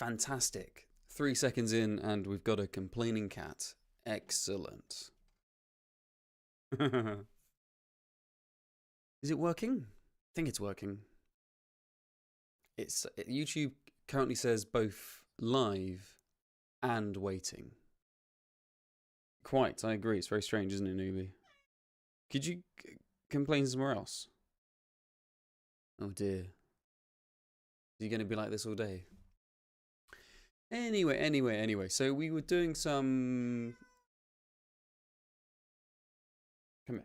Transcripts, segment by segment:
Fantastic. 3 seconds in and we've got a complaining cat. Excellent. Is it working? I think it's working. YouTube currently says both live and waiting. Quite, I agree. It's very strange, isn't it, newbie? Could you complain somewhere else? Oh dear. Are you going to be like this all day? Anyway. So we were doing some... Come here.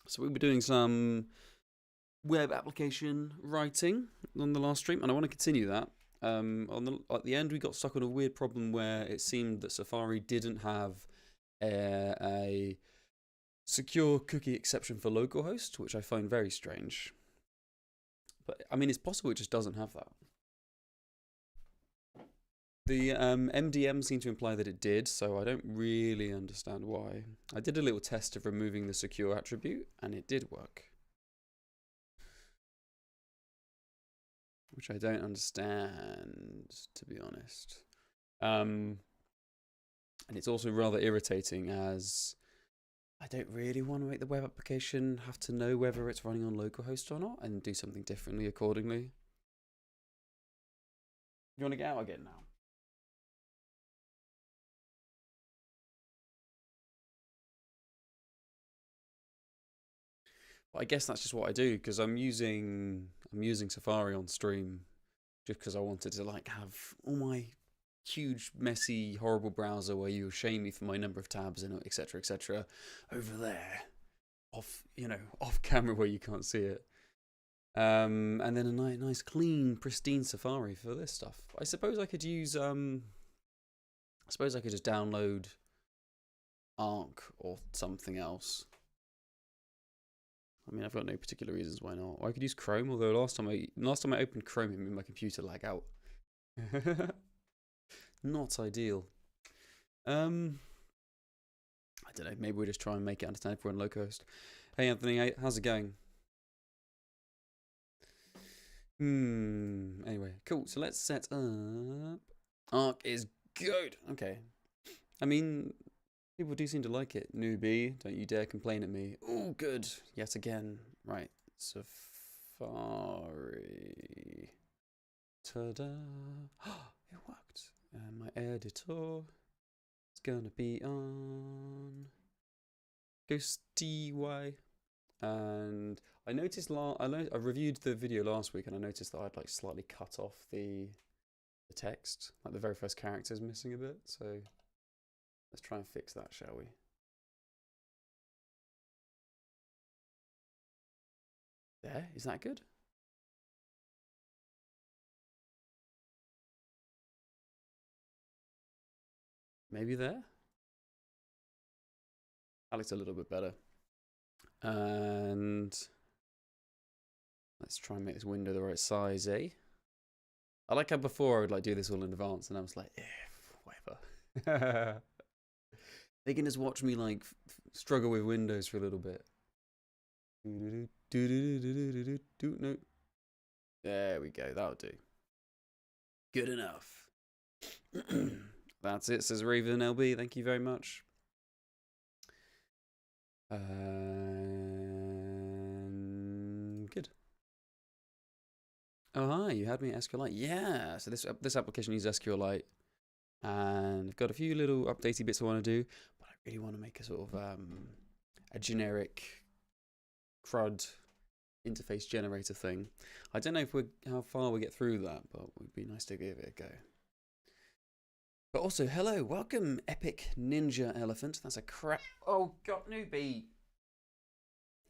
So we were doing some web application writing on the last stream, and I want to continue that. At the end, we got stuck on a weird problem where it seemed that Safari didn't have a secure cookie exception for localhost, which I find very strange. But I mean, it's possible it just doesn't have that. The MDM seemed to imply that it did, so I don't really understand why. I did a little test of removing the secure attribute, and it did work. Which I don't understand, to be honest. And it's also rather irritating, as I don't really want to make the web application have to know whether it's running on localhost or not, and do something differently accordingly. You want to get out again now? Well, I guess that's just what I do, because I'm using Safari on stream just because I wanted to like have all my huge, messy, horrible browser where you shame me for my number of tabs and etc. over there, off camera where you can't see it. And then a nice, clean, pristine Safari for this stuff. I suppose I could use I suppose I could just download Arc or something else. I mean, I've got no particular reasons why not. Or I could use Chrome, although last time I opened Chrome, it made my computer lag out. Not ideal. I don't know. Maybe we'll just try and make it understand if we're on localhost. Hey Anthony, how's it going? Anyway, cool. So let's set up. Arc is good. Okay. I mean, people do seem to like it. Newbie, don't you dare complain at me. Oh, good. Yet again. Right. Safari. Ta-da. It worked. And my editor is going to be on GhostDY. And I noticed I reviewed the video last week, and I noticed that I'd like slightly cut off the text. Like the very first character is missing a bit. So let's try and fix that, shall we? There, is that good? Maybe there? That looks a little bit better. And let's try and make this window the right size, eh? I like how before I would like do this all in advance, and I was like, whatever. They can just watch me like struggle with Windows for a little bit. No. There we go. That'll do. Good enough. That's it, says Raven LB. Thank you very much. Good. Oh hi, you had me at SQLite. Yeah. So this application uses SQLite, and I've got a few little updatey bits I want to do, but I really want to make a sort of a generic CRUD interface generator thing. I don't know how far we get through that, but it would be nice to give it a go. But also, hello, welcome, Epic Ninja Elephant. That's a crap. Oh God, newbie.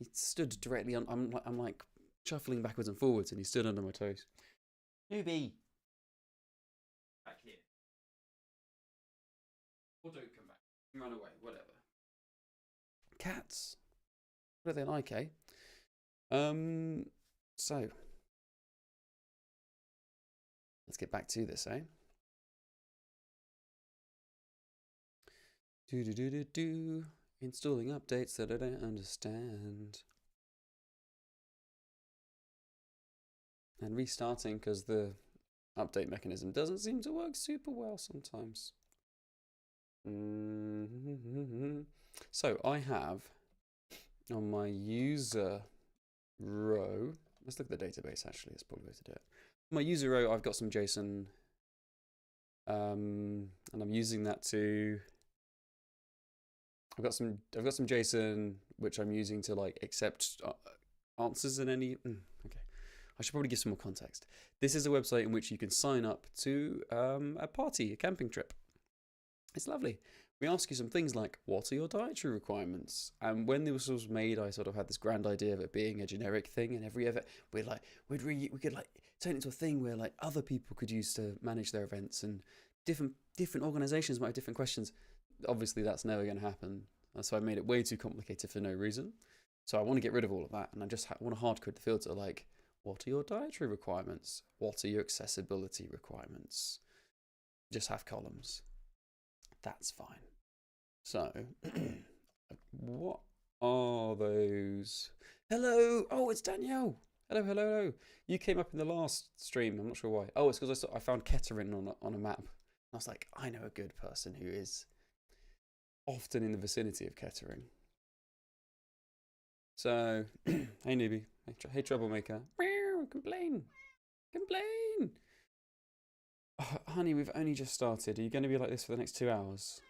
He stood directly on. I'm like shuffling backwards and forwards, and he stood under my toes. Newbie, back here. Or don't come back. Run away. Whatever. Cats. What are they like, eh? So let's get back to this, eh? Installing updates that I don't understand. and restarting because the update mechanism doesn't seem to work super well sometimes. So I have on my user row, let's look at the database actually, that's probably the way to do it. My user row, I've got some JSON, and I'm using that to, I've got some JSON which I'm using to like accept answers in any, okay. I should probably give some more context. This is a website in which you can sign up to a party, a camping trip. It's lovely. We ask you some things like, what are your dietary requirements? And when this was made, I sort of had this grand idea of it being a generic thing, and every event we could like turn it into a thing where like other people could use to manage their events, and different organizations might have different questions. Obviously, that's never going to happen. So I made it way too complicated for no reason. So I want to get rid of all of that, and I just want to hard code the filter like, what are your dietary requirements? What are your accessibility requirements? Just have columns. That's fine. So, what are those? Hello! Oh, it's Danielle! Hello, hello, hello. You came up in the last stream, I'm not sure why. Oh, it's because I found Kettering on a map. I was like, I know a good person who is often in the vicinity of Kettering. So, hey newbie, hey troublemaker. Complain! Complain! Oh, honey, we've only just started. Are you going to be like this for the next 2 hours?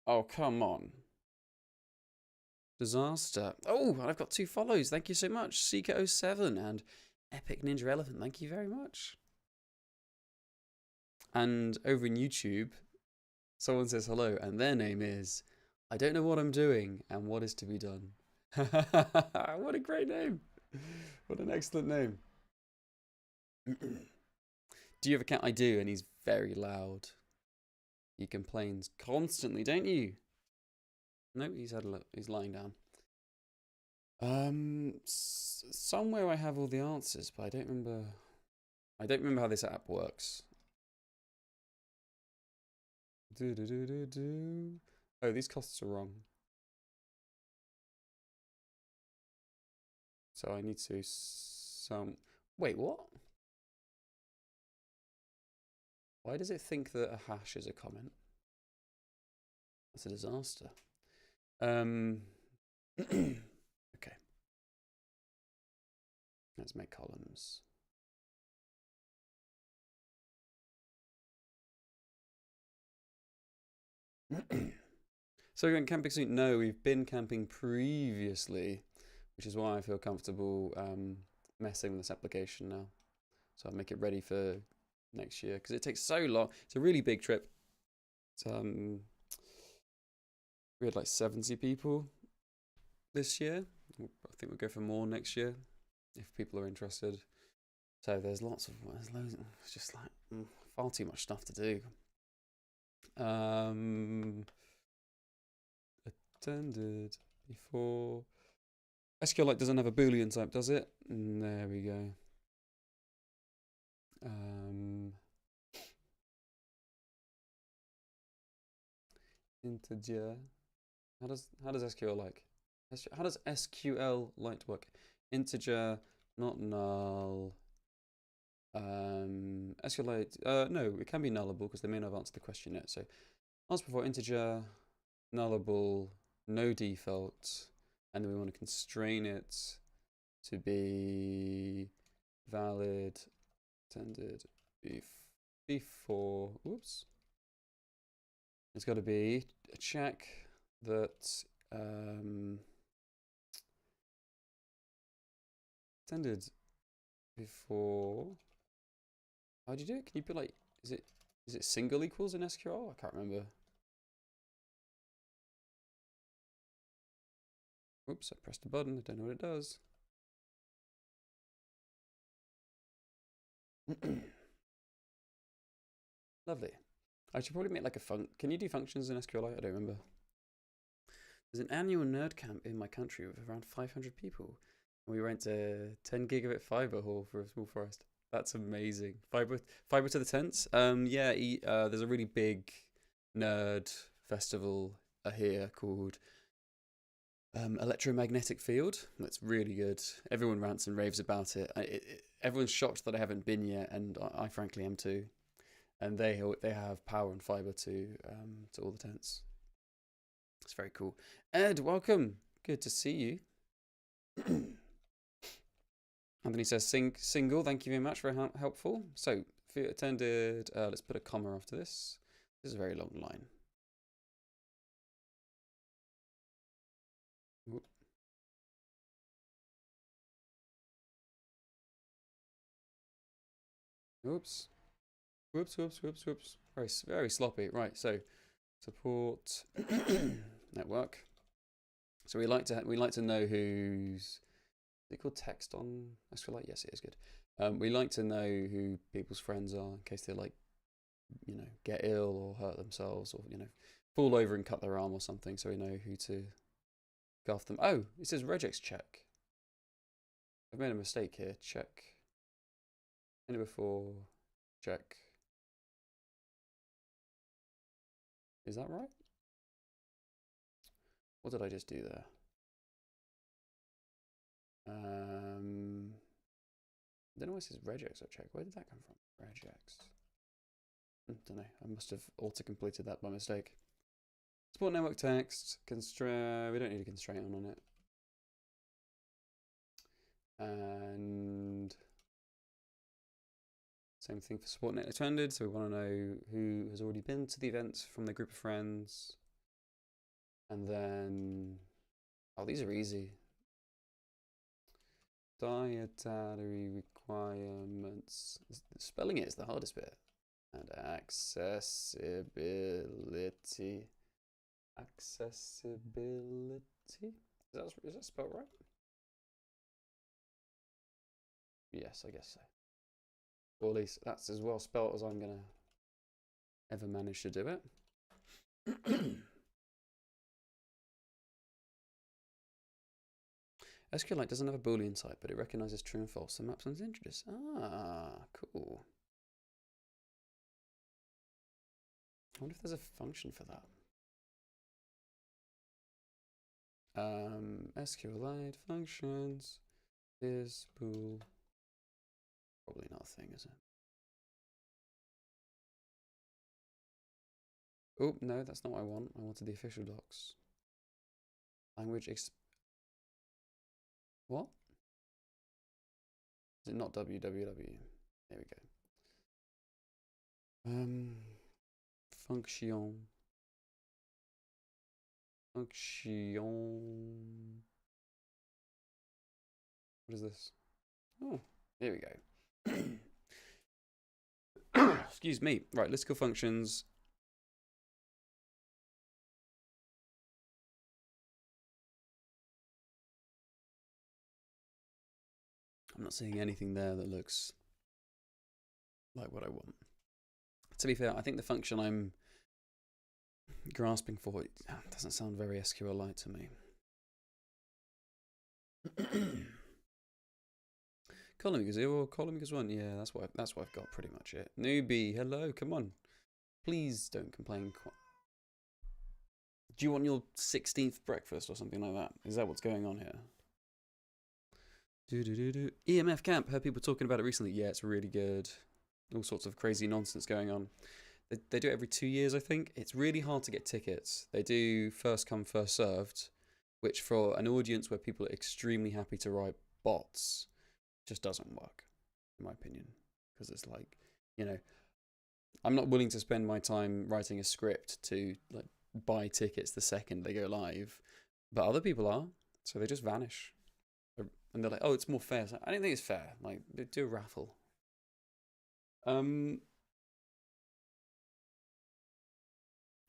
Oh, come on. Disaster. Oh, I've got 2 follows. Thank you so much. Seeker07 and Epic Ninja Elephant. Thank you very much. And over in YouTube, someone says hello, and their name is I don't know what I'm doing and what is to be done. What a great name. What an excellent name. Do you have a cat? I do, and he's very loud. He complains constantly, don't you? No, he's had a look. He's lying down. Somewhere I have all the answers, but I don't remember. I don't remember how this app works. Oh, these costs are wrong. So I need to Wait, what? Why does it think that a hash is a comment? That's a disaster. Okay. Let's make columns. So we're going camping soon? No, we've been camping previously, which is why I feel comfortable messing with this application now. So I'll make it ready for next year because it takes so long. It's a really big trip. It's, we had like 70 people this year. I think we'll go for more next year if people are interested. So there's loads. It's just like far too much stuff to do. Attended before. SQLite doesn't have a Boolean type, does it? There we go. Integer. How does SQLite work? Integer, not null. SQLite. No, it can be nullable because they may not have answered the question yet. So ask before integer, nullable, no default, and then we want to constrain it to be valid attended before. Whoops. It's got to be a check that attended before. How do you do it? Can you put like, is it single equals in SQL? I can't remember. Oops, I pressed a button. I don't know what it does. Lovely. I should probably make like a Can you do functions in SQLite? I don't remember. There's an annual nerd camp in my country with around 500 people. And we rent a 10 gigabit fiber hall for a small forest. That's amazing. Fiber to the tents. Yeah. There's a really big nerd festival here called electromagnetic field. That's really good. Everyone rants and raves about it. Everyone's shocked that I haven't been yet, and I frankly am too. And they have power and fiber to all the tents. It's very cool. Ed, welcome. Good to see you. Anthony says single. Thank you very much. Very helpful. So if you attended, let's put a comma after this. This is a very long line. Oops. Whoops. Very sloppy. Right. So support network. So we like to know who's. Is it called text on SQLite? Yes, it is good. We like to know who people's friends are in case they like, get ill or hurt themselves or fall over and cut their arm or something. So we know who to go after them. Oh, it says regex check. I've made a mistake here. Check. Any before. Check. Is that right? What did I just do there? I don't know why it says regex or check. Where did that come from? Regex. Don't know. I must have auto-completed that by mistake. Support network text. Constraint. We don't need a constraint on it. And same thing for support net attended. So we want to know who has already been to the event from their group of friends. And then, oh, these are easy. Dietary requirements. Spelling it is the hardest bit. And accessibility. Accessibility? Is that spelled right? Yes, I guess so. Or at least that's as well spelled as I'm going to ever manage to do it. SQLite doesn't have a Boolean type, but it recognizes true and false and maps onto integers. Ah, cool. I wonder if there's a function for that. SQLite functions is bool. Probably not a thing, is it? Oh, no, that's not what I want. I wanted the official docs. Language what? Is it not www? There we go. Function. What is this? Oh, there we go. Excuse me. Right, listicle functions. I'm not seeing anything there that looks like what I want. To be fair, I think the function I'm grasping for doesn't sound very SQLite to me. Column equals 0 or column equals 1. Yeah, that's what I've got pretty much it. Newbie, hello, come on. Please don't complain. Do you want your 16th breakfast or something like that? Is that what's going on here? EMF camp. Heard people talking about it recently. Yeah, it's really good. All sorts of crazy nonsense going on. They do it every 2 years, I think. It's really hard to get tickets. They do first come, first served, which for an audience where people are extremely happy to write bots just doesn't work, in my opinion. Because it's like, I'm not willing to spend my time writing a script to like buy tickets the second they go live, but other people are, so they just vanish. And they're like, oh, it's more fair. So I don't think it's fair. Like, do a raffle. You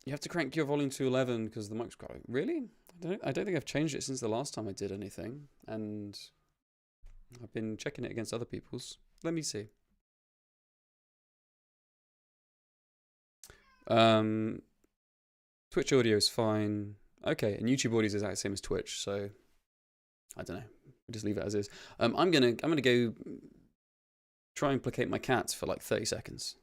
have to crank your volume to 11 because the mic's growing. Really? I don't think I've changed it since the last time I did anything. And I've been checking it against other people's. Let me see. Twitch audio is fine. Okay, and YouTube audio is exactly the same as Twitch, so I don't know. We'll just leave it as is. I'm gonna go try and placate my cats for like 30 seconds.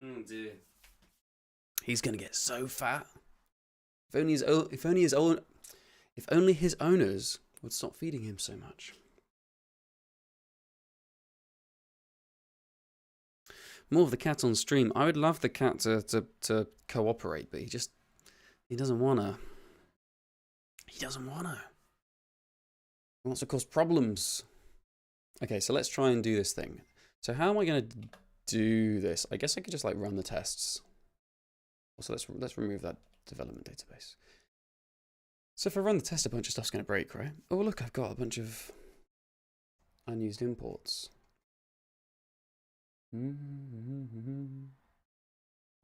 Oh dear. He's gonna get so fat. If only his owners would stop feeding him so much. More of the cat on stream. I would love the cat to cooperate, but he doesn't wanna. He doesn't wanna. He wants to cause problems. Okay, so let's try and do this thing. So how am I gonna do this? I guess I could just like run the tests. Also, let's remove that development database. So if I run the test, a bunch of stuff's gonna break, right? Oh look, I've got a bunch of unused imports.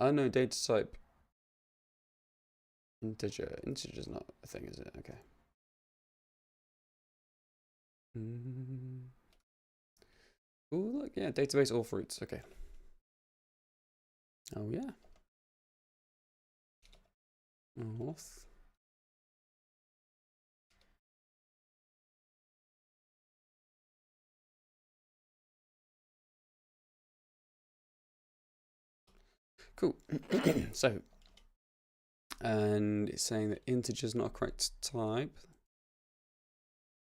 Oh no, data type integer. Integer's not a thing, is it? Okay. Oh look, yeah, database all fruits. Okay. Oh yeah. Auth. Cool. So, and it's saying that integer is not a correct type.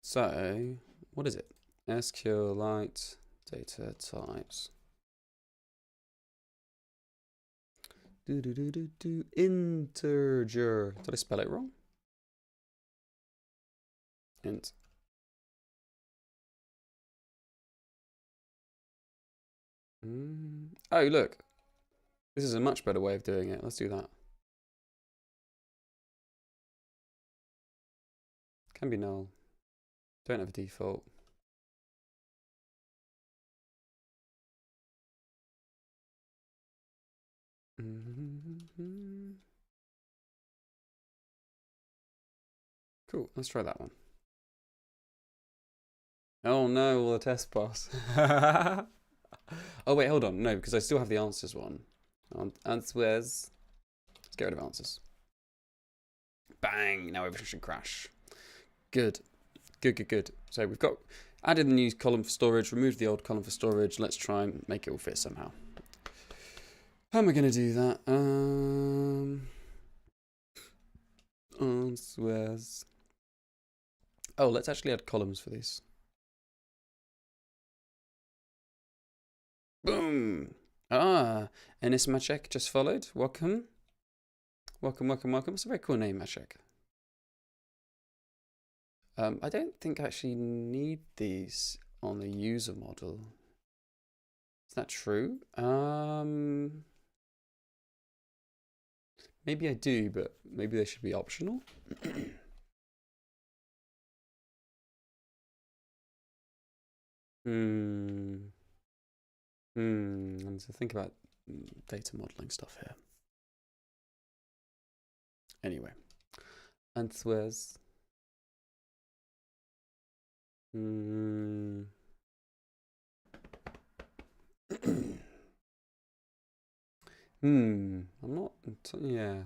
So, what is it? SQLite data types. Integer. Did I spell it wrong? Int. Oh, look. This is a much better way of doing it. Let's do that. Can be null. Don't have a default. Cool. Let's try that one. Oh no, will the test pass? Oh wait, hold on. No, because I still have the answers one. Answers. Let's get rid of answers. Bang! Now everything should crash. Good. Good. So we've got added the new column for storage, removed the old column for storage. Let's try and make it all fit somehow. How am I going to do that? Answers. Oh, let's actually add columns for these. Boom! Ah, Enis Maciek just followed. Welcome. Welcome. It's a very cool name, Maciek. I don't think I actually need these on the user model. Is that true? Maybe I do, but maybe they should be optional. And to think about data modeling stuff here. Anyway, answers. I'm not. Yeah.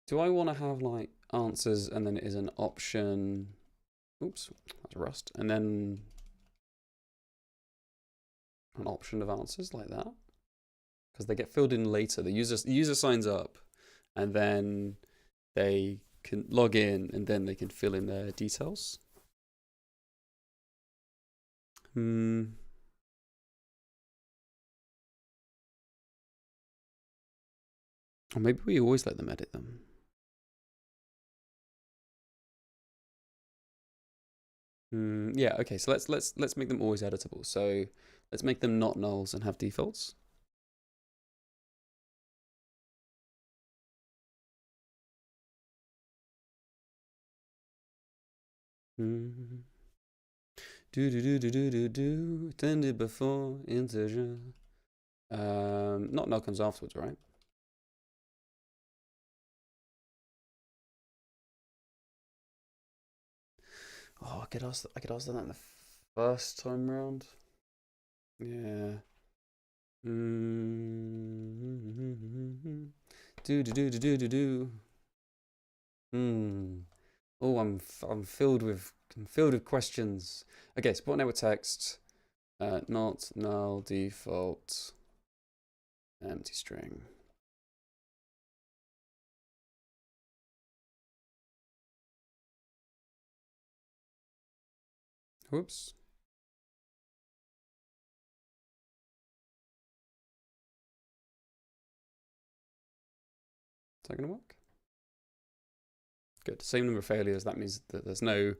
Do I want to have like answers and then it is an option? Oops, that's Rust. And then an option of answers like that, because they get filled in later. The user signs up, and then they can log in, and then they can fill in their details. Or maybe we always let them edit them. Yeah. Okay. So let's make them always editable. So let's make them not nulls and have defaults. Attended before integer. Not null comes afterwards, right? Oh, I could ask that in the first time round. Yeah. Oh, I'm filled with filled with questions. Okay, support network text, not null default, empty string. Whoops. Is that going to work? Good. Same number of failures. That means that there's no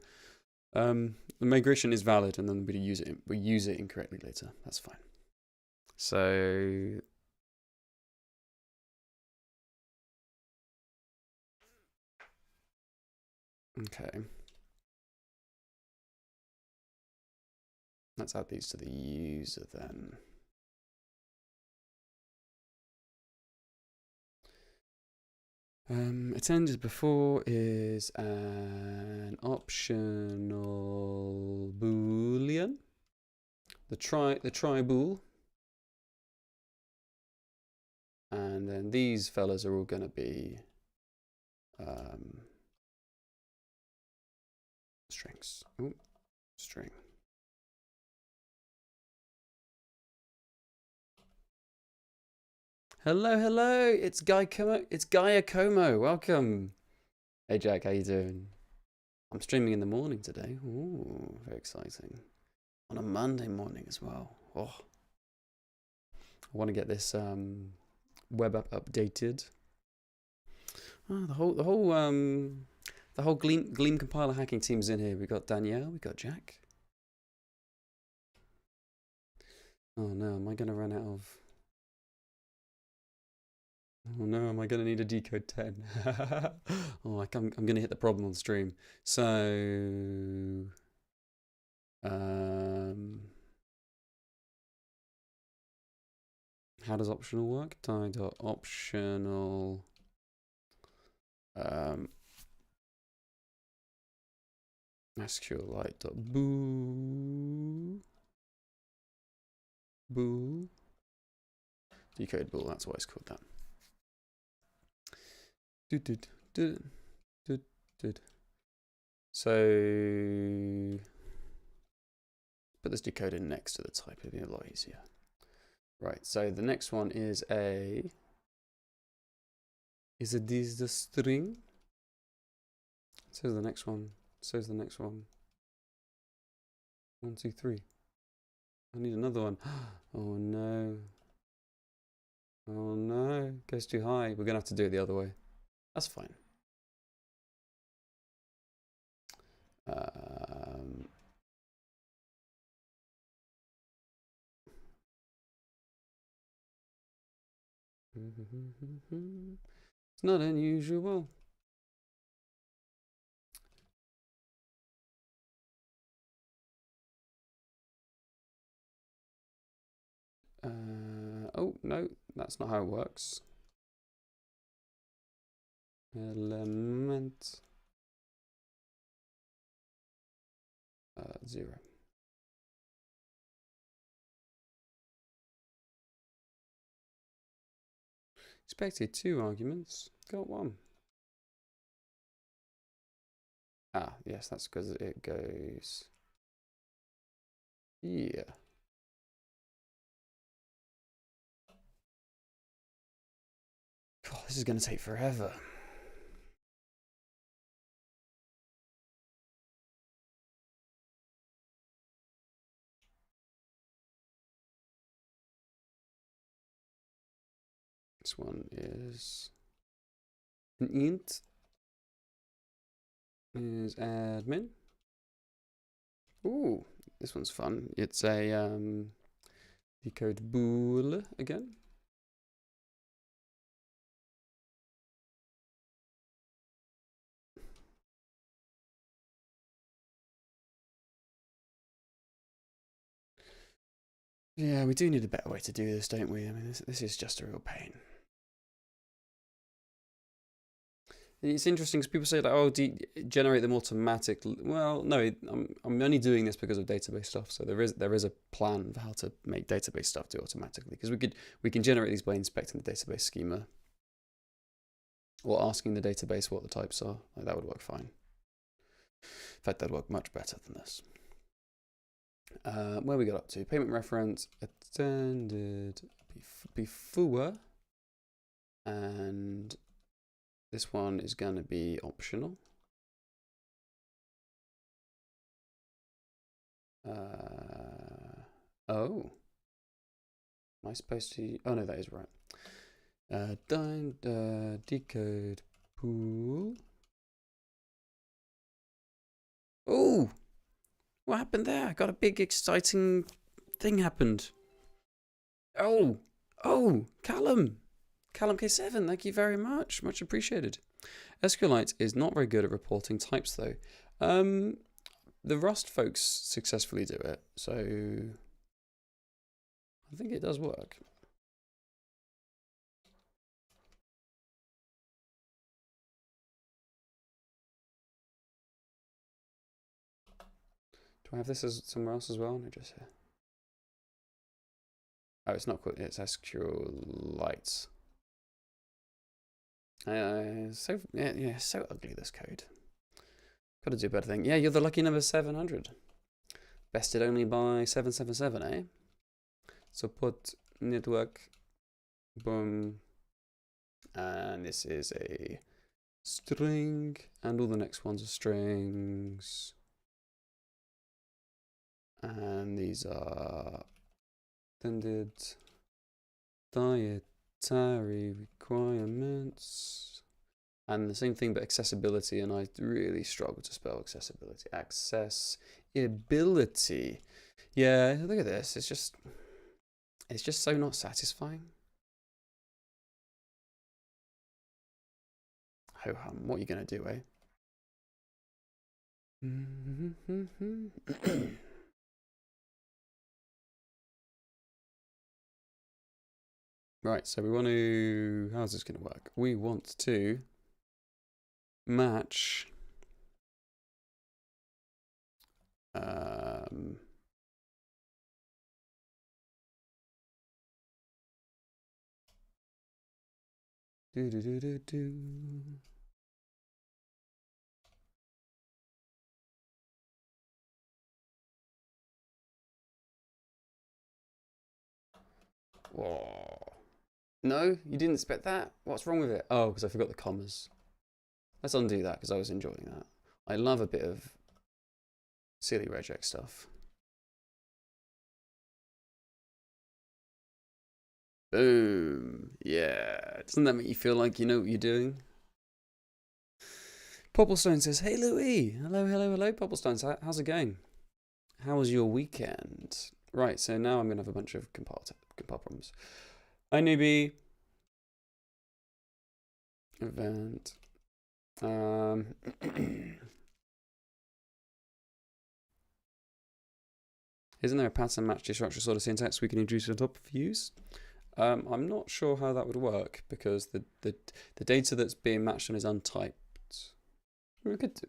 the migration is valid, and then we use it incorrectly later. That's fine. So okay, let's add these to the user then. Attended before is an optional boolean. The try bool. And then these fellas are all going to be strings. Ooh, string. Hello, hello. It's Gaia Como. Welcome. Hey Jack, how you doing? I'm streaming in the morning today. Ooh, very exciting. On a Monday morning as well. Oh, I want to get this web app updated. Oh, the whole Gleam compiler hacking team's in here. We got Danielle, we got Jack. Oh no, am I gonna run out of? Oh no, am I gonna need a decode 10? Oh, I'm gonna hit the problem on stream. So, how does optional work? Die.optional. SQLite.bool. Bool. Decode bool, that's why it's called that. So put this decode in next to the type, it'll be a lot easier. Right, so the next one is this the string? So the next one. So's the next one. 1, 2, 3. I need another one. Oh no. Oh no. Goes too high. We're gonna have to do it the other way. That's fine. It's not unusual. Oh no, that's not how it works. Element 0. Expected 2 arguments. Got 1. Ah, yes, that's because it goes here. God, this is going to take forever. This one is an int is admin. Ooh, this one's fun. It's a decode bool again. Yeah, we do need a better way to do this, don't we? I mean, this is just a real pain. It's interesting because people say like, oh, generate them automatically. Well, no, I'm only doing this because of database stuff. So there is a plan for how to make database stuff do automatically, because we can generate these by inspecting the database schema or asking the database what the types are. Like, that would work fine. In fact, that'd work much better than this. Where we got up to? Payment reference attended before, and this one is going to be optional. Oh, am I supposed to? Oh no, that is right. Decode pool. Oh, what happened there? I got a big exciting thing happened. Oh, Callum K7, thank you very much. Much appreciated. SQLite is not very good at reporting types though. The Rust folks successfully do it, so I think it does work. Do I have this as somewhere else as well? No, just here. Oh, it's not quite. It's SQLite. So ugly, this code. Got to do a better thing. Yeah, you're the lucky number 700. Bested only by 777, eh? Support network. Boom. And this is a string, and all the next ones are strings. And these are extended dietary requirements. And the same thing, but accessibility, and I really struggle to spell accessibility. Accessibility. Yeah, look at this. It's just so not satisfying. Ho hum, what are you gonna do, eh? Right, so we want to, how's this going to work? We want to match Whoa. No, you didn't expect that? What's wrong with it? Oh, because I forgot the commas. Let's undo that because I was enjoying that. I love a bit of silly regex stuff. Boom. Yeah. Doesn't that make you feel like you know what you're doing? Popplestone says, hey Louis. Hello, Popplestone. How's it going? How was your weekend? Right, so now I'm going to have a bunch of compile problems. Hi newbie. Event. Isn't there a pattern match to structure sort of syntax we can introduce on top of views? I'm not sure how that would work because the data that's being matched on is untyped. We could.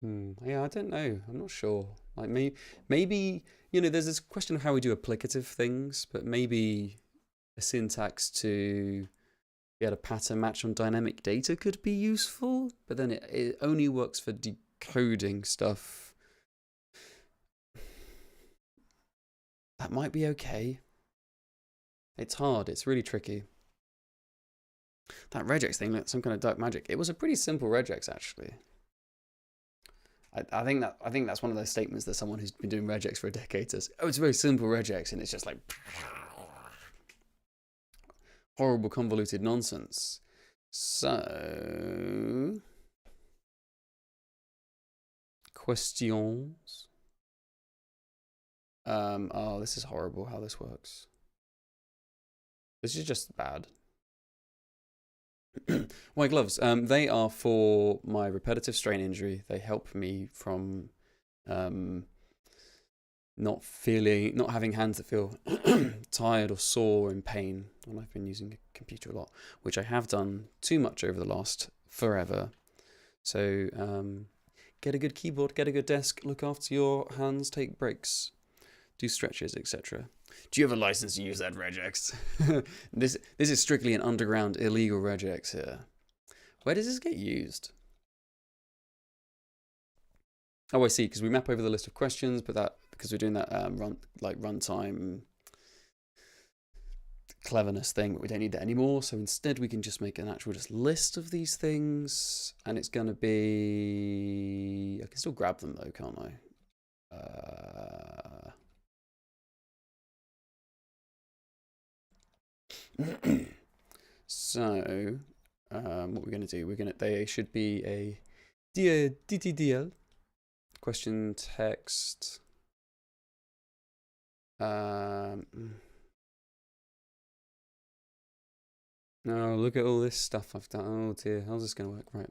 Yeah, I don't know. I'm not sure. Like maybe there's this question of how we do applicative things, but maybe a syntax to get a pattern match on dynamic data could be useful. But then it only works for decoding stuff. That might be okay. It's hard. It's really tricky. That regex thing, like some kind of dark magic. It was a pretty simple regex actually. I think that's one of those statements that someone who's been doing regex for a decade says, oh, it's a very simple regex, and it's just like horrible convoluted nonsense. So questions. Oh, this is horrible how this works. This is just bad. White gloves, they are for my repetitive strain injury. They help me from not having hands that feel tired or sore or in pain when I've been using a computer a lot, which I have done too much over the last forever. So get a good keyboard, get a good desk, look after your hands, take breaks, do stretches, etc. Do you have a license to use that regex? This is strictly an underground illegal regex here. Where does this get used? Oh, I see, because we map over the list of questions, but that because we're doing that runtime cleverness thing, but we don't need that anymore. So instead we can just make an actual just list of these things, and it's going to be, I can still grab them though, can't I? So what we're going to do, they should be a DTDL question text. No, look at all this stuff I've done. Oh dear, how's this going to work? Right.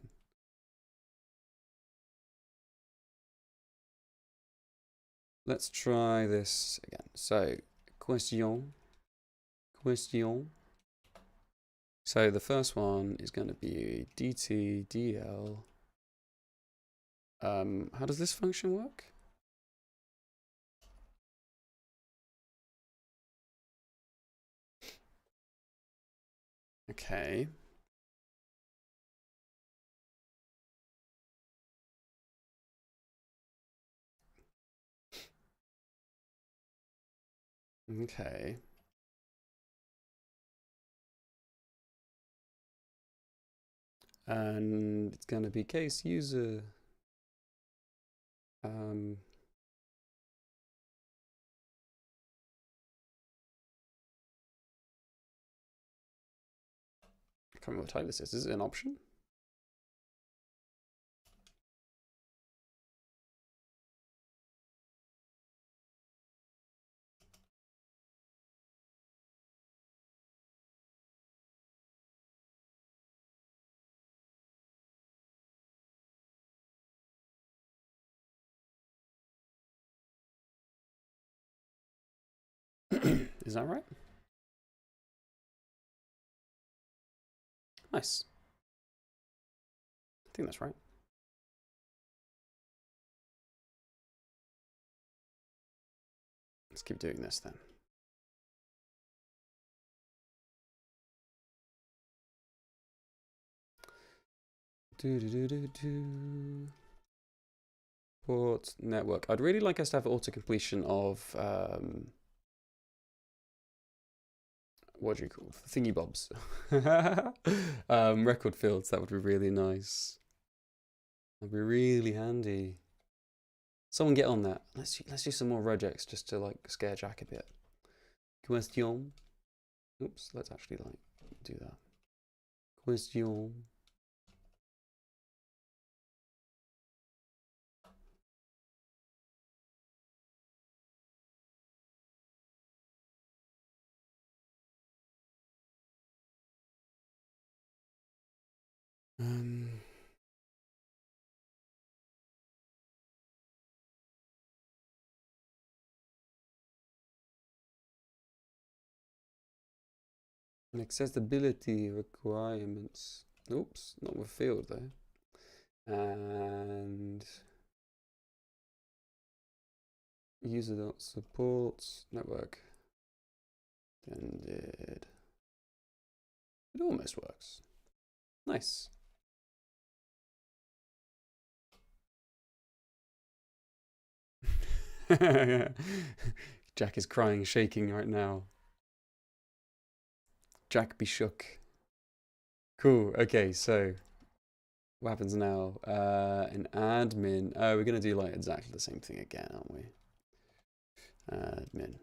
Let's try this again. So, question. So the first one is going to be DTDL. How does this function work? Okay. Okay. And it's going to be case user. I can't remember what type this is. Is it an option? Is that right? Nice. I think that's right. Let's keep doing this then. Port network. I'd really like us to have auto completion of what do you call thingy bobs? Record fields. That would be really nice. That'd be really handy. Someone get on that. Let's do some more regex just to like scare Jack a bit. Question. Oops. Let's actually like do that. Question. Accessibility requirements. Oops, not with field though. And user.support network. Ended. It almost works. Nice. Jack is crying, shaking right now. Jack be shook. Cool. Okay, so what happens now? An admin. Oh, we're gonna do like exactly the same thing again, aren't we? Admin.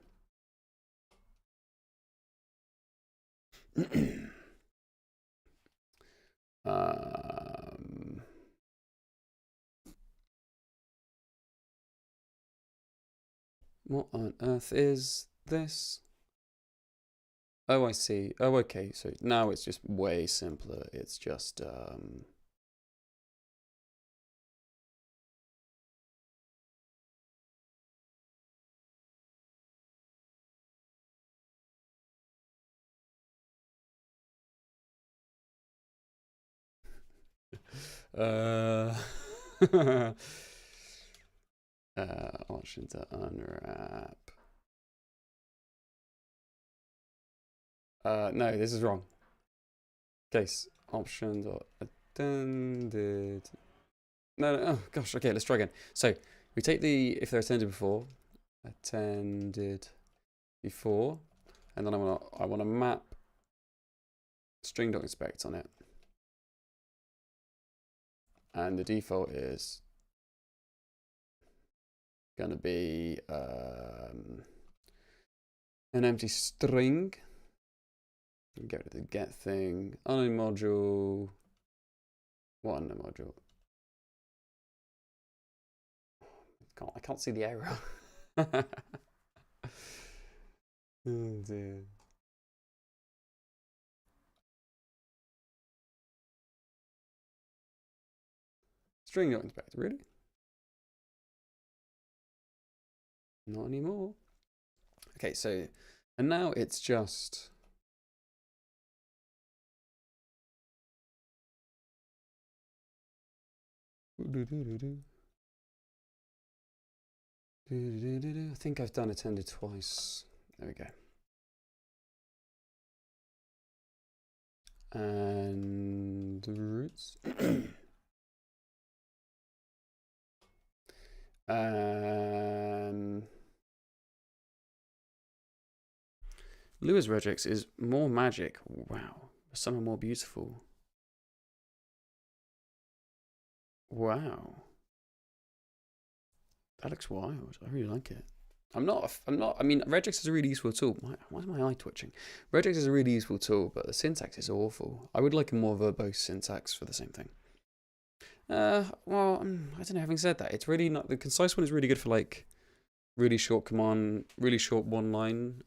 What on earth is this? Oh, I see. Oh, okay. So now it's just way simpler. It's just option to unwrap. No, this is wrong. Case option attended. No, oh gosh, okay, let's try again. So we take the, if they're attended before, attended before, and then I want to map string.inspect on it. And the default is going to be an empty string. Go to the get thing, unknown module, what unknown module? I can't see the error. Oh dear. String not inspected, really? Not anymore. Okay, so, and now it's just I think I've done attended twice. There we go. And the roots. Lewis regex is more magic. Wow. Some are more beautiful. Wow. That looks wild. I really like it. I mean, regex is a really useful tool. Why is my eye twitching? Regex is a really useful tool, but the syntax is awful. I would like a more verbose syntax for the same thing. Well, I don't know, having said that, it's really not, the concise one is really good for like really short command, really short one line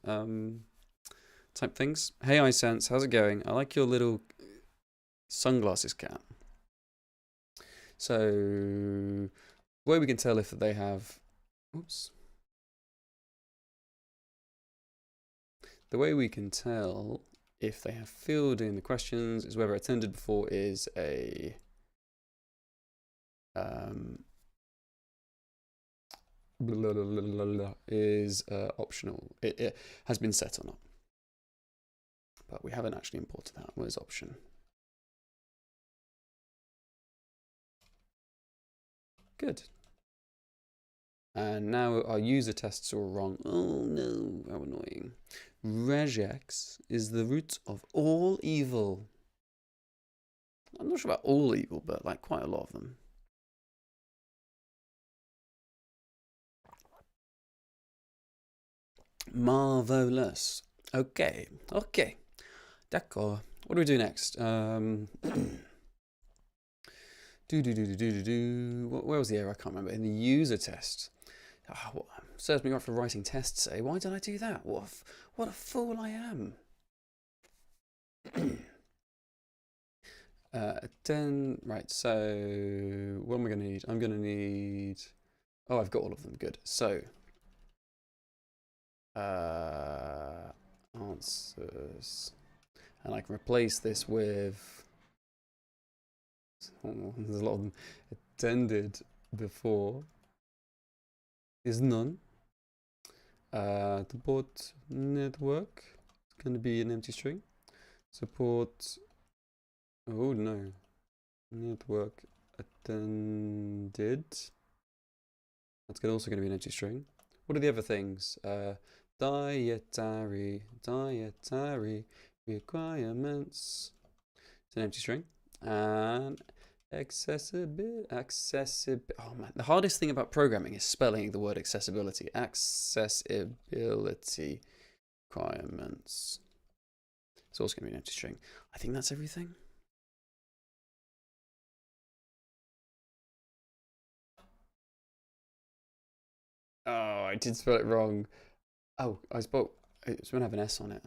type things. Hey iSense, how's it going? I like your little sunglasses cat. So, the way we can tell if they have, oops. The way we can tell if they have filled in the questions is whether attended before is a optional. It has been set or not, but we haven't actually imported that. Where's option? Good. And now our user tests are all wrong. Oh no, how annoying. Regex is the root of all evil. I'm not sure about all evil, but like quite a lot of them. Marvelous. Okay. D'accord. What do we do next? Where was the error? I can't remember. In the user test. What serves me right for writing tests, eh? Why did I do that? What a fool I am. Right, so what am I going to need? I'm going to need, oh, I've got all of them, good. So, answers, and I can replace this with, there's a lot of them, attended before is none. Support network, it's going to be an empty string. Support, oh no, network attended, that's also going to be an empty string. What are the other things? Dietary requirements, it's an empty string. And accessibility, oh man, the hardest thing about programming is spelling the word accessibility. Accessibility requirements. It's also going to be an empty string. I think that's everything. Oh, I did spell it wrong. Oh, it's going to have an S on it.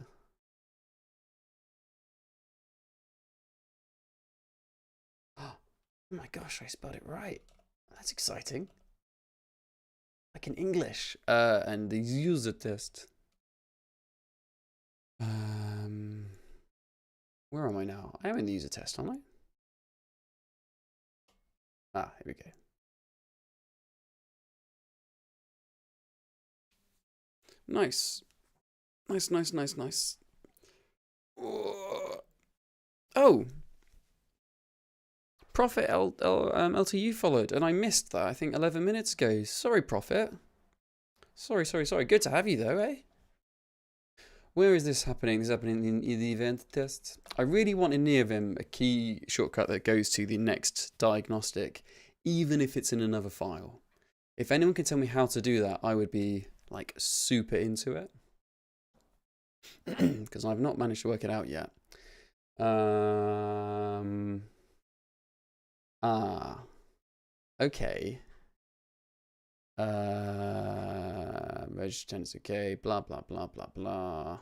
Oh my gosh, I spelled it right. That's exciting. Like in English. And the user test. Where am I now? I am in the user test, aren't I? Ah, here we go. Nice. Nice. Oh! Prophet LTU followed, and I missed that, I think, 11 minutes ago. Sorry, Prophet. Sorry. Good to have you, though, eh? Where is this happening? This is happening in the event test. I really want in NeoVim a key shortcut that goes to the next diagnostic, even if it's in another file. If anyone can tell me how to do that, I would be, like, super into it. Because I've not managed to work it out yet. Okay. Register tenants, okay, blah, blah, blah, blah, blah.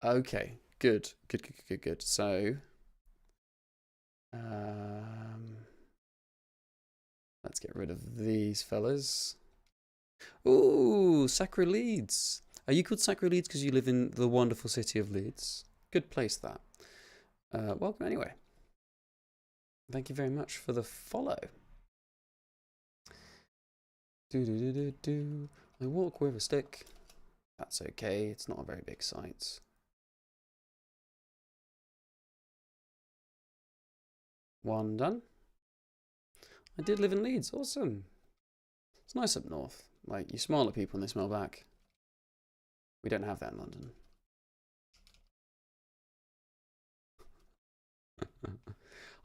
Okay, good. So, let's get rid of these fellas. Ooh, Sacred Leeds. Are you called Sacred Leeds because you live in the wonderful city of Leeds? Good place, that. Welcome anyway. Thank you very much for the follow. I walk with a stick. That's okay. It's not a very big site. One done. I did live in Leeds. Awesome. It's nice up north. Like, you smile at people and they smile back. We don't have that in London.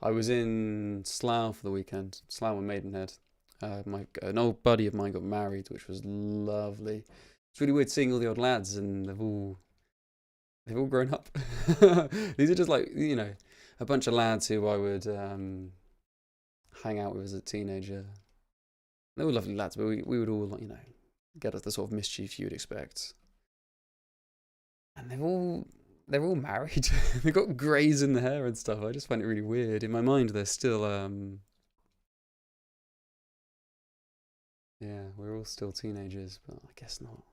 I was in Slough for the weekend. Slough and Maidenhead. An old buddy of mine got married, which was lovely. It's really weird seeing all the old lads, and they've all grown up. These are just like, you know, a bunch of lads who I would hang out with as a teenager. They were lovely lads, but we would all, you know, get us the sort of mischief you would expect. And they're all married. They've got greys in the hair and stuff. I just find it really weird. In my mind, they're still yeah, we're all still teenagers, but I guess not.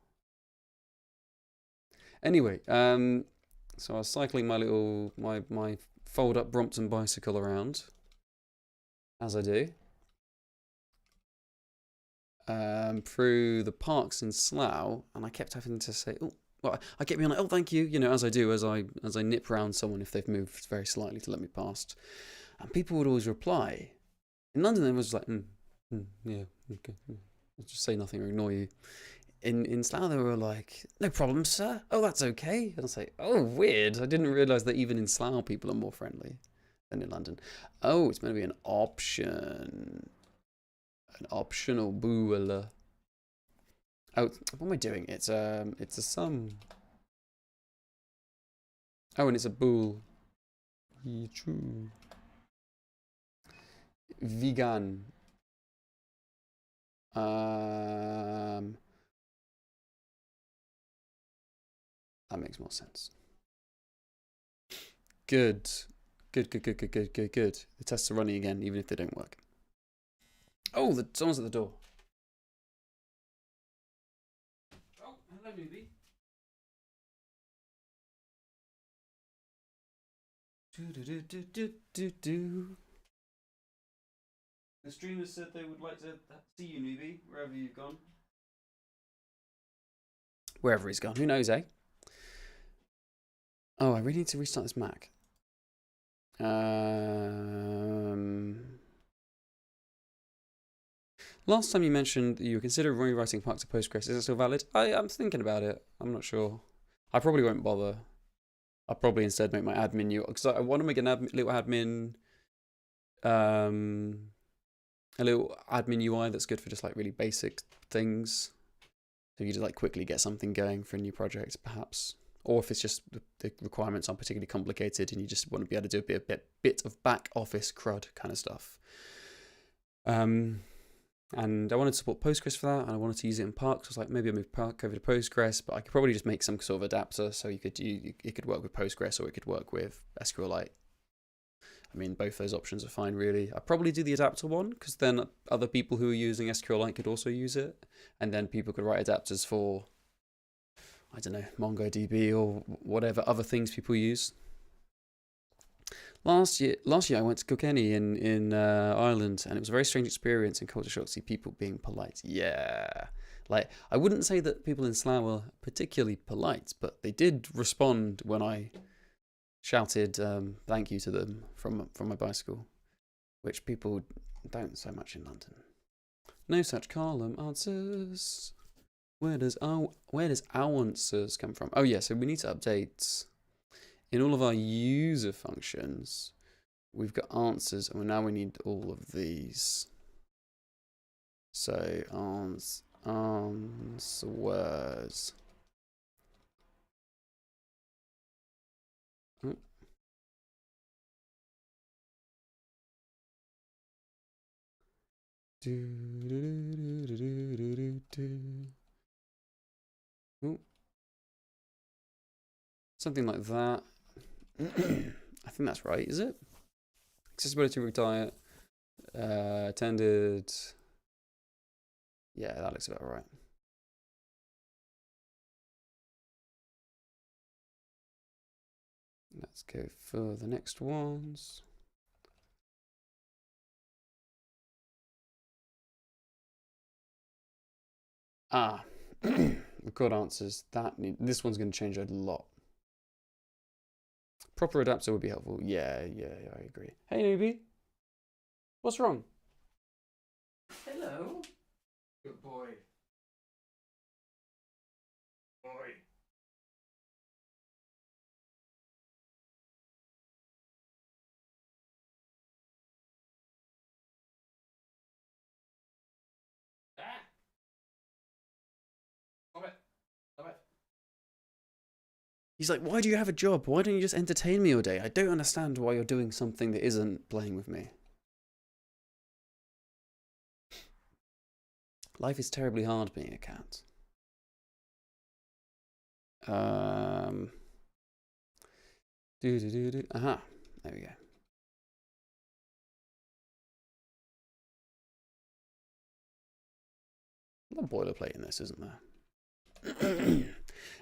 Anyway, so I was cycling my fold-up Brompton bicycle around, as I do, through the parks in Slough, and I kept having to say, oh, well, I kept being like, oh, thank you, you know, as I do, as I nip round someone if they've moved very slightly to let me past, and people would always reply. In London, they was like, yeah, okay, I'll just say nothing or ignore you. In Slough, they were like, no problem, sir. Oh, that's okay. And I was like, oh, weird. I didn't realise that even in Slough, people are more friendly than in London. Oh, it's meant to be an option. An optional bool. Oh, what am I doing? It's a sum. Oh, and it's a bool. Vegan. That makes more sense. Good. The tests are running again, even if they don't work. Oh, someone's at the door. Oh, hello, newbie. The streamers said they would like to see you, newbie, wherever you've gone. Wherever he's gone, who knows, eh? Oh, I really need to restart this Mac. Last time you mentioned you consider rewriting Park to Postgres. Is it still valid? I'm thinking about it. I'm not sure. I probably won't bother. I'll probably instead make my admin UI, because I want to make little admin UI that's good for just like really basic things. So you just like quickly get something going for a new project, perhaps. Or if it's just the requirements aren't particularly complicated and you just want to be able to do a bit of back office CRUD kind of stuff. And I wanted to support Postgres for that, and I wanted to use it in Park. So I was like, maybe I'll move Park over to Postgres, but I could probably just make some sort of adapter so it could work with Postgres or it could work with SQLite. I mean, both those options are fine, really. I'd probably do the adapter one, because then other people who are using SQLite could also use it, and then people could write adapters for, I don't know, MongoDB or whatever other things people use. Last year I went to Kilkenny in Ireland, and it was a very strange experience and culture shock to see people being polite. Yeah. Like, I wouldn't say that people in Slough were particularly polite, but they did respond when I shouted thank you to them from my bicycle, which people don't so much in London. No such column answers. Where does our answers come from? Oh yeah, so we need to update in all of our user functions. We've got answers, and now we need all of these. So answers. Oh. Ooh. Something like that. I think that's right, is it? Accessibility retire. Attended. Yeah, that looks about right. Let's go for the next ones. Record answers. This one's going to change a lot. Proper adapter would be helpful. Yeah, I agree. Hey, newbie. What's wrong? Hello. Good boy. Boy. Ah! Stop it. Stop it. He's like, why do you have a job? Why don't you just entertain me all day? I don't understand why you're doing something that isn't playing with me. Life is terribly hard being a cat. Aha, there we go. A lot of boilerplate in this, isn't there?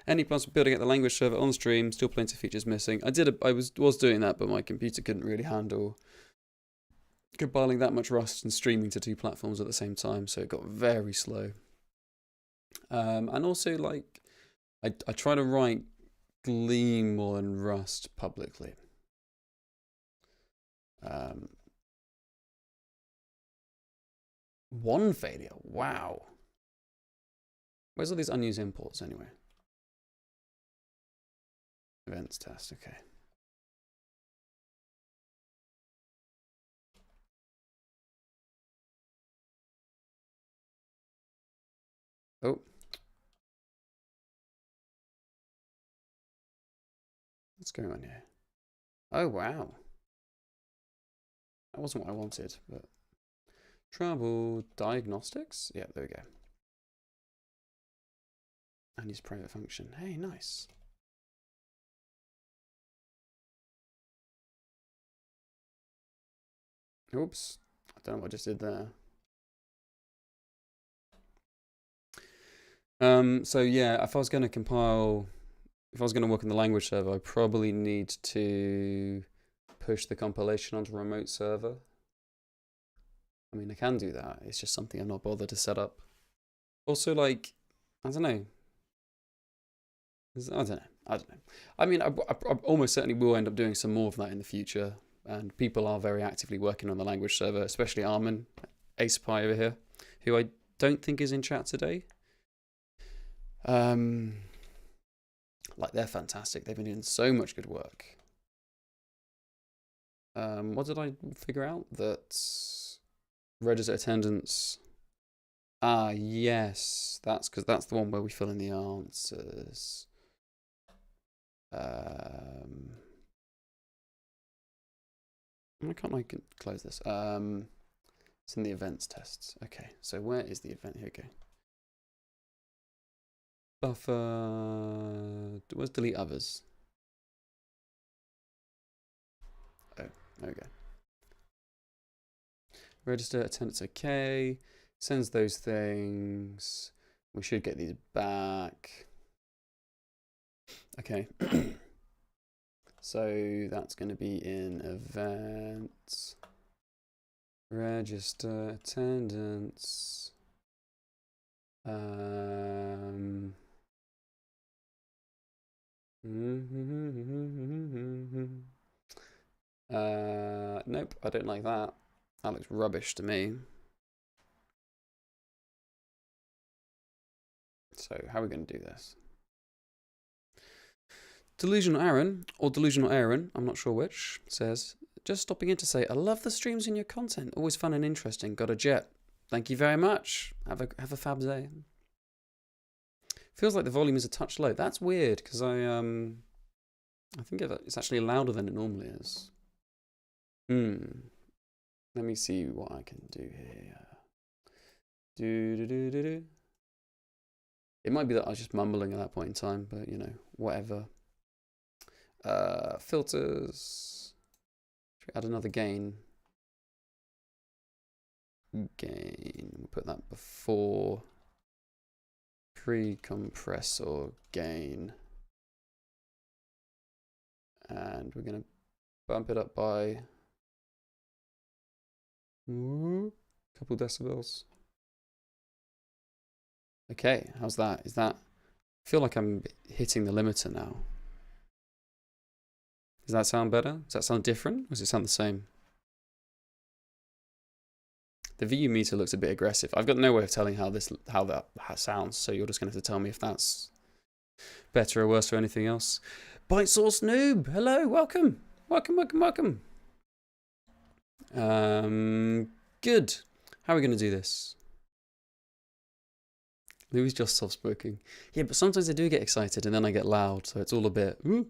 Any plans for building out the language server on stream? Still plenty of features missing. I was doing that, but my computer couldn't really handle compiling that much Rust and streaming to 2 platforms at the same time, so it got very slow. And also, like, I try to write Gleam more than Rust publicly. One failure. Wow. Where's all these unused imports anyway? Events test. Okay. Oh. What's going on here? Oh, wow. That wasn't what I wanted, but... Trouble diagnostics? Yeah, there we go. And use private function. Hey, nice. Oops. I don't know what I just did there. So yeah, if I was going to compile... If I was going to work on the language server, I probably need to push the compilation onto a remote server. I mean, I can do that. It's just something I'm not bothered to set up. Also, like, I don't know. I mean, I almost certainly will end up doing some more of that in the future. And people are very actively working on the language server, especially Armin, Ace Pie over here, who I don't think is in chat today. Like, they're fantastic. They've been doing so much good work. What did I figure out? That register attendance. Ah, yes. That's because that's the one where we fill in the answers. Why can't I close this? It's in the events tests. Okay, so where is the event? Here we go. Buffer. Where's delete others? Oh, there we go. Register attendance. Okay. Sends those things. We should get these back. Okay. So that's going to be in events. Register attendance. Nope, I don't like that. That looks rubbish to me. So how are we going to do this? Delusional Aaron, or Delusional Aaron, I'm not sure which, says, just stopping in to say, I love the streams and your content. Always fun and interesting. Got a jet. Thank you very much. Have a fab day. Feels like the volume is a touch low. That's weird, because I think it's actually louder than it normally is. Let me see what I can do here. It might be that I was just mumbling at that point in time, but you know, whatever. Filters. Should we add another gain? We'll put that before pre-compressor gain. And we're going to bump it up by a couple decibels. Okay, how's that? I feel like I'm hitting the limiter now. Does that sound better? Does that sound different? Or does it sound the same? The VU meter looks a bit aggressive. I've got no way of telling how that sounds, so you're just going to have to tell me if that's better or worse or anything else. Bite Sauce Noob, hello, welcome. Welcome. Good. How are we going to do this? Louis just soft-spoken. Yeah, but sometimes I do get excited and then I get loud, so it's all a bit, ooh.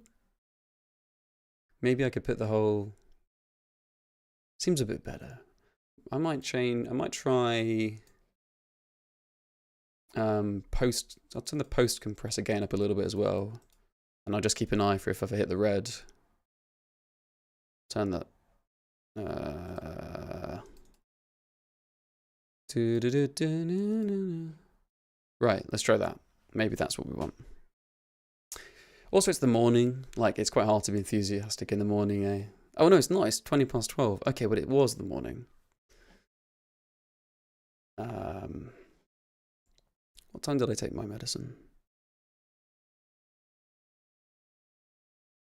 Maybe I could put the whole, seems a bit better. I might try I'll turn the post compressor gain up a little bit as well. And I'll just keep an eye for if I hit the red. Turn that. Right, let's try that. Maybe that's what we want. Also, it's the morning. Like, it's quite hard to be enthusiastic in the morning, eh? Oh, no, it's not. It's 20 past 12. Okay, but it was the morning. What time did I take my medicine?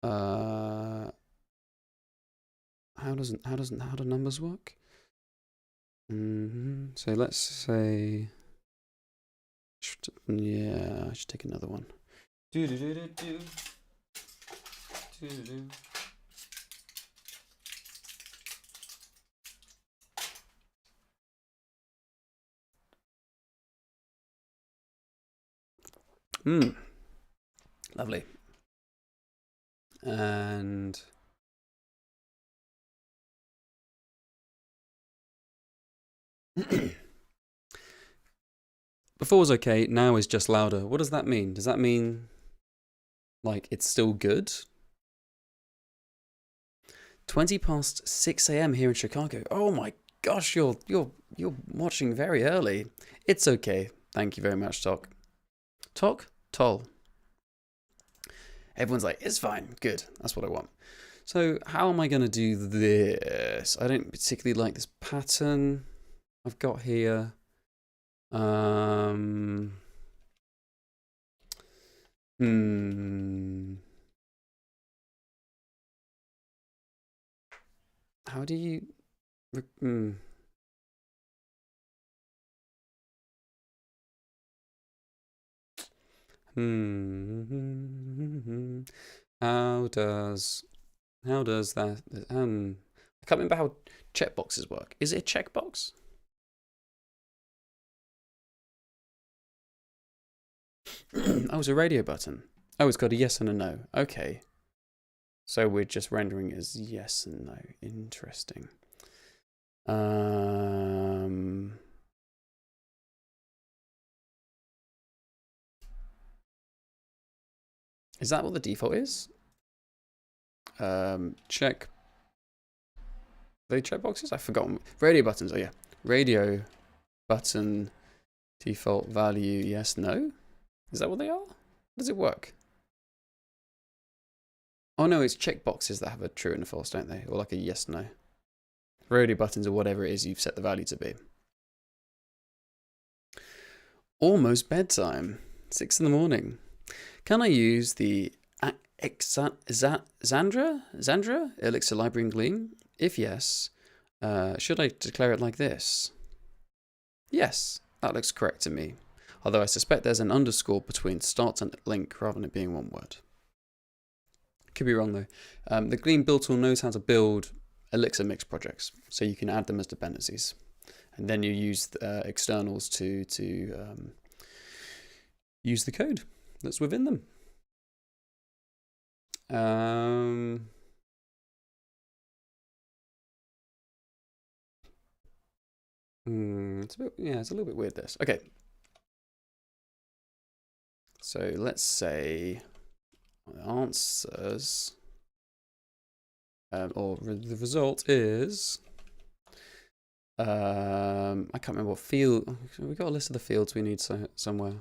How do numbers work? So let's say, yeah, I should take another one. Lovely. And before was okay, now is just louder. What does that mean? Does that mean like it's still good? 20 past 6 a.m. here in Chicago. Oh my gosh, you're watching very early. It's okay. Thank you very much, Tok. Toll. Everyone's like, it's fine. Good. That's what I want. So how am I going to do this? I don't particularly like this pattern I've got here. How do you... How does that... I can't remember how checkboxes work. Is it a checkbox? Oh, it's a radio button. Oh, it's got a yes and a no. Okay. So we're just rendering as yes and no. Interesting. Is that what the default is? Check. Are they checkboxes? I've forgotten. Radio buttons. Oh yeah. Radio button default value yes no. Is that what they are? How does it work? Oh no, it's checkboxes that have a true and a false, don't they? Or like a yes no. Radio buttons or whatever it is you've set the value to be. Almost bedtime. 6 in the morning. Can I use the Xandra? Elixir library in Gleam? If yes, should I declare it like this? Yes, that looks correct to me. Although I suspect there's an underscore between start and link rather than it being one word. Could be wrong though. The Gleam build tool knows how to build Elixir mix projects, so you can add them as dependencies, and then you use externals to use the code that's within them. It's a little bit weird this. Okay. So let's say the answers, or the result is, I can't remember what field. We got a list of the fields we need somewhere.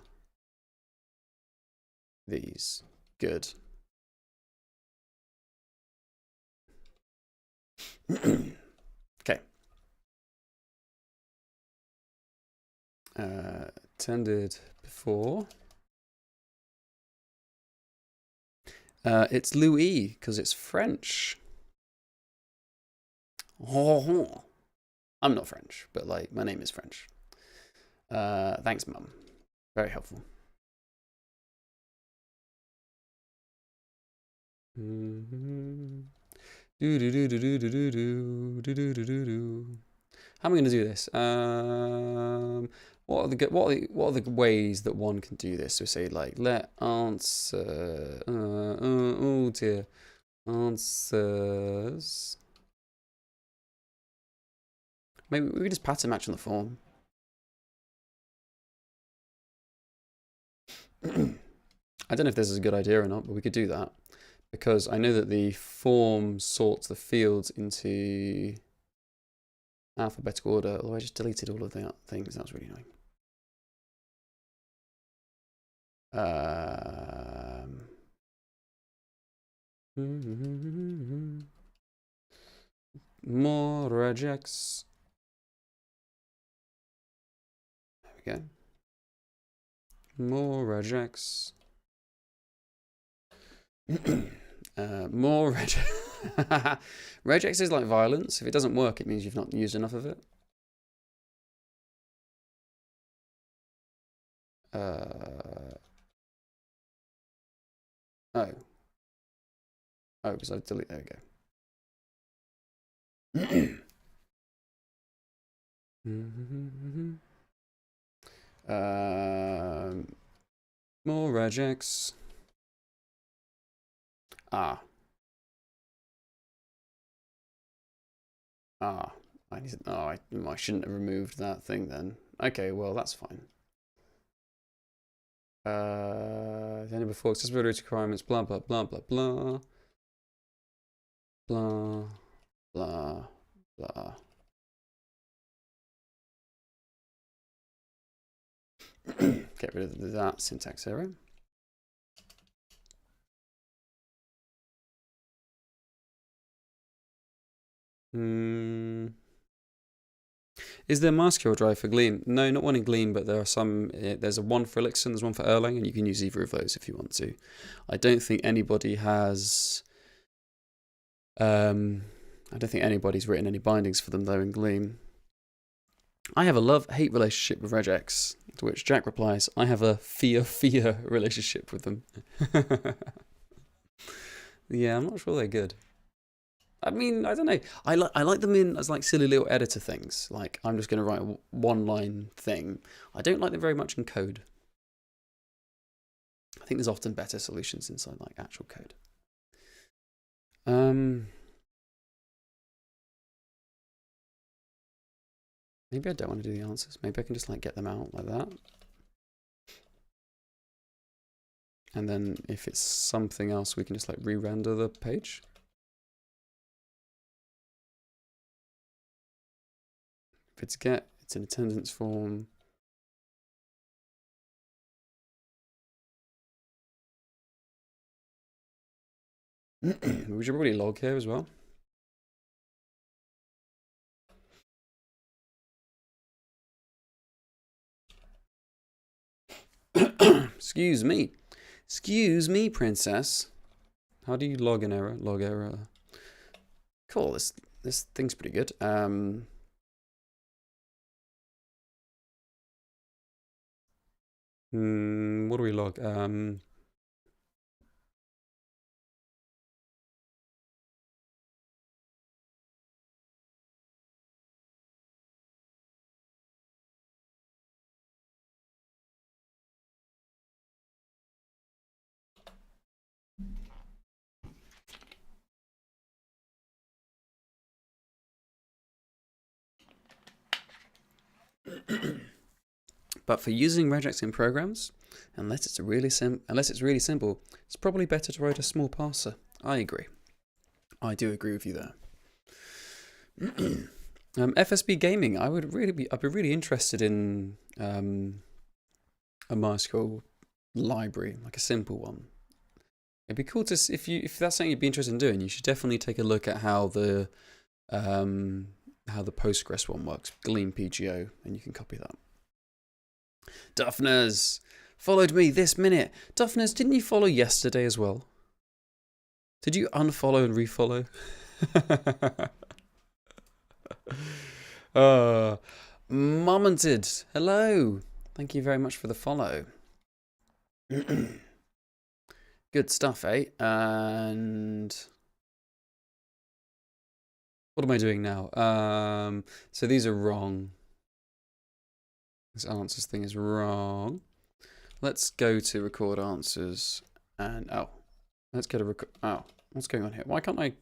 These, good. Okay. Attended before. It's Louis because it's French. Oh, I'm not French, but like my name is French. Thanks, Mum. Very helpful. How am I going to do this? What are the ways that one can do this? So say like let answer. Oh dear, answers. Maybe we just pattern match on the form. I don't know if this is a good idea or not, but we could do that because I know that the form sorts the fields into alphabetical order, although I just deleted all of the things. That was really annoying. More regex. There we go. More regex. More regex. Regex is like violence. If it doesn't work, it means you've not used enough of it. Oh, because I've deleted. There we go. More regex. I need to, I shouldn't have removed that thing then. Okay, well that's fine. The end before accessibility requirements, blah blah blah blah blah. Blah blah blah. Get rid of that syntax error. Is there a MySQL drive for Gleam? No, not one in Gleam, but there are some. There's one for Elixir, there's one for Erlang, and you can use either of those if you want to. I don't think anybody has. I don't think anybody's written any bindings for them though in Gleam. I have a love-hate relationship with regex, to which Jack replies, I have a fear relationship with them. Yeah, I'm not sure they're good. I mean, I don't know. I like them in as like silly little editor things. Like I'm just going to write a one-line thing. I don't like them very much in code. I think there's often better solutions inside like actual code. Maybe I don't want to do the answers. Maybe I can just like get them out like that. And then if it's something else, we can just like re-render the page. If it's get, it's an attendance form. We should probably log here as well. Excuse me, princess. How do you log an error? Log error. Cool. This thing's pretty good. What do we log? But for using regex in programs, unless it's really simple, it's probably better to write a small parser. I agree. I do agree with you there. FSB gaming, I'd be really interested in a MySQL library, like a simple one. It'd be cool to if that's something you'd be interested in doing. You should definitely take a look at how the Postgres one works, Gleam PGO, and you can copy that. Duffners followed me this minute. Duffners, didn't you follow yesterday as well? Did you unfollow and refollow? Momented, hello. Thank you very much for the follow. Good stuff, eh? And what am I doing now? So these are wrong. This answers thing is wrong. Let's go to record answers and let's go to record. What's going on here? Why can't I?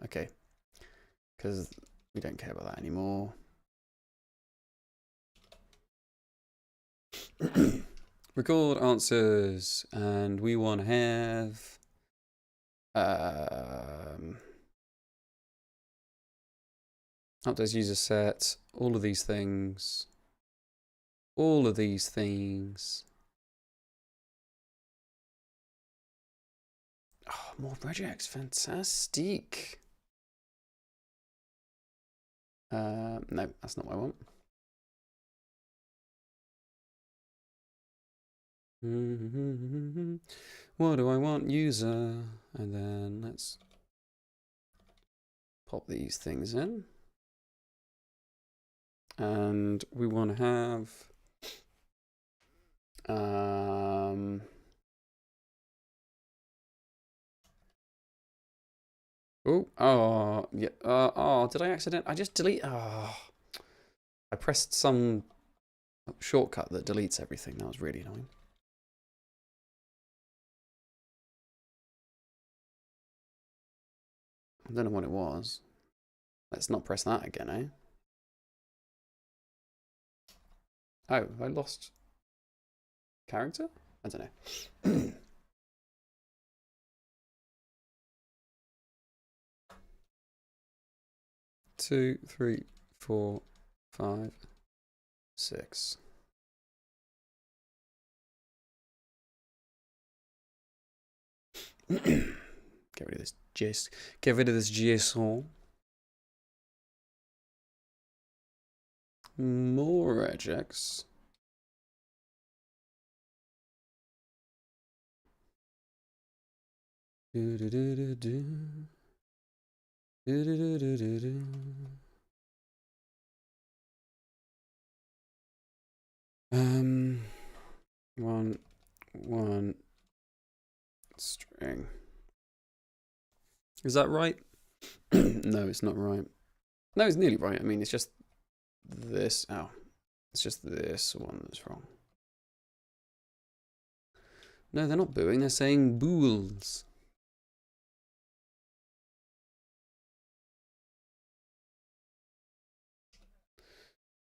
Okay. Because we don't care about that anymore. Record answers, and we want to have updates user set, all of these things. All of these things. Oh, more regex, fantastic. No, that's not what I want. What do I want? User, and then let's pop these things in. And we want to have did I just delete? I pressed some shortcut that deletes everything. That was really annoying. I don't know what it was. Let's not press that again, eh? Oh, I lost character? I don't know. 2, 3, 4, 5, 6. Get rid of this Get rid of this JSON. More regex. One string. Is that right? No, it's not right. No, it's nearly right. I mean, it's just this. It's just this one that's wrong. No, they're not booing. They're saying bools.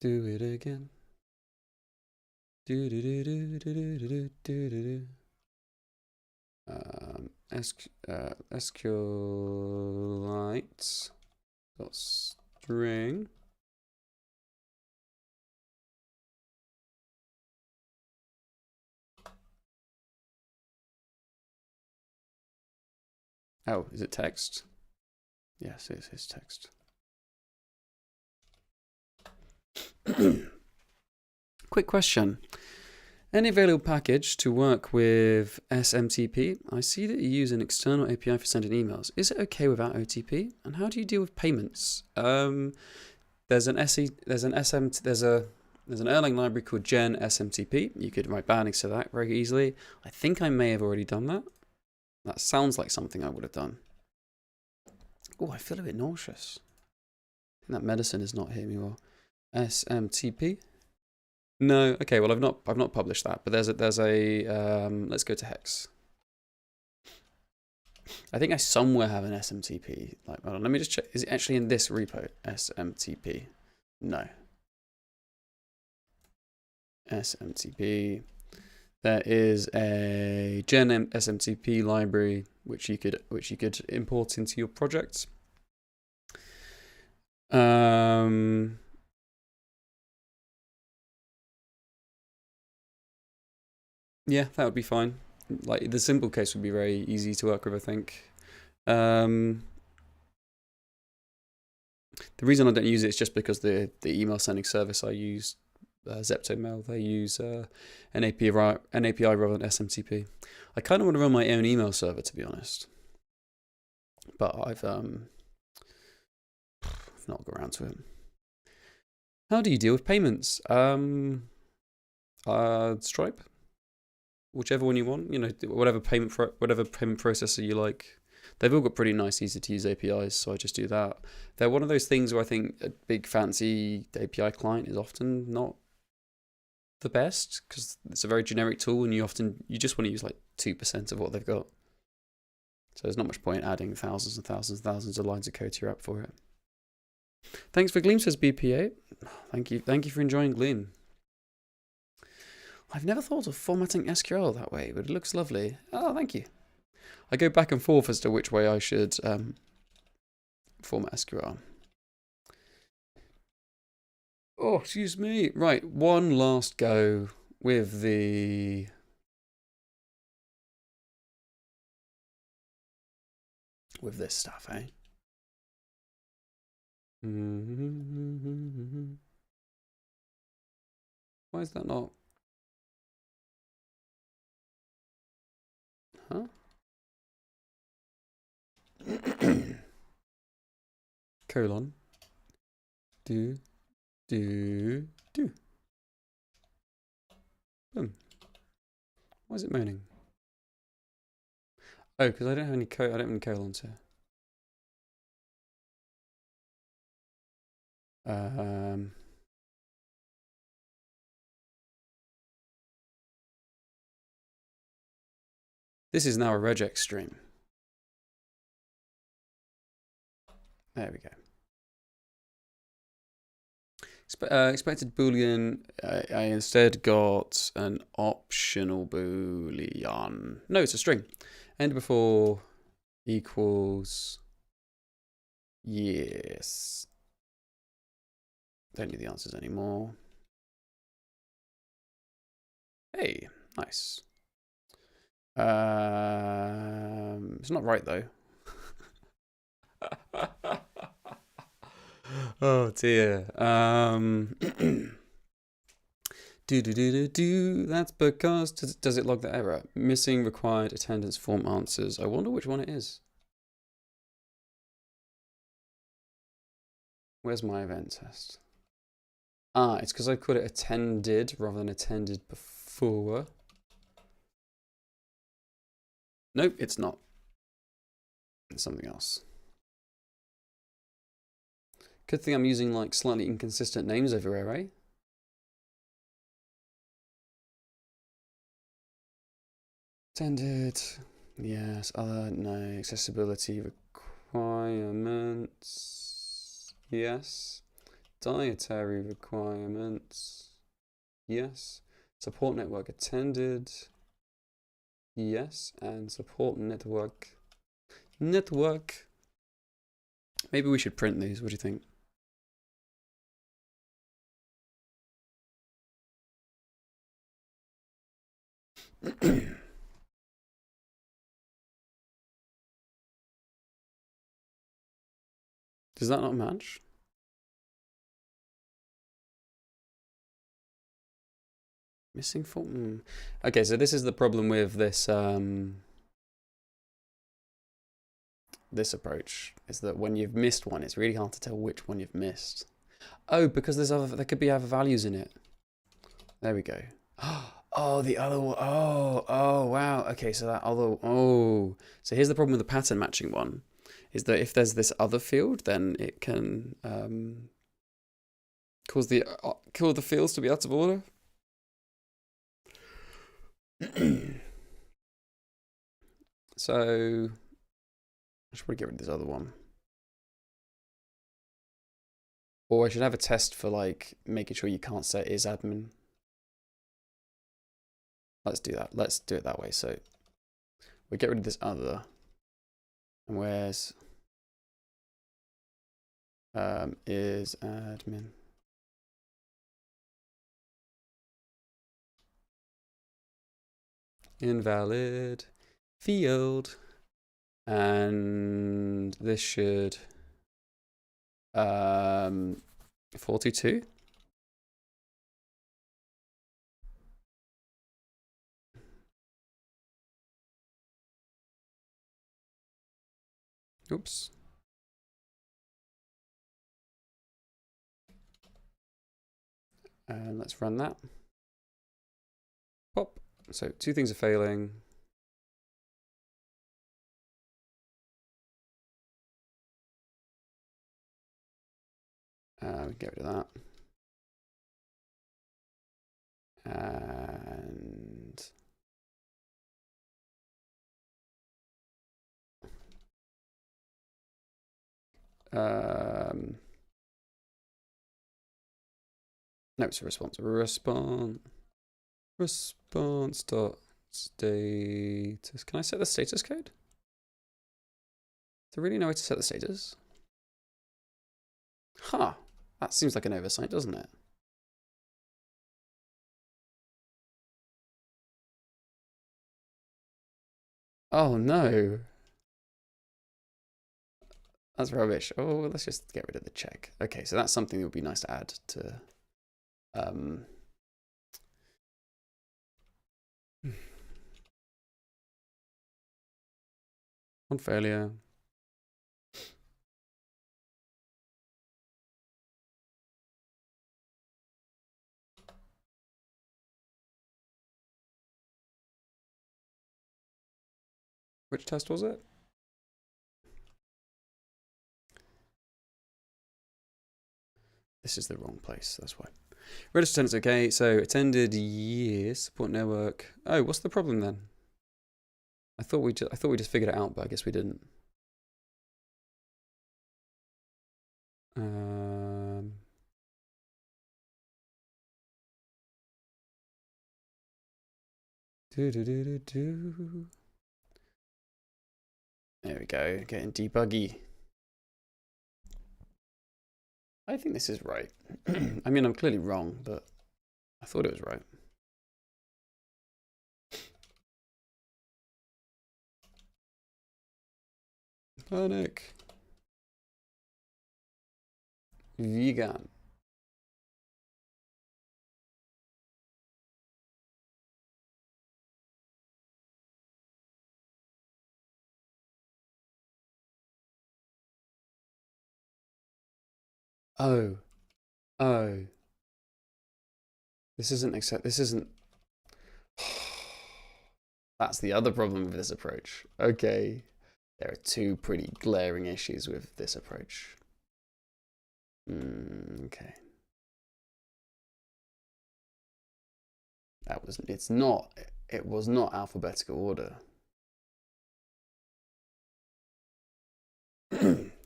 Do it again. SQLite dot string. Oh, is it text? Yes, it is text. Quick question. Any available package to work with SMTP? I see that you use an external API for sending emails. Is it okay without OTP? And how do you deal with payments? There's an Erlang library called Gen SMTP. You could write bindings to that very easily. I think I may have already done that. That sounds like something I would have done. Oh, I feel a bit nauseous. I think that medicine is not hitting me well. SMTP. No, okay. Well, I've not published that, but there's a let's go to hex. I think I somewhere have an SMTP. Like, hold on, let me just check. Is it actually in this repo? SMTP. No. SMTP. There is a Gen SMTP library which you could import into your project. Yeah, that would be fine. Like the simple case would be very easy to work with, I think. The reason I don't use it is just because the email sending service I use, Zeptomail, they use an API rather than SMTP. I kind of want to run my own email server, to be honest, but I've not got around to it. How do you deal with payments? Stripe, whichever one you want. You know, whatever payment processor you like. They've all got pretty nice, easy to use APIs, so I just do that. They're one of those things where I think a big fancy API client is often not the best because it's a very generic tool, and you just want to use like 2% of what they've got. So there's not much point adding thousands and thousands and thousands of lines of code to your app for it. Thanks for Gleam, says BPA. Thank you for enjoying Gleam. I've never thought of formatting SQL that way, but it looks lovely. Oh, thank you. I go back and forth as to which way I should format SQL. Oh, excuse me. Right, one last go with this stuff, eh? Why is that not? Huh? Colon. Do. Boom. Why is it moaning? Oh, because I don't have any colons here. This is now a regex stream. There we go. Expected boolean. I instead got an optional boolean. No, it's a string. End before equals yes. Don't need the answers anymore. Hey, nice. It's not right though. Oh dear. That's because does it log the error? Missing required attendance form answers. I wonder which one it is. Where's my event test? Ah, it's because I put it attended rather than attended before. Nope, it's not. It's something else. Good thing I'm using like slightly inconsistent names everywhere, right? Attended. Yes. No. Accessibility requirements. Yes. Dietary requirements. Yes. Support network attended. Yes. And support network. Maybe we should print these. What do you think? Does that not match? Missing form. Okay, so this is the problem with this this approach, is that when you've missed one, it's really hard to tell which one you've missed. Oh, because there could be other values in it. There we go. Oh, the other one. Oh, wow. Okay, so that other. Oh, so here's the problem with the pattern matching one, is that if there's this other field, then it can cause the fields to be out of order. So I should probably get rid of this other one. Or I should have a test for like making sure you can't set is admin. Let's do that. Let's do it that way. So we get rid of this other. And where's is admin. Invalid field. And this should 422. Oops. And let's run that. Pop. So 2 things are failing. Get rid of that. And no, it's a response. Response dot status. Can I set the status code? Is there really no way to set the status? Huh. That seems like an oversight, doesn't it? Oh no. That's rubbish. Oh, let's just get rid of the check. Okay, so that's something that would be nice to add to on failure. Which test was it? This is the wrong place, that's why. Register attendance, okay. So attended years, support network. Oh, what's the problem then? I thought we just figured it out, but I guess we didn't. There we go, getting debuggy. I think this is right. I mean, I'm clearly wrong, but I thought it was right. Panic. Vegan. Oh. Oh. This isn't That's the other problem with this approach. Okay. There are 2 pretty glaring issues with this approach. Okay. It was not alphabetical order.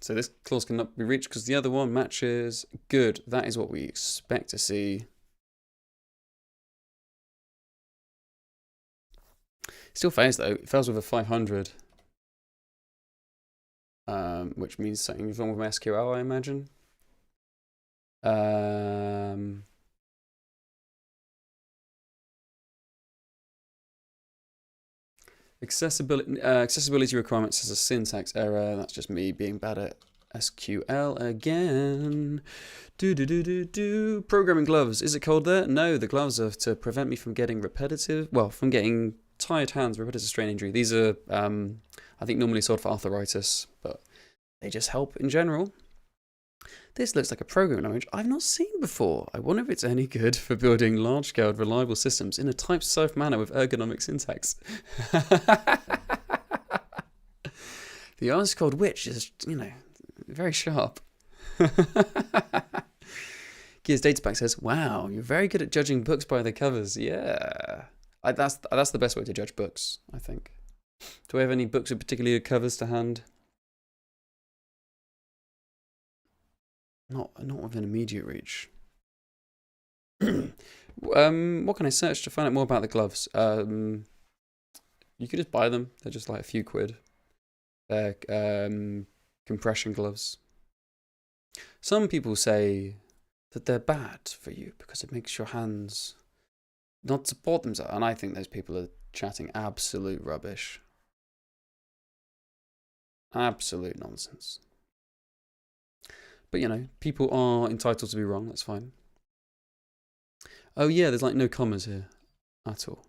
So this clause cannot be reached because the other one matches. Good. That is what we expect to see. Still fails though. It fails with a 500. Which means something's wrong with my SQL, I imagine. Accessibility requirements is a syntax error. That's just me being bad at SQL again. Programming gloves. Is it cold there? No, the gloves are to prevent me from getting from getting tired hands, repetitive strain injury. These are, I think, normally sold for arthritis, but they just help in general. This looks like a programming language I've not seen before. I wonder if it's any good for building large-scale, reliable systems in a type-safe manner with ergonomic syntax. The answer called which is, very sharp. Gears Datapack says, wow, you're very good at judging books by the covers. Yeah. That's the best way to judge books, I think. Do I have any books with particularly good covers to hand? Not within immediate reach. What can I search to find out more about the gloves? You could just buy them. They're just like a few quid. They're compression gloves. Some people say that they're bad for you because it makes your hands not support themselves. And I think those people are chatting absolute rubbish. Absolute nonsense. But, people are entitled to be wrong. That's fine. Oh, yeah, there's like no commas here at all.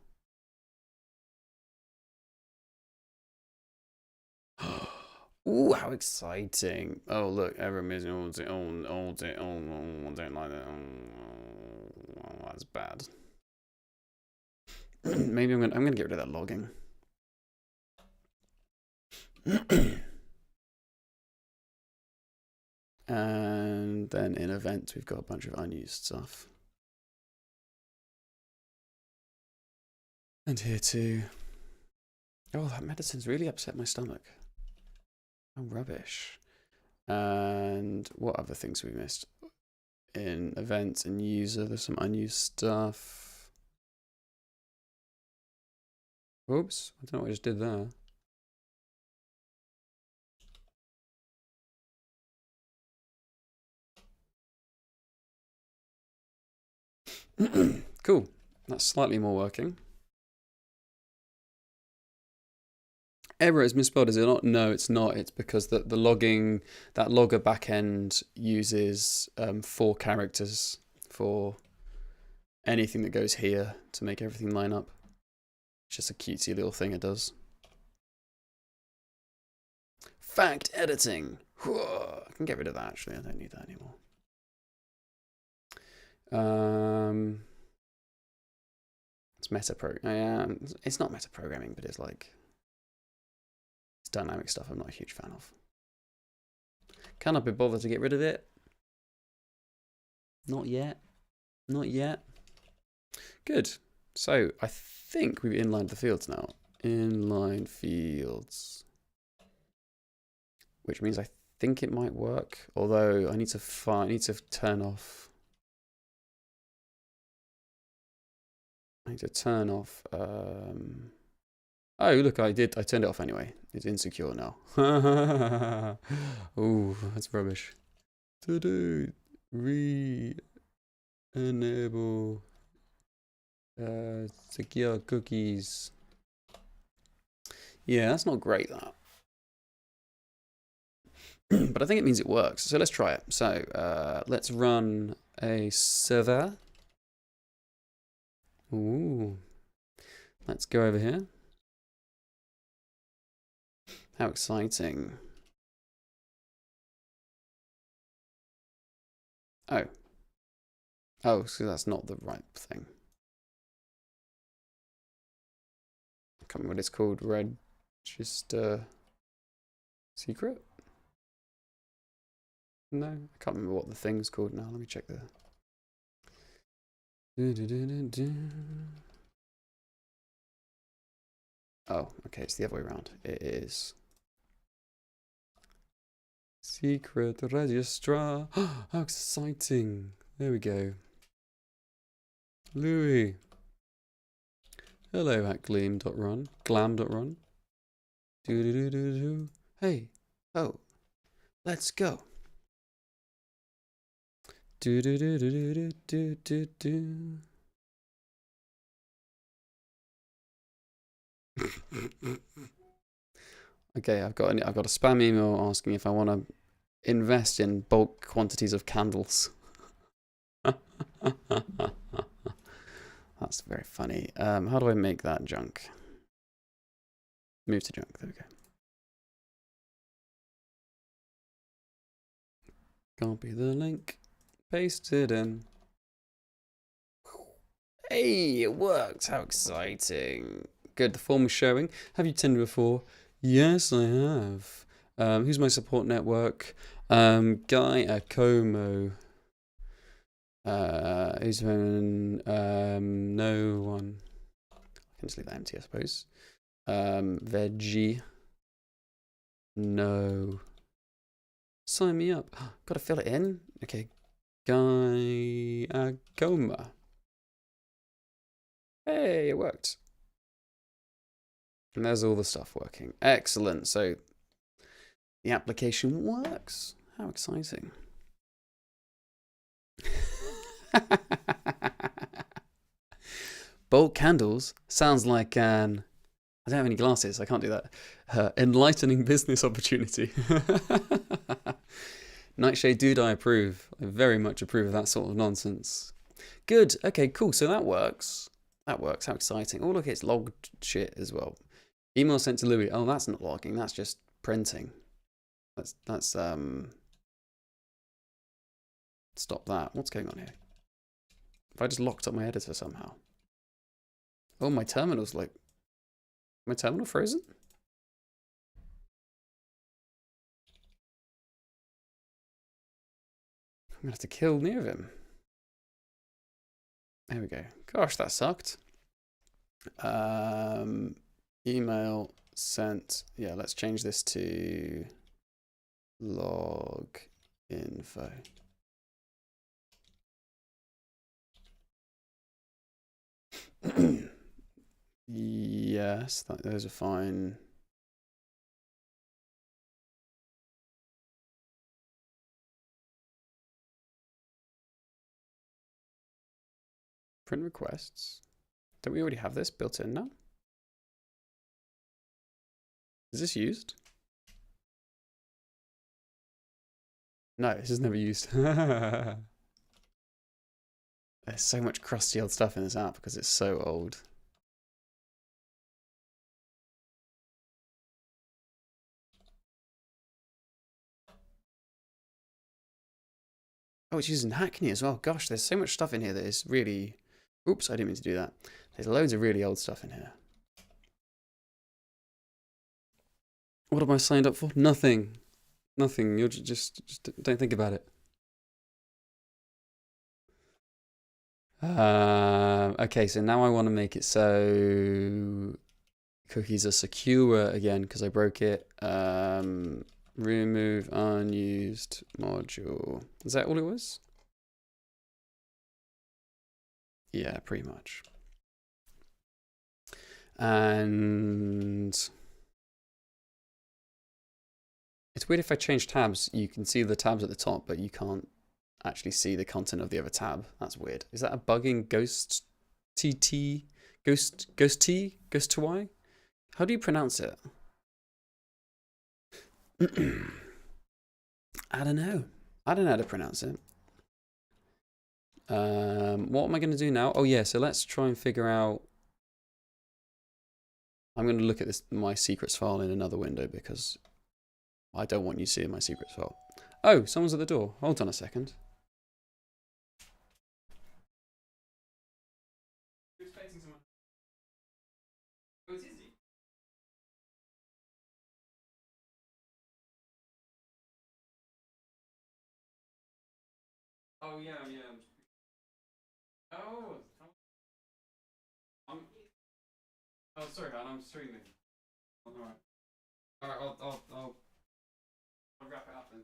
Ooh, how exciting. Oh, look, everyone is all day, don't like that. Oh, that's bad. Maybe I'm gonna get rid of that logging. And then in events, we've got a bunch of unused stuff. And here too. Oh, that medicine's really upset my stomach. Oh, rubbish. And what other things we missed? In events and user, there's some unused stuff. Oops, I don't know what I just did there. Cool. That's slightly more working. Error is misspelled, is it not? No, it's not. It's because the logging, that logger backend uses 4 characters for anything that goes here to make everything line up. It's just a cutesy little thing it does. Fact editing. Whoa, I can get rid of that actually. I don't need that anymore. It's it's not meta programming, but it's like it's dynamic stuff I'm not a huge fan of. Can I be bothered to get rid of it? Not yet. Not yet. Good. So I think we've inlined the fields now. Inline fields. Which means I think it might work. Although I need to turn off. I need to turn off. Oh, look, I turned it off anyway. It's insecure now. Oh, that's rubbish. To do re-enable secure cookies. Yeah, that's not great, that. But I think it means it works. So let's try it. So let's run a server. Ooh. Let's go over here. How exciting. Oh. Oh, so that's not the right thing. I can't remember what it's called. Register secret? No, I can't remember what the thing's called now. Let me check there. Oh, okay, it's the other way around. It is secret registrar. How exciting. There we go. Louis. Hello at gleam.run. Glam.run. Do. Hey. Oh. Let's go. Do. Okay, I've got a spam email asking if I want to invest in bulk quantities of candles. That's very funny. How do I make that junk? Move to junk. There we go. Copy the link. Paste it in. Hey, it worked. How exciting. Good. The form is showing. Have you Tinder before? Yes, I have. Who's my support network? Guy at Como. Who's no one. I can just leave that empty, I suppose. Veggie. No. Sign me up. Gotta fill it in. Okay. Guy Agoma. Hey, it worked. And there's all the stuff working. Excellent. So the application works. How exciting. Bulk candles sounds like an... I don't have any glasses. I can't do that. Enlightening business opportunity. Nightshade dude, I approve. I very much approve of that sort of nonsense. Good. Okay, cool. So that works. That works. How exciting. Oh, look, it's logged shit as well. Email sent to Louis. Oh, that's not logging. That's just printing. That's stop that. What's going on here? If I just locked up my editor somehow. Oh, my terminal's like... My terminal frozen? I'm gonna have to kill near him. There we go. Gosh, that sucked. Email sent. Yeah, let's change this to log info. Yes, those are fine. Print requests. Don't we already have this built in now? Is this used? No, this is never used. There's so much crusty old stuff in this app because it's so old. Oh, it's using Hackney as well. Gosh, there's so much stuff in here that is really... Oops, I didn't mean to do that. There's loads of really old stuff in here. What am I signed up for? Nothing. Nothing. You're just don't think about it. Okay, so now I want to make it so cookies are secure again because I broke it. Remove unused module. Is that all it was? Yeah, pretty much. And it's weird if I change tabs, you can see the tabs at the top, but you can't actually see the content of the other tab. That's weird. Is that a bug in Ghost TT? Ghost T? Ghost to Y? How do you pronounce it? I don't know. I don't know how to pronounce it. What am I going to do now? Oh yeah, so let's try and figure out. I'm going to look at this my secrets file in another window because I don't want you seeing my secrets file. Oh, someone's at the door. Hold on a second. Who's facing someone? Oh, it's Izzy. Oh yeah. Oh, oh, sorry, man. I'm streaming. All right. All right. I'll wrap it up then.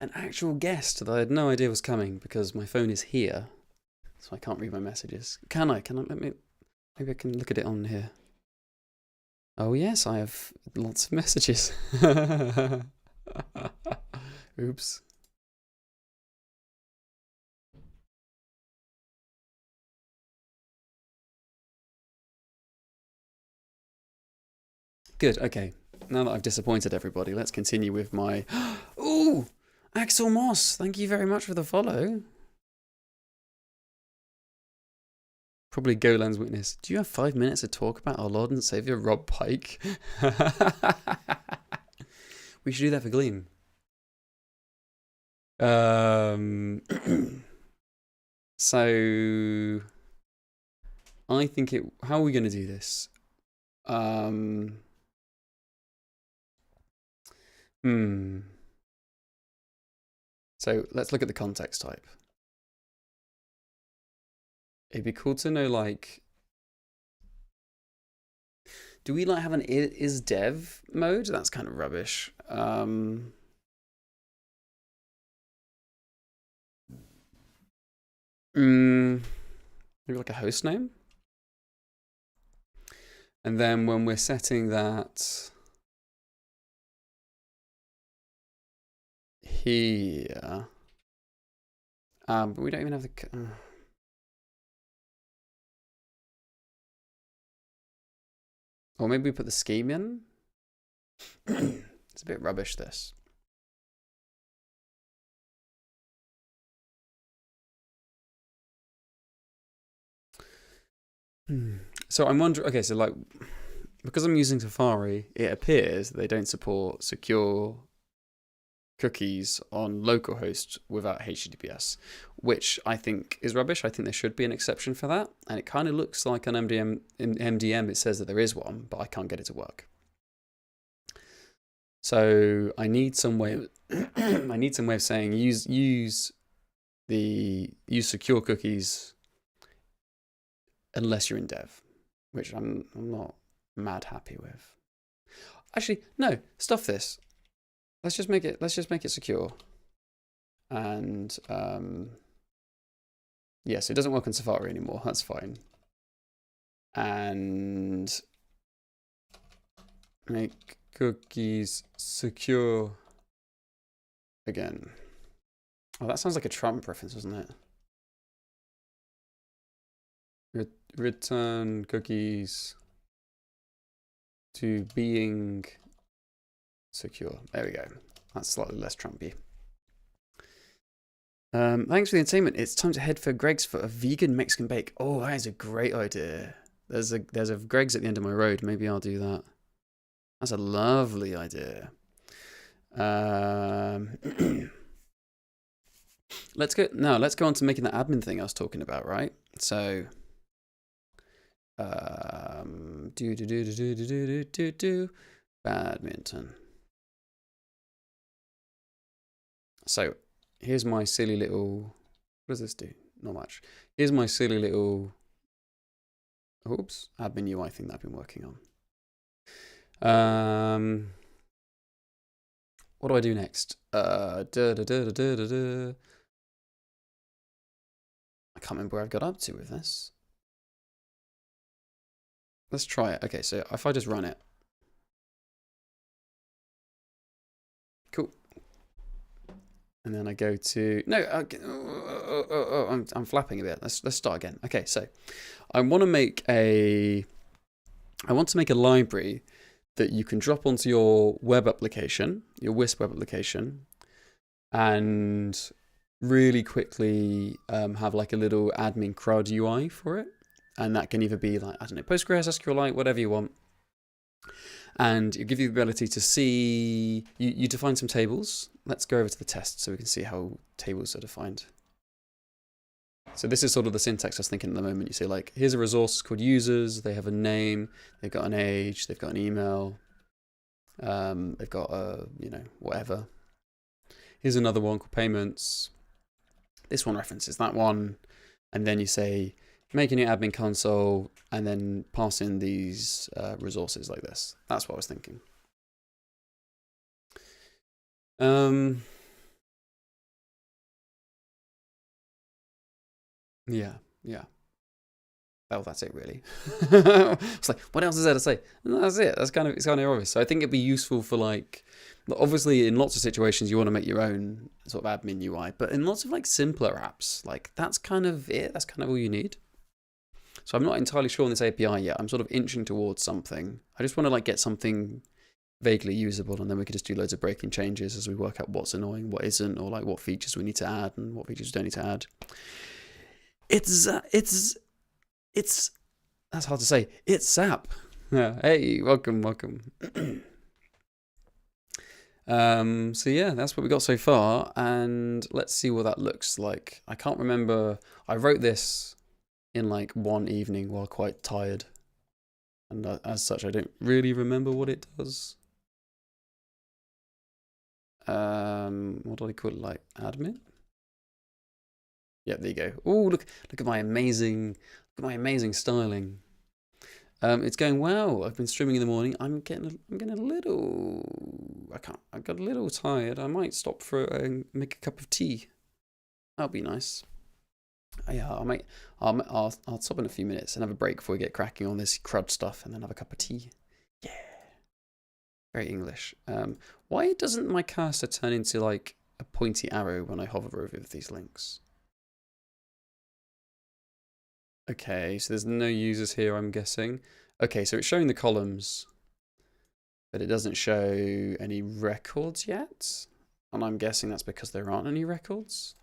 An actual guest that I had no idea was coming because my phone is here, so I can't read my messages. Can I? Let me. Maybe I can look at it on here. Oh yes, I have lots of messages. Oops. Good. Okay. Now that I've disappointed everybody, let's continue with my... Ooh! Axel Moss, thank you very much for the follow. Probably Golan's witness. Do you have 5 minutes to talk about our Lord and Savior Rob Pike? We should do that for Gleam. So I think it. How are we going to do this? So let's look at the context type. It'd be cool to know, like, do we like have an is dev mode? That's kind of rubbish. Maybe like a host name. And then when we're setting that here, but we don't even have the... Or maybe we put the scheme in. It's a bit rubbish, this. So I'm wondering, okay, so like, because I'm using Safari, it appears that they don't support secure cookies on localhost without HTTPS, which I think is rubbish. I think there should be an exception for that. And it kind of looks like on MDM, it says that there is one, but I can't get it to work. So I need some way, I need some way of saying use secure cookies unless you're in dev, which I'm not mad happy with. Actually, no, stuff this. Let's just make it secure. And yes, it doesn't work on Safari anymore. That's fine. And make cookies secure again. Oh, that sounds like a Trump reference, doesn't it? Return cookies to being secure. There we go. That's slightly less Trumpy. Thanks for the entertainment. It's time to head for Greg's for a vegan Mexican bake. Oh, that is a great idea. There's a Greg's at the end of my road. Maybe I'll do that. That's a lovely idea. Let's go on to making that admin thing I was talking about, right? So badminton. So here's my silly little, what does this do? Not much. Here's my silly little, oops, admin UI thing that I've been working on. What do I do next? I can't remember where I've got up to with this. Let's try it. Okay, so if I just run it. Cool. And then I go to, no, I'm flapping a bit. Let's start again. Okay, so I want to make a library that you can drop onto your web application, your Wisp web application, and really quickly have like a little admin CRUD UI for it. And that can either be like, I don't know, Postgres, SQLite, whatever you want. And it gives you the ability to see, you define some tables. Let's go over to the test so we can see how tables are defined. So this is sort of the syntax I was thinking at the moment. You say like, here's a resource called users. They have a name, they've got an age, they've got an email. They've got a, whatever. Here's another one called payments. This one references that one. And then you say, make a new admin console and then pass in these resources like this. That's what I was thinking. Yeah. Well, that's it really. It's like, what else is there to say? No, that's it. It's kind of obvious. So I think it'd be useful for like, obviously in lots of situations you want to make your own sort of admin UI, but in lots of like simpler apps, like that's kind of it. That's kind of all you need. So I'm not entirely sure on this API yet. I'm sort of inching towards something. I just want to like get something vaguely usable, and then we could just do loads of breaking changes as we work out what's annoying, what isn't, or like what features we need to add and what features we don't need to add. It's that's hard to say. It's SAP. Yeah. Hey, welcome. So yeah, that's what we got so far, and let's see what that looks like. I can't remember. I wrote this in like one evening while quite tired, and as such, I don't really remember what it does. What do I call it? Like admin? Yeah, there you go. Oh, look at my amazing styling. It's going well. I've been streaming in the morning. I'm getting a little. I got a little tired. I might stop for and make a cup of tea. That'll be nice. Yeah, I'll stop in a few minutes and have a break before we get cracking on this CRUD stuff, and then have a cup of tea. Yeah, very English. Why doesn't my cursor turn into like a pointy arrow when I hover over these links? Okay, so there's no users here, I'm guessing. Okay, so it's showing the columns, but it doesn't show any records yet. And I'm guessing that's because there aren't any records.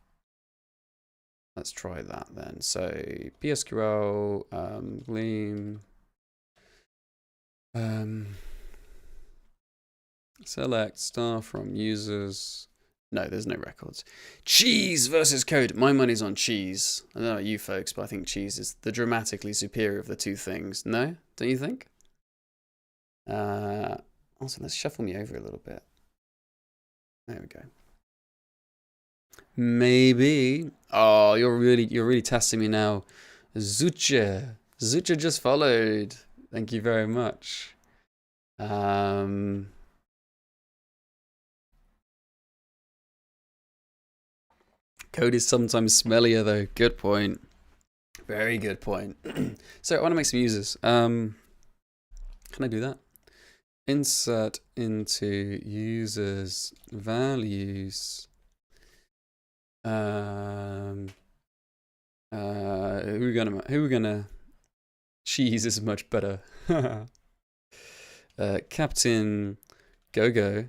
Let's try that then. So PSQL, Gleam, select star from users. No, there's no records. Cheese versus code. My money's on cheese. I don't know about you folks, but I think cheese is the dramatically superior of the two things. No? Don't you think? Also, let's shuffle me over a little bit. There we go. Maybe. Oh, you're really testing me now. Zucha just followed. Thank you very much. Code is sometimes smellier though. Good point. Very good point. So I want to make some users. Can I do that? Insert into users values. Who we gonna? Cheese is much better. Captain Go-Go.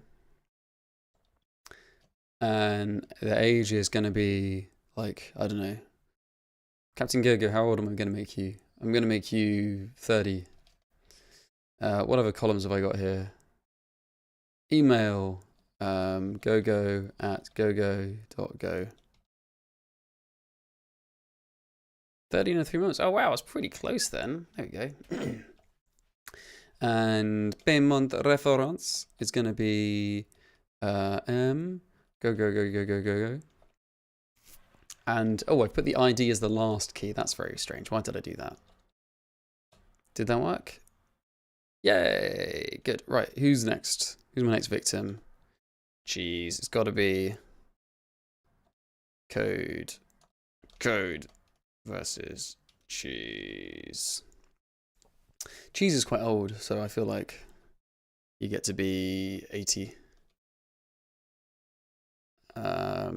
And the age is gonna be like, I don't know. Captain Go-Go, how old am I gonna make you? I'm gonna make you 30. What other columns have I got here? Email, gogo@gogo.go. 30 in 3 months. Oh wow, it's pretty close then. There we go. And payment reference is gonna be go. And oh, I put the ID as the last key. That's very strange. Why did I do that? Did that work? Yay, good. Right, who's next? Who's my next victim? Cheese. It's got to be code versus cheese. Cheese is quite old, so I feel like you get to be 80. I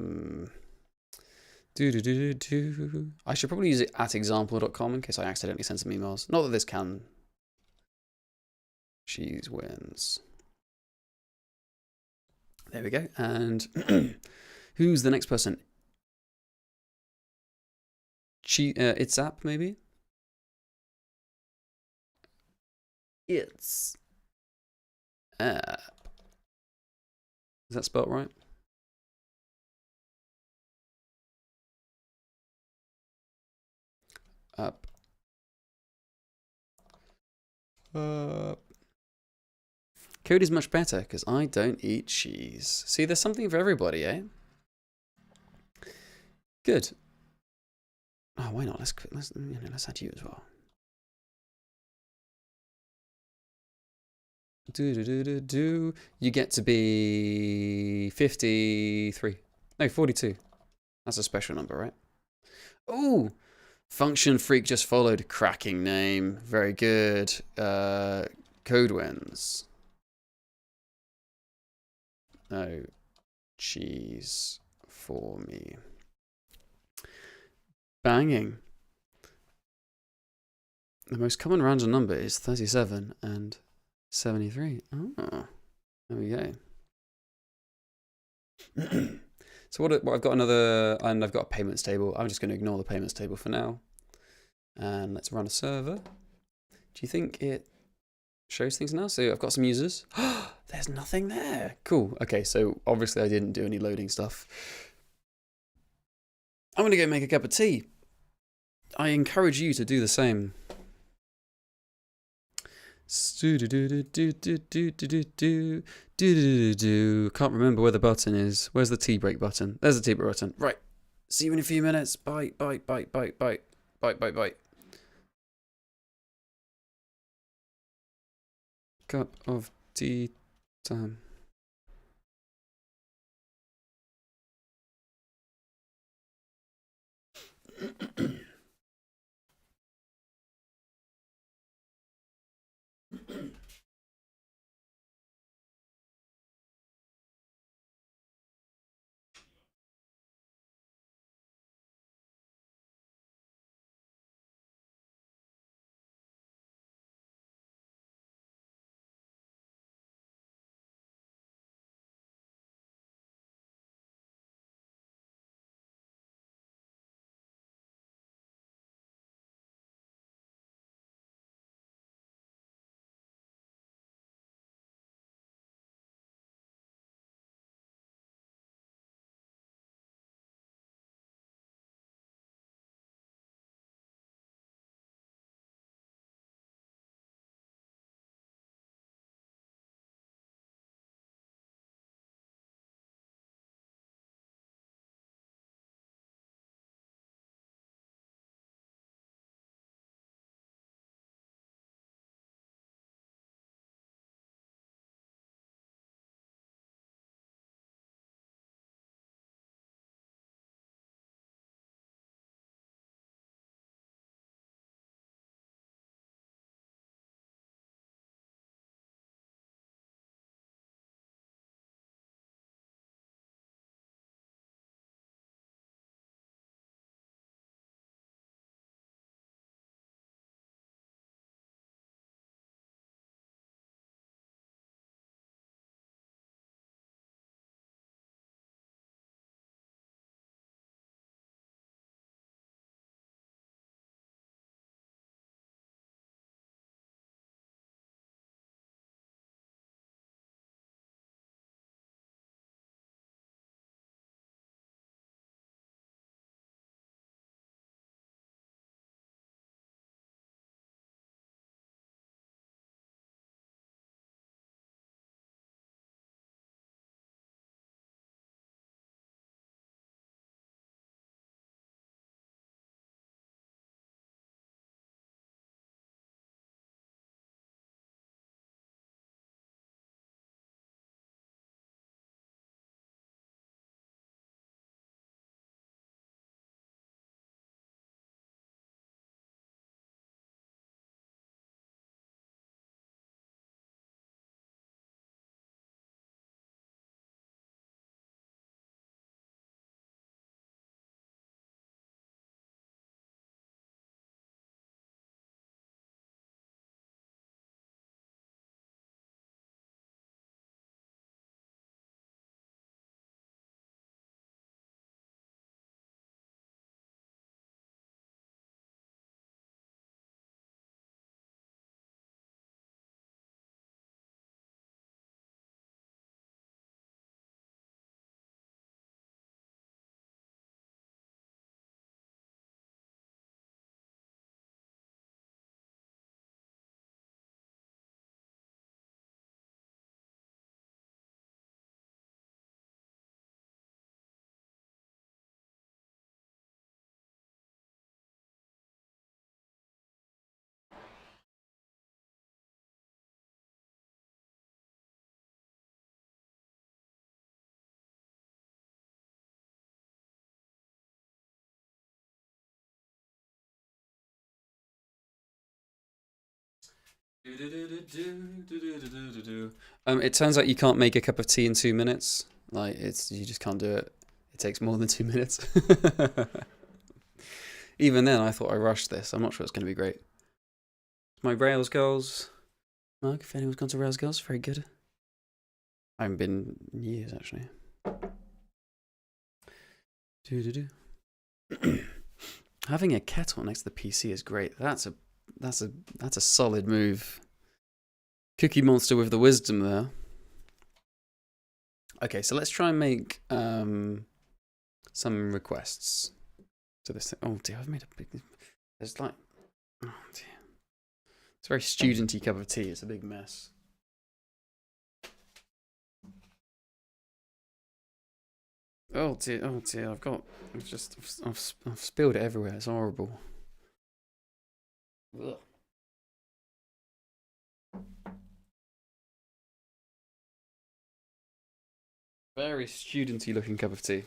should probably use it at example.com in case I accidentally send some emails. Not that this can. Cheese wins. There we go. And who's the next person? It's app maybe? It's app. Is that spelled right? Up. Code is much better because I don't eat cheese. See, there's something for everybody, eh? Good. Oh, why not? Let's add you as well. You get to be 53. No, 42. That's a special number, right? Oh, Function Freak just followed. Cracking name. Very good. Code wins. No cheese for me. Banging. The most common random number is 37 and 73. Oh, there we go. So what I've got and I've got a payments table. I'm just going to ignore the payments table for now. And let's run a server. Do you think it shows things now? So I've got some users. There's nothing there. Cool. Okay, so obviously I didn't do any loading stuff. I'm going to go make a cup of tea. I encourage you to do the same. Can't remember where the button is. Where's the tea break button? There's the tea break button. Right. See you in a few minutes. Bye, bye, bye, bye, bye, bye, bye, bye. Cup of tea time. It turns out you can't make a cup of tea in 2 minutes. Like you just can't do it. It takes more than 2 minutes. Even then, I thought I rushed this. I'm not sure it's going to be great. My Rails girls. Mark, if anyone's gone to Rails girls, very good. I haven't been in years actually. Having a kettle next to the PC is great. That's a solid move. Cookie Monster with the wisdom there. Okay, so let's try and make some requests to this thing. Oh dear, I've made a big. There's like, oh dear, it's a very studenty cup of tea. It's a big mess. Oh dear, I've spilled it everywhere. It's horrible. Ugh. Very studenty looking cup of tea.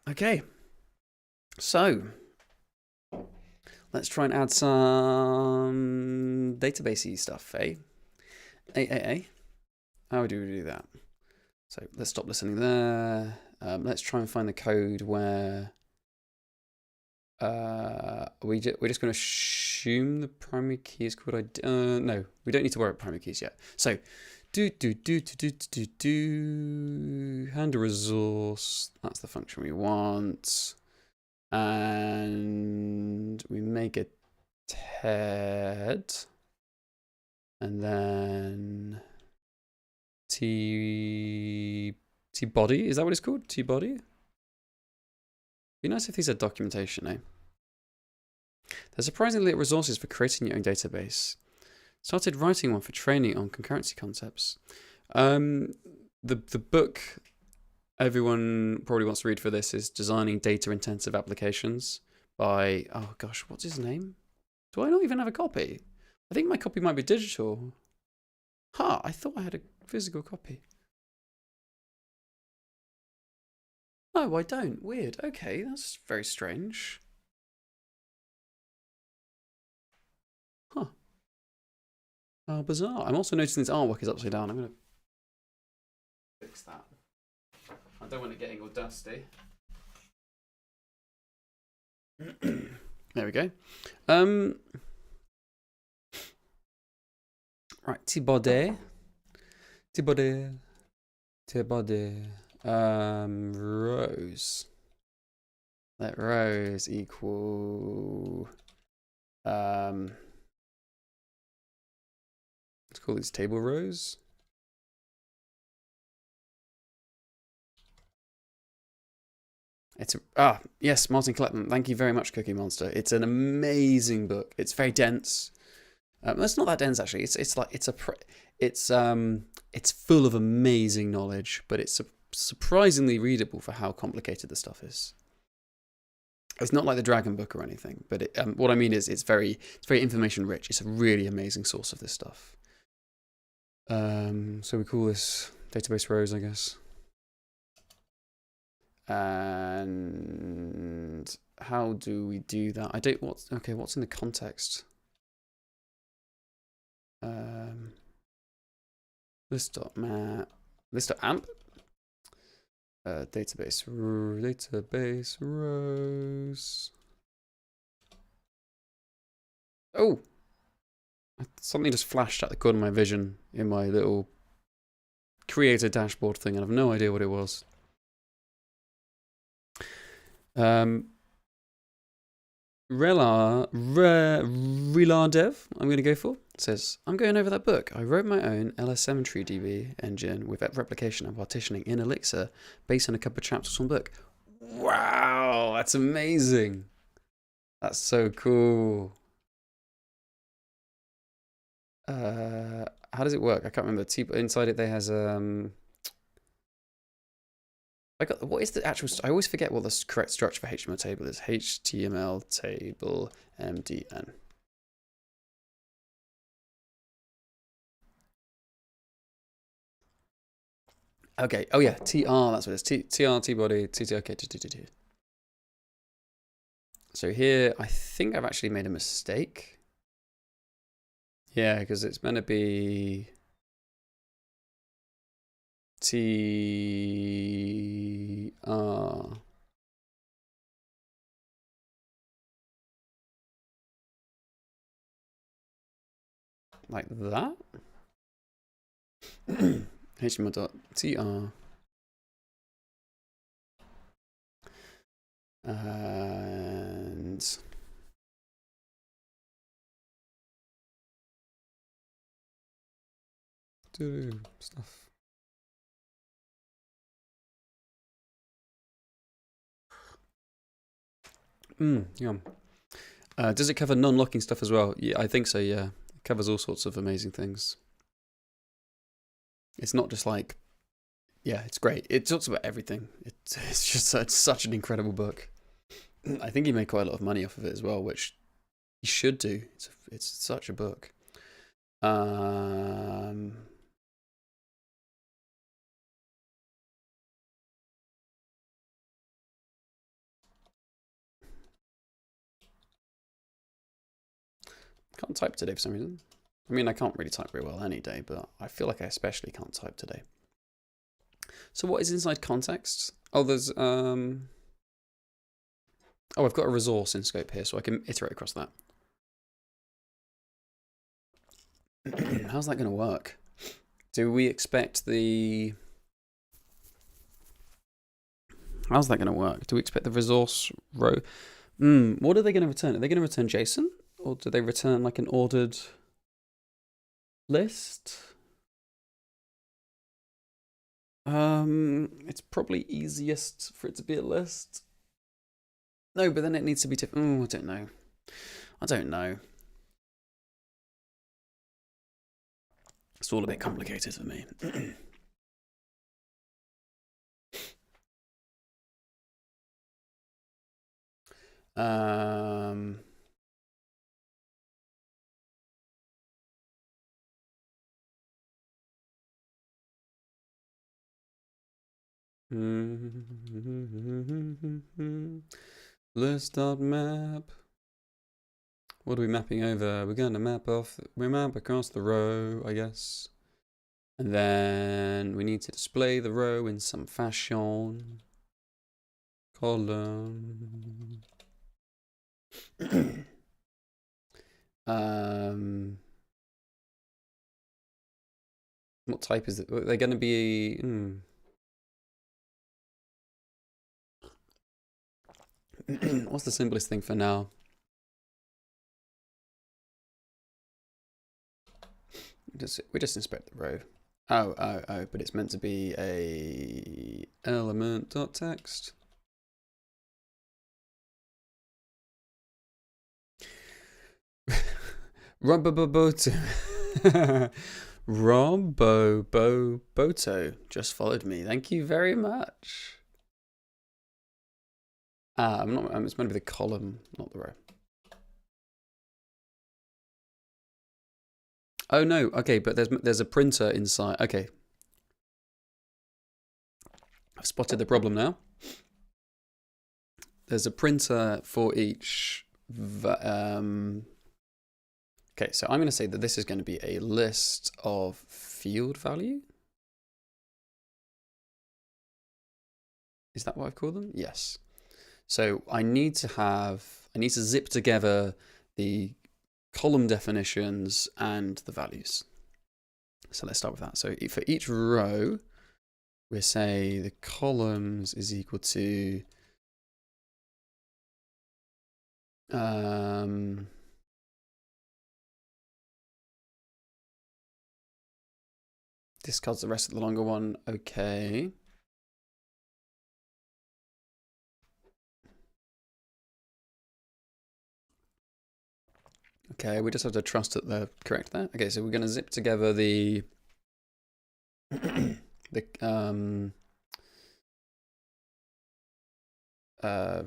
Okay, so let's try and add some databasey stuff, eh? How do we do that? So let's stop listening there. Let's try and find the code where we're just going to assume the primary key is called no, we don't need to worry about primary keys yet. So handle resource, that's the function we want, and we make a TED, and then T body, is that what it's called? T body? Be nice if these are documentation, eh? There's surprisingly little resources for creating your own database. Started writing one for training on concurrency concepts. The book everyone probably wants to read for this is Designing Data-Intensive Applications by, oh gosh, what's his name? Do I not even have a copy? I think my copy might be digital. I thought I had a physical copy. No, I don't. Weird. Okay, that's very strange. How bizarre. I'm also noticing this artwork is upside down. I'm going to fix that. I don't want it getting all dusty. There we go. Right, T-body. Rows. Let rows equal let's call these table rows. It's yes, Martin Kleppman. Thank you very much, Cookie Monster. It's an amazing book. It's very dense. It's not that dense actually. It's full of amazing knowledge, but it's surprisingly readable for how complicated the stuff is. It's not like the Dragon Book or anything, but what I mean is it's very information rich. It's a really amazing source of this stuff. So we call this database rows, I guess. And how do we do that? What's in the context? List.map, list.amp, database rows. Oh, something just flashed at the corner of my vision in my little creator dashboard thing, and I have no idea what it was. Relardev, I'm going to go for, says, I'm going over that book. I wrote my own LSMTreeDB engine with replication and partitioning in Elixir based on a couple of chapters from the book. Wow, that's amazing. That's so cool. How does it work? I can't remember. Inside it, there has what is the actual? I always forget what the correct structure for HTML table is. HTML table MDN. Okay. Oh yeah, TR. That's what it is. TR T-body TT. Okay. TT. So here, I think I've actually made a mistake. Yeah, because it's meant to be TR like that. html.tr and do stuff. Yum. Does it cover non-locking stuff as well? Yeah, I think so, yeah. It covers all sorts of amazing things. It's not just like, yeah, it's great. It talks about everything. It's just such an incredible book. I think he made quite a lot of money off of it as well, which he should do. It's such a book. Can't type today for some reason. I mean, I can't really type very well any day, but I feel like I especially can't type today. So what is inside context? Oh, there's oh, I've got a resource in scope here, so I can iterate across that. How's that going to work? Do we expect the... How's that going to work? Do we expect the resource row? What are they going to return? Are they going to return JSON? Or do they return like an ordered list? It's probably easiest for it to be a list. No, but then it needs to be different. I don't know. I don't know. It's all a bit complicated for me. List.map. What are we mapping over? We're going to map across the row, I guess. And then we need to display the row in some fashion. Column. What type is it? Are they going to be... What's the simplest thing for now? We just inspect the row. Oh, but it's meant to be a element.text. Roboboto just followed me. Thank you very much. It's meant to be the column, not the row. Oh no, okay, but there's a printer inside. Okay. I've spotted the problem now. There's a printer for each okay, so I'm going to say that this is going to be a list of field value. Is that what I've called them? Yes. So I need to zip together the column definitions and the values. So let's start with that. So for each row, we say the columns is equal to discards the rest of the longer one. Okay. Okay, we just have to trust that they're correct there. Okay, so we're going to zip together the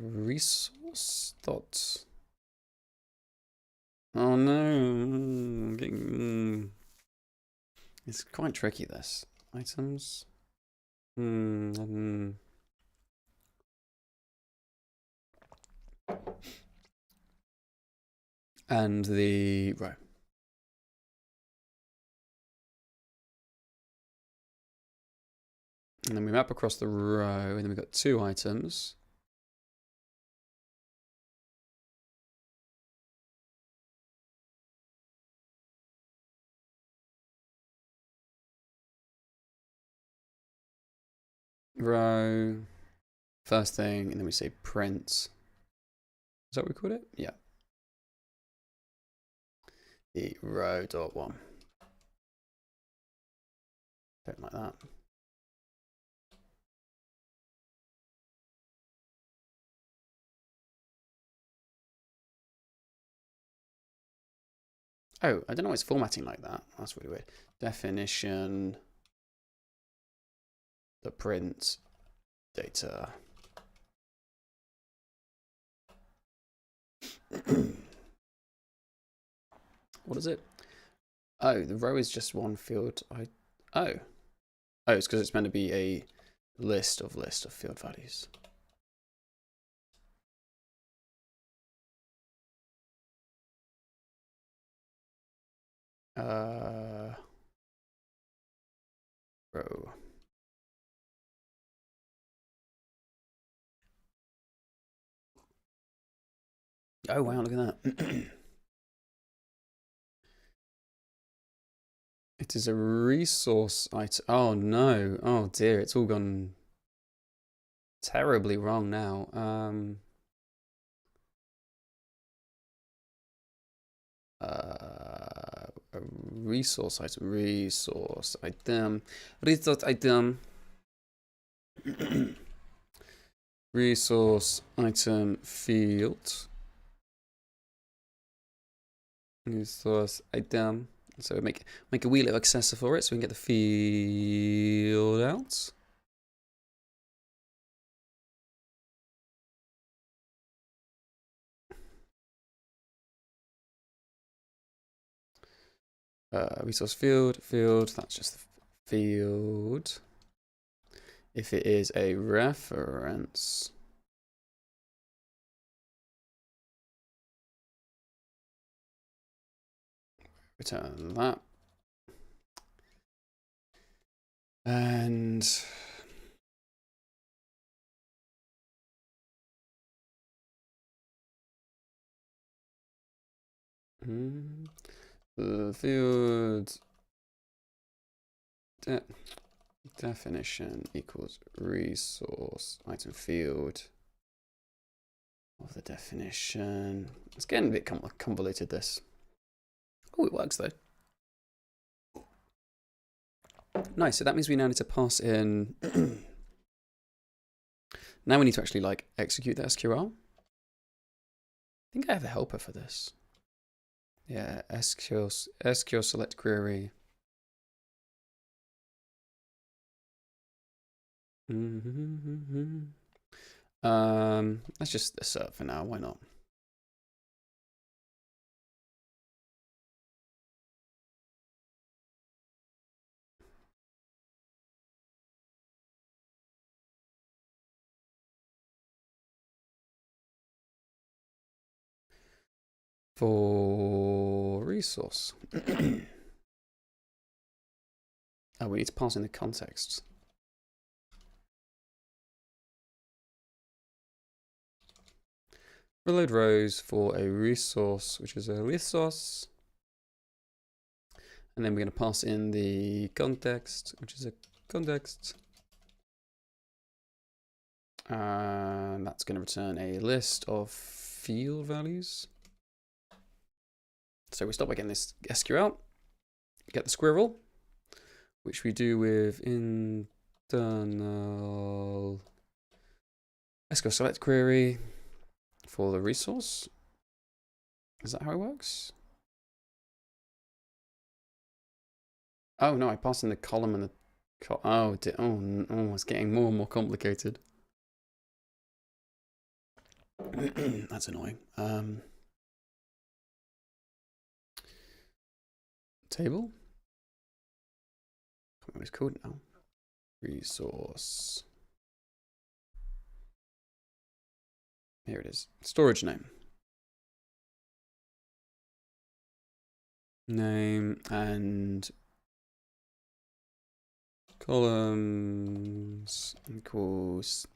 resource dot. Oh no, it's quite tricky. This items. And the row. And then we map across the row, and then we've got two items. row, first thing, and then we say print. Is that what we called it? Yeah. The row dot one. Don't like that. Oh, I don't know why it's formatting like that. That's really weird. Definition, the print data. What is it? Oh, the row is just one field. Oh, it's because it's meant to be a list of field values. Row. Oh wow, look at that. It is a resource item. Oh no. Oh dear, it's all gone terribly wrong now. A resource item. Resource item. Resource item field. Resource item. So we make a wee little accessor for it so we can get the field out. Resource field, that's just the field. If it is a reference, return that. And the field definition equals resource item field of the definition. It's getting a bit convoluted, this. Oh, it works though. Nice, so that means we now need to pass in. Now we need to actually like execute the SQL. I think I have a helper for this. Yeah, SQL select query. Let's just assert for now. Why not? For resource. Oh, we need to pass in the context. Reload rows for a resource, which is a resource. And then we're going to pass in the context, which is a context. And that's going to return a list of field values. So we start by getting this SQL, get the squirrel, which we do with internal SQL select query for the resource. Is that how it works? Oh no, I passed in the column and the oh, it's getting more and more complicated. That's annoying. Table. What it's called now? Resource. Here it is. Storage name. Name and columns equals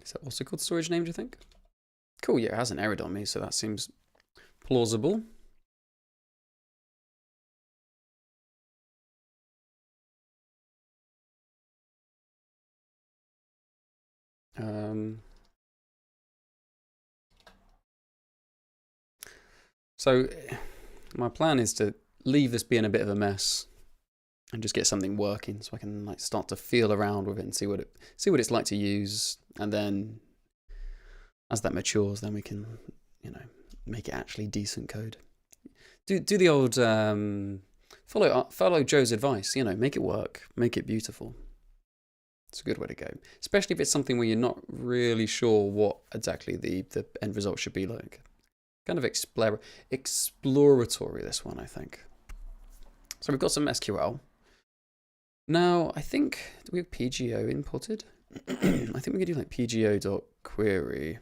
Is that also called storage name, do you think? Cool, yeah, it hasn't errored on me, so that seems plausible. So my plan is to leave this being a bit of a mess and just get something working, so I can like start to feel around with it and see what it's like to use, and then as that matures, then we can, you know, make it actually decent code. Do the old follow Joe's advice. You know, make it work, make it beautiful. It's a good way to go, especially if it's something where you're not really sure what exactly the end result should be like. Kind of exploratory, this one, I think. So we've got some SQL. Now, I think, do we have PGO imported? I think we could do like pgo.query.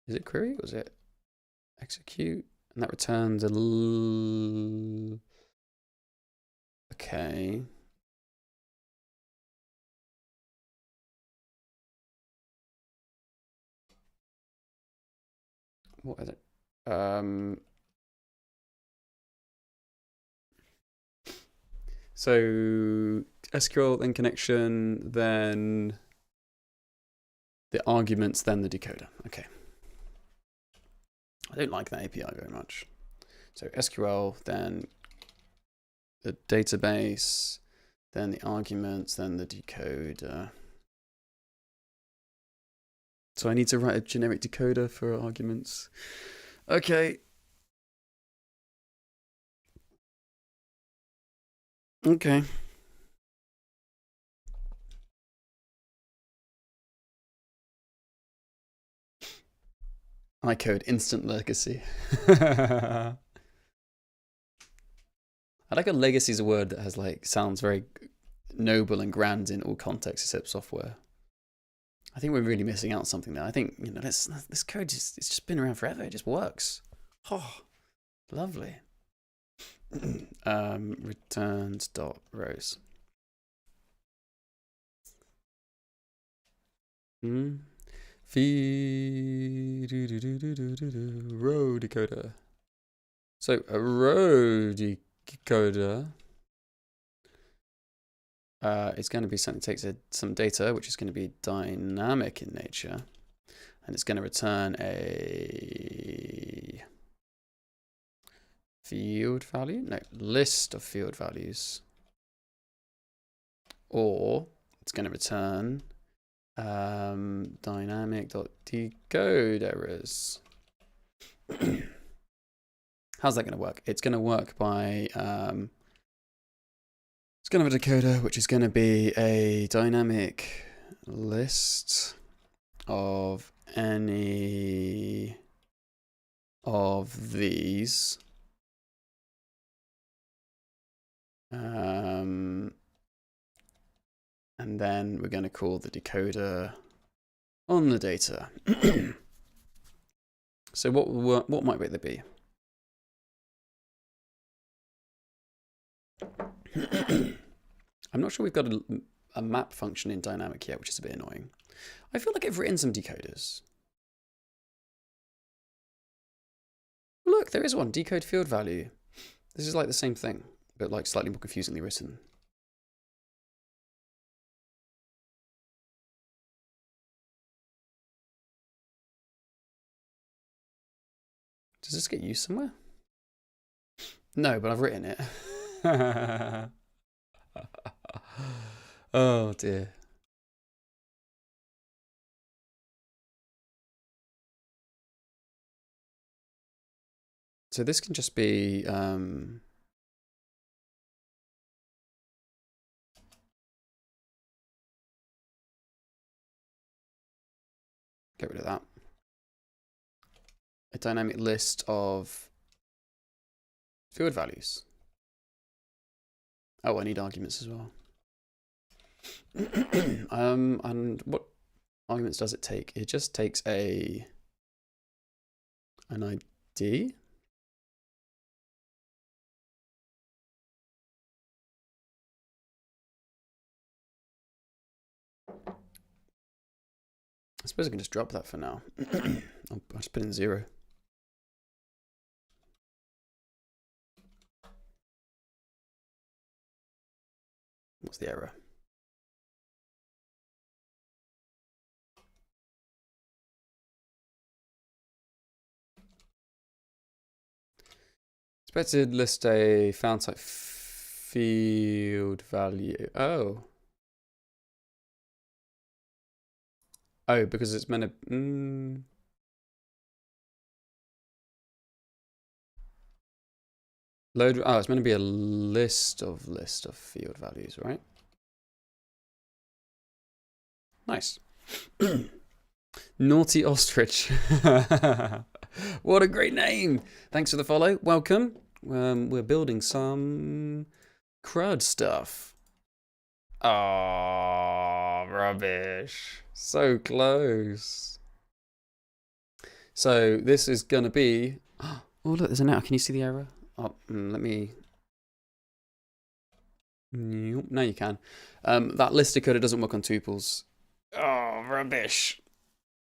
Is it query or is it execute? And that returns a okay. What is it? So SQL, then connection, then the arguments, then the decoder. Okay. I don't like that API very much. So SQL, then the database, then the arguments, then the decoder. So I need to write a generic decoder for arguments. Okay. Okay. I code instant legacy. I like a legacy is a word that has like sounds very noble and grand in all contexts except software. I think we're really missing out on something there. I think, you know, this code it's just been around forever. It just works. Oh, lovely. Returns dot rows. Row decoder. So a row decoder is going to be something that takes some data, which is going to be dynamic in nature, and it's going to return a field value, no, list of field values, or it's going to return dynamic.decode errors. How's that going to work? It's going to work by it's going to have a decoder, which is going to be a dynamic list of any of these. And then we're going to call the decoder on the data. So what might there be? I'm not sure we've got a map function in dynamic yet, which is a bit annoying. I feel like I've written some decoders. Look, there is one, decode field value. This is like the same thing, but like slightly more confusingly written. Does this get used somewhere? No, but I've written it. Oh dear. So this can just be get rid of that. A dynamic list of field values. Oh, I need arguments as well. And what arguments does it take? It just takes an ID. I suppose I can just drop that for now. I'll just put in 0. What's the error? Expected list a found type field value. Oh. Oh, because it's meant to. Load. Oh, it's meant to be a list of field values, right? Nice. Naughty Ostrich. What a great name! Thanks for the follow. Welcome. We're building some CRUD stuff. Oh, rubbish. So close. So this is going to be... Oh, look, there's an error. Can you see the error? Oh, let me... Now you can. That list decoder doesn't work on tuples. Oh, rubbish.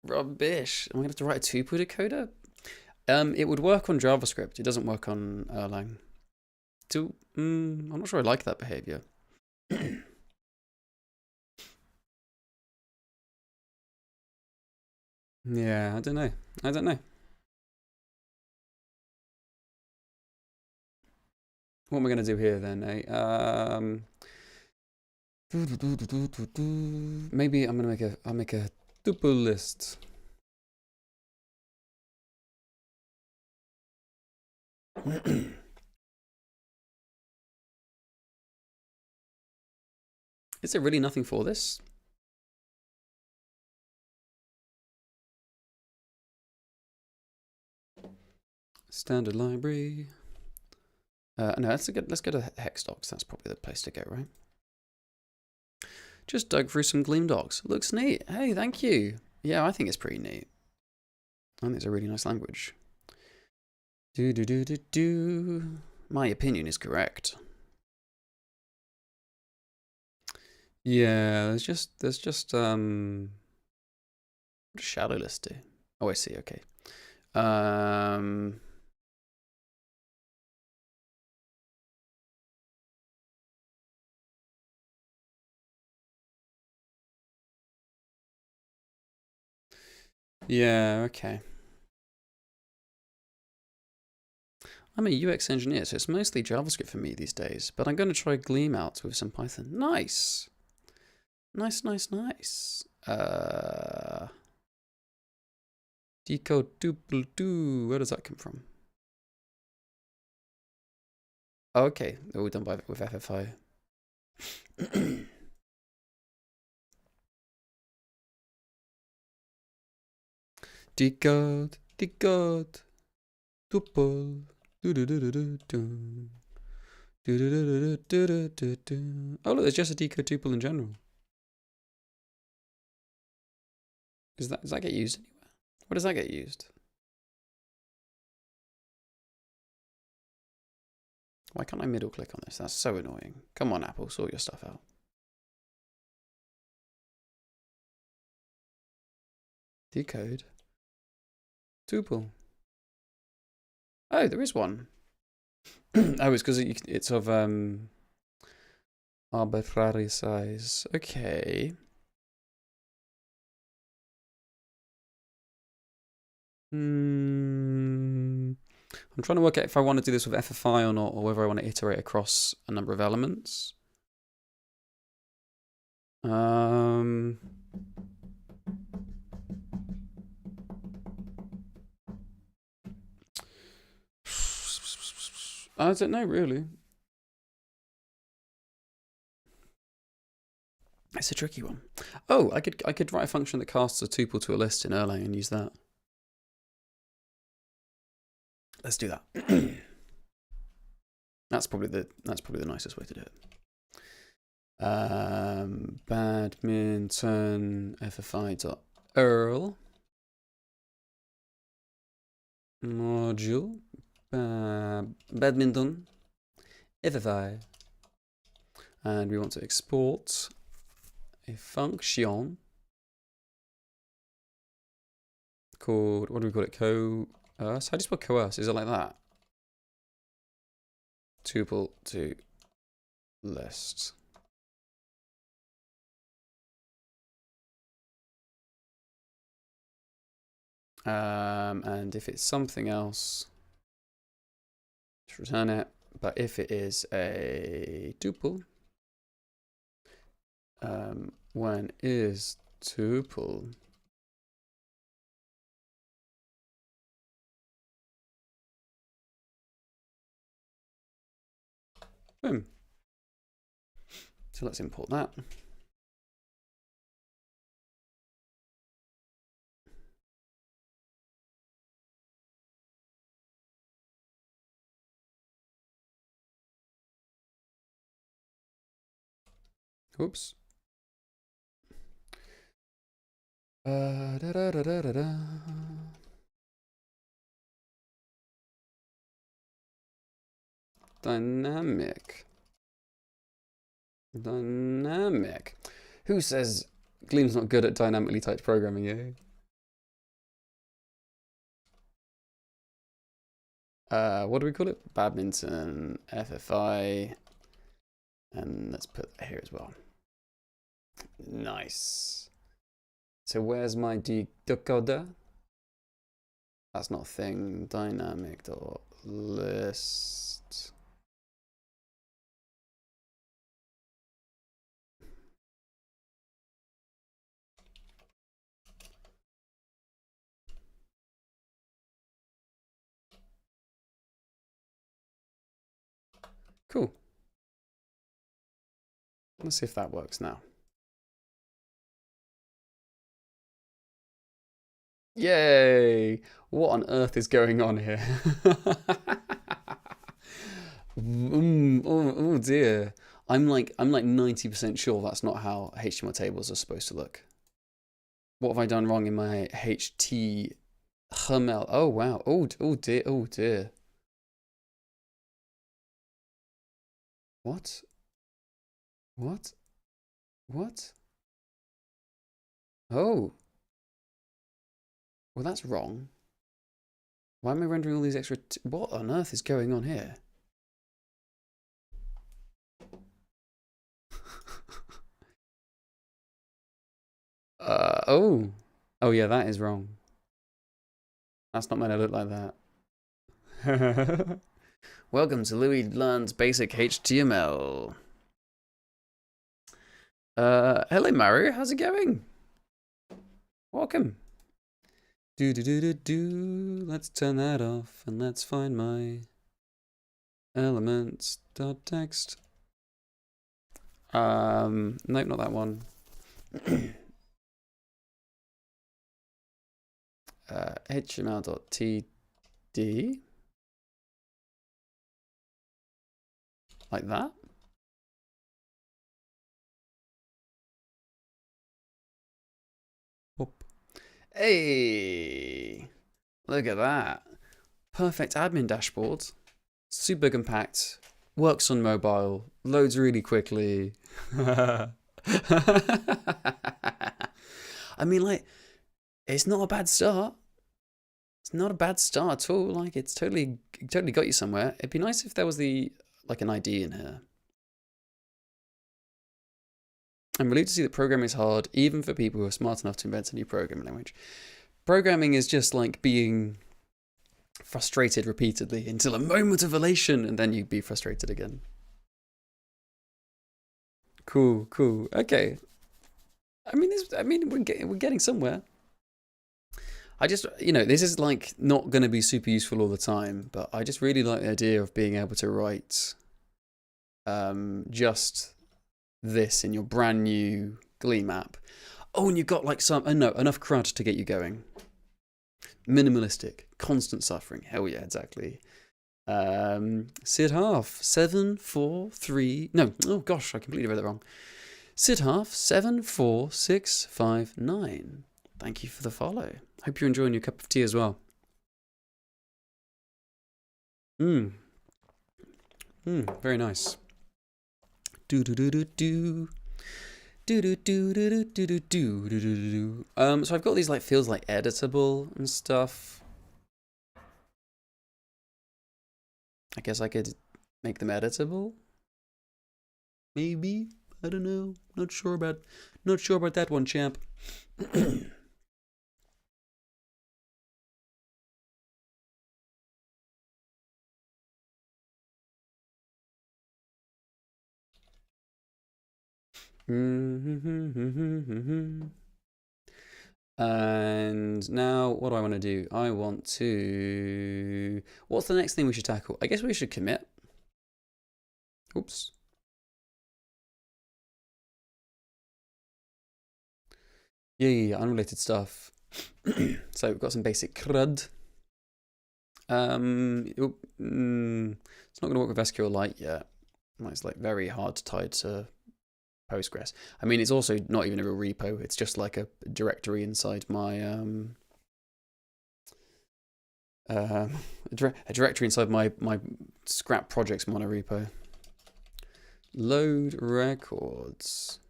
Rubbish. Am I going to have to write a tuple decoder? It would work on JavaScript. It doesn't work on Erlang. I'm not sure I like that behavior. Yeah, I don't know. What am I going to do here then? Maybe I'm going to make a tuple list. Is there really nothing for this? Standard library. No, let's go to hex docs. That's probably the place to go, right? Just dug through some Gleam docs. Looks neat. Hey, thank you. Yeah, I think it's pretty neat. I think it's a really nice language. My opinion is correct. Yeah, there's just what does shadow list do? Oh, I see. Okay. Yeah, okay. I'm a UX engineer, so it's mostly JavaScript for me these days, but I'm going to try Gleam out with some Python. Nice. Nice. Decode tuple do. Where does that come from? Oh, okay, they're all done with FFI. Decode tuple. Oh look, there's just a decode tuple in general. Does that get used anywhere? Where does that get used? Why can't I middle click on this? That's so annoying. Come on, Apple, sort your stuff out. Decode tuple. Oh, there is one. Oh, it's because it's of arbitrary size. Okay. I'm trying to work out if I want to do this with FFI or not, or whether I want to iterate across a number of elements. I don't know, really. It's a tricky one. Oh, I could write a function that casts a tuple to a list in Erlang and use that. Let's do that. That's probably the nicest way to do it. Badminton FFI.Earl module badminton FFI, and we want to export a function called, what do we call it? Coerce? How do you spell coerce? Is it like that? Tuple to list. And if it's something else, just return it. But if it is a tuple, when is tuple boom. So let's import that. Oops. Da, da, da, da, da, da. Dynamic. Dynamic. Who says Gleam's not good at dynamically typed programming, eh? What do we call it? Badminton, FFI. And let's put that here as well. Nice. So where's my decoder? That's not a thing. Dynamic.list. Cool. Let's see if that works now. Yay! What on earth is going on here? Oh dear. I'm like 90% sure that's not how HTML tables are supposed to look. What have I done wrong in my HTML? Oh wow. Oh dear. Oh dear. What? What? What? Oh. Well, that's wrong. Why am I rendering all these extra... What on earth is going on here? Oh. Oh, yeah, that is wrong. That's not meant to look like that. Welcome to Louis Learns Basic HTML. Hello, Mario. How's it going? Welcome. Let's turn that off and let's find my elements.txt. Nope, not that one. HTML.td. Like that. Whoop. Hey, look at that. Perfect admin dashboard. Super compact. Works on mobile. Loads really quickly. I mean, like, it's not a bad start. It's not a bad start at all. Like, it's totally got you somewhere. It'd be nice if there was an ID in here. I'm relieved to see that programming is hard, even for people who are smart enough to invent a new programming language. Programming is just like being frustrated repeatedly until a moment of elation, and then you'd be frustrated again. Cool. Okay. I mean, we're getting somewhere. I just, this is like not going to be super useful all the time, but I just really like the idea of being able to write just this in your brand new Gleam app. Oh, and you've got like enough CRUD to get you going. Minimalistic, constant suffering. Hell yeah, exactly. Sid half 743. No, oh gosh, I completely read that wrong. Sid half 74659. Thank you for the follow. Hope you're enjoying your cup of tea as well. Very nice. So I've got these like fields like editable and stuff. I guess I could make them editable. Maybe. I don't know. Not sure about that one, champ. And now what do I want to do? I want to... What's the next thing we should tackle? I guess we should commit. Oops. Yeah, unrelated stuff. So we've got some basic CRUD. It's not going to work with SQLite yet. It's like very hard to tie to Postgres. I mean, it's also not even a real repo. It's just like a directory inside my a directory inside my scrap projects monorepo. Load records.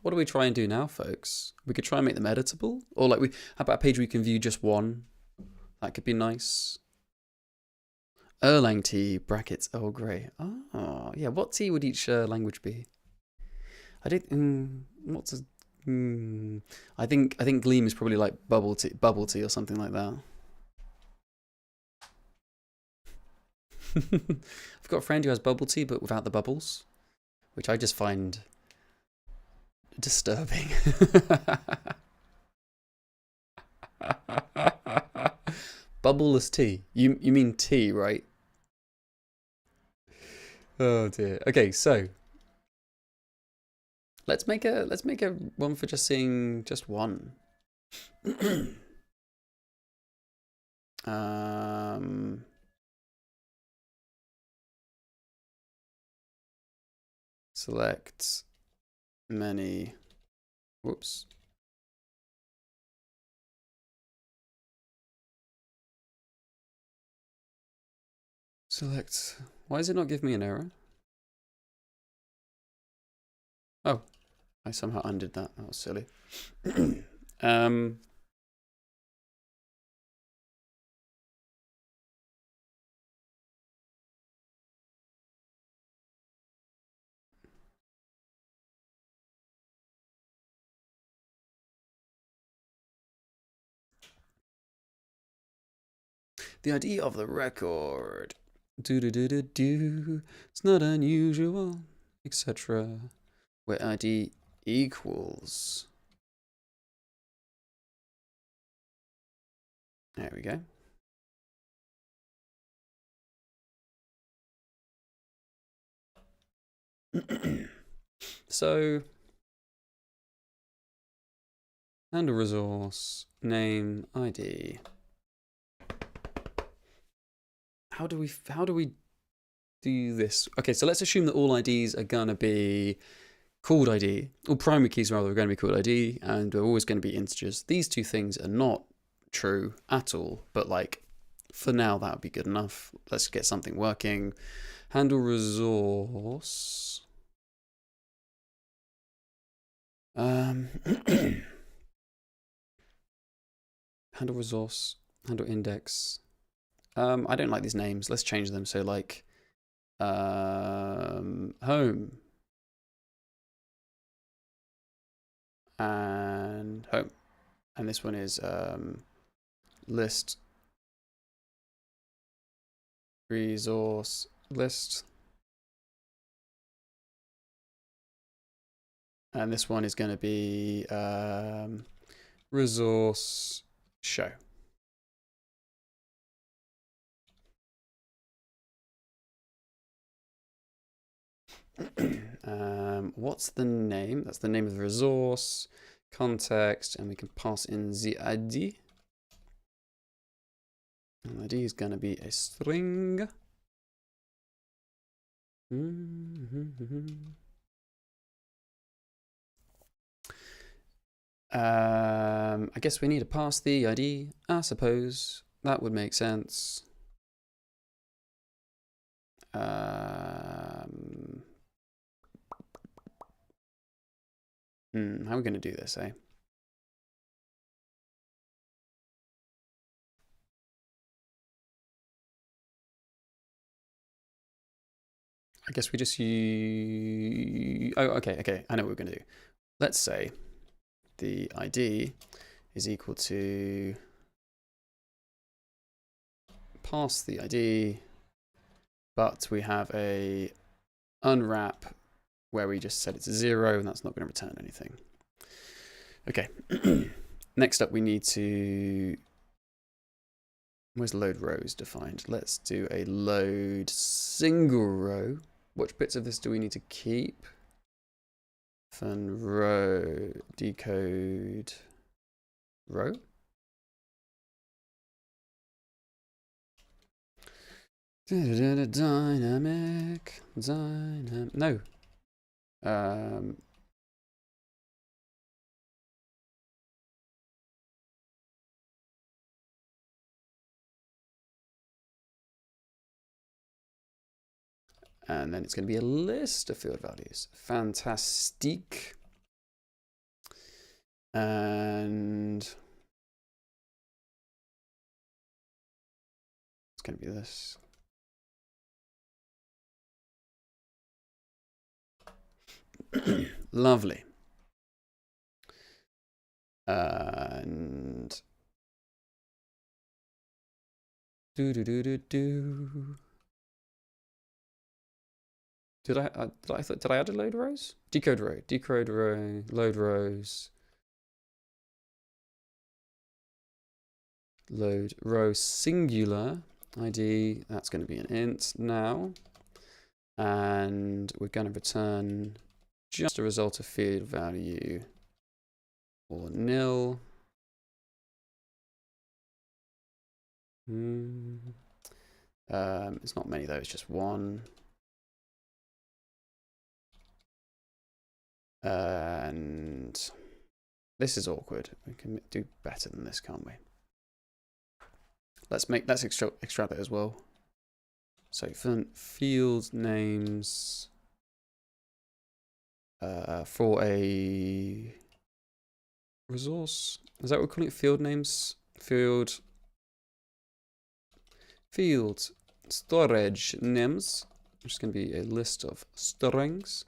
What do we try and do now, folks? We could try and make them editable, or like how about a page we can view just one? That could be nice. Erlang T brackets Earl Grey. Oh, yeah. What T would each language be? I don't. What's a? I think Gleam is probably like bubble tea or something like that. I've got a friend who has bubble tea but without the bubbles, which I just find disturbing. Bubbleless tea. You mean tea, right? Oh dear. Okay, so let's make a one for just seeing just one. Select many. Whoops. Select. Why does it not give me an error? Oh, I somehow undid that. That was silly. The ID of the record. It's not unusual, etc. Where ID equals. There we go. So, handle resource, name, ID. How do we do this? Okay, so let's assume that all IDs are gonna be called ID. All primary keys rather are going to be called ID, and they're always going to be integers. These two things are not true at all, but like for now that would be good enough. Let's get something working. Handle resource. Handle resource, handle index. I don't like these names. Let's change them. So like home and home, and this one is list resource list, and this one is going to be resource show. What's the name? That's the name of the resource, context, and we can pass in the ID. And ID is going to be a string. I guess we need to pass the ID, I suppose. That would make sense. How are we going to do this, eh? I guess we just use... Oh, okay. I know what we're going to do. Let's say the ID is equal to pass the ID, but we have a unwrap where we just set it to 0, and that's not going to return anything. Okay. Next up, we need to... Where's load rows defined? Let's do a load single row. Which bits of this do we need to keep? Fun row, decode row. Dynamic. No. And then it's going to be a list of field values. Fantastic. And it's going to be this. Lovely. And Did I add a load rows? Decode row, load rows, load row singular ID. That's going to be an int now, and we're going to return just a result of field value or nil. It's not many though. It's just one. And this is awkward. We can do better than this, can't we? Let's extract it as well. So field names for a resource. Is that what we're calling it? Field names? Field storage names, which is going to be a list of strings.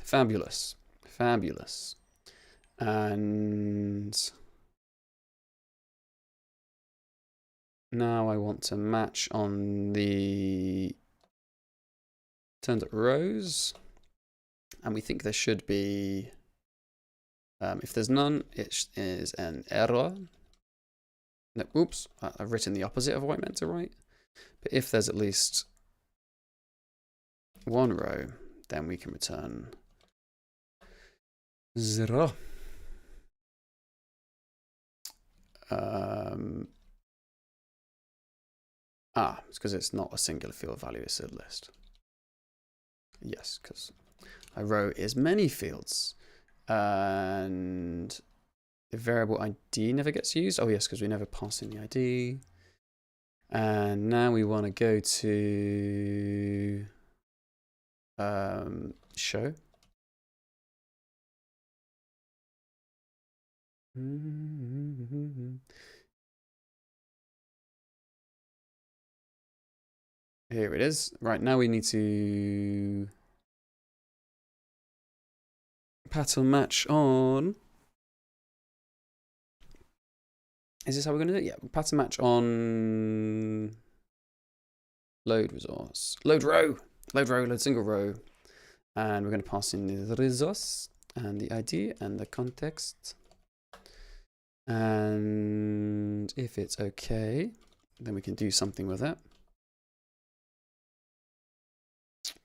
Fabulous. And now I want to match on the turned up rows, and we think there should be, if there's none, it is an error. No, oops, I've written the opposite of what I meant to write. But if there's at least one row, then we can return 0. It's because it's not a singular field value, it's a list. Yes, because a row is many fields. And the variable ID never gets used. Oh yes, because we never pass in the ID. And now we want to go to show. Here it is. Right, now we need to pattern match on. Is this how we're going to do it? Yeah, pattern match on load resource. Load row, load single row. And we're going to pass in the resource and the ID and the context. And if it's okay, then we can do something with it.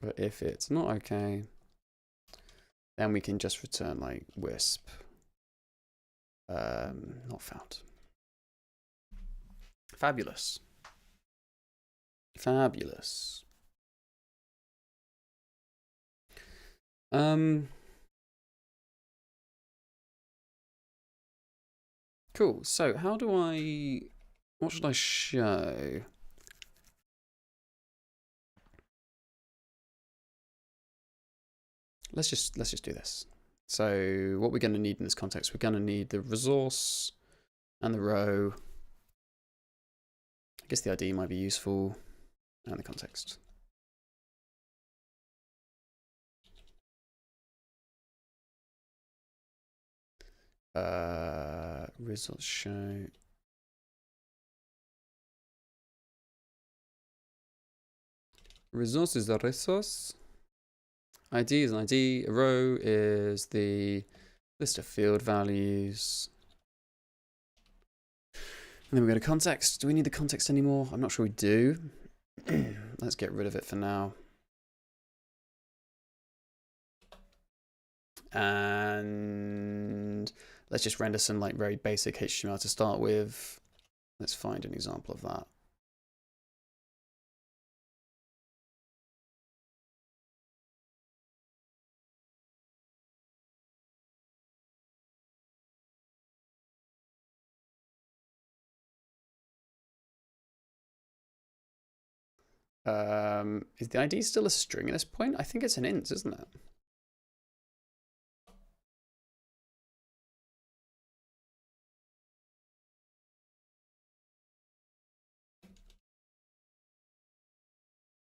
But if it's not okay, then we can just return like wisp. Not found. Fabulous. Cool. So how do what should I show? Let's just do this. So what we're going to need in this context, we're going to need the resource and the row. I guess the ID might be useful, and the context. Results show. Resource is the resource. ID is an ID. A row is the list of field values. And then we go to context. Do we need the context anymore? I'm not sure we do. Let's get rid of it for now. And let's just render some like very basic HTML to start with. Let's find an example of that. Is the ID still a string at this point? I think it's an int, isn't it?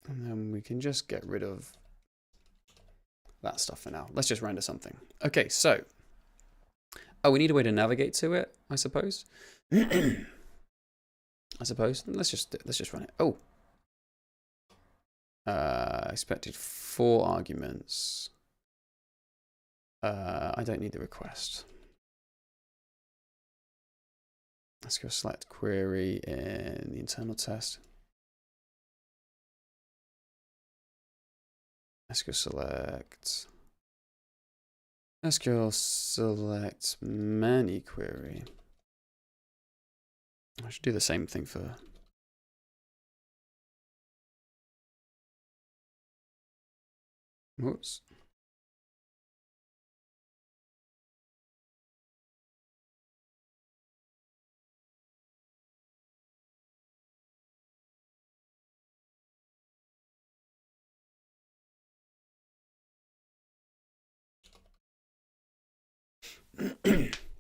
And then we can just get rid of that stuff for now. Let's just render something. Okay, so we need a way to navigate to it, I suppose. I suppose. Let's just run it. Oh. Expected 4 arguments. I don't need the request. Let's go select query in the internal test. SQL select many query. I should do the same thing for whoops.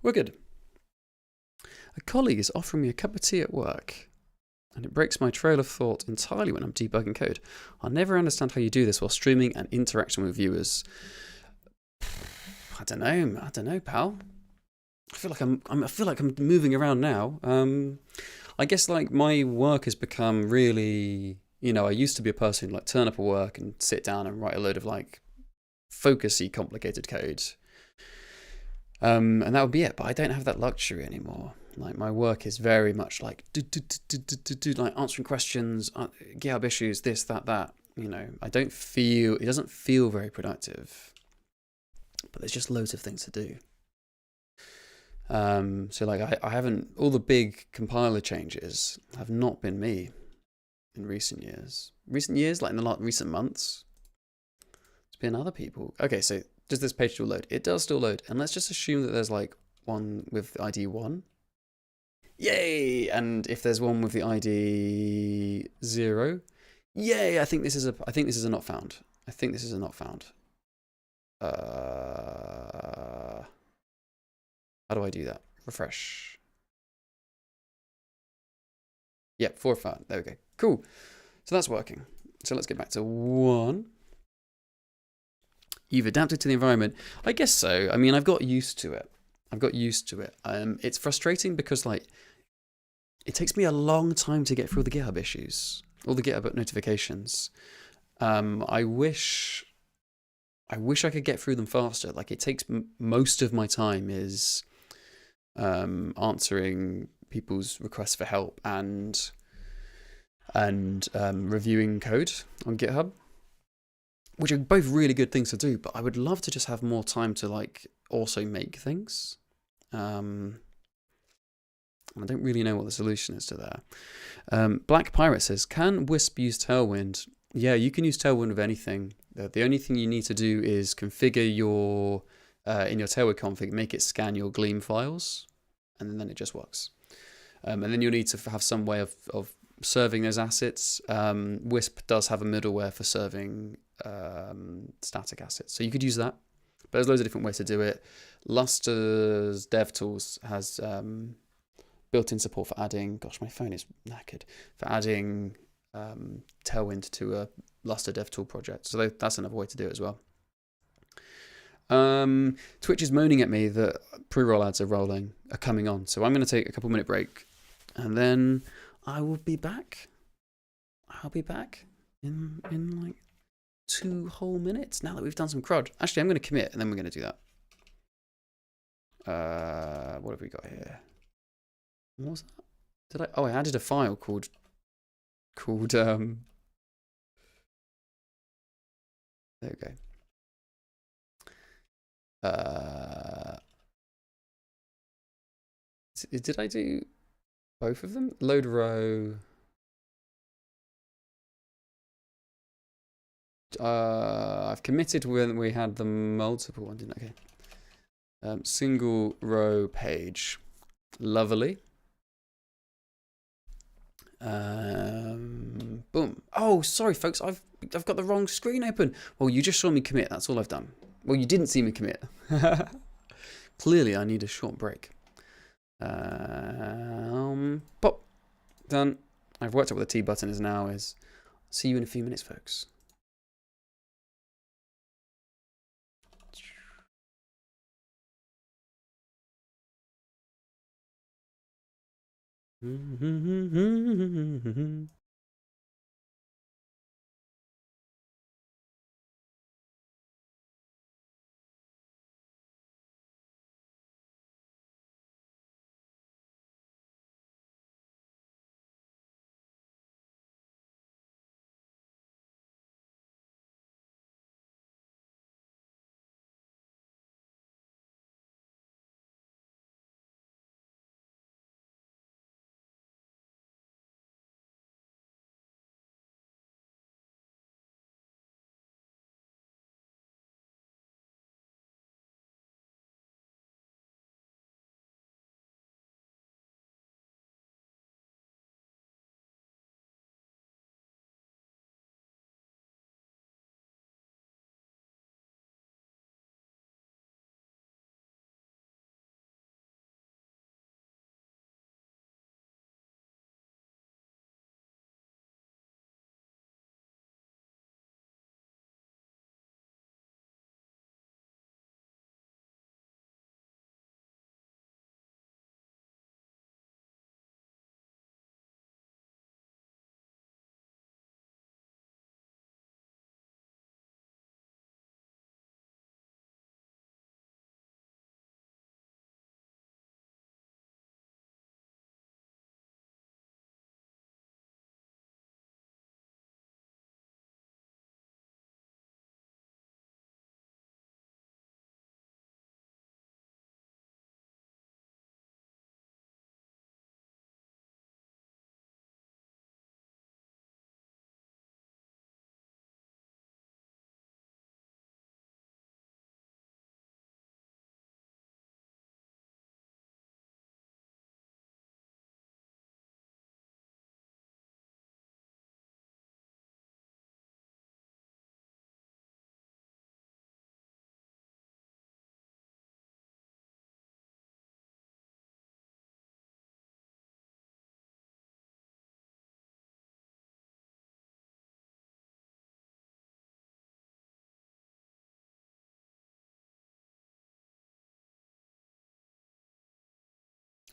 We're good. A colleague is offering me a cup of tea at work, and it breaks my trail of thought entirely when I'm debugging code. I'll never understand how you do this while streaming and interacting with viewers. I don't know, pal. I feel like I'm moving around now. I guess like my work has become really, I used to be a person who'd like turn up at work and sit down and write a load of like focusy, complicated code. And that would be it, but I don't have that luxury anymore. Like my work is very much like like answering questions, GitHub issues, this, that. It doesn't feel very productive, but there's just loads of things to do. So like I haven't, all the big compiler changes have not been me in recent years, like in the recent months, it's been other people. Okay, so does this page still load? It does still load. And let's just assume that there's like one with the ID 1. Yay! And if there's one with the ID 0, yay! I think this is a not found. How do I do that? Refresh. Yep, 4 found. There we go. Cool. So that's working. So let's get back to 1. You've adapted to the environment. I guess so. I mean, I've got used to it. It's frustrating because like it takes me a long time to get through all the GitHub issues, all the GitHub notifications. I wish I could get through them faster. Like it takes most of my time is answering people's requests for help and reviewing code on GitHub, which are both really good things to do, but I would love to just have more time to like also make things. I don't really know what the solution is to that. Black Pirate says, can Wisp use Tailwind Yeah, you can use Tailwind with anything. The only thing you need to do is configure your, in your Tailwind config, make it scan your Gleam files, and then it just works. And then you'll need to have some way of serving those assets. Wisp does have a middleware for serving static assets, so you could use that. But there's loads of different ways to do it. Luster's DevTools has built-in support for adding, gosh, my phone is knackered, for adding Tailwind to a Luster DevTool project. So that's another way to do it as well. Twitch is moaning at me that pre-roll ads are coming on. So I'm going to take a couple-minute break, and then I will be back. I'll be back in like 2 whole minutes now that we've done some CRUD. Actually, I'm going to commit, and then we're going to do that. What have we got here? What was that? I added a file called there we go. Did I do both of them? Load row. I've committed when we had the multiple one, didn't I? Okay. Single row page. Lovely. Boom. Oh, sorry, folks. I've got the wrong screen open. Well, you just saw me commit. That's all I've done. Well, you didn't see me commit. Clearly, I need a short break. Pop. Done. I've worked out what the T button is now. See you in a few minutes, folks.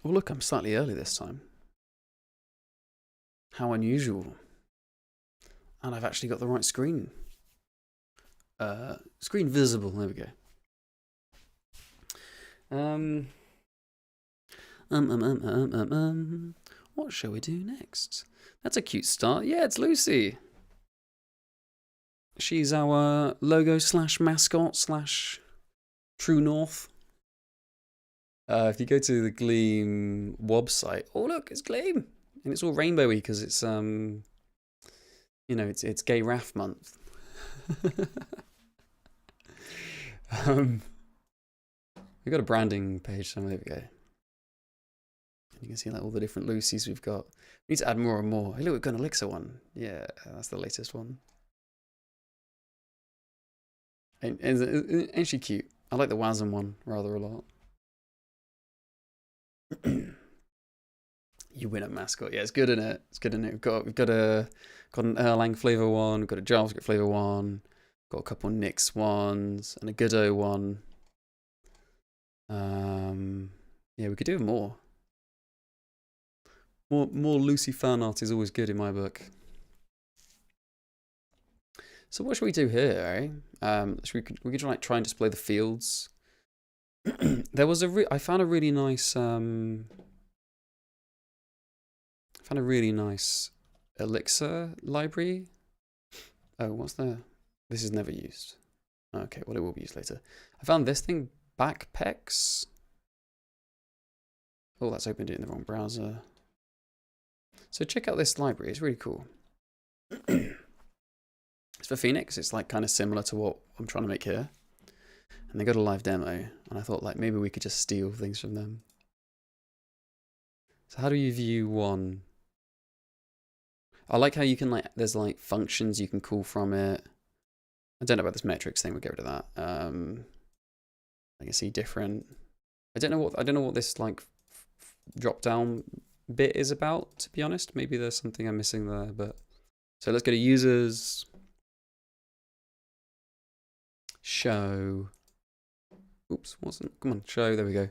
Oh, look, I'm slightly early this time. How unusual. And I've actually got the right screen. Screen visible. There we go. What shall we do next? That's a cute start. Yeah, it's Lucy. She's our logo / mascot / true north. If you go to the Gleam website, oh look, it's Gleam, and it's all rainbowy because it's You know, it's gay RAF month. We've got a branding page somewhere. There we go. You can see like all the different Lucy's we've got. We need to add more and more. Hey, look, we've got an Elixir one. Yeah, that's the latest one. Ain't she cute? I like the Wasm one rather a lot. You win a mascot. Yeah, it's good in it. It's good in it. We've got an Erlang flavor one. We've got a JavaScript flavor one. Got a couple Nix ones and a Godot one. Yeah, we could do more. More Lucy fan art is always good in my book. So what should we do here, eh? We could try and display the fields. There was I found a really nice Elixir library. Oh, what's there? This is never used. Okay, well it will be used later. I found this thing, backpex. Oh, that's opened it in the wrong browser. So check out this library, it's really cool. It's for Phoenix, it's like kind of similar to what I'm trying to make here. And they got a live demo, and I thought like maybe we could just steal things from them. So how do you view one? I like how you can like, there's like functions you can call from it. I don't know about this metrics thing, we'll get rid of that. I can see different. I don't know what this like drop down bit is about, to be honest. Maybe there's something I'm missing there, but so let's go to users, show. Oops, wasn't. Come on, show. There we go.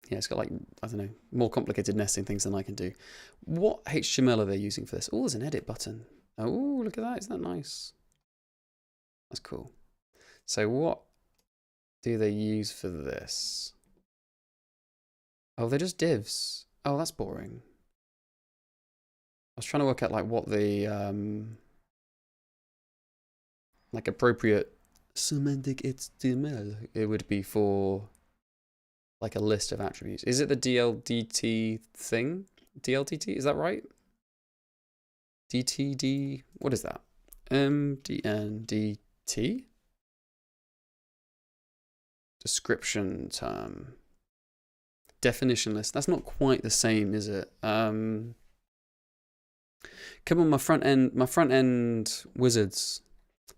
Yeah, it's got like, I don't know, more complicated nesting things than I can do. What HTML are they using for this? Oh, there's an edit button. Oh, look at that. Isn't that nice? That's cool. So what do they use for this? Oh, they're just divs. Oh, that's boring. I was trying to work out like what the like appropriate semantic HTML it would be for like a list of attributes. Is it the DLDT thing? DLDT, is that right? DTD, what is that? MDNDT? Description term. Definition list. That's not quite the same, is it? Come on, my front end wizards.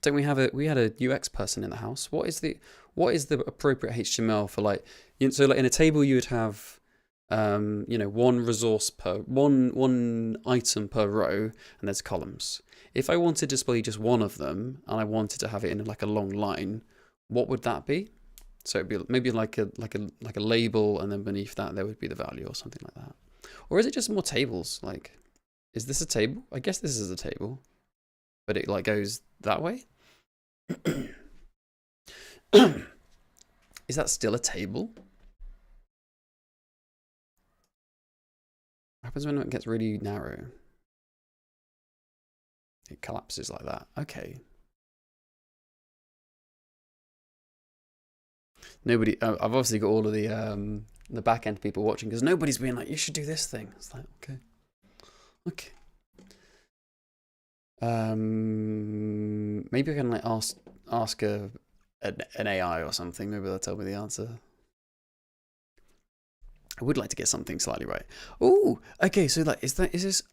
Don't we have we had a UX person in the house? What is the appropriate HTML for like, so like in a table you would have you know, one resource per one item per row, and there's columns. If I wanted to display just one of them and I wanted to have it in like a long line, what would that be? So it'd be maybe like a label, and then beneath that there would be the value or something like that. Or is it just more tables? Like, is this a table? I guess this is a table, but it like goes that way. Is that still a table? What happens when it gets really narrow? It collapses like that. Okay. Nobody. I've obviously got all of the back end people watching, because nobody's been like, you should do this thing. It's like, okay. Maybe I can like ask an AI or something. Maybe they'll tell me the answer. I would like to get something slightly right. Oh, okay. So like, is this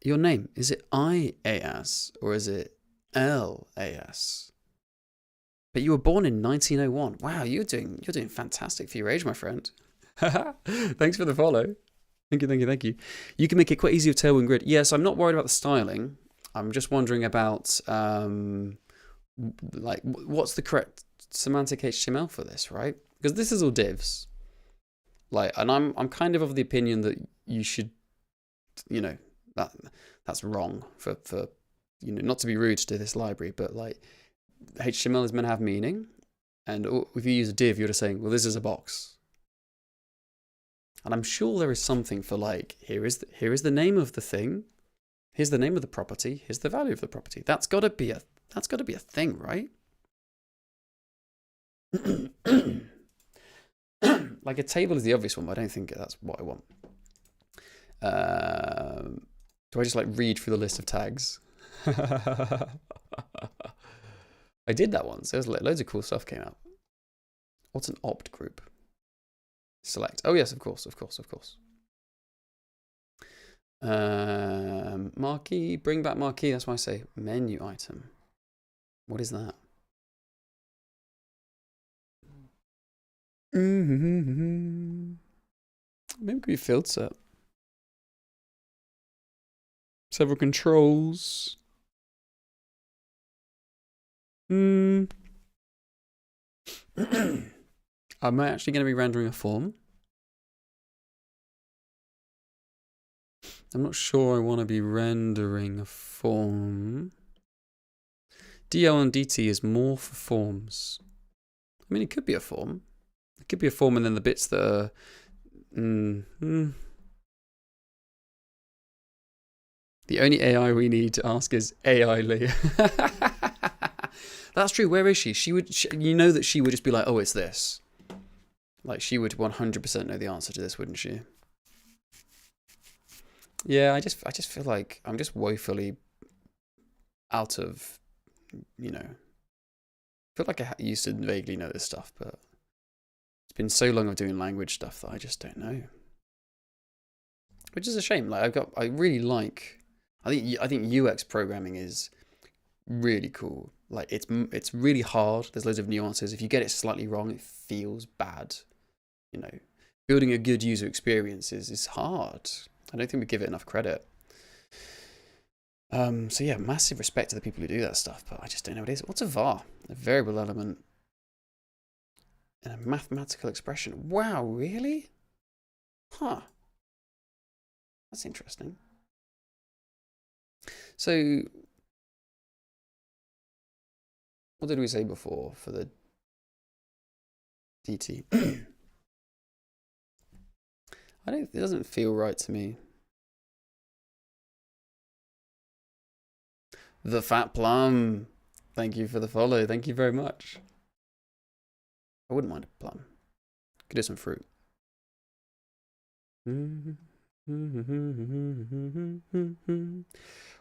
your name? Is it IAS or is it LAS? But you were born in 1901. Wow, you're doing fantastic for your age, my friend. Thanks for the follow. Thank you. You can make it quite easy with Tailwind Grid. Yes, I'm not worried about the styling. I'm just wondering about like what's the correct semantic HTML for this, right? Because this is all divs. Like, and I'm kind of the opinion that you should, you know, that's wrong for you know, not to be rude to this library, but like HTML is meant to have meaning, and if you use a div, you're just saying, well, this is a box. And I'm sure there is something for like, here is the name of the thing, here's the name of the property, here's the value of the property. That's got to be a thing, right? like a table is the obvious one, but I don't think that's what I want. Do I just like read through the list of tags? I did that once. There's loads of cool stuff came out. What's an opt group? Select. Oh yes, of course. Marquee, bring back marquee. That's why I say menu item. What is that? Maybe it could be field set. Several controls. Am I actually going to be rendering a form? I'm not sure I want to be rendering a form. DL and DT is more for forms. I mean, it could be a form. It could be a form and then the bits that are... The only AI we need to ask is AI Lee. That's true. Where is she? You know that she would just be like, oh, it's this. Like, she would 100% know the answer to this, wouldn't she? Yeah, I just feel like I'm just woefully out of, you know. I feel like I used to vaguely know this stuff, but it's been so long of doing language stuff that I just don't know. Which is a shame. Like I really like. I think UX programming is really cool. Like it's really hard. There's loads of nuances. If you get it slightly wrong, it feels bad. You know, building a good user experience is hard. I don't think we give it enough credit. So yeah, massive respect to the people who do that stuff, but I just don't know what it is. What's a var? A variable element and a mathematical expression. Wow, really? Huh. That's interesting. So, what did we say before for the DT? It doesn't feel right to me. The Fat Plum. Thank you for the follow. Thank you very much. I wouldn't mind a plum. Could do some fruit.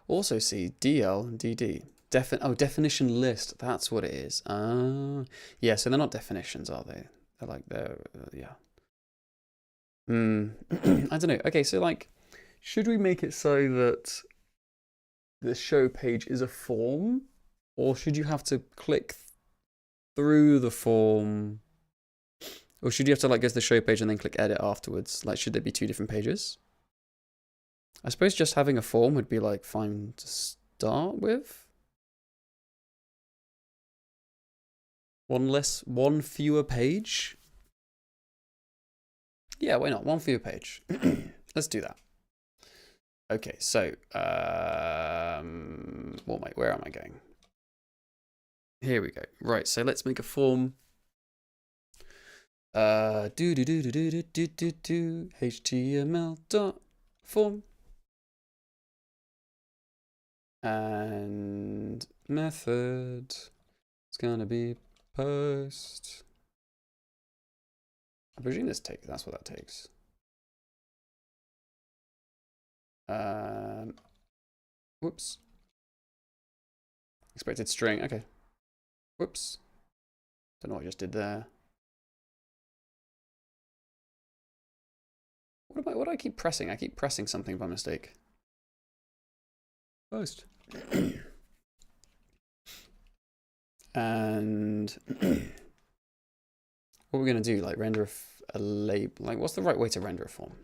Also see DL and DD. Definition list. That's what it is. Yeah, so they're not definitions, are they? Yeah. I don't know. Okay, so like, should we make it so that the show page is a form? Or should you have to click through the form? Or should you have to like go to the show page and then click edit afterwards? Like, should there be two different pages? I suppose just having a form would be like fine to start with. One fewer page. Yeah, why not? One fewer page. Let's do that. Okay, so where am I going? Here we go. Right, so let's make a form. HTML.form. And method is gonna be post. I presume that's what that takes. Whoops. Expected string, okay. Whoops. Don't know what I just did there. What do I keep pressing? I keep pressing something by mistake. Post. And what are we gonna do? Like render a label? Like, what's the right way to render a form?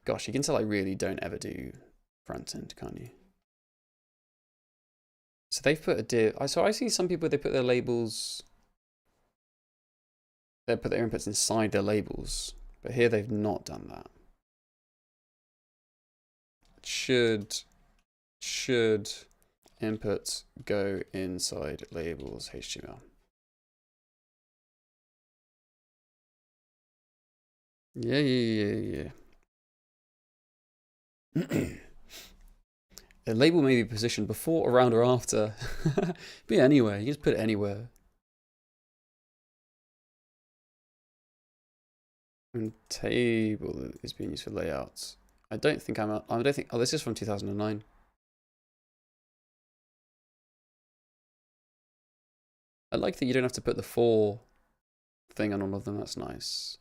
Gosh, you can tell I really don't ever do front end, can't you? So they've put a div. So I see some people, they put their labels. They put their inputs inside their labels, but here they've not done that. Should inputs go inside labels HTML? Yeah. A label may be positioned before, around, or after. But yeah, anywhere. You just put it anywhere. And table is being used for layouts. I don't think oh, this is from 2009. I like that you don't have to put the for thing on all of them. That's nice.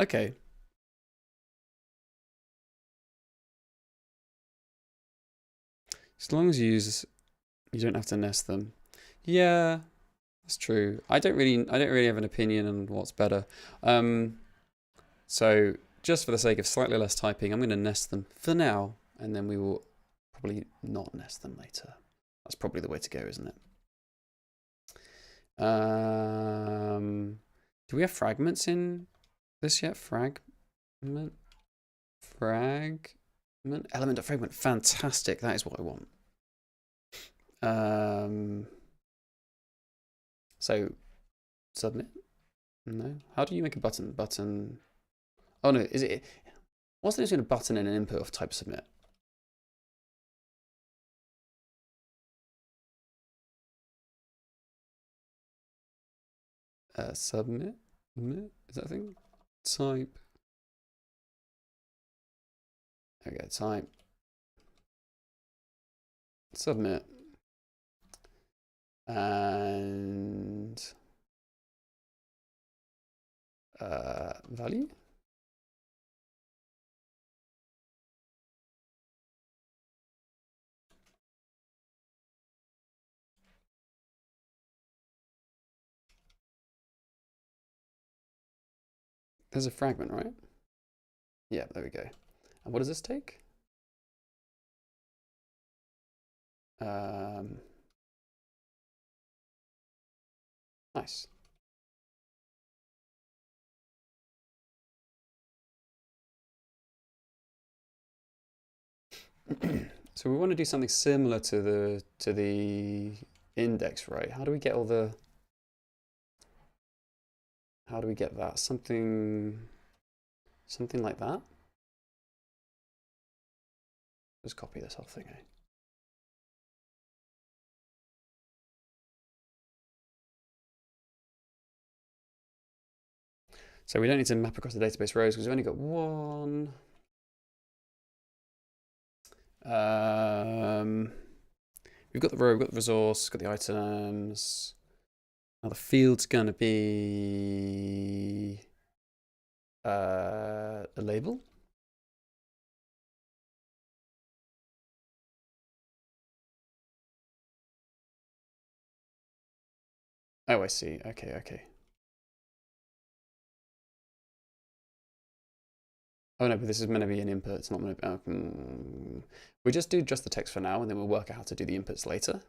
Okay. As long as you don't have to nest them. Yeah, that's true. I don't really have an opinion on what's better. So just for the sake of slightly less typing, I'm going to nest them for now, and then we will probably not nest them later. That's probably the way to go, isn't it? Do we have fragments in this yet? Fragment, element of fragment. Fantastic. That is what I want. So submit. No. How do you make a button? Button. Oh no. Is it? What's the difference between a button and an input of type submit? Submit. Is that a thing? Type. Okay. Type. Submit. And value. There's a fragment, right? Yeah, there we go. And what does this take? Nice. So we want to do something similar to the index, right? How do we get that? Something like that? Just copy this whole thing, eh? So we don't need to map across the database rows because we've only got one. We've got the row, we've got the resource, got the items. Now the field's going to be a label. Oh, I see. Okay. Oh no, but this is meant to be an input. It's not meant to be. We just do the text for now, and then we'll work out how to do the inputs later.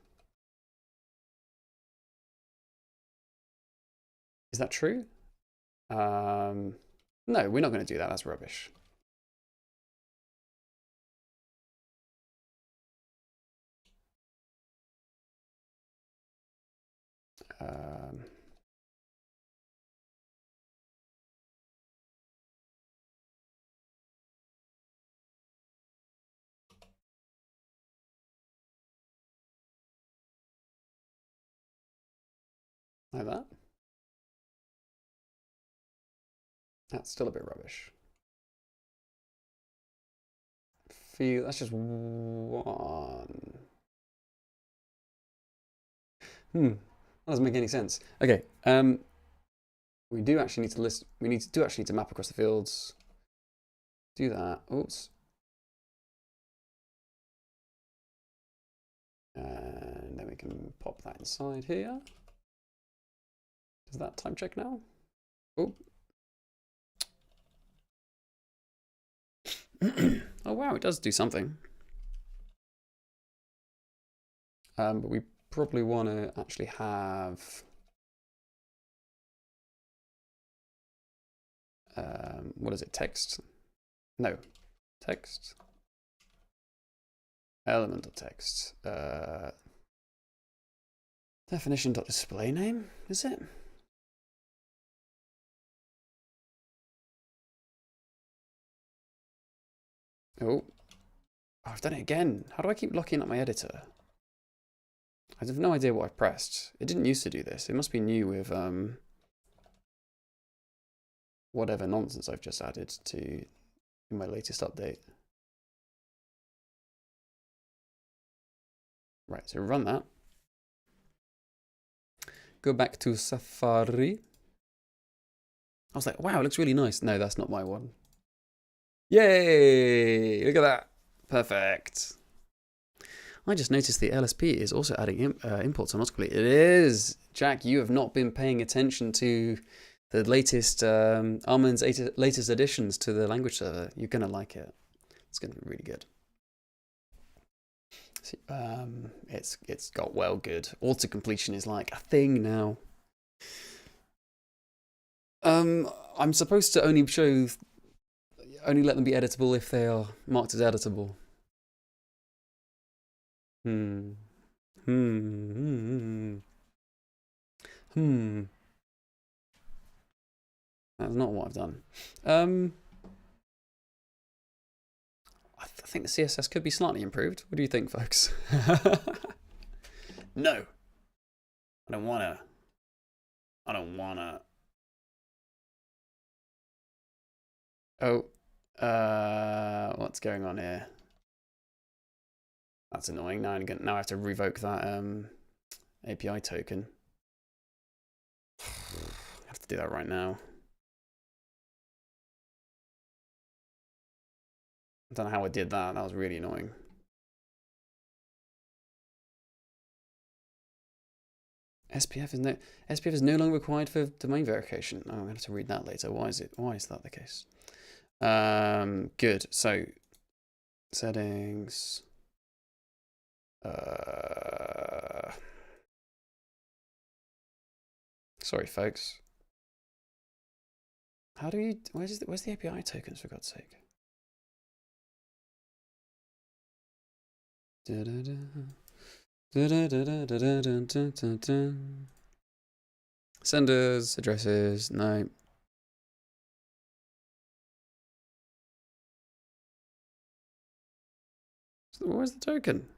Is that true? No, we're not going to do that. That's rubbish. Like that. That's still a bit rubbish. That's just one. That doesn't make any sense. Okay. We do actually need to list. We need to map across the fields. Do that. Oops. And then we can pop that inside here. Does that time check now? Oh. Oh wow, it does do something. But we probably want to actually have what is it? Text? No, text. Element of text. Definition.display name, is it? Oh, Oh, I've done it again. How do I keep locking up my editor? I have no idea what I've pressed. It didn't used to do this. It must be new with whatever nonsense I've just added to in my latest update. Right, so run that. Go back to Safari. I was like, wow, it looks really nice. No, that's not my one. Yay! Look at that. Perfect. I just noticed the LSP is also adding imports automatically. It is! Jack, you have not been paying attention to the latest, Armin's latest additions to the language server. You're going to like it. It's going to be really good. It's got well good. Auto-completion is like a thing now. I'm supposed to only let them be editable if they are marked as editable. That's not what I've done. I think the CSS could be slightly improved. What do you think, folks? No. I don't wanna. Oh, what's going on here? That's annoying. Now I have to revoke that API token. I have to do that right now. I don't know how I did that. That was really annoying. SPF is no longer required for domain verification. Oh, I'm gonna have to read that later. Why is that the case? Good. So settings. Sorry, folks. How do you? Where's the API tokens, for God's sake? Senders, addresses, no. Where's the token?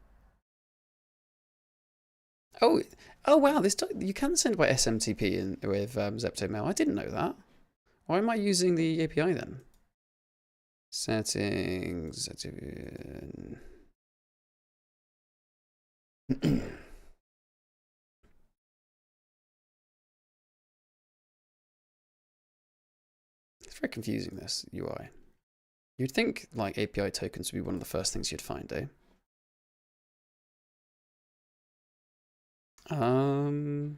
Oh wow! You can send by SMTP with Zepto Mail. I didn't know that. Why am I using the API then? Settings. It's very confusing, this UI. You'd think like API tokens would be one of the first things you'd find, eh? Can't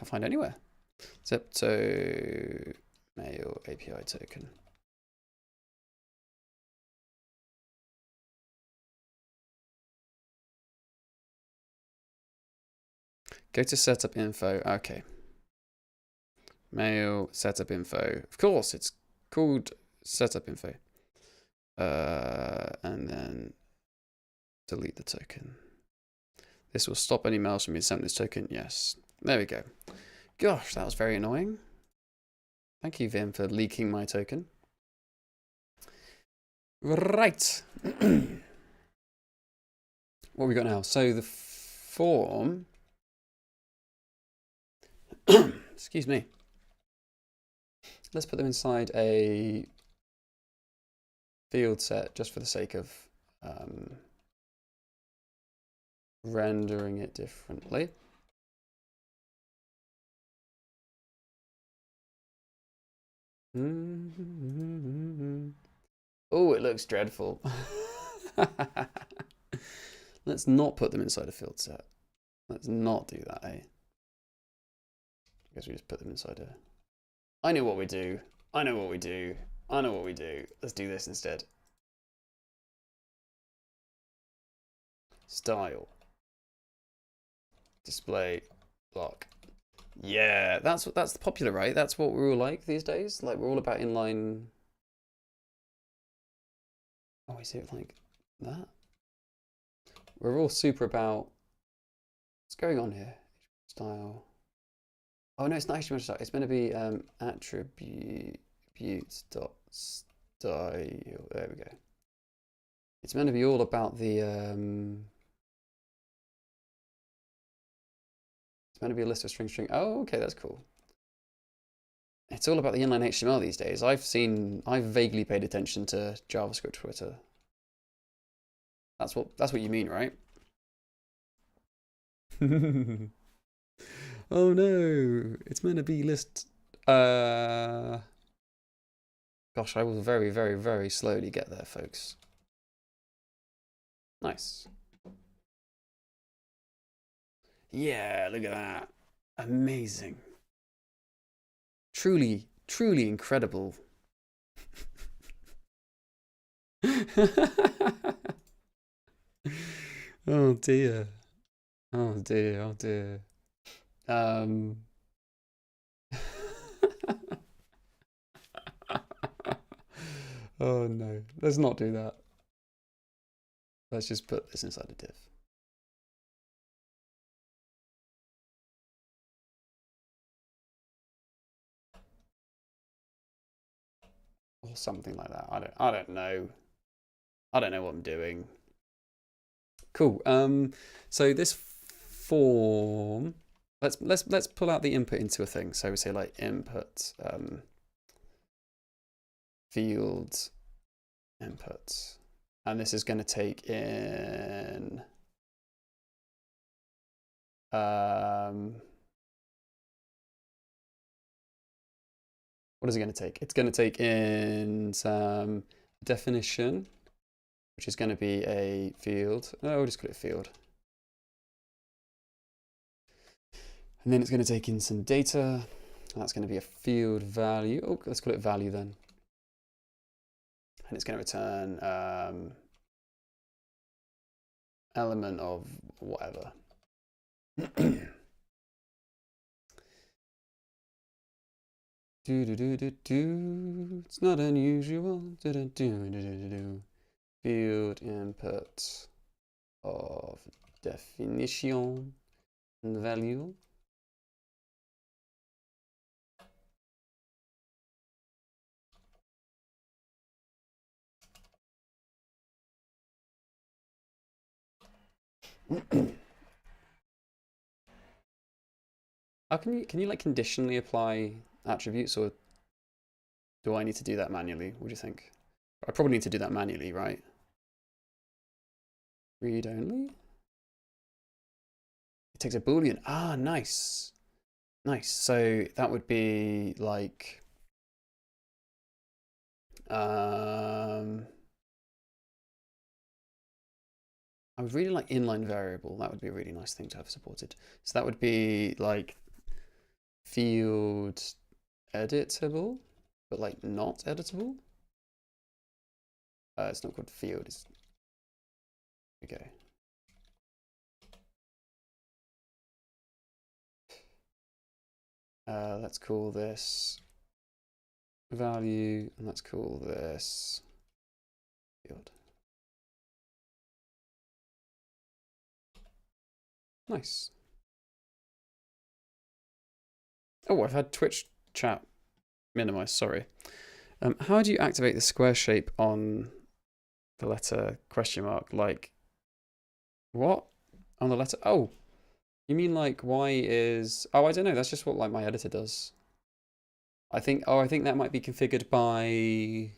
find anywhere. Zepto Mail API token. Go to setup info. Okay. Mail setup info. Of course, it's called setup info. And then delete the token. This will stop any mails from being sent this token. Yes. There we go. Gosh, that was very annoying. Thank you, Vim, for leaking my token. Right. What have we got now? So the form. Excuse me. Let's put them inside a field set just for the sake of rendering it differently. Oh, it looks dreadful. Let's not put them inside a field set. Let's not do that, eh? I guess we just put them inside a... I know what we do. I know what we do. I know what we do. Let's do this instead. Style. Display block. Yeah, that's popular, right? That's what we're all like these days. Like, we're all about inline. Oh, is it like that? We're all super about what's going on here. Style. Oh no, it's not HTML style. It's meant to be attribute attribute.style. There we go. It's meant to be all about the it's meant to be a list of string. Oh, okay, that's cool. It's all about the inline HTML these days. I've vaguely paid attention to JavaScript Twitter. That's what you mean, right? Oh no, it's meant to be list. Gosh, I will very, very, very slowly get there, folks. Nice. Yeah, look at that. Amazing. Truly, truly incredible. Oh dear. Oh dear, oh dear. Oh no, let's not do that. Let's just put this inside a div. Or something like that. I don't know. I don't know what I'm doing. Cool. So this form, let's pull out the input into a thing. So we say like input field input, and this is going to take in what is it going to take? It's going to take in some definition, which is going to be a field. Oh, we'll just call it field. And then it's going to take in some data. That's going to be a field value. Oh, let's call it value then. And it's going to return element of whatever. It's not unusual. Field input of definition and value. How can you like conditionally apply attributes, or do I need to do that manually? What do you think? I probably need to do that manually, right? Read only? It takes a boolean. Ah, nice. Nice. So that would be like I would really like inline variable. That would be a really nice thing to have supported. So that would be like field editable, but like not editable. It's not called field. It's okay. Let's call this value, and let's call this field. Nice. Oh, I've had Twitch chat minimized, sorry. How do you activate the square shape on the letter question mark? Like, what? On the letter? Oh, you mean like y is... Oh, I don't know. That's just what like my editor does. I think that might be configured by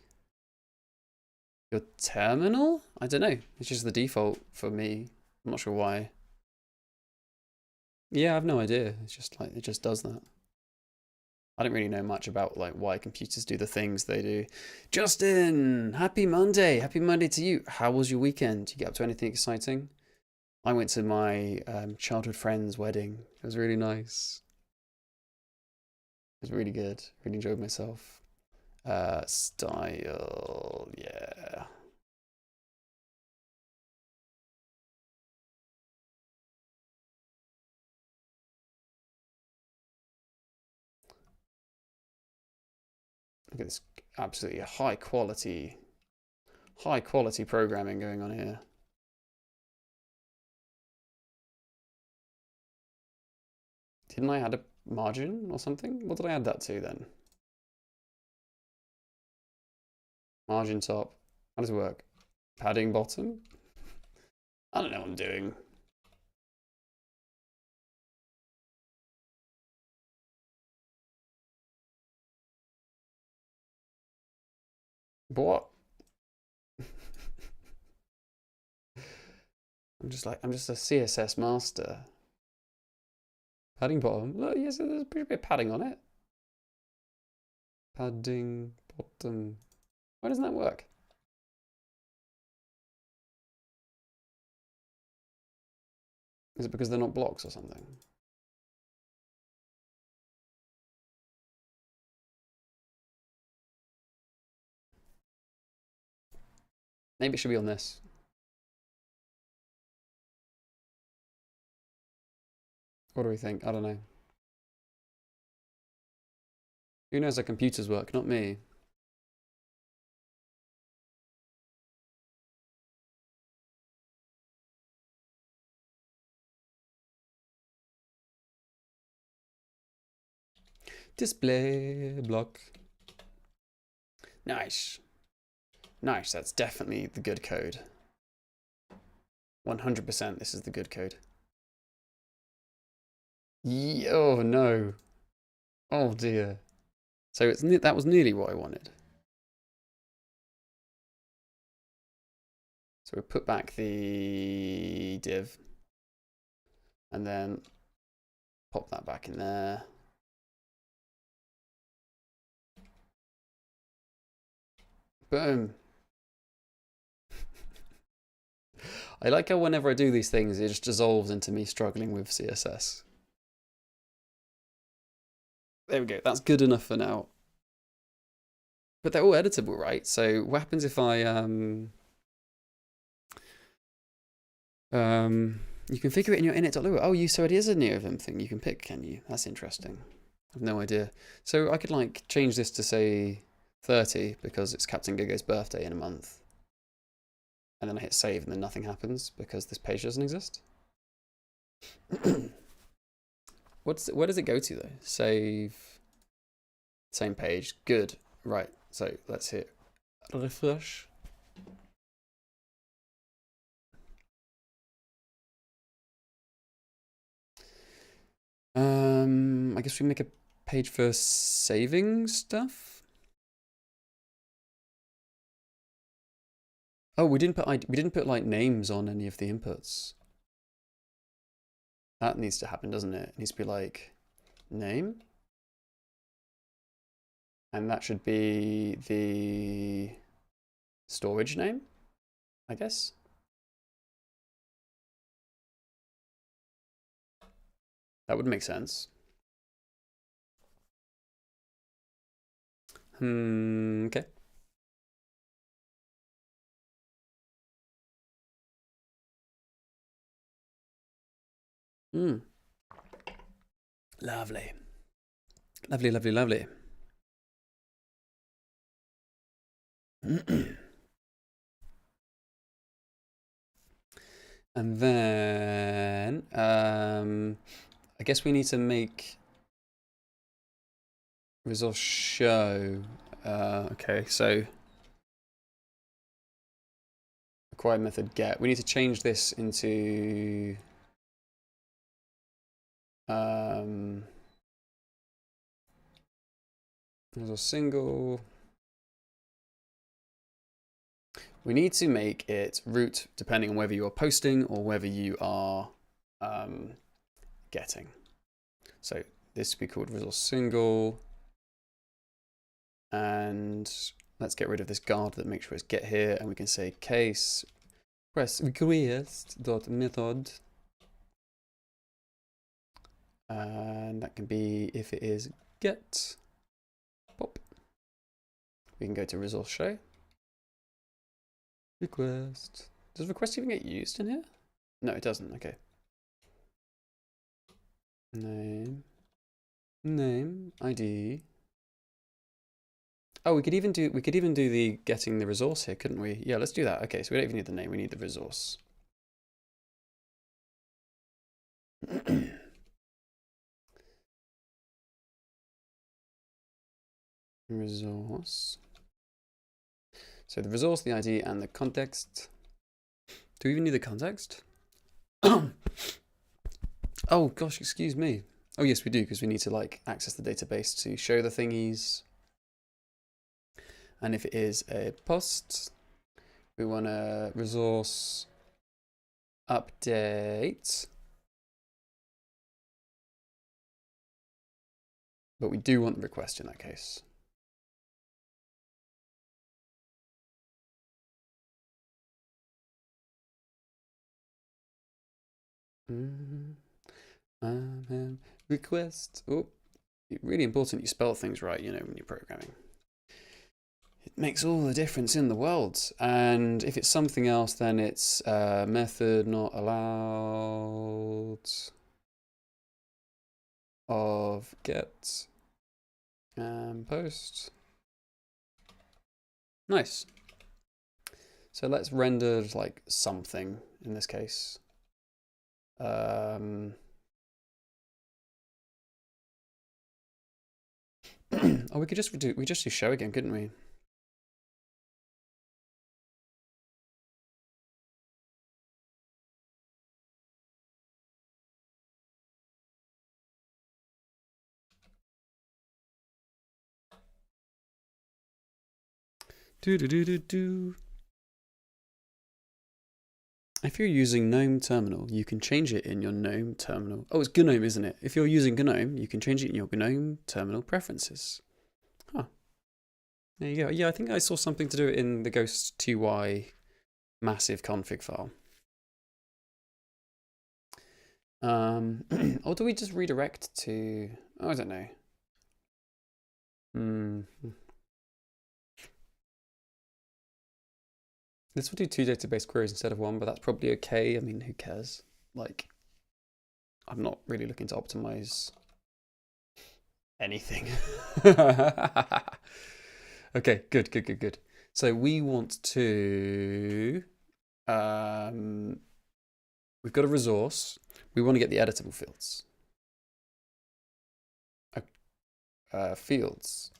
your terminal? I don't know. It's just the default for me. I'm not sure why. Yeah, I have no idea. It's just like, it just does that. I don't really know much about like why computers do the things they do. Justin, happy Monday. Happy Monday to you. How was your weekend? Did you get up to anything exciting? I went to my childhood friend's wedding. It was really nice. It was really good. Really enjoyed myself. Style, yeah. Look at this absolutely high quality programming going on here. Didn't I add a margin or something? What did I add that to then? Margin top. How does it work? Padding bottom? I don't know what I'm doing. What? I'm just a CSS master. Padding bottom. Look, yes, there's a pretty bit of padding on it. Padding bottom. Why doesn't that work? Is it because they're not blocks or something? Maybe it should be on this. What do we think? I don't know. Who knows how computers work? Not me. Display block. Nice. Nice, that's definitely the good code. 100% this is the good code. Oh no. Oh dear. So that was nearly what I wanted. So we put back the div and then pop that back in there. Boom. I like how whenever I do these things, it just dissolves into me struggling with CSS. There we go. That's good enough for now. But they're all editable, right? So what happens if I you configure it in your init.lua. Oh, so it is a NeoVim thing you can pick, can you? That's interesting. I have no idea. So I could like change this to say 30 because it's Captain Gigo's birthday in a month. And then I hit save and then nothing happens because this page doesn't exist. Where does it go to though? Save. Same page. Good. Right. So let's hit refresh. I guess we make a page for saving stuff. Oh, we didn't put like names on any of the inputs. That needs to happen, doesn't it? It needs to be like name. And that should be the storage name, I guess. That would make sense. Okay. Lovely. Lovely, lovely, lovely. And then I guess we need to make resource show. Okay, so required method get. We need to change this into resource single. We need to make it root depending on whether you are posting or whether you are getting. So this will be called resource single. And let's get rid of this guard that makes sure it's get here, and we can say case request.method. And that can be if it is get pop. We can go to resource show. Request. Does request even get used in here? No, it doesn't. Okay. Name ID. Oh, we could even do the getting the resource here, couldn't we? Yeah, let's do that. Okay, so we don't even need the name, we need the resource. Resource. So the resource, the ID, and the context. Do we even need the context? Oh gosh, excuse me. Oh yes, we do, because we need to like access the database to show the thingies. And if it is a post, we want a resource update. But we do want the request in that case. Request. Oh, really important you spell things right, you know, when you're programming. It makes all the difference in the world. And if it's something else, then it's method not allowed of get and post. Nice. So let's render like something in this case. Oh, we could just do show again, couldn't we? If you're using GNOME terminal, you can change it in your GNOME terminal. Oh, it's GNOME, isn't it? If you're using GNOME, you can change it in your GNOME terminal preferences. Huh. There you go. Yeah, I think I saw something to do it in the Ghost 2y massive config file. Or do we just redirect to... Oh, I don't know. This will do 2 database queries instead of 1, but that's probably okay. I mean, who cares? Like, I'm not really looking to optimize anything. Okay, good. So we want to, we've got a resource. We want to get the editable fields. Fields,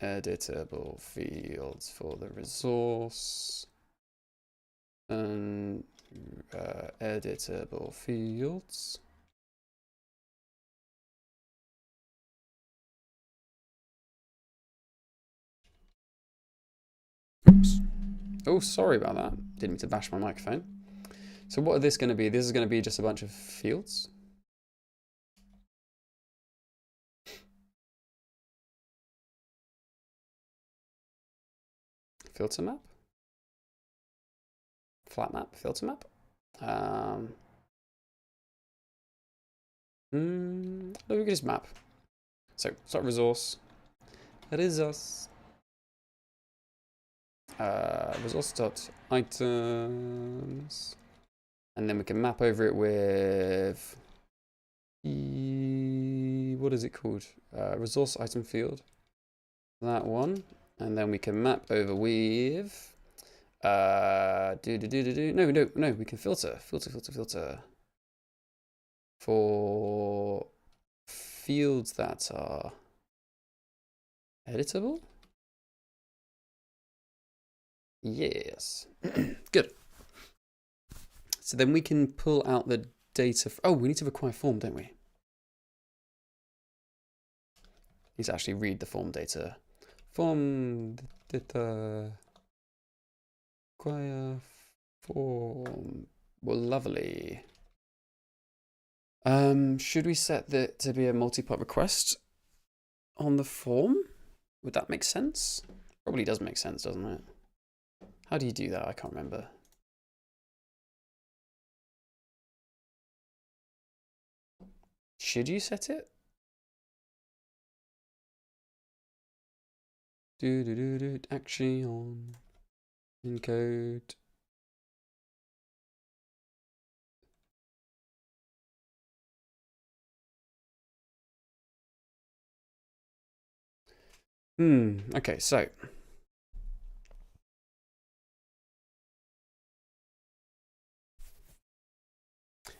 editable fields for the resource. And editable fields. Oops. Oh, sorry about that. Didn't mean to bash my microphone. So what are this going to be? This is going to be just a bunch of fields. Filter map. Flat map, filter map. Look at this map. So start resource. That is us. Resource.items. And then we can map over it with what is it called? Resource item field. That one. And then we can map over with no, we can filter for fields that are editable. Yes. Good. So then we can pull out the data. Oh, we need to require form, don't we? Need to actually read the form data. Form data. Require form. Well, lovely. Should we set that to be a multi-part request on the form? Would that make sense? Probably does make sense, doesn't it? How do you do that? I can't remember. Should you set it? Action encode. Okay, so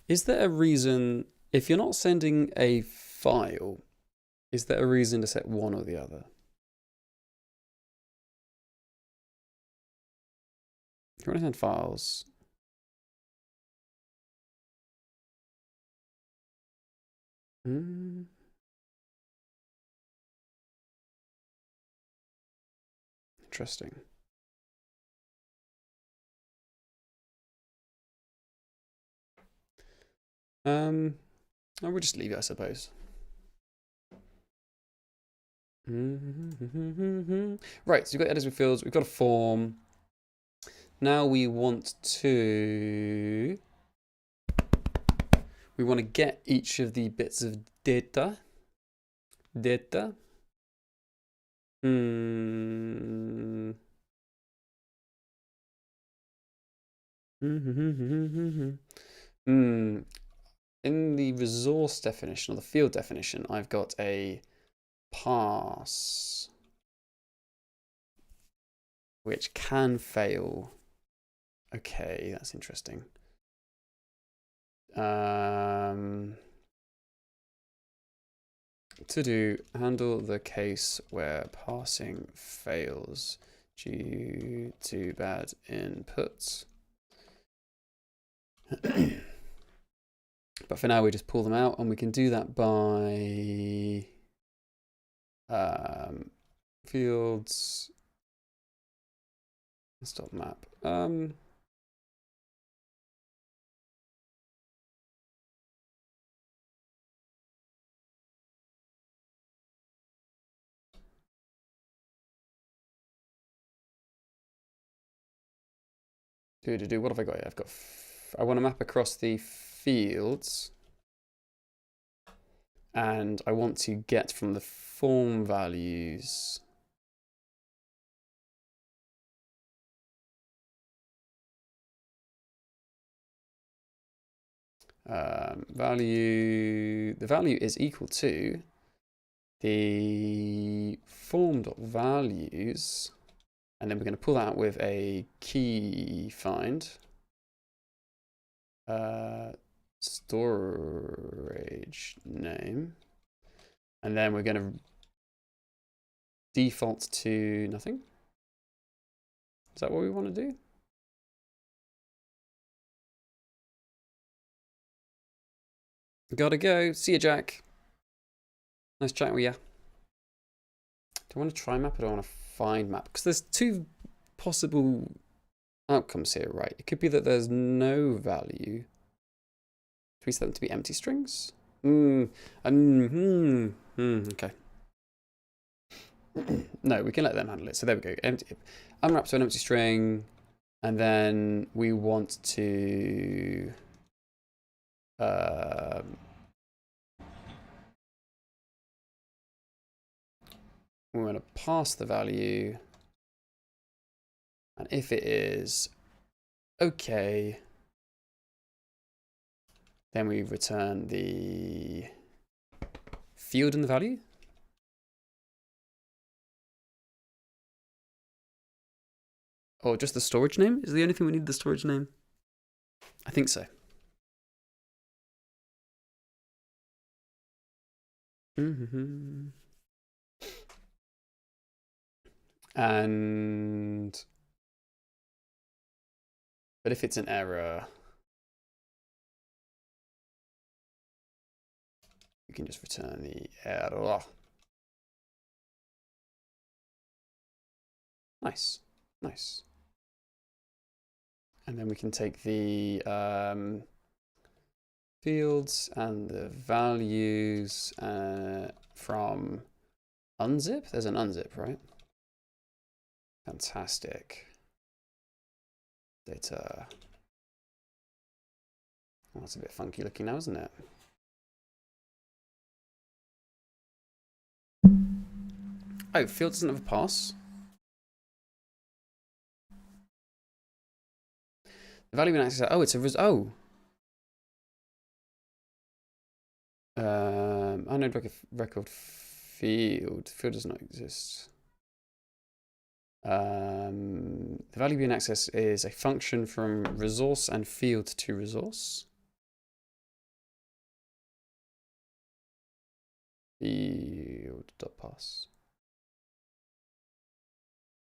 is there a reason, if you're not sending a file, is there a reason to set one or the other? you want to send files? Interesting. I will just leave it, I suppose. Right, so we've got editors with fields, we've got a form. Now we want to get each of the bits of data. In the resource definition or the field definition, I've got a pass which can fail. Okay, that's interesting. To do, handle the case where parsing fails due to bad inputs. But for now, we just pull them out, and we can do that by fields. Stop map. What have I got here? I've got. I want to map across the fields, and I want to get from the form values. The value is equal to the form.values, and then we're going to pull that out with a key find. Storage name, and then we're going to default to nothing. Is that what we want to do? Gotta go. See you, Jack. Nice chatting with you. Do I want to try map or do I want to find map? Because there's two possible outcomes here, right? It could be that there's no value. Do we set them to be empty strings? Okay. No, we can let them handle it. So there we go. Empty. Unwrap to an empty string, and then we want to we want to pass the value, and if it is okay, then we return the field and the value. Or just the storage name? Is the only thing we need the storage name? I think so. And but if it's an error, you can just return the error. Nice, nice. And then we can take the fields and the values from unzip. There's an unzip, right? Fantastic. Data. Oh, that's a bit funky looking now, isn't it? Oh, field doesn't have a pass. The value in access. Oh, it's a unknown record field. Field does not exist. The value being accessed is a function from resource and field to resource. Field.pass.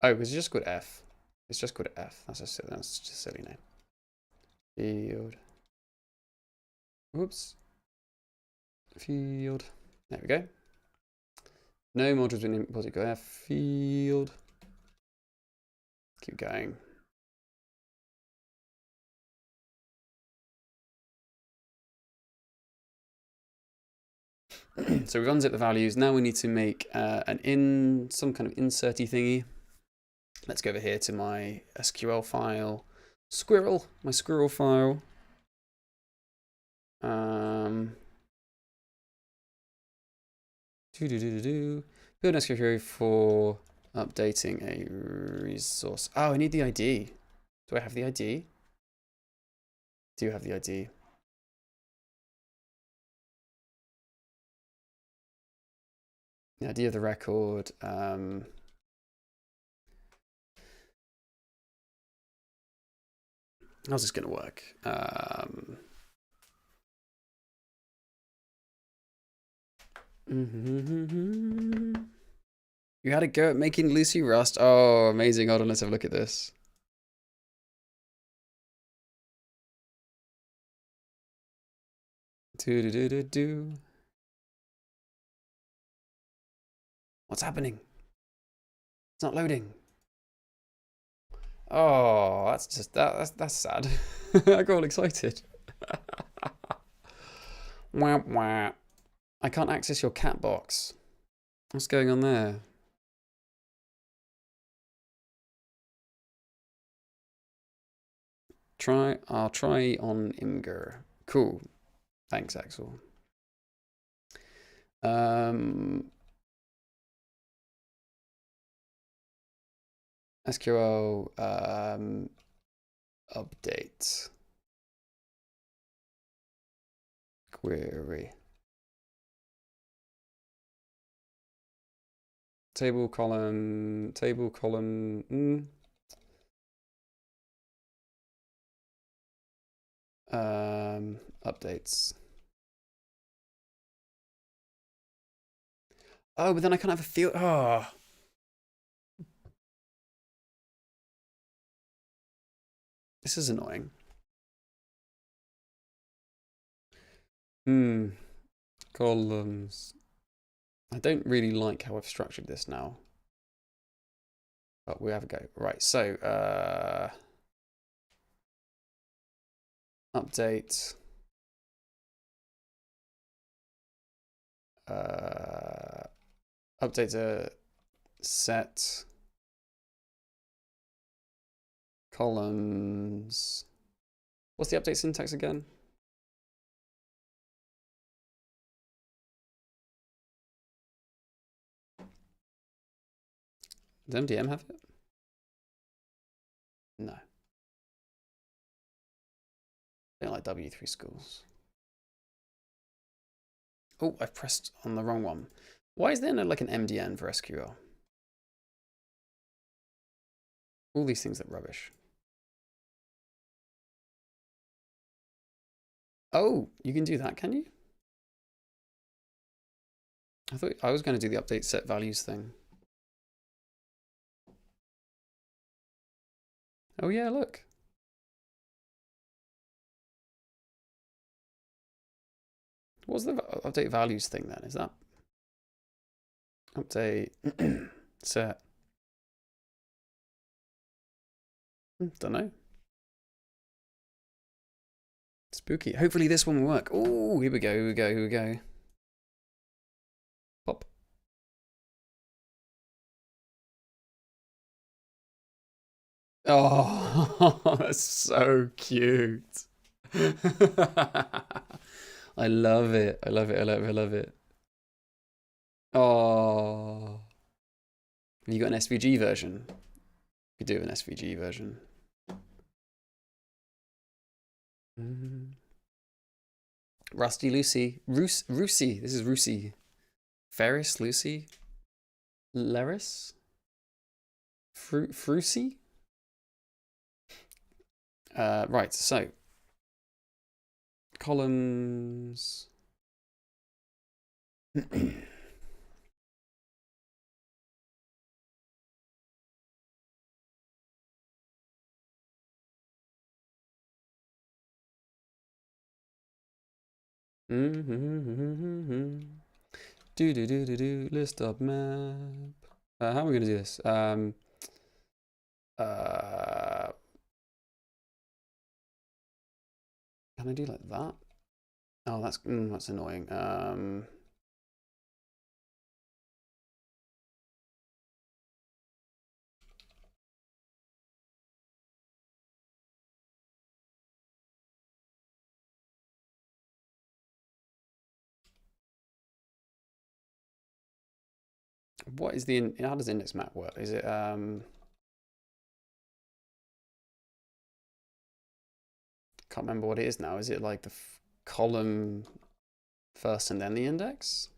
Oh, it's just called F. It's just called F. That's just a silly name. Field. Whoops. Field. There we go. No modules been imported. Go F. Field. Keep going. So we've unzipped the values. Now we need to make some kind of inserty thingy. Let's go over here to my SQL file. My squirrel file. Build an SQL query for updating a resource. Oh, I need the ID. Do I have the ID? Do you have the ID? The ID of the record. How's this going to work? You had a go at making Lucy Rust. Oh, amazing. Hold on, let's have a look at this. What's happening? It's not loading. Oh, that's just that's sad. I got all excited. Wah, wah. I can't access your cat box. What's going on there? I'll try on Imgur. Cool. Thanks, Axel. SQL update query. Table column. Updates. Oh, but then I can't have a field. Oh. This is annoying. Columns. I don't really like how I've structured this now. But we have a go. Right, so update. Update a set columns. What's the update syntax again? Does MDM have it? No. I don't like W3 schools. Oh, I've pressed on the wrong one. Why is there no like an MDN for SQL? All these things look rubbish. Oh, you can do that, can you? I thought I was going to do the update set values thing. Oh yeah, look. What's the update values thing then? Is that update set? Don't know. Spooky. Hopefully this one will work. Oh, here we go. Pop. Oh, that's so cute. I love it. I love it. Oh. Have you got an SVG version? You do an SVG version. Rusty Lucy. Rusey. This is Rusey. Ferris Lucy. Leris. Frucy. Right, so columns. List up map. How am I going to do this? Can I do like that? Oh, that's annoying. What is the how does index map work? Is it can't remember what it is now. Is it like the column first and then the index?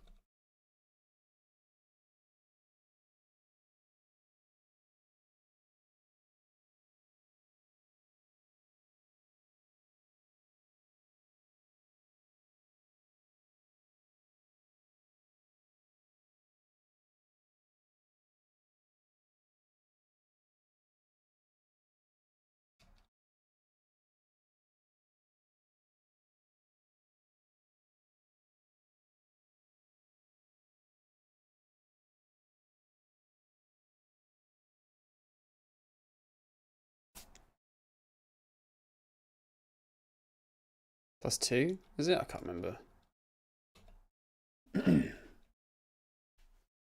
+2? Is it? I can't remember.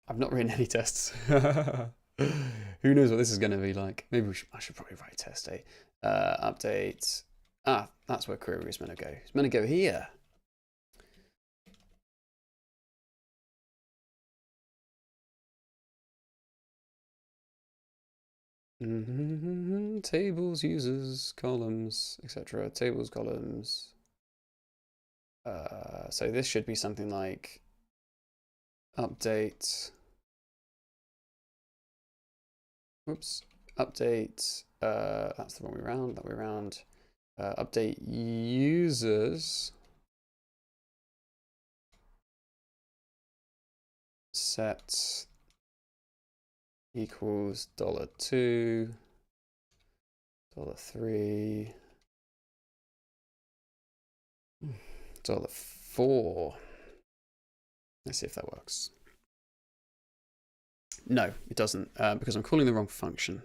I've not written any tests. Who knows what this is going to be like? Maybe I should probably write test A. Update. Ah, that's where query is meant to go. It's meant to go here. Tables, users, columns, etc. Tables, columns. So this should be something like update. Whoops. Update. That's the wrong way around. That way around. Update users. Set equals $2, $3, $4. Let's see if that works. No, it doesn't, because I'm calling the wrong function.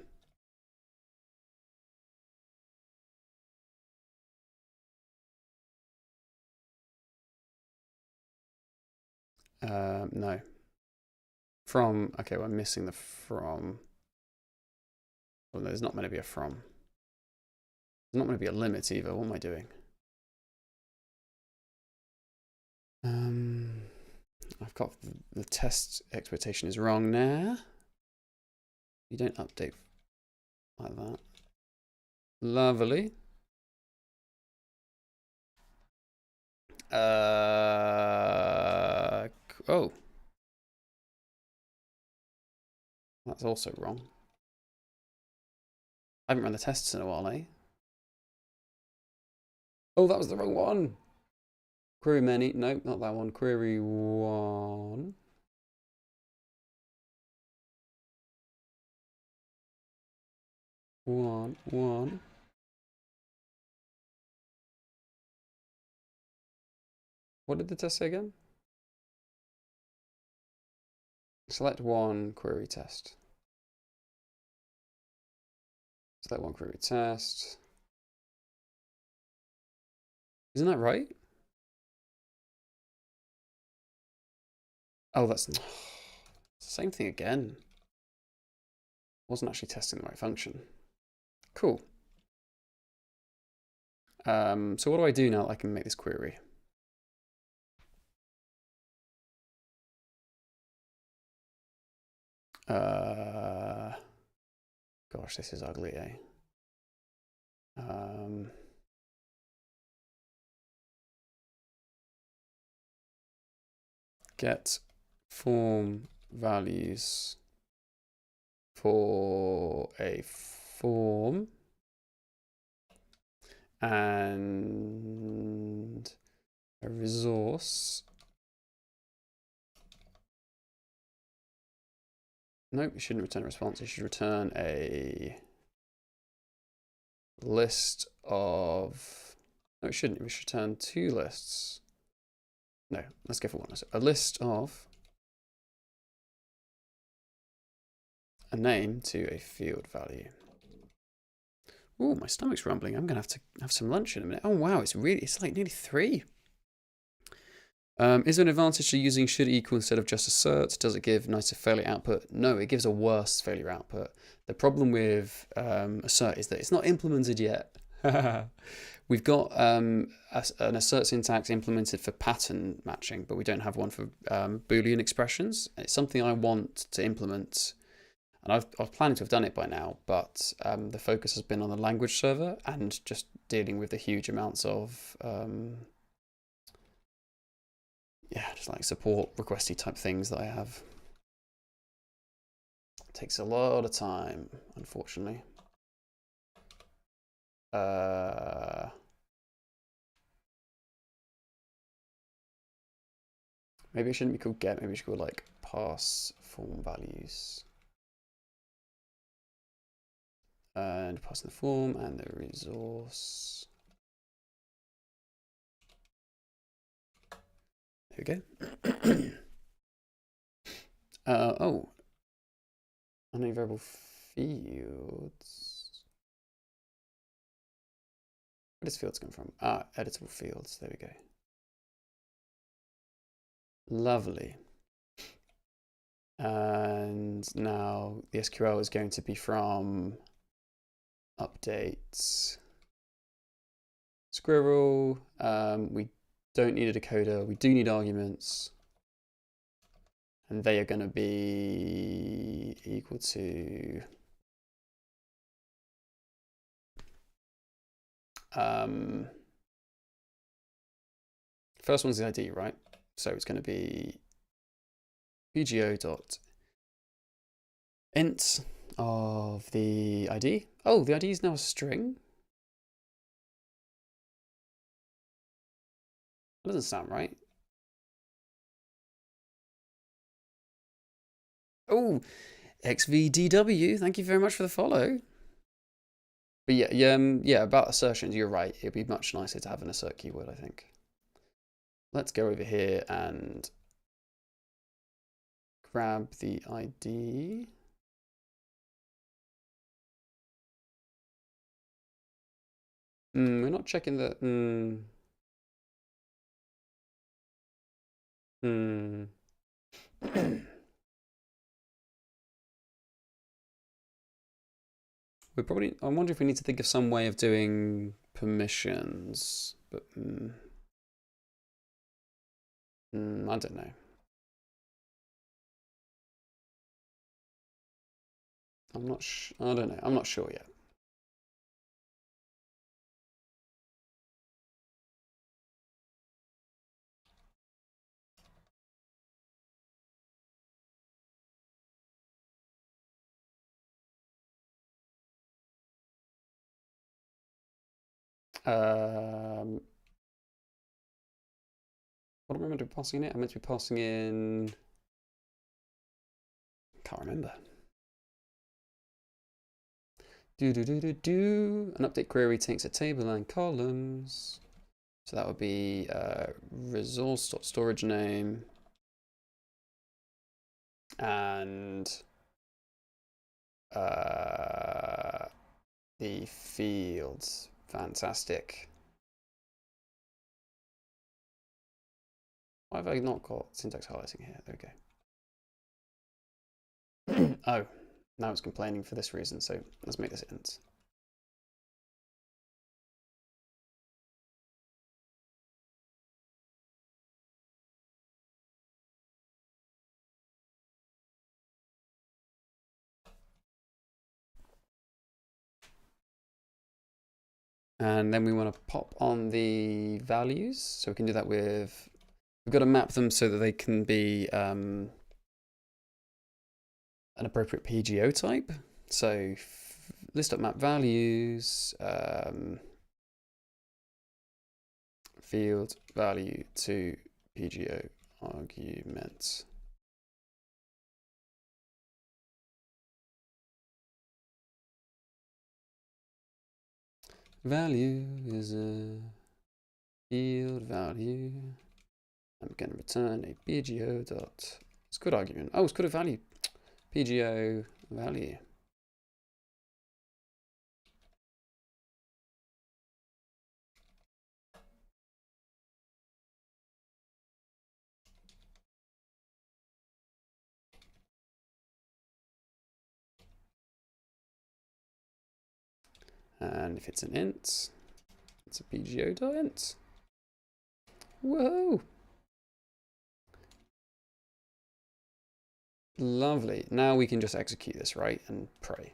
No. From, okay, well, I'm missing the from. Well, there's not going to be a from. There's not going to be a limit either. What am I doing? I've got the test expectation is wrong now. You don't update like that. Lovely. Oh. That's also wrong. I haven't run the tests in a while, eh? Oh, that was the wrong one. Query many. Nope, not that one. Query one. One. What did the test say again? Select one query test. Select one query test. Isn't that right? Oh, that's the same thing again. Wasn't actually testing the right function. Cool. So what do I do now that I can make this query? Gosh, this is ugly, eh? Get form values for a form and a resource. Nope, it shouldn't return a response. It should return a list of. No, it shouldn't. We should return two lists. No, let's go for one. So a list of a name to a field value. Oh, my stomach's rumbling. I'm gonna have to have some lunch in a minute. Oh wow, it's like nearly 3. Is there an advantage to using should equal instead of just assert? Does it give nicer failure output? No, it gives a worse failure output. The problem with assert is that it's not implemented yet. We've got an assert syntax implemented for pattern matching, but we don't have one for Boolean expressions. It's something I want to implement, and I was planning to have done it by now, but the focus has been on the language server and just dealing with the huge amounts of just like support requesty type things that I have. It takes a lot of time, unfortunately. Maybe it shouldn't be called get, maybe it should be called like pass form values. And pass the form and the resource. There we go. Oh, unknown variable fields. Where does fields come from? Editable fields. There we go. Lovely. And now the SQL is going to be from updates squirrel. We don't need a decoder. We do need arguments. And they are going to be equal to first one's the ID, right? So it's going to be pgo.int of the ID. Oh, the ID is now a string. That doesn't sound right. Oh, XVDW, thank you very much for the follow. But yeah, about assertions, you're right. It'd be much nicer to have an assert keyword, I think. Let's go over here and grab the ID. We're not checking the. We probably. I wonder if we need to think of some way of doing permissions, but I don't know. I don't know. I'm not sure yet. What am I meant to be passing in it? I'm meant to be passing in. Can't remember. An update query takes a table and columns. So that would be resource.storage name and the fields. Fantastic. Why have I not got syntax highlighting here? There we go. Oh, now it's complaining for this reason, so let's make this int. And then we want to pop on the values. So we can do that with, we've got to map them so that they can be an appropriate PGO type. So list.map values, field value to PGO argument. Value is a field value I'm going to return a PGO dot SQLite argument. Oh, SQLite value. PGO value. And if it's an int, it's a PGO.int. Whoa! Lovely. Now we can just execute this, right? And pray.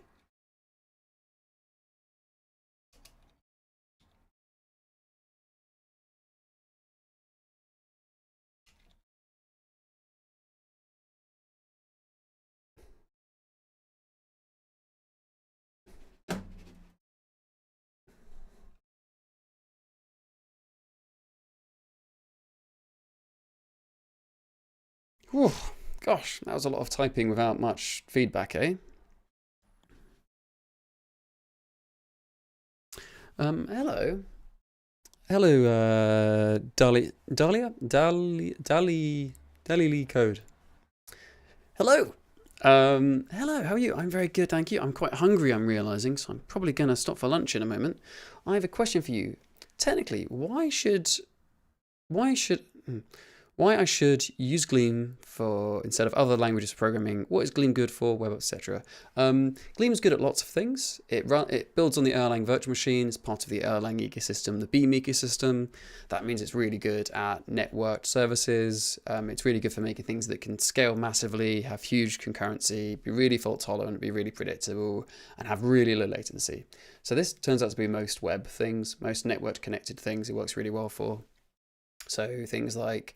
Whew. Gosh, that was a lot of typing without much feedback, eh? Hello. Hello, Dali Code. Hello. Hello, how are you? I'm very good, thank you. I'm quite hungry, I'm realizing, so I'm probably going to stop for lunch in a moment. I have a question for you. Technically, why I should use Gleam for instead of other languages of programming? What is Gleam good for? Web, etc. Gleam is good at lots of things. It builds on the Erlang virtual machine. It's part of the Erlang ecosystem, the Beam ecosystem. That means it's really good at networked services. It's really good for making things that can scale massively, have huge concurrency, be really fault tolerant, be really predictable, and have really low latency. So this turns out to be most web things, most network connected things. It works really well for. So things like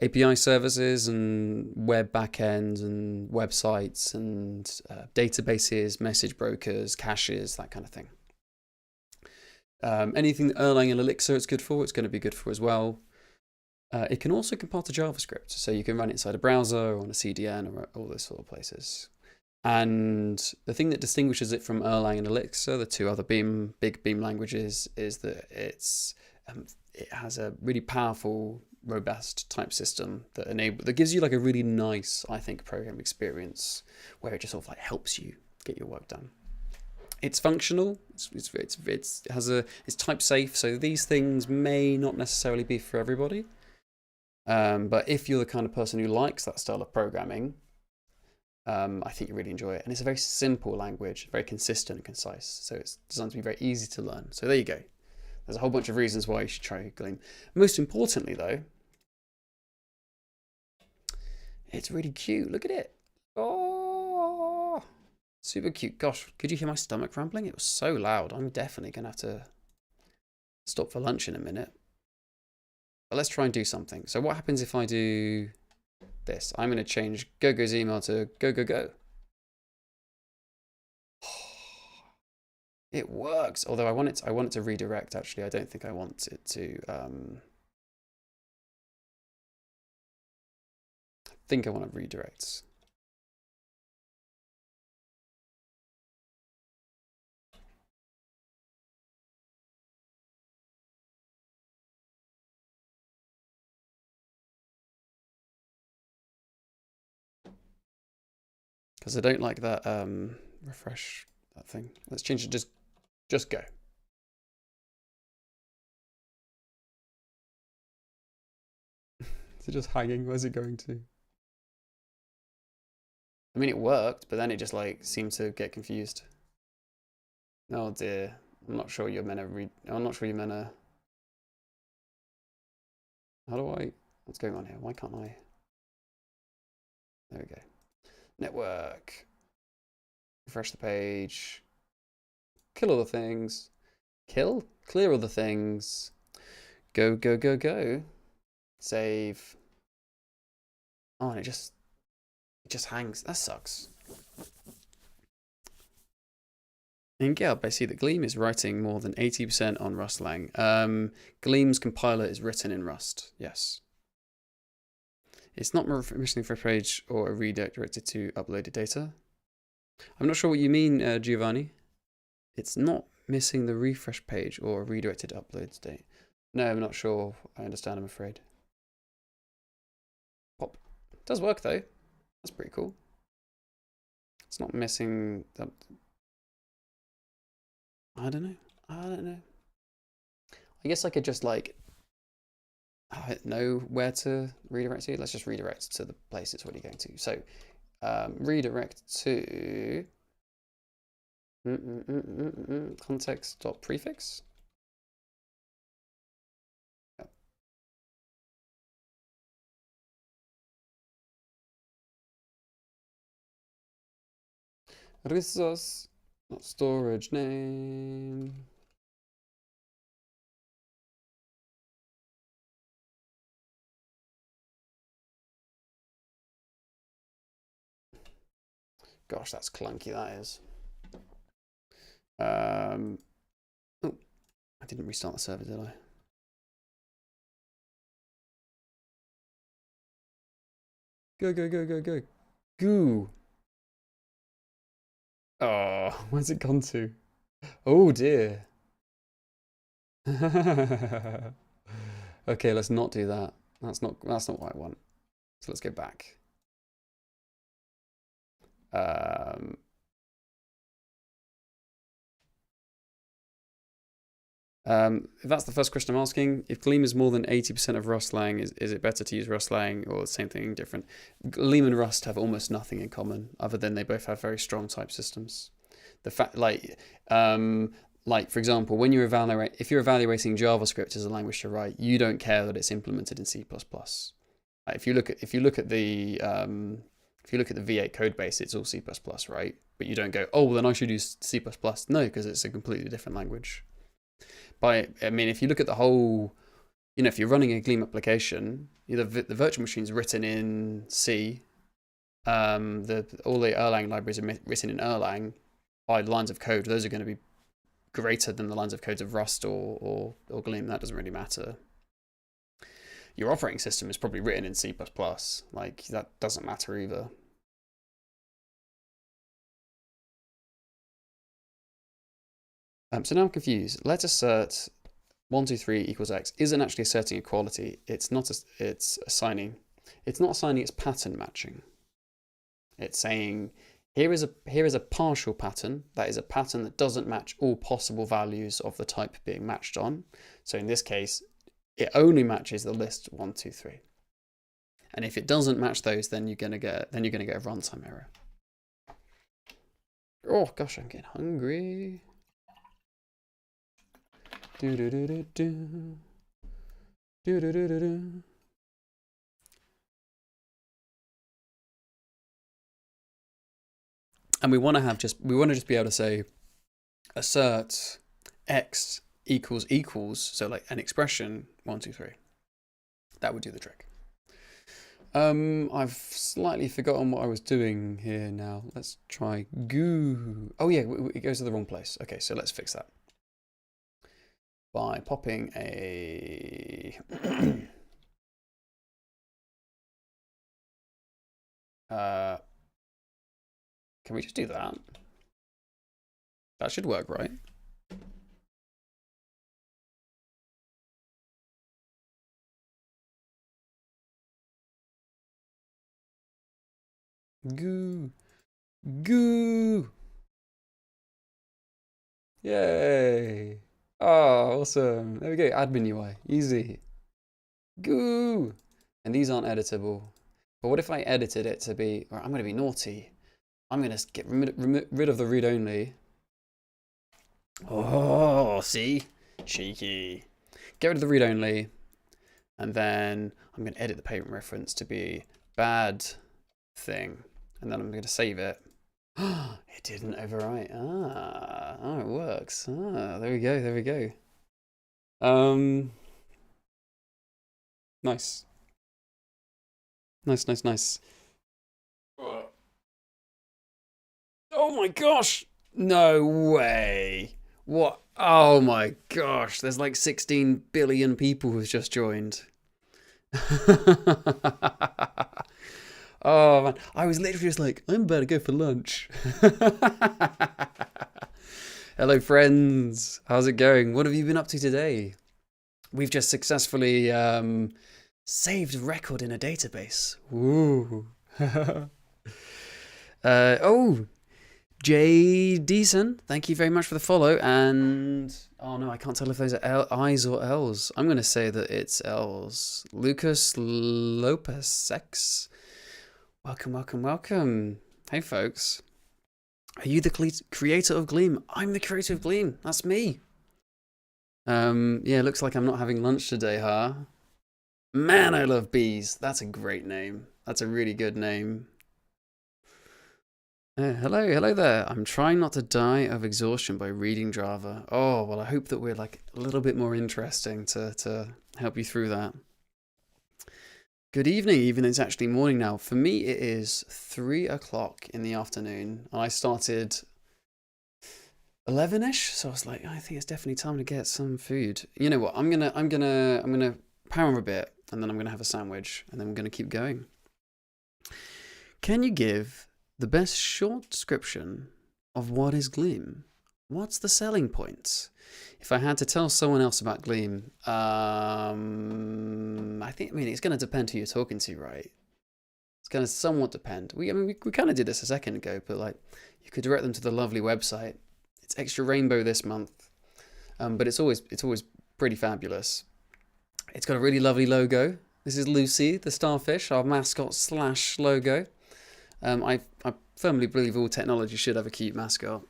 API services and web backends and websites and databases, message brokers, caches, that kind of thing. Anything that Erlang and Elixir it's good for, it's going to be good for as well. It can also compile to JavaScript, so you can run it inside a browser or on a CDN or all those sort of places. And the thing that distinguishes it from Erlang and Elixir, the two other big Beam languages, is that it has a really powerful, robust type system that gives you like a really nice, I think, program experience where it just sort of like helps you get your work done. It's functional. It's type safe, so these things may not necessarily be for everybody. But if you're the kind of person who likes that style of programming, I think you really enjoy it. And it's a very simple language, very consistent and concise. So it's designed to be very easy to learn. So there you go. There's a whole bunch of reasons why you should try Gleam. Most importantly, though, it's really cute. Look at it. Oh, super cute. Gosh, could you hear my stomach rumbling? It was so loud. I'm definitely going to have to stop for lunch in a minute. But let's try and do something. So what happens if I do this? I'm going to change GoGo's email to go. It works. Although I want it to redirect, actually. I don't think I want it to... I think I want to redirect. Because I don't like that refresh that thing. Let's change it, just go. Is it just hanging? Where's it going to? I mean, it worked, but then it just like seemed to get confused. Oh dear. I'm not sure you're meant to read. I'm not sure you're meant to. How do I? What's going on here? Why can't I? There we go. Network. Refresh the page. Kill all the things. Kill? Clear all the things. Go. Save. Oh, and it just hangs. That sucks. In GitHub, I see that Gleam is writing more than 80% on Rust-Lang. Gleam's compiler is written in Rust, yes. It's not missing for a page or a redirect directed to uploaded data. I'm not sure what you mean, Giovanni. It's not missing the refresh page or a redirected upload state. No, I'm not sure I understand, I'm afraid. Pop. It does work though. That's pretty cool. It's not missing the... I don't know. I guess I could just like know where to redirect to. Let's just redirect to the place it's already going to. So redirect to context.prefix. Resource, not storage name. Gosh, that's clunky, that is. Oh, I didn't restart the server, did I? Go, go, go, go, go. Goo. Oh, where's it gone to? Oh dear. Okay, let's not do that. That's not what I want. So let's go back. If that's the first question I'm asking, if Gleam is more than 80% of Rustlang, is it better to use Rustlang or the same thing different? Gleam and Rust have almost nothing in common, other than they both have very strong type systems. The fact, like for example, when you're if you're evaluating JavaScript as a language to write, you don't care that it's implemented in C++. If you look at the V8 code base, it's all C++, right? But you don't go, oh, well, then I should use C++. No, because it's a completely different language. I mean, if you look at the whole, if you're running a Gleam application, the virtual machine's written in C. All the Erlang libraries are written in Erlang. By lines of code, those are going to be greater than the lines of codes of Rust or Gleam. That doesn't really matter. Your operating system is probably written in C++. Like, that doesn't matter either. So now I'm confused. Let's assert 1, 2, 3 equals x isn't actually asserting equality. It's assigning. It's not assigning, it's pattern matching. It's saying here is a partial pattern. That is a pattern that doesn't match all possible values of the type being matched on. So in this case, it only matches the list 1, 2, 3. And if it doesn't match those, then you're gonna get a runtime error. Oh gosh, I'm getting hungry. Do do do do do. Do do do do do. And we want to just be able to say assert x equals, so like an expression 1, 2, 3. That would do the trick. I've slightly forgotten what I was doing here now. Let's try goo. Oh yeah, it goes to the wrong place. Okay, so let's fix that by popping a can we just do that? That should work, right? Goo. Goo. Yay. Oh, awesome. There we go. Admin UI. Easy. Goo. And these aren't editable. But what if I edited it to be, or I'm going to be naughty. I'm going to get rid of the read only. Oh, see? Cheeky. Get rid of the read only. And then I'm going to edit the payment reference to be bad thing. And then I'm going to save it. It didn't overwrite. Oh, it works. There we go. There we go. Nice. Nice, nice, nice. Oh my gosh! No way. What? Oh my gosh. There's like 16 billion people who've just joined. Oh man, I was literally just like, I'm about to go for lunch. Hello friends, how's it going? What have you been up to today? We've just successfully Saved record in a database. Ooh. Oh, Jay Deason, thank you very much for the follow. And oh no, I can't tell if those are I's or L's. I'm going to say that it's L's. Lucas Lopez X. Welcome, welcome, welcome. Hey, folks. Are you the creator of Gleam? I'm the creator of Gleam. That's me. Yeah, looks like I'm not having lunch today, huh? Man, I love bees. That's a great name. That's a really good name. Hello there. I'm trying not to die of exhaustion by reading Java. Oh, well, I hope that we're like a little bit more interesting to help you through that. Good evening, even though it's actually morning now. For me, it is 3 o'clock in the afternoon. I started 11ish, so I was like, I think it's definitely time to get some food. You know what? I'm gonna power a bit, and then I'm gonna have a sandwich, and then I'm gonna keep going. Can you give the best short description of what is Gleam? What's the selling points? If I had to tell someone else about Gleam, I mean, it's going to depend who you're talking to, right? It's going to somewhat depend. We kind of did this a second ago, but like, you could direct them to the lovely website. It's extra rainbow this month, but it's always pretty fabulous. It's got a really lovely logo. This is Lucy, the starfish, our mascot / logo. I firmly believe all technology should have a cute mascot.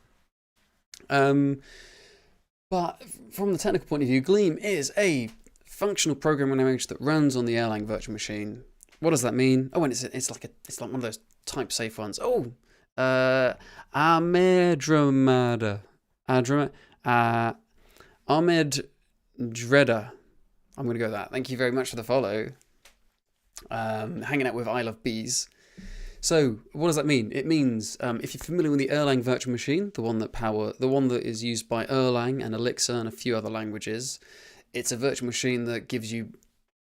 But from the technical point of view, Gleam is a functional programming language that runs on the Erlang virtual machine. What does that mean? Oh, and it's like one of those type safe ones. Oh, Ahmed Dreda. I'm going to go with that. Thank you very much for the follow. Hanging out with I Love Bees. So what does that mean? It means if you're familiar with the Erlang virtual machine, the one that is used by Erlang and Elixir and a few other languages, it's a virtual machine that gives you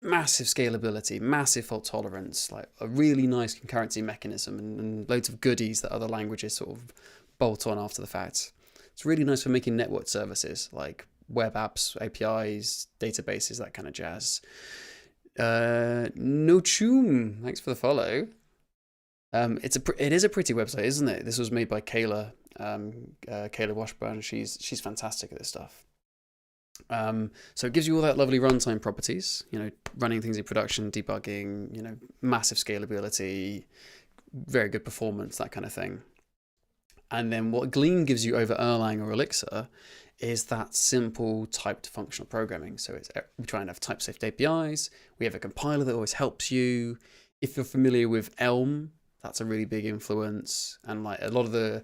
massive scalability, massive fault tolerance, like a really nice concurrency mechanism, and loads of goodies that other languages sort of bolt on after the fact. It's really nice for making network services like web apps, APIs, databases, that kind of jazz. Nochum, thanks for the follow. It is a pretty website, isn't it? This was made by Kayla Washburn. She's fantastic at this stuff. So it gives you all that lovely runtime properties, running things in production, debugging, massive scalability, very good performance, that kind of thing. And then what Gleam gives you over Erlang or Elixir is that simple typed functional programming. So we try and have type-safe APIs. We have a compiler that always helps you. If you're familiar with Elm, that's a really big influence, and like a lot of the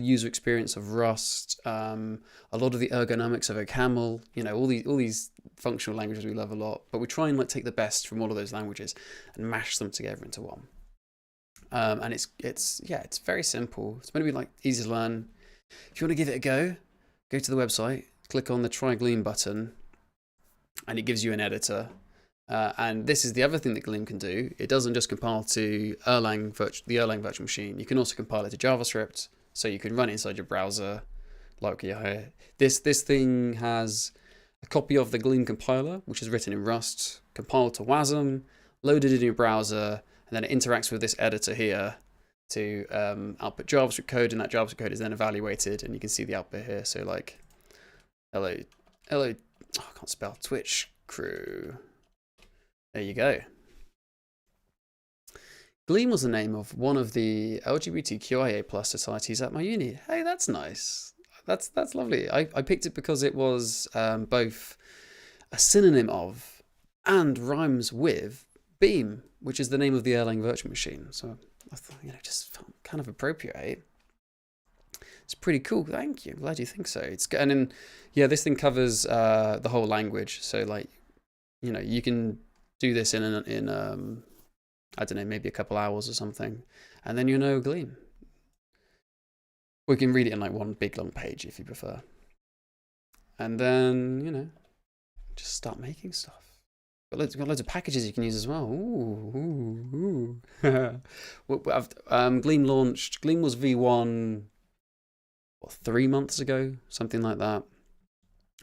user experience of Rust, a lot of the ergonomics of OCaml, all these functional languages we love a lot. But we try and take the best from all of those languages and mash them together into one. And it's very simple. It's meant to be easy to learn. If you want to give it a go to the website, click on the Try Gleam button, and it gives you an editor. And this is the other thing that Gleam can do. It doesn't just compile to the Erlang virtual machine. You can also compile it to JavaScript, so you can run it inside your browser. This thing has a copy of the Gleam compiler, which is written in Rust, compiled to WASM, loaded in your browser, and then it interacts with this editor here to output JavaScript code, and that JavaScript code is then evaluated, and you can see the output here. So hello, oh, I can't spell, Twitch crew. There you go. Gleam was the name of one of the LGBTQIA+ societies at my uni. Hey, that's nice. That's lovely. I picked it because it was both a synonym of and rhymes with Beam, which is the name of the Erlang virtual machine. So I thought, just felt kind of appropriate. It's pretty cool. Thank you. Glad you think so. It's good. And then, yeah, this thing covers the whole language. So you can do this in I don't know, maybe a couple hours or something, and then Gleam. We can read it in one big long page if you prefer, and then just start making stuff. Got loads of packages you can use as well. Ooh. Gleam launched. Gleam was V1 3 months ago, something like that,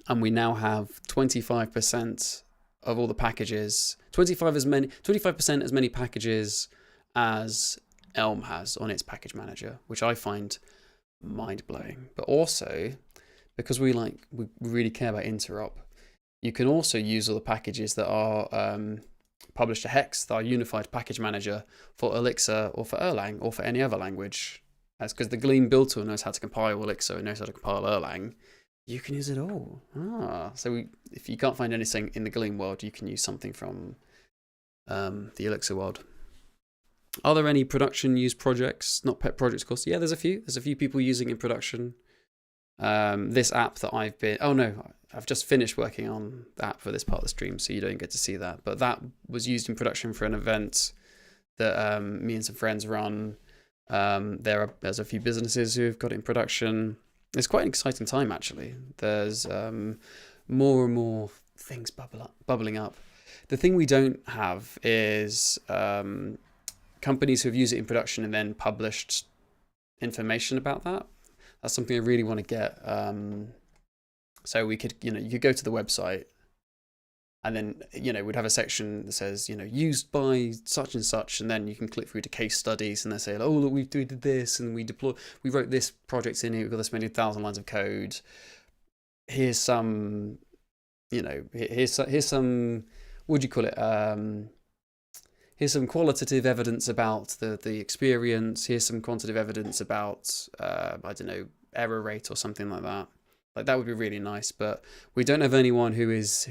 and we now have 25% of all the packages, 25% as many packages as Elm has on its package manager, which I find mind-blowing. But also, because we really care about interop, you can also use all the packages that are published to Hex, that are unified package manager for Elixir or for Erlang or for any other language. That's because the Gleam build tool knows how to compile Elixir and knows how to compile Erlang. You can use it all. So if you can't find anything in the Gleam world, you can use something from the Elixir world. Are there any production use projects, not pet projects, of course? Yeah, there's a few. There's a few people using in production. This app that I've just finished working on the app for this part of the stream, so you don't get to see that. But that was used in production for an event that me and some friends run. There's a few businesses who've got it in production. It's quite an exciting time, actually. There's more and more things bubbling up. The thing we don't have is companies who have used it in production and then published information about that. That's something I really want to get. So we could, you could go to the website and then, we'd have a section that says, used by such and such, and then you can click through to case studies and they say, oh, look, we did this and we wrote this project in here, we've got this many thousand lines of code. Here's some, here's some, what do you call it? Here's some qualitative evidence about the experience. Here's some quantitative evidence about, error rate or something like that. Like, that would be really nice, but we don't have anyone who is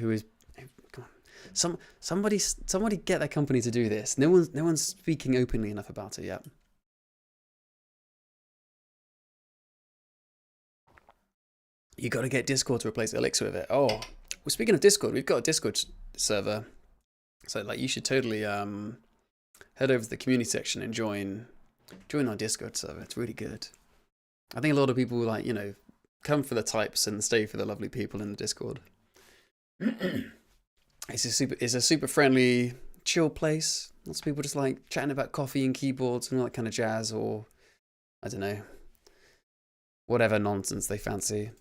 come on, somebody get their company to do this. No one's speaking openly enough about it yet. You got to get Discord to replace Elixir with it. Oh, well, speaking of Discord, we've got a Discord server. So you should totally head over to the community section and join our Discord server. It's really good. I think a lot of people come for the types and stay for the lovely people in the Discord. It's a super friendly, chill place. Lots of people just chatting about coffee and keyboards and all that kind of jazz, or I don't know, whatever nonsense they fancy.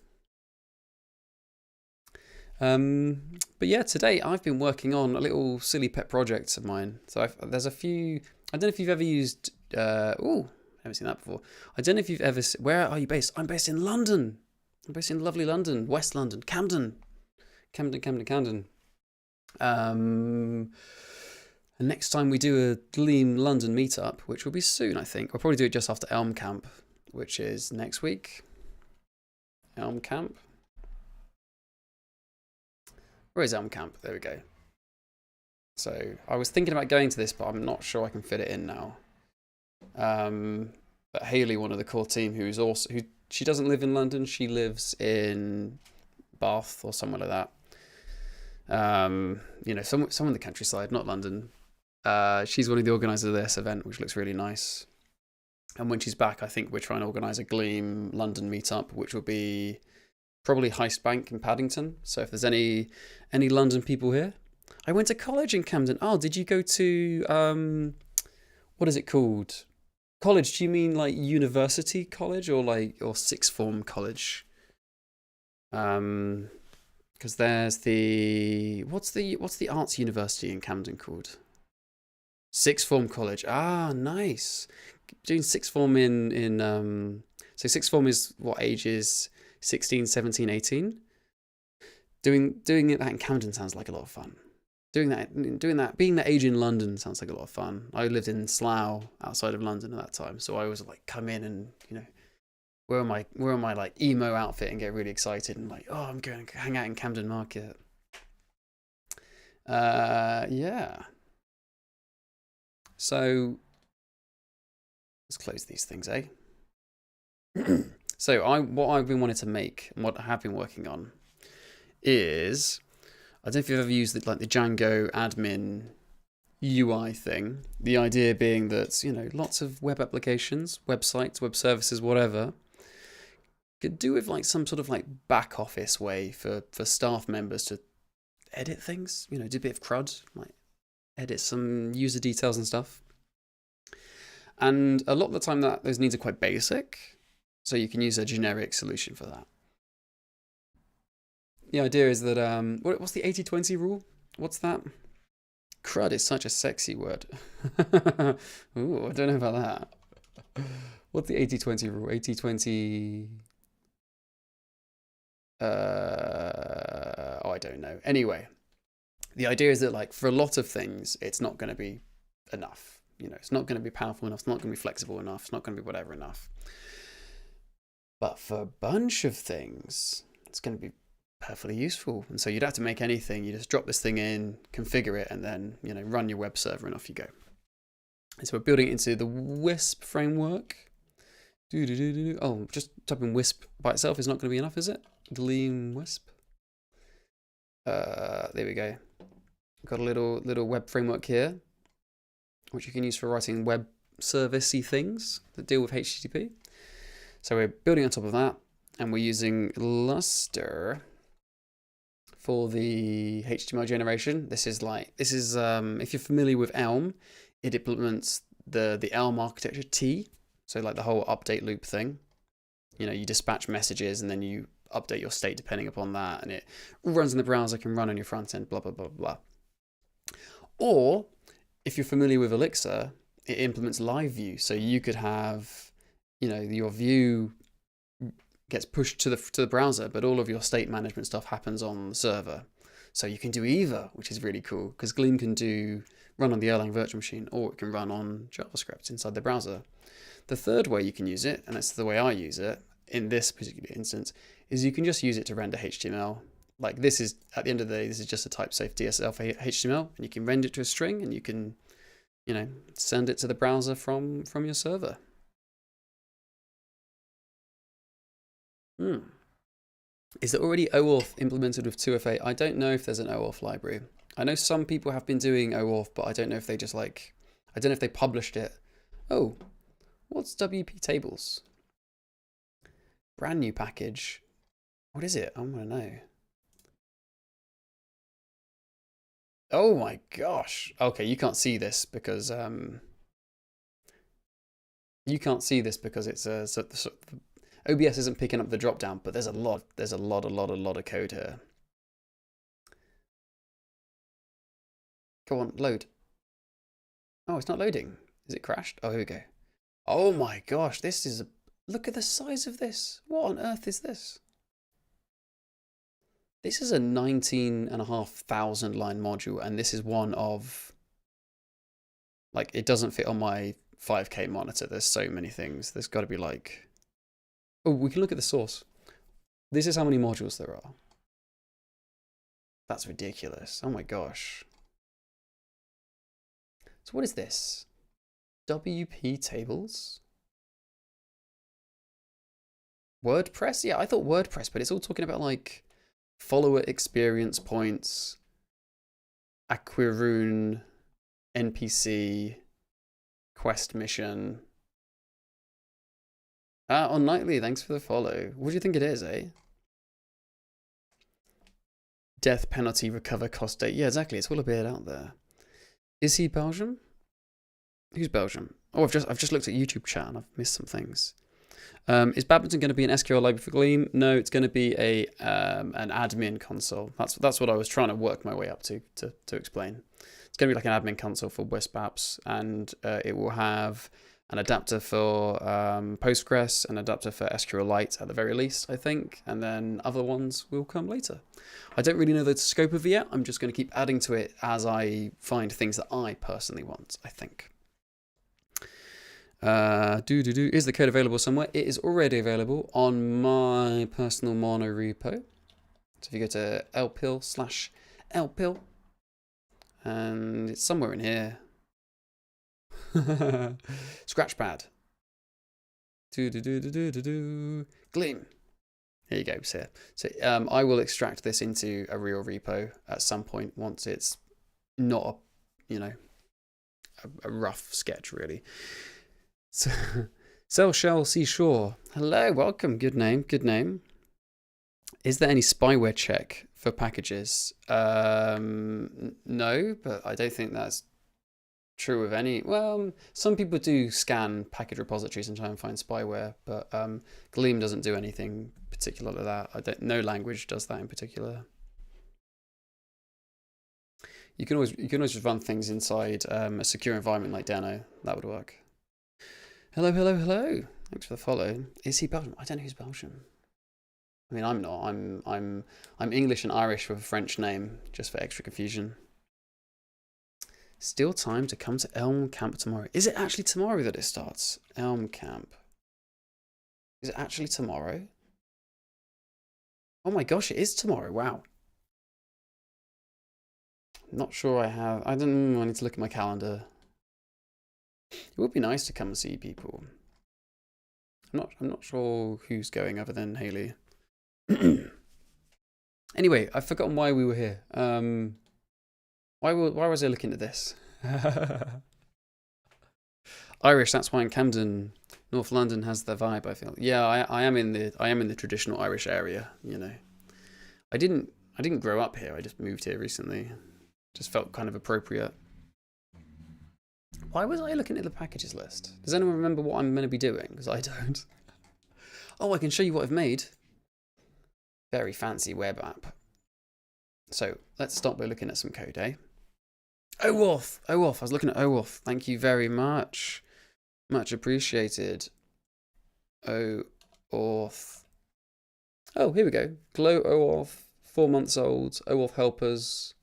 But yeah, today I've been working on a little silly pet project of mine. So there's a few. I don't know if you've ever used. Haven't seen that before. I don't know if you've ever. Where are you based? I'm based in London. I'm based in lovely London, West London, Camden. And next time we do a Gleam London meetup, which will be soon, I think. We'll probably do it just after Elm Camp, which is next week. Elm Camp. Where is Elm Camp? There we go. So I was thinking about going to this, but I'm not sure I can fit it in now. But Hayley, one of the core team, who she doesn't live in London, she lives in Bath or somewhere like that. Somewhere in the countryside, not London. She's one of the organisers of this event, which looks really nice. And when she's back, I think we're trying to organise a Gleam London meetup, which will be probably Heist Bank in Paddington. So if there's any London people here. I went to college in Camden. Oh, did you go to what is it called? College? Do you mean university college or sixth form college? Because there's what's the arts university in Camden called? Sixth form college. Ah, nice. Doing sixth form so sixth form is what ages? 16, 17, 18. Doing that in Camden sounds like a lot of fun. Being that age in London sounds like a lot of fun. I lived in Slough outside of London at that time, so I always come in and wear my emo outfit and get really excited and I'm going to hang out in Camden Market. Yeah. So let's close these things, eh? So what I've been wanting to make and what I have been working on is, I don't know if you've ever used the Django admin UI thing. The idea being that, lots of web applications, websites, web services, whatever, could do with some sort of back office way for staff members to edit things, do a bit of CRUD, edit some user details and stuff. And a lot of the time those needs are quite basic, so you can use a generic solution for that. The idea is that, what's the 80-20 rule? What's that? CRUD is such a sexy word. Ooh, I don't know about that. What's the 80-20 rule? 80-20... oh, I don't know. Anyway, the idea is that like for a lot of things, it's not going to be enough. You know, it's not going to be powerful enough. It's not going to be flexible enough. It's not going to be whatever enough. But for a bunch of things, it's going to be perfectly useful. And so you don't have to make anything. You just drop this thing in, configure it, and then, you know, run your web server and off you go. And so we're building it into the Wisp framework. Oh, just typing Wisp by itself is not going to be enough, is it? Gleam Wisp. There we go. Got a little web framework here, which you can use for writing web service-y things that deal with HTTP. So we're building on top of that, and we're using Lustre for the HTML generation. This is if you're familiar with Elm, it implements the Elm architecture T. So like the whole update loop thing. You know, you dispatch messages and then you update your state depending upon that, and it runs in the browser, can run on your front end, blah, blah, blah, blah. Or if you're familiar with Elixir, it implements live view. So you could have, you know, your view gets pushed to the browser, but all of your state management stuff happens on the server. So you can do either, which is really cool, because Gleam can run on the Erlang virtual machine, or it can run on JavaScript inside the browser. The third way you can use it, and that's the way I use it in this particular instance, is you can just use it to render HTML. Like this is, at the end of the day, this is just a type safe DSL for HTML, and you can render it to a string, and you can, you know, send it to the browser from your server. Is there already OAuth implemented with 2FA? I don't know if there's an OAuth library. I know some people have been doing OAuth, but I don't know if they just like, I don't know if they published it. Oh, what's WP tables? Brand new package. What is it? I want to know. Oh my gosh. Okay, you can't see this because it's OBS isn't picking up the drop down, but there's a lot of code here. Go on, load. Oh, it's not loading. Is it crashed? Oh, here we go. Oh my gosh, this is look at the size of this. What on earth is this? This is a 19,500 line module, and this is one of, like, it doesn't fit on my 5K monitor. There's so many things. There's got to be like, oh, we can look at the source. This is how many modules there are. That's ridiculous. Oh my gosh. So what is this? WP tables? WordPress? Yeah, I thought WordPress, but it's all talking about like follower experience points, Aquirune, NPC, quest mission. On Nightly, thanks for the follow. What do you think it is, eh? Death penalty, recover cost date. Yeah, exactly. It's all a bit out there. Is he Belgium? Who's Belgium? Oh, I've just looked at YouTube chat and I've missed some things. Is Badminton going to be an SQL library for Gleam? No, it's going to be an admin console. That's what I was trying to work my way up to explain. It's going to be like an admin console for Wisp apps, and it will have an adapter for Postgres, an adapter for SQLite at the very least, I think, and then other ones will come later. I don't really know the scope of it yet. I'm just going to keep adding to it as I find things that I personally want, I think. Is the code available somewhere? It is already available on my personal mono repo. So if you go to lpil/lpil, and it's somewhere in here. Scratchpad. Gleam. Here you go, sir. So I will extract this into a real repo at some point once it's not a rough sketch, really. So, Cell Shell Seashore. Hello, welcome. Good name, good name. Is there any spyware check for packages? No, but I don't think that's true of any. Well, some people do scan package repositories and try and find spyware, but Gleam doesn't do anything particular like that. No language does that in particular. You can always just run things inside a secure environment like Dano. That would work. Hello, hello, hello. Thanks for the follow. Is he Belgian? I don't know who's Belgian. I mean, I'm not. I'm English and Irish with a French name, just for extra confusion. Still time to come to Elm Camp tomorrow. Is it actually tomorrow that it starts? Elm Camp. Is it actually tomorrow? Oh my gosh, it is tomorrow. Wow. Not sure I have. I don't know. I need to look at my calendar. It would be nice to come and see people. I'm not sure who's going other than Haley. Anyway, I've forgotten why we were here. Why was I looking at this? Irish. That's why in Camden, North London has the vibe. I feel. Yeah, I am in the traditional Irish area. You know, I didn't grow up here. I just moved here recently. Just felt kind of appropriate. Why was I looking at the packages list? Does anyone remember what I'm going to be doing? Because I don't. Oh, I can show you what I've made. Very fancy web app. So let's start by looking at some code, eh? OAuth. I was looking at OAuth. Thank you very much. Much appreciated. OAuth. Oh, here we go. Glow OAuth. 4 months old. OAuth helpers.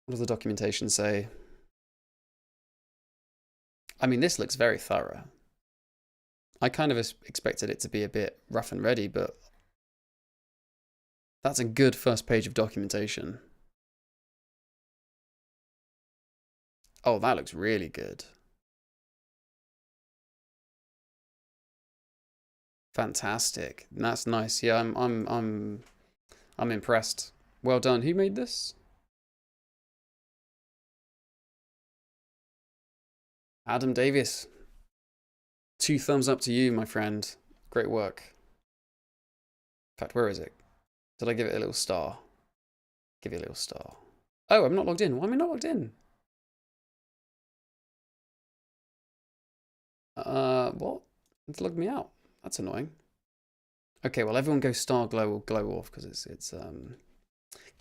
What does the documentation say? I mean, this looks very thorough. I kind of expected it to be a bit rough and ready, but that's a good first page of documentation. Oh, that looks really good. Fantastic. That's nice. Yeah, I'm impressed. Well done. Who made this? Adam Davis. 2 thumbs up to you, my friend. Great work. In fact, where is it? Did I give it a little star? Give it a little star. Oh, I'm not logged in. Why am I not logged in? What? It's logged me out. That's annoying. Okay, well, everyone go star glow or glow off because it's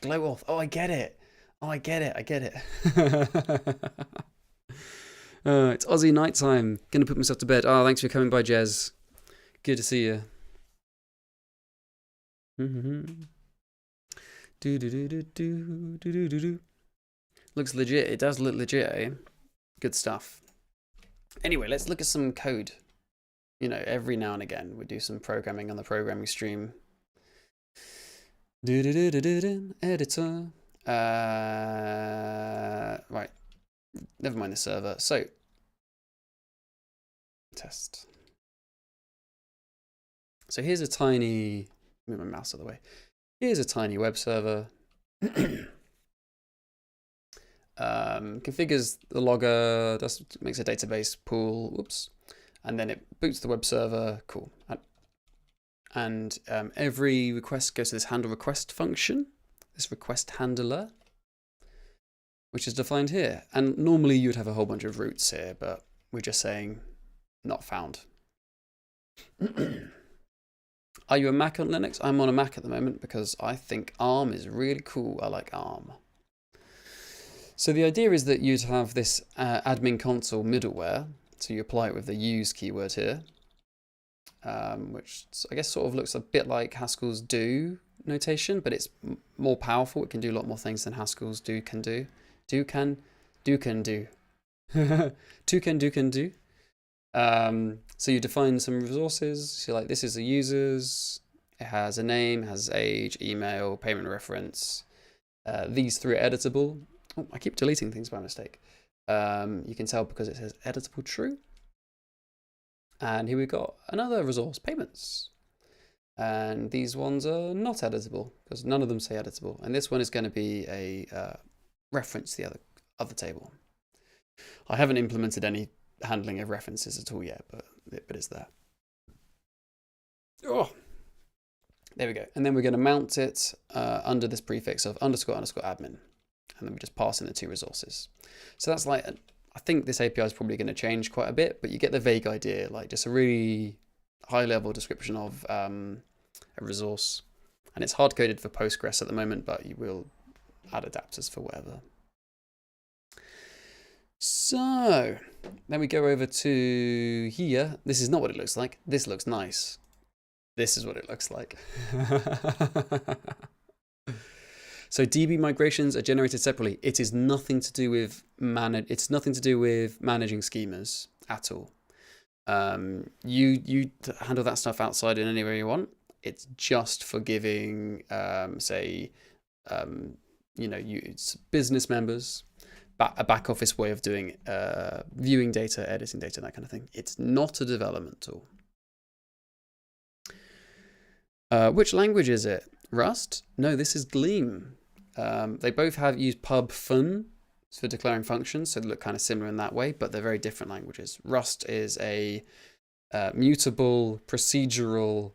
glow off. Oh, I get it. Oh, I get it. I get it. It's Aussie nighttime. Gonna put myself to bed. Oh, thanks for coming by, Jez. Good to see you. Looks legit. It does look legit, eh? Good stuff. Anyway, let's look at some code. You know, every now and again, we do some programming on the programming stream. Editor. Right. Never mind the server. So, test. So here's a tiny, move my mouse out of the way. Here's a tiny web server. Configures the logger, makes a database pool, whoops, and then it boots the web server, cool. And every request goes to this handle request function, this request handler, which is defined here. And normally you'd have a whole bunch of routes here, but we're just saying not found. Are you a Mac on Linux? I'm on a Mac at the moment because I think ARM is really cool. I like ARM. So the idea is that you'd have this admin console middleware. So you apply it with the use keyword here, which I guess sort of looks a bit like Haskell's do notation, but it's more powerful. It can do a lot more things than Haskell's do can do. Do can do. Can do. So you define some resources. So like this is the users. It has a name, has age, email, payment reference. These 3 are editable. Oh, I keep deleting things by mistake. You can tell because it says editable true. And here we've got another resource, payments. And these ones are not editable because none of them say editable. And this one is going to be a reference to the other table. I haven't implemented any handling of references at all yet, but it's there. Oh, there we go. And then we're going to mount it under this prefix of __ admin. And then we just pass in the 2 resources. So that's like, I think this API is probably going to change quite a bit, but you get the vague idea, like just a really high level description of a resource. And it's hard coded for Postgres at the moment, but you will add adapters for whatever. So then we go over to here. This is not what it looks like. This looks nice. This is what it looks like. So DB migrations are generated separately. It is nothing to do with managing schemas at all. You handle that stuff outside in any way you want. It's just for giving, it's business members a back office way of doing viewing data, editing data, that kind of thing. It's not a development tool. Which language is it? Rust? No, this is Gleam. They both use pub fun for declaring functions, so they look kind of similar in that way, but they're very different languages. Rust is a mutable, procedural,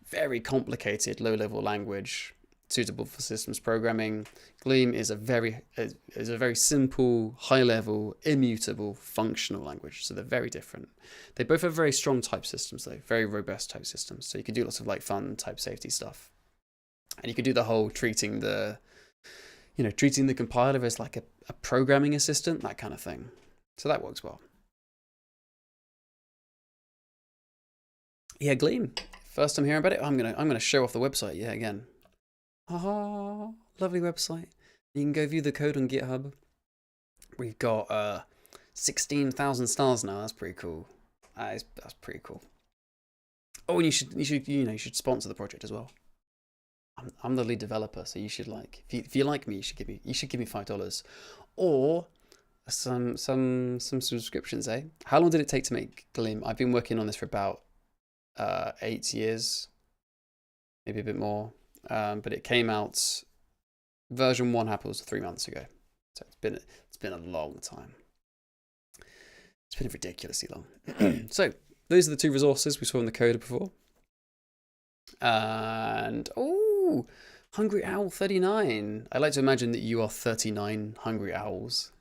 very complicated, low-level language suitable for systems programming. Gleam is a very simple, high-level, immutable, functional language. So they're very different. They both have very strong type systems, though, very robust type systems. So you can do lots of like fun type safety stuff, and you could do the whole treating the compiler as like a programming assistant, that kind of thing. So that works well. Yeah, Gleam. First time hearing about it, I'm gonna show off the website. Yeah, again. Ah, lovely website. You can go view the code on GitHub. We've got 16,000 stars now. That's pretty cool. That's pretty cool. Oh, and you should sponsor the project as well. I'm the lead developer, so you should if you like me, you should give me $5 or some subscriptions, eh? How long did it take to make Gleam? I've been working on this for about 8 years, maybe a bit more. But it came out, version 1 happened 3 months ago. So it's been a long time. It's been ridiculously long. So those are the two resources we saw in the coder before. And oh, Hungry Owl 39. I like to imagine that you are 39 Hungry Owls.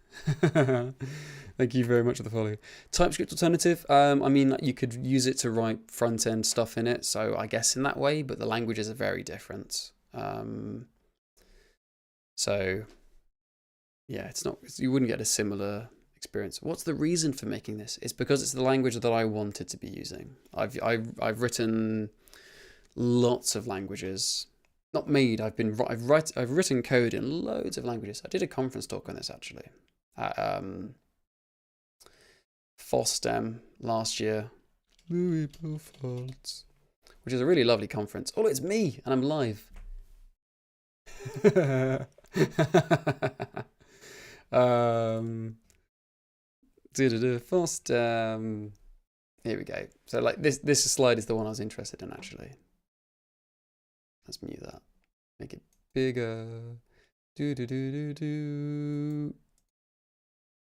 Thank you very much for the follow. TypeScript alternative. I mean, you could use it to write front end stuff in it. So I guess in that way, but the languages are very different. So yeah, you wouldn't get a similar experience. What's the reason for making this? It's because it's the language that I wanted to be using. I've written lots of languages. Not made. I've written code in loads of languages. I did a conference talk on this actually at FOSDEM last year, which is a really lovely conference. Oh, it's me, and I'm live. FOSDEM. Here we go. So like this slide is the one I was interested in actually. Let's mute that. Make it bigger.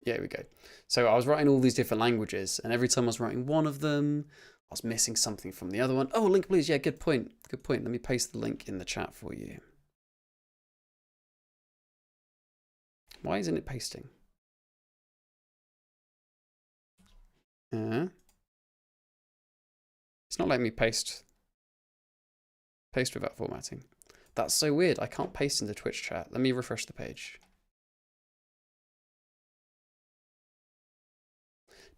Yeah, here we go. So I was writing all these different languages, and every time I was writing one of them, I was missing something from the other one. Oh, link please. Yeah, good point. Good point. Let me paste the link in the chat for you. Why isn't it pasting? It's not letting me paste without formatting. That's so weird. I can't paste in the Twitch chat. Let me refresh the page.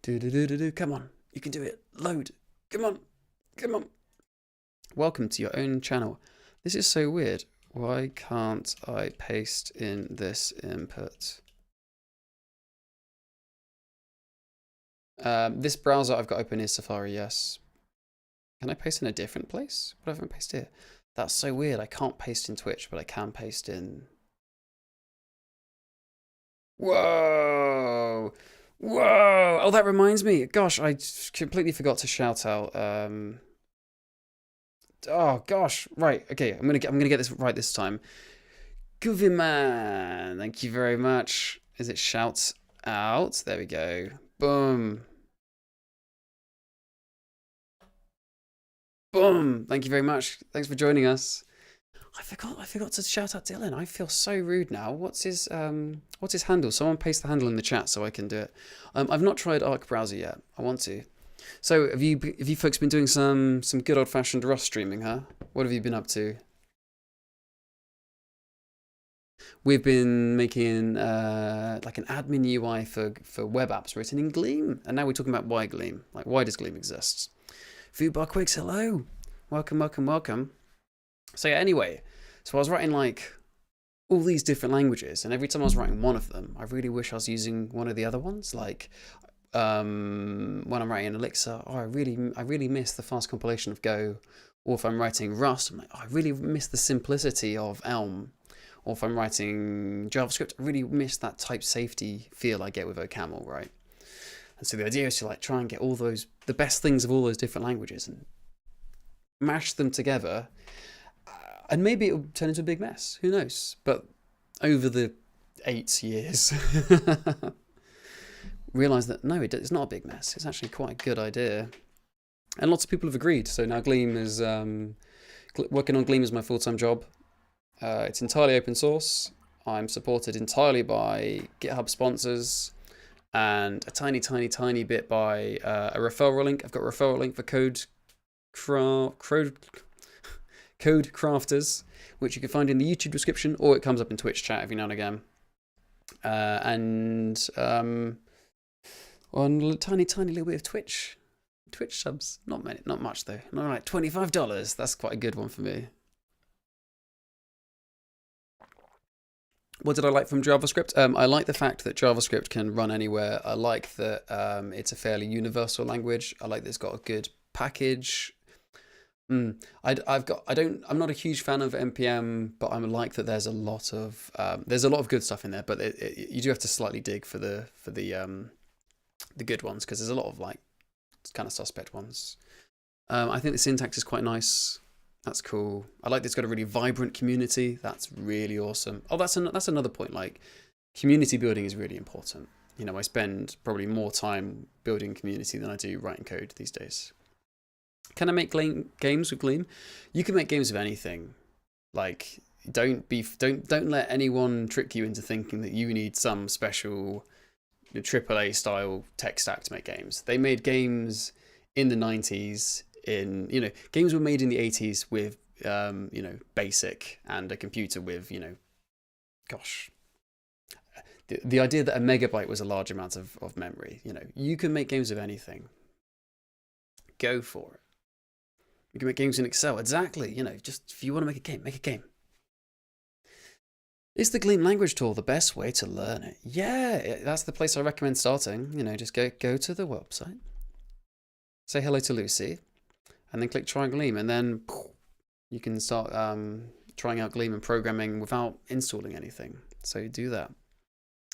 Come on, you can do it. Load. Come on. Welcome to your own channel. This is so weird. Why can't I paste in this input? This browser I've got open is Safari, yes. Can I paste in a different place? What haven't I pasted here? That's so weird. I can't paste in Twitch, but I can paste in. Whoa! Whoa! Oh, that reminds me. Gosh, I completely forgot to shout out. Oh gosh, right. Okay, I'm gonna get this right this time. Goovy man, thank you very much. Is it shout out? There we go. Boom. Boom. Thank you very much. Thanks for joining us. I forgot to shout out Dylan. I feel so rude now. What's his handle? Someone paste the handle in the chat so I can do it. I've not tried Arc Browser yet. I want to. So have you folks been doing some good old fashioned Rust streaming, huh? What have you been up to? we've been making like an admin UI for web apps written in Gleam, and now we're talking about why Gleam. Like, why does Gleam exist? Foodbar Quicks, hello, welcome, welcome, welcome. So yeah, anyway, so I was writing like all these different languages, and every time I was writing one of them, I really wish I was using one of the other ones. Like when I'm writing Elixir, oh, I really miss the fast compilation of Go. Or if I'm writing Rust, I'm like, oh, I really miss the simplicity of Elm. Or if I'm writing JavaScript, I really miss that type safety feel I get with OCaml, right? And so the idea is to like try and get all those, the best things of all those different languages and mash them together. And maybe it'll turn into a big mess. Who knows? But over the 8 years, realize that no, it's not a big mess. It's actually quite a good idea. And lots of people have agreed. So now Gleam is working on Gleam is my full-time job. It's entirely open source. I'm supported entirely by GitHub sponsors and a tiny, tiny, tiny bit by a referral link. I've got a referral link for Code Crafters, which you can find in the YouTube description, or it comes up in Twitch chat every now and again. On a tiny, tiny little bit of Twitch subs, not much though, not like $25. That's quite a good one for me. What did I like from JavaScript? I like the fact that JavaScript can run anywhere. I like that it's a fairly universal language. I like that it's got a good package. I'm not a huge fan of npm, but I like that there's a lot of good stuff in there. But you do have to slightly dig for the good ones, because there's a lot of like kind of suspect ones. I think the syntax is quite nice. That's cool. I like that it's got a really vibrant community. That's really awesome. Oh, that's another point. Like, community building is really important. You know, I spend probably more time building community than I do writing code these days. Can I make games with Gleam? You can make games with anything. Like, don't let anyone trick you into thinking that you need some special AAA style tech stack to make games. They made games in the 90s. Games were made in the 80s with BASIC and a computer with the idea that a megabyte was a large amount of memory. You can make games of anything. Go for it. You can make games in Excel. Exactly. Just if you want to make a game, make a game. Is the Gleam language tool the best way to learn it? Yeah, that's the place I recommend starting. Just go to the website, say hello to Lucy, and then click try Gleam, and then you can start trying out Gleam and programming without installing anything. So you do that,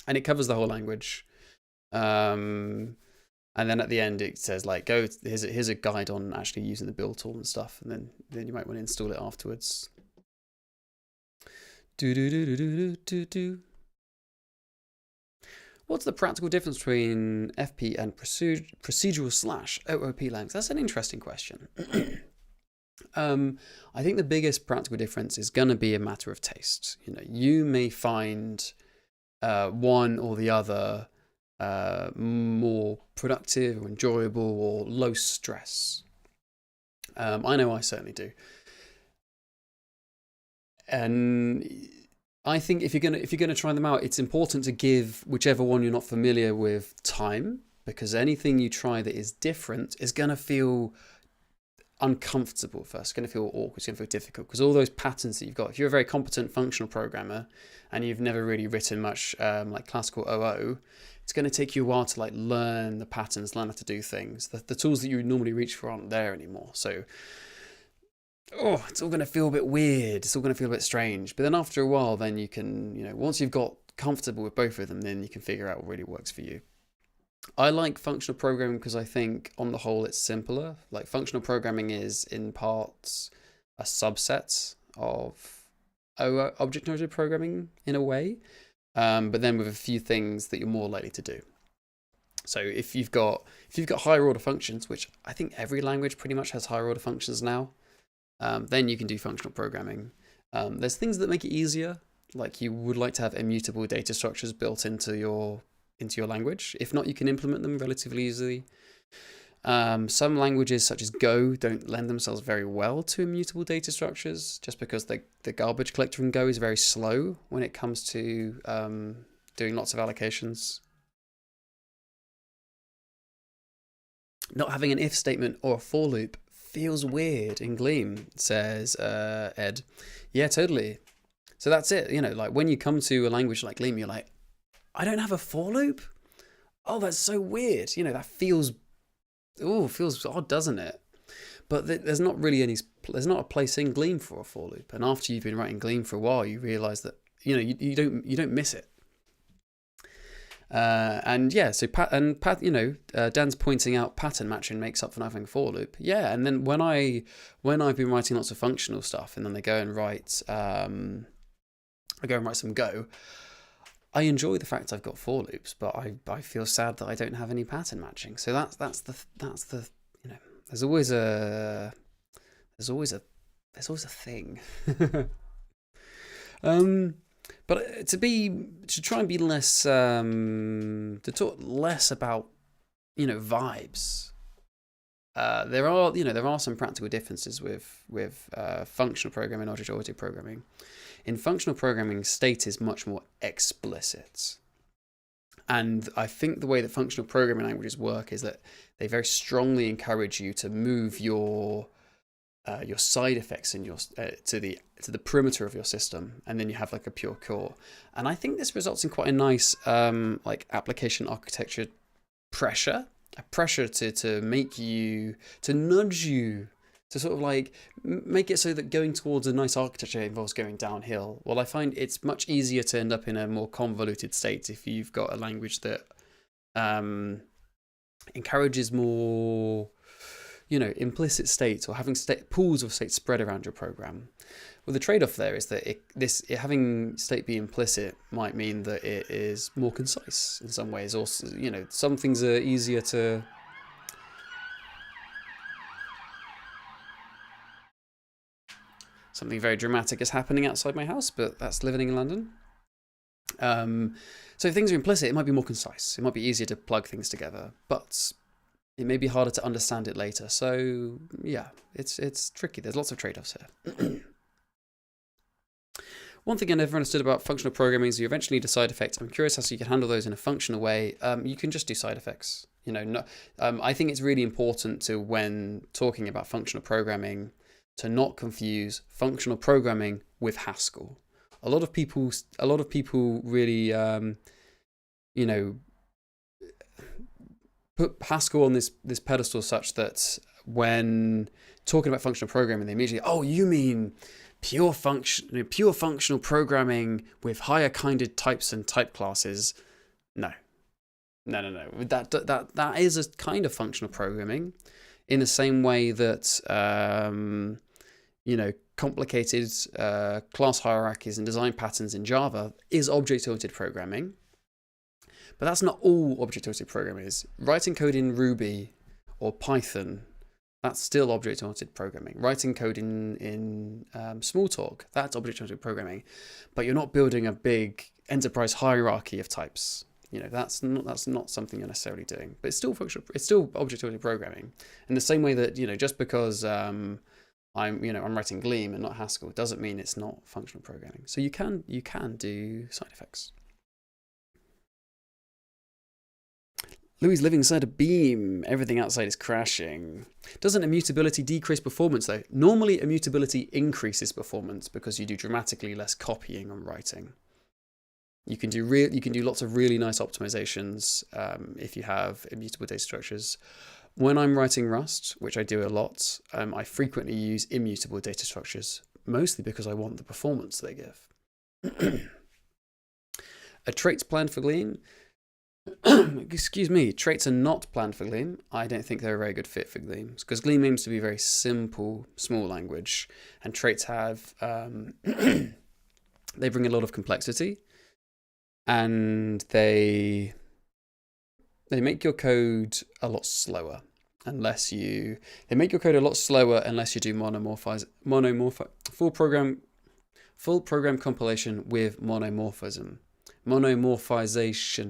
and it covers the whole language. And then at the end it says like, here's a guide on actually using the build tool and stuff, and then you might want to install it afterwards. What's the practical difference between FP and procedural / OOP length? That's an interesting question. I think the biggest practical difference is going to be a matter of taste. You may find one or the other more productive or enjoyable or low stress. I know I certainly do. And I think if you're gonna try them out, it's important to give whichever one you're not familiar with time, because anything you try that is different is gonna feel uncomfortable first. It's gonna feel awkward. It's gonna feel difficult, because all those patterns that you've got. If you're a very competent functional programmer and you've never really written much like classical OO, it's gonna take you a while to like learn the patterns, learn how to do things. The tools that you would normally reach for aren't there anymore. So it's all going to feel a bit weird. It's all going to feel a bit strange. But then after a while, then you can, once you've got comfortable with both of them, then you can figure out what really works for you. I like functional programming because I think on the whole it's simpler. Like, functional programming is in parts a subset of object-oriented programming in a way, but then with a few things that you're more likely to do. So if you've got higher order functions, which I think every language pretty much has higher order functions now, then you can do functional programming. There's things that make it easier, like you would like to have immutable data structures built into your language. If not, you can implement them relatively easily. Some languages, such as Go, don't lend themselves very well to immutable data structures, just because the garbage collector in Go is very slow when it comes to doing lots of allocations. Not having an if statement or a for loop feels weird in Gleam, says Ed. Yeah, totally. So that's it. You know, like when you come to a language like Gleam, you're like, I don't have a for loop? Oh, that's so weird. You know, that feels odd, doesn't it? But there's not really there's not a place in Gleam for a for loop. And after you've been writing Gleam for a while, you realize that, you know, you don't miss it. And yeah, so Dan's pointing out pattern matching makes up for not having a for loop. Yeah, and then when I've been writing lots of functional stuff, and then I go and write some Go, I enjoy the fact I've got for loops, but I feel sad that I don't have any pattern matching. So that's the you know, there's always a thing. But to try and be less to talk less about, you know, vibes. There are some practical differences with functional programming and object-oriented programming. In functional programming, state is much more explicit. And I think the way that functional programming languages work is that they very strongly encourage you to move your side effects in your to the perimeter of your system, and then you have like a pure core. And I think this results in quite a nice like application architecture pressure, a pressure to make you, to nudge you, to sort of like make it so that going towards a nice architecture involves going downhill. Well, I find it's much easier to end up in a more convoluted state if you've got a language that encourages more, you know, implicit states, or having pools of states spread around your program. Well, the trade-off there is that having state be implicit might mean that it is more concise in some ways. Also, you know, some things are easier to... Something very dramatic is happening outside my house, but that's living in London. So if things are implicit, it might be more concise. It might be easier to plug things together, but it may be harder to understand it later. So yeah, it's tricky. There's lots of trade-offs here. One thing I never understood about functional programming is you eventually need a side effect. I'm curious how you can handle those in a functional way. You can just do side effects. You know, I think it's really important to, when talking about functional programming, to not confuse functional programming with Haskell. A lot of people really, you know, put Haskell on this pedestal such that when talking about functional programming, they immediately, oh, you mean pure functional programming with higher kinded types and type classes? No. That is a kind of functional programming, in the same way that you know, complicated class hierarchies and design patterns in Java is object-oriented programming. But that's not all object-oriented programming is. Writing code in Ruby or Python, that's still object-oriented programming. Writing code in Smalltalk, that's object-oriented programming. But you're not building a big enterprise hierarchy of types. You know, that's not something you're necessarily doing. But it's still object-oriented programming. In the same way that, you know, just because I'm writing Gleam and not Haskell doesn't mean it's not functional programming. So you can do side effects. Louis living inside a beam. Everything outside is crashing. Doesn't immutability decrease performance though? Normally immutability increases performance because you do dramatically less copying on writing. You can do lots of really nice optimizations if you have immutable data structures. When I'm writing Rust, which I do a lot, I frequently use immutable data structures, mostly because I want the performance they give. Are traits planned for Gleam? Excuse me, traits are not planned for Gleam. I don't think they're a very good fit for Gleam, because Gleam aims to be a very simple, small language, and traits have they bring a lot of complexity, and they make your code a lot slower unless you do full program compilation with monomorphization.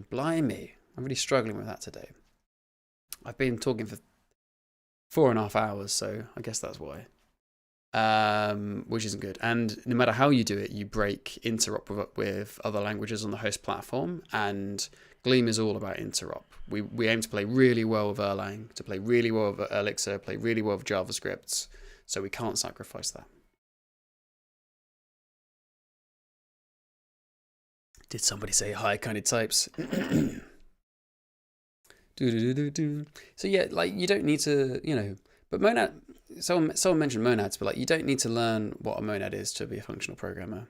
Blimey, I'm really struggling with that today. I've been talking for 4.5 hours, so I guess that's why. Which isn't good. And no matter how you do it, you break interop with other languages on the host platform, and Gleam is all about interop. We aim to play really well with Erlang, to play really well with Elixir, play really well with JavaScript, so we can't sacrifice that. Did somebody say hi, kind of types? So yeah, like you don't need to, you know, but monad, someone mentioned monads, but like you don't need to learn what a monad is to be a functional programmer.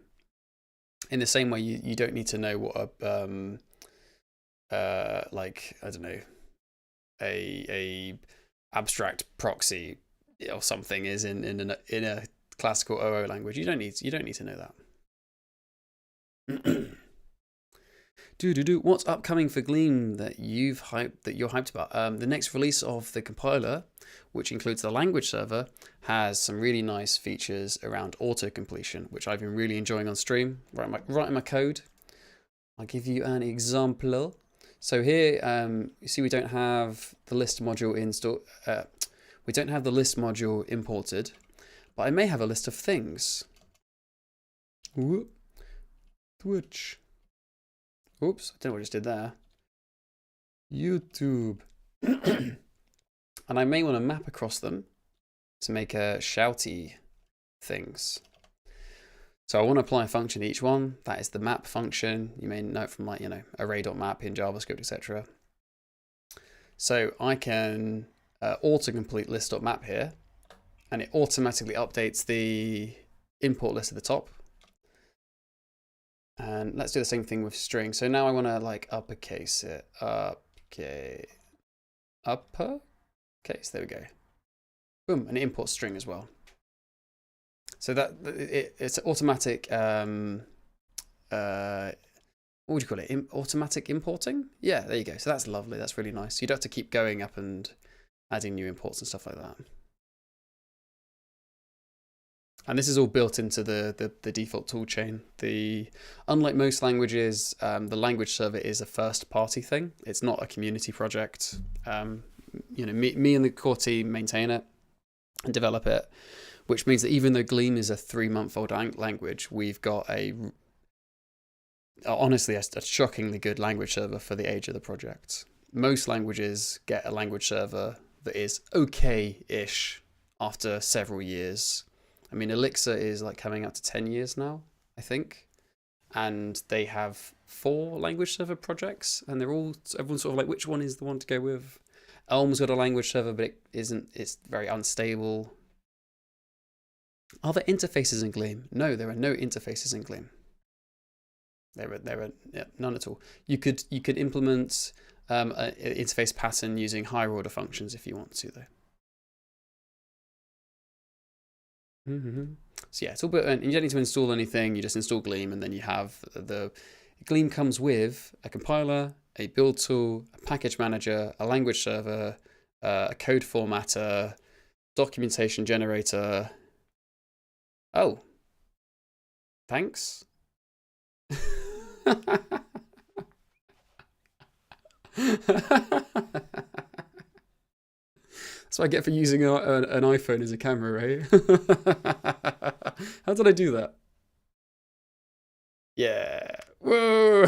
In the same way, you don't need to know what a like, I don't know, a abstract proxy or something is in a classical OO language. You don't need to know that. What's upcoming for Gleam that you're hyped about? The next release of the compiler, which includes the language server, has some really nice features around auto completion, which I've been really enjoying on stream. Writing my code. I'll give you an example. So here, you see, we don't have the list module installed. We don't have the list module imported, but I may have a list of things. Whoop. Twitch. Oops, I don't know what I just did there. YouTube. And I may want to map across them to make a shouty things. So I want to apply a function to each one. That is the map function. You may know it from like, you know, array.map in JavaScript, etc. So I can autocomplete list.map here, and it automatically updates the import list at the top. And let's do the same thing with string. So now I want to like uppercase it. Uppercase. There we go. Boom, and it imports string as well. So that it's automatic. What would you call it? Automatic importing? Yeah, there you go. So that's lovely. That's really nice. You don't have to keep going up and adding new imports and stuff like that. And this is all built into the default toolchain. Unlike most languages, the language server is a first-party thing. It's not a community project. You know, me and the core team maintain it and develop it, which means that even though Gleam is a 3-month-old language, we've got honestly a shockingly good language server for the age of the project. Most languages get a language server that is okay-ish after several years. I mean, Elixir is like coming up to 10 years now, I think. And they have 4 language server projects, and everyone's sort of like, which one is the one to go with? Elm's got a language server, but it's very unstable. Are there interfaces in Gleam? No, there are no interfaces in Gleam. There are none at all. You could implement an interface pattern using higher order functions if you want to, though. So yeah, it's all built in. You don't need to install anything. You just install Gleam, and then you have Gleam comes with a compiler, a build tool, a package manager, a language server, a code formatter, documentation generator. Oh, thanks. That's what I get for using an iPhone as a camera, right? How did I do that? Yeah. Whoa.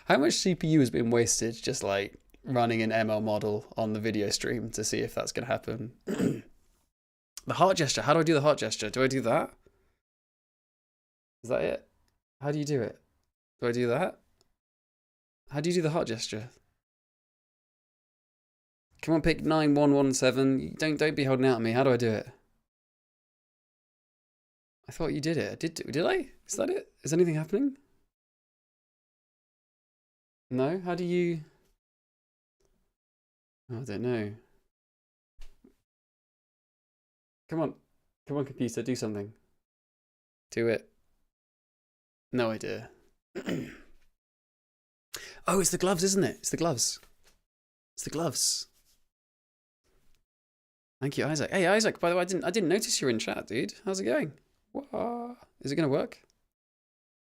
How much CPU has been wasted just like running an ML model on the video stream to see if that's going to happen? The heart gesture. How do I do the heart gesture? Do I do that? Is that it? How do you do it? Do I do that? How do you do the heart gesture? Come on, pick 9117. Don't be holding out on me. How do I do it? I thought you did it. Did I? Is that it? Is anything happening? No? How do you... Oh, I don't know. Come on, computer, do something. Do it. No idea. Oh, it's the gloves, isn't it? It's the gloves. It's the gloves. Thank you, Isaac. Hey, Isaac, by the way, I didn't notice you're in chat, dude. How's it going? What? Is it going to work?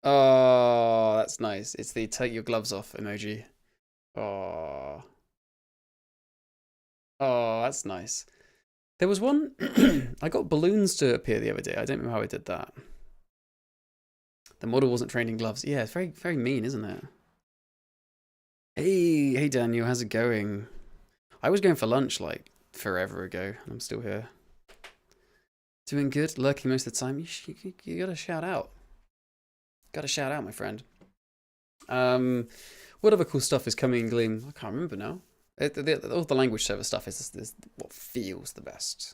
Oh, that's nice. It's the take your gloves off emoji. Oh. Oh, that's nice. There was one, I got balloons to appear the other day. I don't know how I did that. The model wasn't trained in gloves. Yeah, it's very, very mean, isn't it? Hey Daniel, how's it going? I was going for lunch like forever ago, and I'm still here. Doing good, lurking most of the time. You gotta shout out. Gotta shout out, my friend. What other cool stuff is coming in Gleam? I can't remember now. All the language server stuff is what feels the best,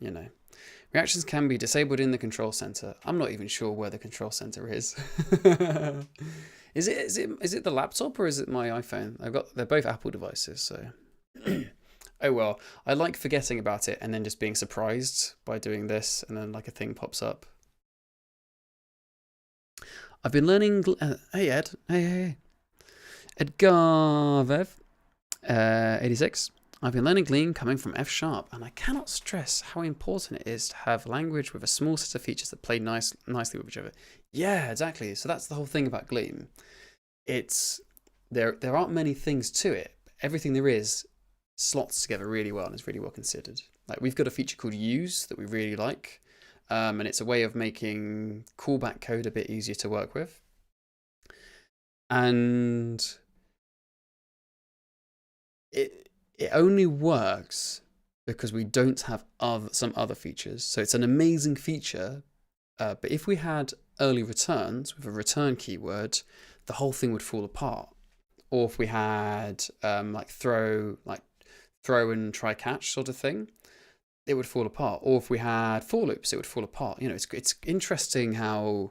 you know. Reactions can be disabled in the control center. I'm not even sure where the control center is. Is it the laptop or is it my iPhone? They're both Apple devices, so. Oh well, I like forgetting about it and then just being surprised by doing this, and then like a thing pops up. I've been learning. Hey Ed, hey. Edgar Vev, 86. I've been learning Gleam coming from F sharp, and I cannot stress how important it is to have language with a small set of features that play nicely with each other. Yeah, exactly. So that's the whole thing about Gleam. There aren't many things to it. Everything there is slots together really well and is really well considered. Like we've got a feature called use that we really like, and it's a way of making callback code a bit easier to work with. And it only works because we don't have some other features. So it's an amazing feature, but if we had early returns with a return keyword, the whole thing would fall apart. Or if we had like throw and try catch sort of thing, it would fall apart. Or if we had for loops, it would fall apart. You know, it's interesting how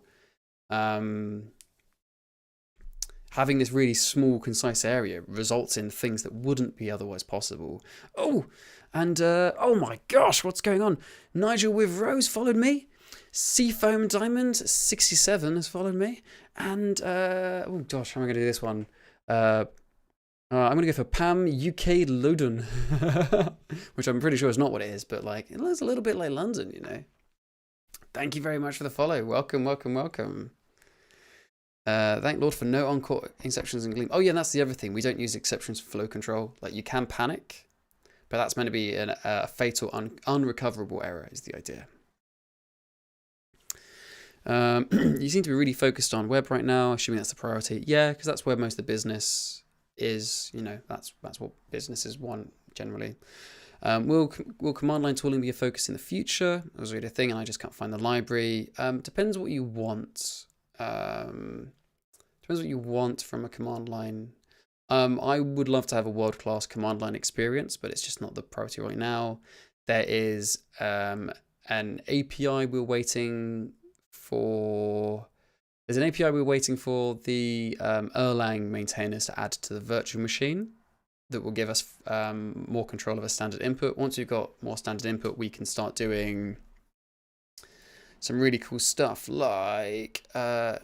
having this really small, concise area results in things that wouldn't be otherwise possible. Oh, and oh my gosh, what's going on? Nigel with Rose followed me. Seafoam Diamond 67 has followed me. And oh gosh, how am I going to do this one? I'm going to go for Pam UK Loudon, which I'm pretty sure is not what it is, but like it looks a little bit like London, you know. Thank you very much for the follow. Welcome. Thank Lord for no on-call exceptions in Gleam. Oh yeah, and that's the other thing. We don't use exceptions for flow control. Like you can panic, but that's meant to be a fatal, unrecoverable error is the idea. You seem to be really focused on web right now, assuming that's the priority. Yeah, because that's where most of the business is. You know, that's what businesses want generally. Will command line tooling be a focus in the future? That was really a thing, and I just can't find the library. Depends what you want. Depends what you want from a command line. I would love to have a world-class command line experience, but it's just not the priority right now. There is an API we're waiting for. There's an API we're waiting for the Erlang maintainers to add to the virtual machine that will give us more control of a standard input. Once we've got more standard input, we can start doing some really cool stuff like I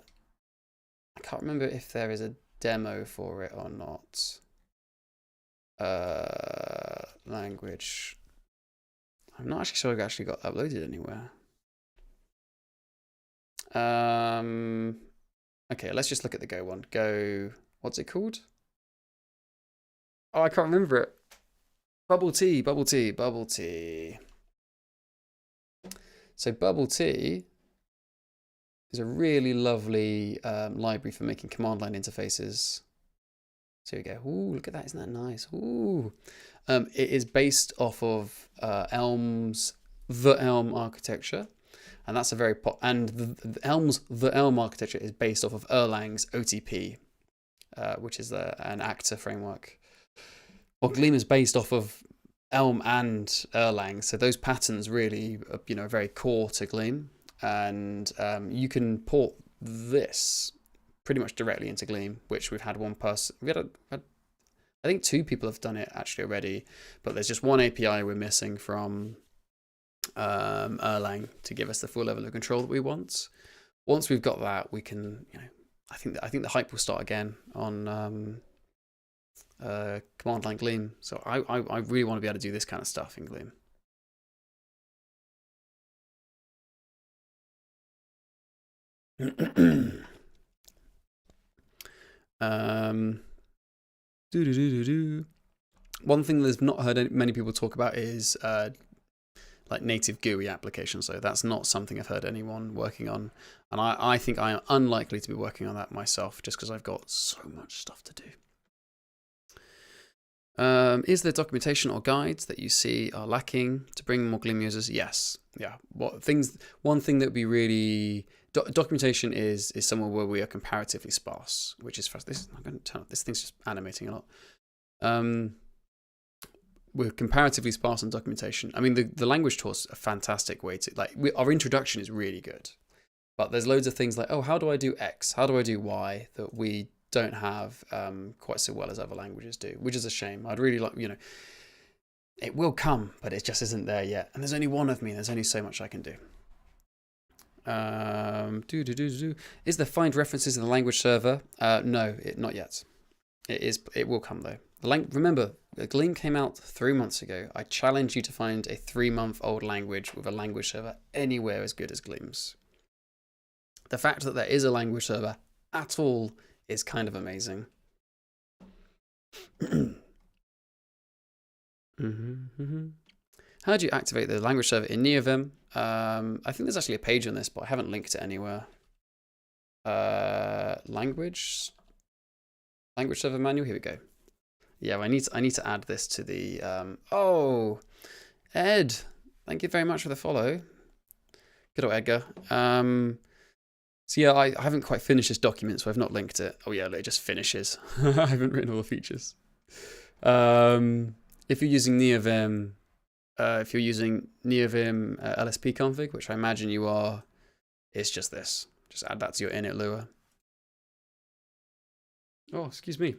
can't remember if there is a demo for it or not. Language. I'm not actually sure it actually got uploaded anywhere. Okay, let's just look at the Go one. Go, what's it called? Oh, I can't remember it. Bubble tea. So Bubble tea is a really lovely library for making command line interfaces. So here we go. Ooh, look at that. Isn't that nice? Ooh. It is based off of the Elm architecture. And that's a very and the Elm architecture is based off of Erlang's OTP, which is an actor framework. Well, Gleam is based off of Elm and Erlang, so those patterns really, are very core to Gleam, and you can port this pretty much directly into Gleam, which we've had one person. I think 2 people have done it actually already, but there's just one API we're missing from Erlang to give us the full level of control that we want. Once we've got that, we can, I think the hype will start again on command line Gleam. So I really want to be able to do this kind of stuff in Gleam. One thing that I've not heard many people talk about is like native GUI applications. So that's not something I've heard anyone working on. And I think I am unlikely to be working on that myself just because I've got so much stuff to do. Is there documentation or guides that you see are lacking to bring more Gleam users? Yes. Yeah. One thing that would be really documentation is somewhere where we are comparatively sparse, which is this. I'm going to turn up. This thing's just animating a lot. We're comparatively sparse on documentation. I mean, the language tool's a fantastic way to our introduction is really good, but there's loads of things like, oh, how do I do X? How do I do Y that we don't have quite so well as other languages do, which is a shame. I'd really like, it will come, but it just isn't there yet. And there's only one of me. There's only so much I can do. Is there find references in the language server? No, not yet. It will come though. Remember, Gleam came out 3 months ago. I challenge you to find a 3-month-old language with a language server anywhere as good as Gleam's. The fact that there is a language server at all is kind of amazing. How do you activate the language server in NeoVim? I think there's actually a page on this, but I haven't linked it anywhere. Language server manual. Here we go. Yeah, I need to add this to the. Oh, Ed, thank you very much for the follow. Good old Edgar. So yeah, I haven't quite finished this document, so I've not linked it. Oh yeah, it just finishes. I haven't written all the features. If you're using NeoVim, LSP config, which I imagine you are, it's just this. Just add that to your init Lua. Oh, excuse me.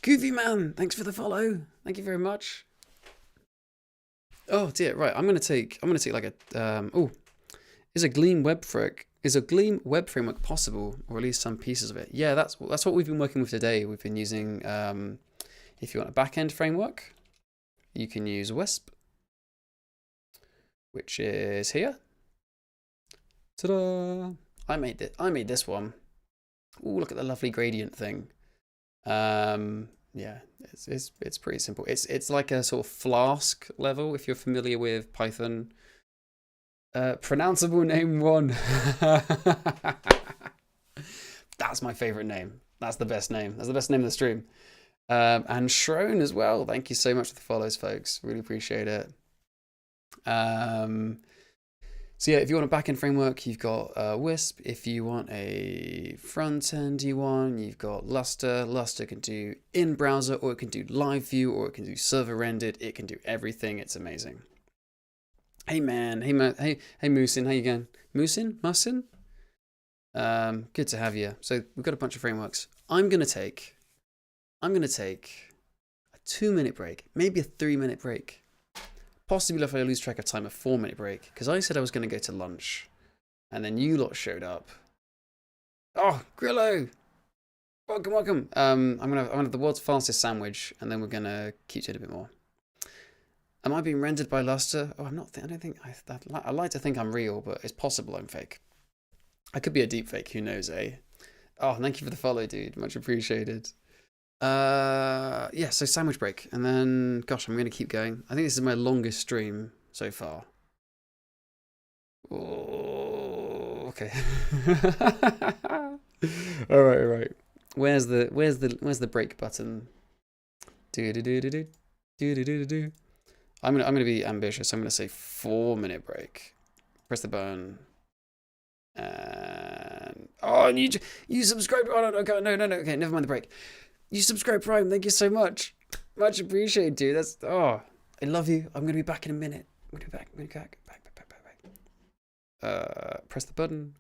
Goofy Man, thanks for the follow. Thank you very much. Oh dear, right. I'm gonna take like a is a Gleam web framework possible, or at least some pieces of it? Yeah, that's what we've been working with today. We've been using if you want a backend framework, you can use Wisp, which is here. Ta-da! I made this one. Ooh, look at the lovely gradient thing. Yeah, it's pretty simple. It's like a sort of Flask level if you're familiar with Python. Pronounceable name 1. That's my favorite name. That's the best name. That's the best name of the stream. And Shron as well. Thank you so much for the follows, folks. Really appreciate it. So yeah, if you want a backend framework, you've got Wisp. If you want a front-end one, you've got Lustre. Lustre can do in-browser, or it can do live view, or it can do server-rendered. It can do everything. It's amazing. Hey man, hey Moosin, how you going? Musin? Good to have you. So we've got a bunch of frameworks. I'm gonna take a 2-minute break, maybe a 3-minute break. Possibly if I lose track of time, a 4-minute break, because I said I was going to go to lunch, and then you lot showed up. Oh, Grillo! Welcome. I'm gonna have the world's fastest sandwich, and then we're gonna keep doing a bit more. Am I being rendered by Lustre? Oh, I'm not. I don't think. I like to think I'm real, but it's possible I'm fake. I could be a deep fake. Who knows, eh? Oh, thank you for the follow, dude. Much appreciated. Yeah, so sandwich break, and then gosh, I'm gonna keep going. I think this is my longest stream so far. Oh, okay. all right. Where's the break button? Do. I'm gonna be ambitious. I'm gonna say 4-minute break. Press the button. And you subscribed. Oh no. Okay, never mind the break. You subscribe Prime, thank you so much. Much appreciated, dude. I love you. I'm gonna be back in a minute. I'm gonna be back. Back. Press the button.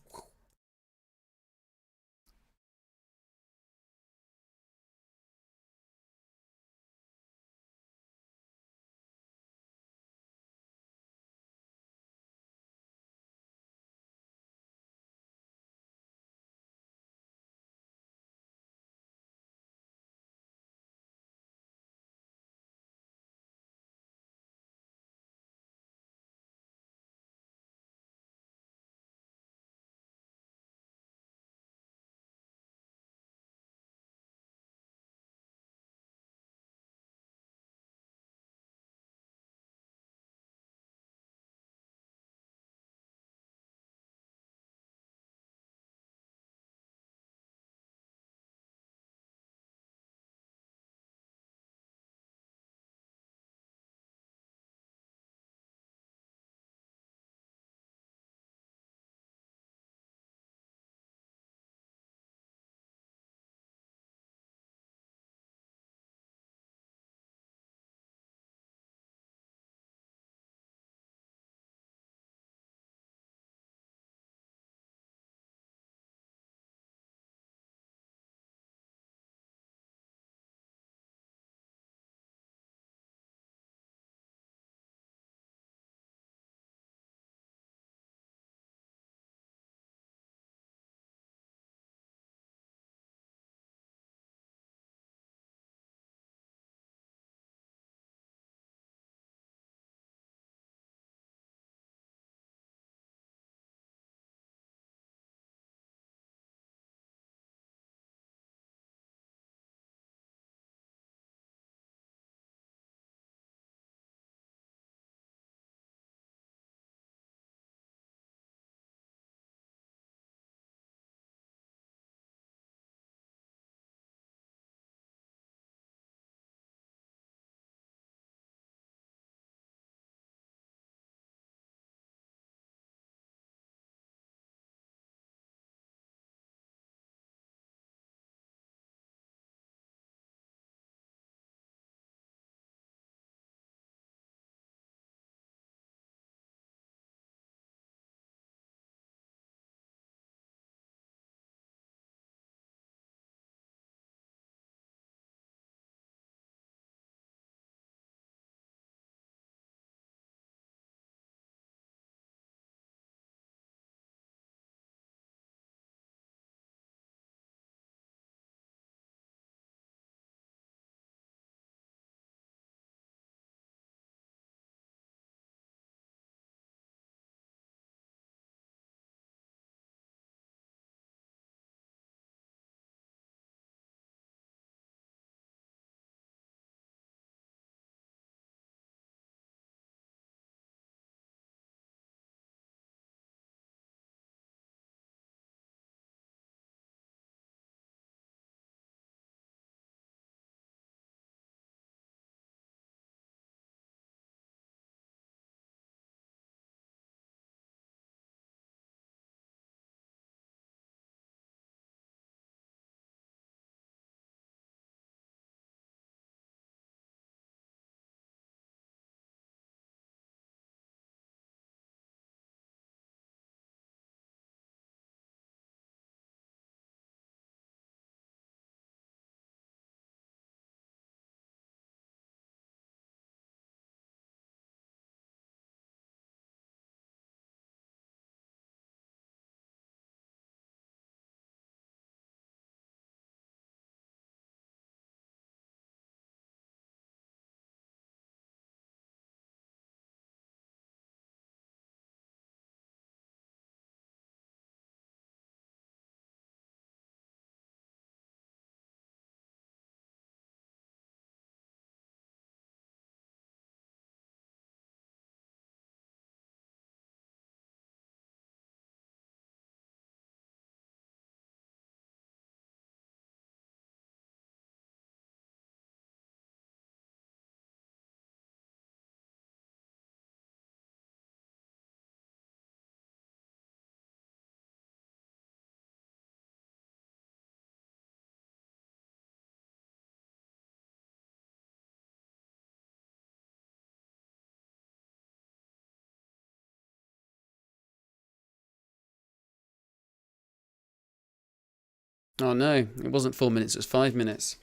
Oh no, it wasn't 4 minutes, it was 5 minutes.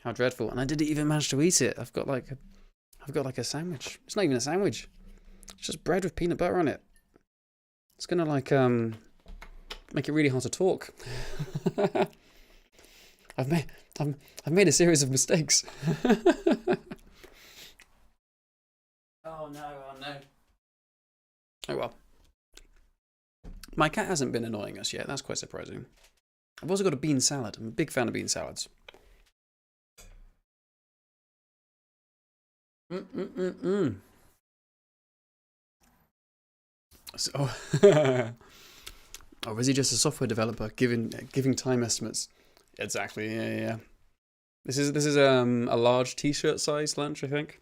How dreadful. And I didn't even manage to eat it. I've got like a sandwich. It's not even a sandwich. It's just bread with peanut butter on it. It's gonna like make it really hard to talk. I've made a series of mistakes. Oh no, oh no. Oh well. My cat hasn't been annoying us yet. That's quite surprising. I've also got a bean salad. I'm a big fan of bean salads. So, or is he just a software developer giving time estimates? Exactly. Yeah, yeah. This is a large T-shirt size lunch, I think.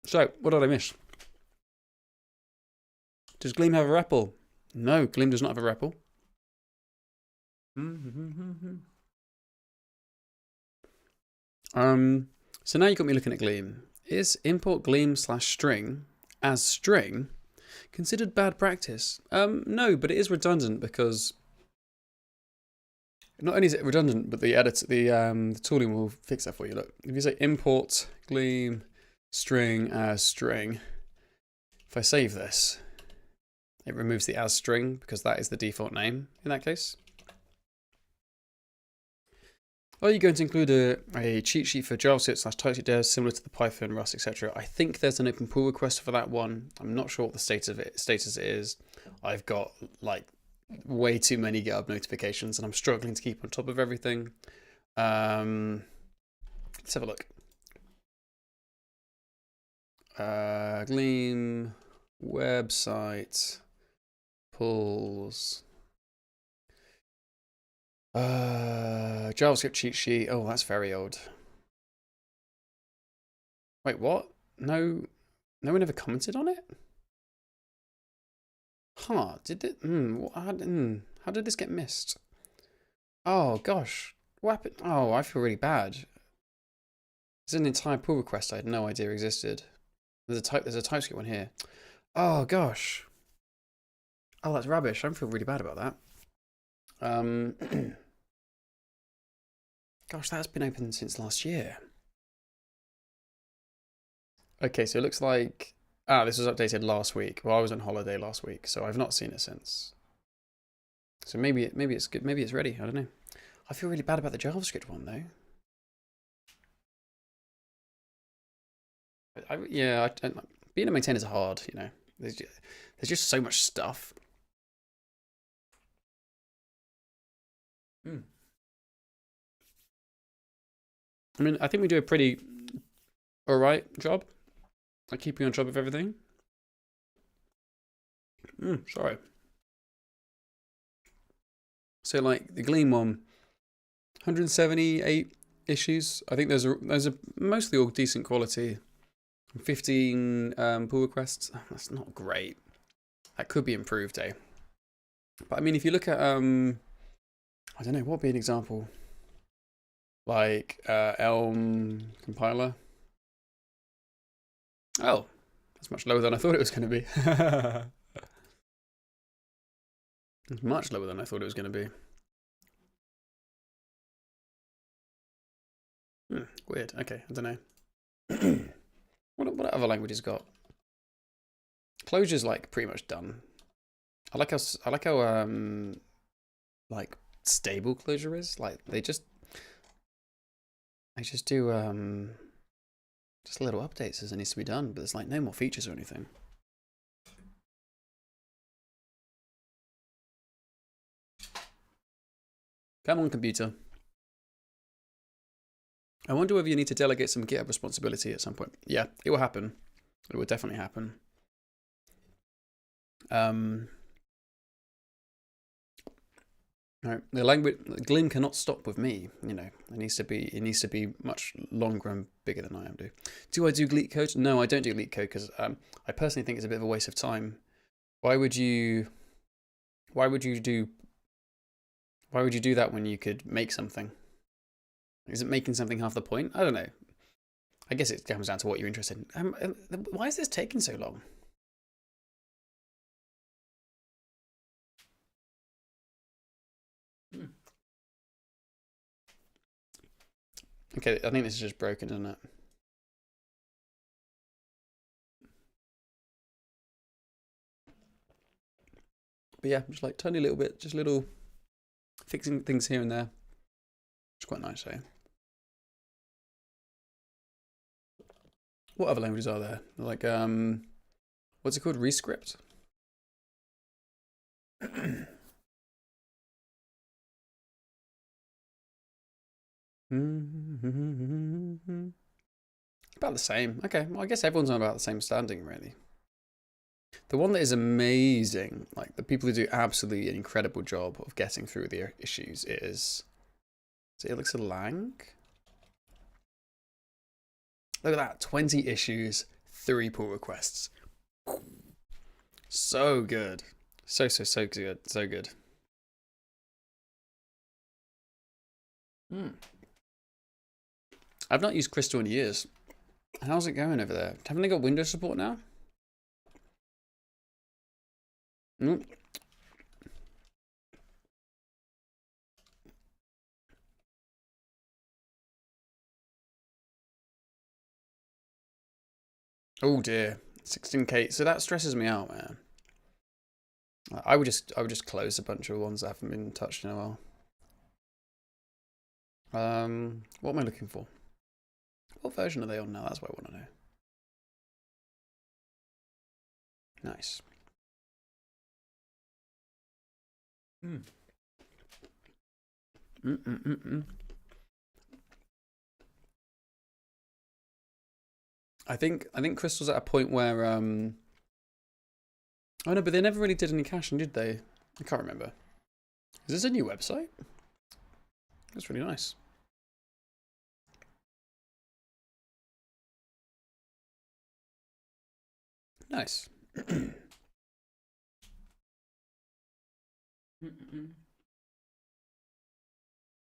So, what did I miss? Does Gleam have a REPL? No, Gleam does not have a REPL. So now you got me looking at Gleam. Is import Gleam /string as string considered bad practice? No, but it is redundant because not only is it redundant, but the tooling will fix that for you. Look, if you say import Gleam string as string, if I save this, it removes the as string because that is the default name in that case. Are you going to include a cheat sheet for JavaScript / TypeScript devs similar to the Python, Rust, etc.? I think there's an open pull request for that one. I'm not sure what the status is. I've got like way too many GitHub notifications and I'm struggling to keep on top of everything. Let's have a look. Gleam website pulls. JavaScript cheat sheet. Oh, that's very old. Wait, what? No one ever commented on it? Huh, did it? How did this get missed? Oh, gosh. What happened? Oh, I feel really bad. There's an entire pull request I had no idea existed. There's a TypeScript one here. Oh, gosh. Oh, that's rubbish. I feel really bad about that. Gosh, that's been open since last year. Okay, so it looks like this was updated last week. Well, I was on holiday last week, so I've not seen it since. So maybe it's good. Maybe it's ready. I don't know. I feel really bad about the JavaScript one though. Being a maintainer is hard. You know, there's just so much stuff. I mean, I think we do a pretty alright job at keeping on top of everything. Sorry. So like the Gleam one, 178 issues. I think those are mostly all decent quality. 15 pull requests. That's not great. That could be improved, eh? But I mean, if you look at I don't know, what would be an example? Like Elm compiler. Oh, that's much lower than I thought it was going to be. It's much lower than I thought it was going to be. Weird. Okay, I don't know. What other languages got? Closure's like pretty much done. I like how like stable Closure is. Like they just do just little updates as it needs to be done, but there's like no more features or anything. Come on, computer. I wonder whether you need to delegate some GitHub responsibility at some point. Yeah, it will happen. It will definitely happen. Right. The language Gleam cannot stop with me. You know, it needs to be much longer and bigger than I am. Do I do Gleek code? No, I don't do Gleek code because I personally think it's a bit of a waste of time. Why would you do that when you could make something? Isn't making something half the point? I don't know. I guess it comes down to what you're interested in. Why is this taking so long? Okay, I think this is just broken, isn't it? But yeah, just like tiny little bit, just little fixing things here and there. It's quite nice, eh? What other languages are there? Like, what's it called? Rescript? About the same. Okay, well, I guess everyone's on about the same standing, really. The one that is amazing, like the people who do absolutely an incredible job of getting through the issues is it Elixir Lang? Look at that, 20 issues, 3 pull requests. So good. So good. So good. I've not used Crystal in years. How's it going over there? Haven't they got Windows support now? Mm. Oh dear, 16K. So that stresses me out, man. I would just close a bunch of ones that haven't been touched in a while. What am I looking for? What version are they on now? That's what I want to know. Nice. I think Crystal's at a point where oh no, but they never really did any caching, did they? I can't remember. Is this a new website? That's really nice. Nice.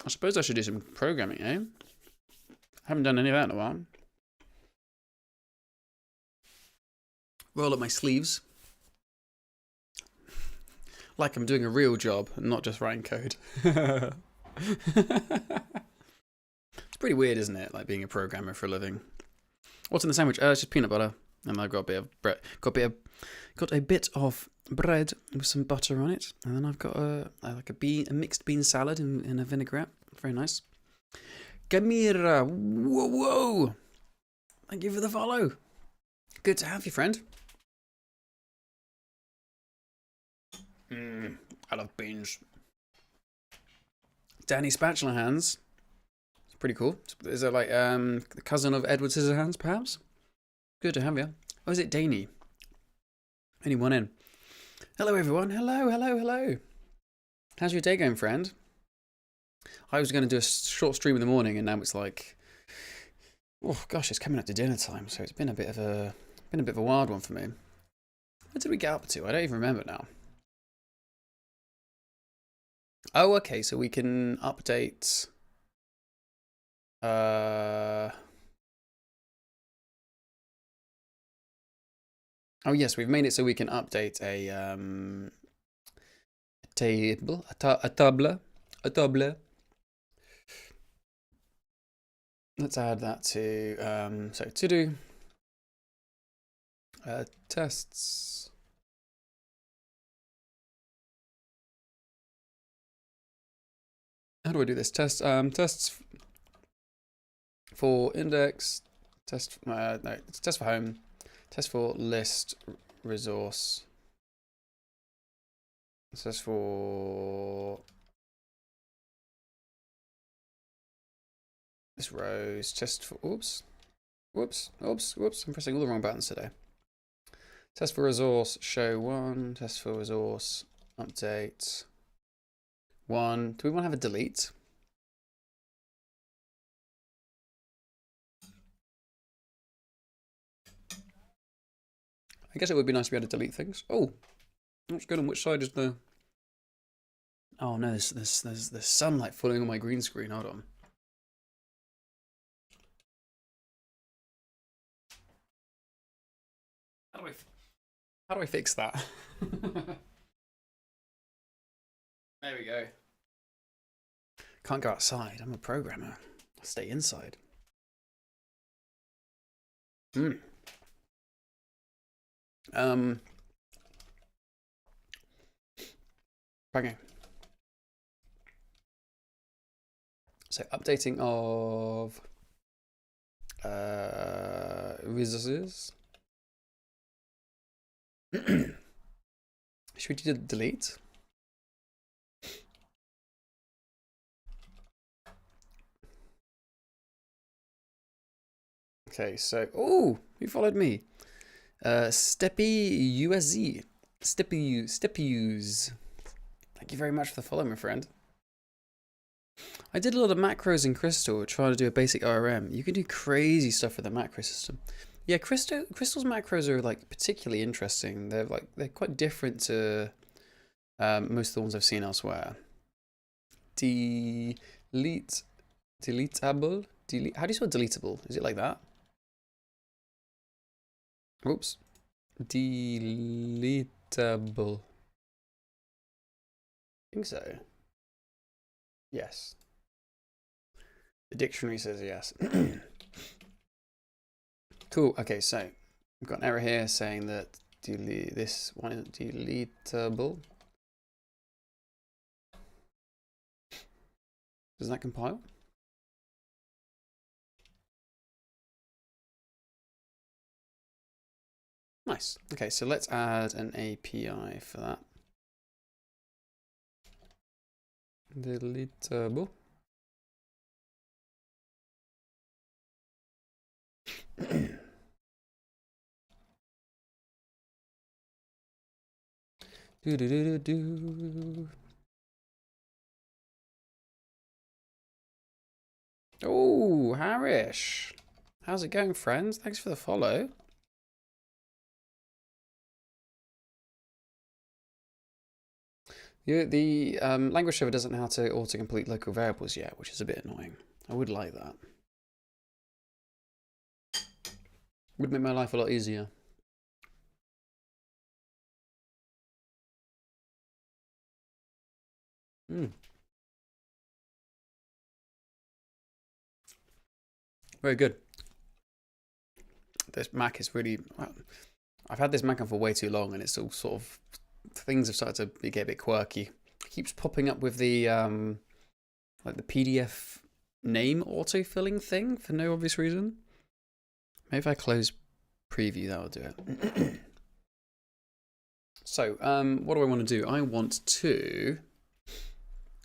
I suppose I should do some programming, eh? I haven't done any of that in a while. Roll up my sleeves. Like I'm doing a real job and not just writing code. It's pretty weird, isn't it? Like being a programmer for a living. What's in the sandwich? It's just peanut butter. And I've got a bit of bread. Got a bit of bread with some butter on it. And then I've got a mixed bean salad in a vinaigrette. Very nice. Gamira. Whoa. Thank you for the follow. Good to have you, friend. I love beans. Danny Spatula Hands. It's pretty cool. Is it like the cousin of Edward Scissorhands, perhaps? Good to have you. Oh, is it Danny? Only one in. Hello, everyone. Hello. How's your day going, friend? I was going to do a short stream in the morning, and now it's like, oh gosh, it's coming up to dinner time, so it's been a bit of a wild one for me. What did we get up to? I don't even remember now. Oh, okay, so we can update. Oh yes, we've made it so we can update a table, a table. Let's add that to so to do tests. How do I do this? Tests for index, test no, it's test for home, test for list resource, test for this rows, test for whoops, I'm pressing all the wrong buttons today. Test for resource, show 1, test for resource, update 1. Do we want to have a delete? I guess it would be nice to be able to delete things. Oh, what's good on which side is the... Oh no, there's sunlight falling on my green screen. Hold on. How do I fix that? There we go. Can't go outside. I'm a programmer. I'll stay inside. Okay. So updating of resources. Should we do delete? Okay, so you followed me. Steppy USZ. Steppyuse. Thank you very much for the follow, my friend. I did a lot of macros in Crystal trying to do a basic ORM. You can do crazy stuff with the macro system. Yeah, Crystal's macros are like particularly interesting. They're quite different to most of the ones I've seen elsewhere. Deletable. How do you spell deletable? Is it like that? Oops. Deletable. I think so. Yes. The dictionary says yes. Cool. Okay, so we've got an error here saying that this one isn't deletable. Does that compile? Nice. Okay, so let's add an API for that. Deletable. Oh, Harish. How's it going, friends? Thanks for the follow. The language server doesn't know how to autocomplete local variables yet, which is a bit annoying. I would like that. Would make my life a lot easier. Very good. This Mac is really... I've had this Mac on for way too long, and it's all sort of... Things have started to get a bit quirky. It keeps popping up with the like the PDF name autofilling thing for no obvious reason. Maybe if I close preview, that will do it. So, what do I want to do? I want to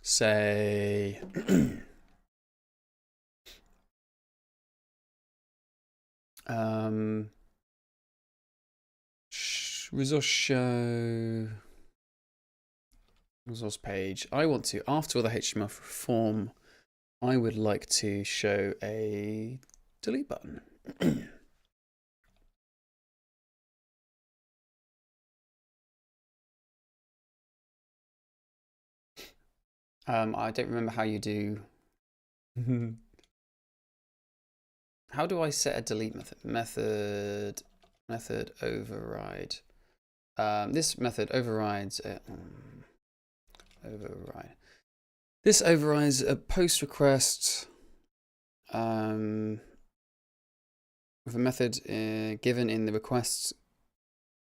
say resource show resource page. I want to, after all the HTML form, I would like to show a delete button. I don't remember how you do. How do I set a delete method? Method override. This method overrides. Override. This overrides a post request with a method given in the request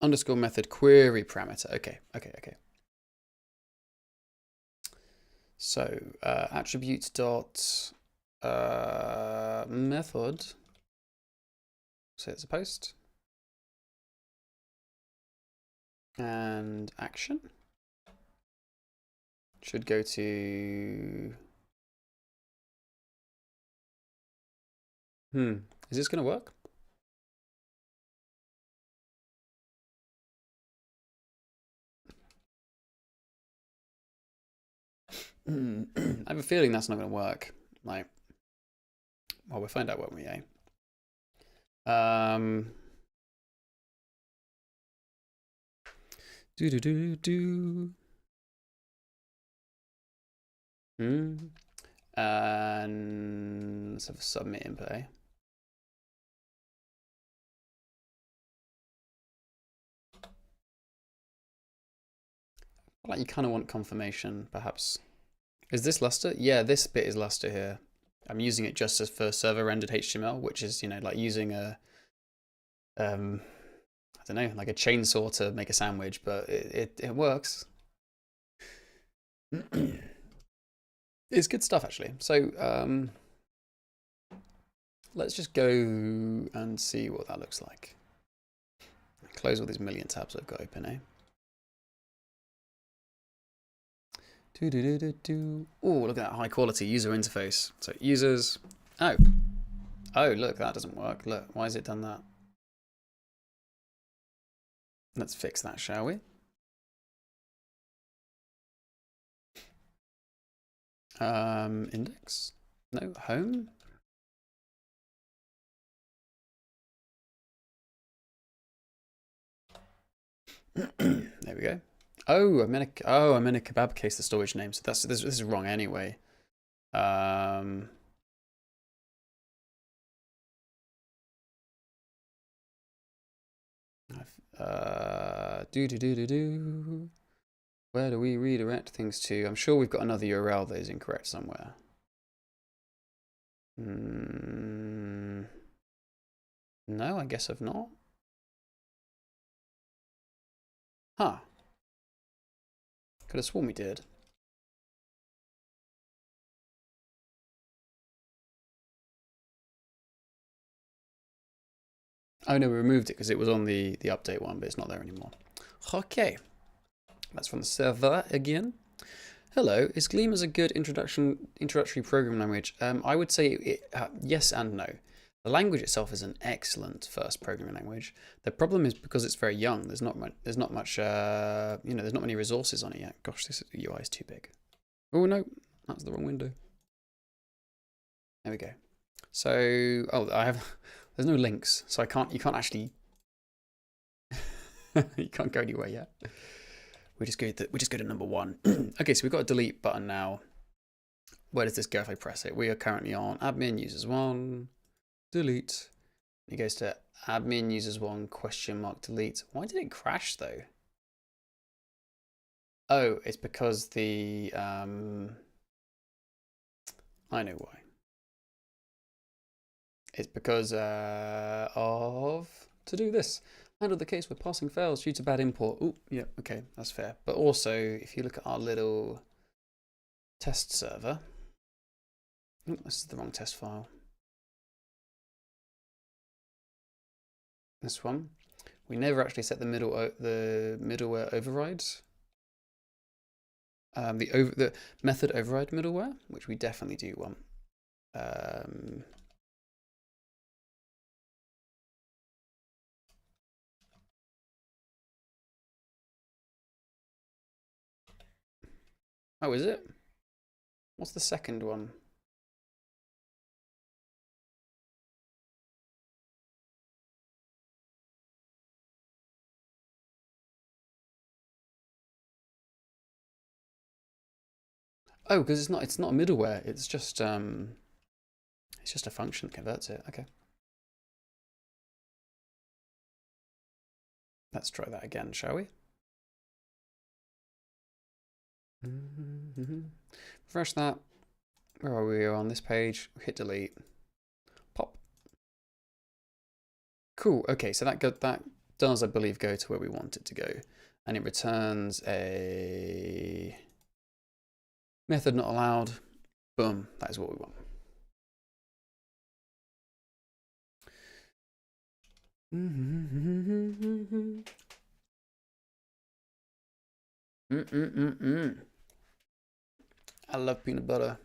underscore method query parameter. Okay. So attributes dot method. So it's a post and action should go to. Is this going to work? I have a feeling that's not going to work. Like, well, we'll find out, won't we? Eh? And let's have a submit input. Eh? Like you kind of want confirmation, perhaps Is this Lustre? Yeah, this bit is Lustre here. I'm using it just as for server rendered HTML, which is, you know, like using a, I don't know, like a chainsaw to make a sandwich, but it works. It's good stuff, actually. So let's just go and see what that looks like. Close all these million tabs I've got open, eh? Oh, look at that high quality user interface. So users, oh, look, that doesn't work. Look, why has it done that? Let's fix that, shall we? Index, no, home. There we go. Oh, I'm in a kebab case, the storage name. So this is wrong anyway. Where do we redirect things to? I'm sure we've got another URL that is incorrect somewhere. No, I guess I've not. Huh. Could have sworn we did. Oh no, we removed it because it was on the update one, but it's not there anymore. Okay. That's from the server again. Hello, is Gleam as a good introductory programming language? I would say yes and no. The language itself is an excellent first programming language. The problem is because it's very young. There's not much. There's not many resources on it yet. Gosh, this UI is too big. Oh no, that's the wrong window. There we go. So, there's no links, so you can't actually, you can't go anywhere yet. We just go to number 1. Okay, so we've got a delete button now. Where does this go if I press it? We are currently on admin users 1, delete. It goes to admin users 1 ? Delete. Why did it crash though? Oh, it's because the I know why. It's because to do this. Handle the case where parsing fails due to bad import. Oh, yeah, okay, that's fair. But also, if you look at our little test server, oh, this is the wrong test file. This one, we never actually set the middleware overrides. The method override middleware, which we definitely do want. Oh, is it? What's the second one? Oh, because it's not a middleware. It's just a function that converts it. Okay. Let's try that again, shall we? Refresh that. Where are we? We're on this page. Hit delete. Pop. Cool. Okay, so that does, I believe, go to where we want it to go, and it returns a method not allowed. Boom. That is what we want. I love peanut butter.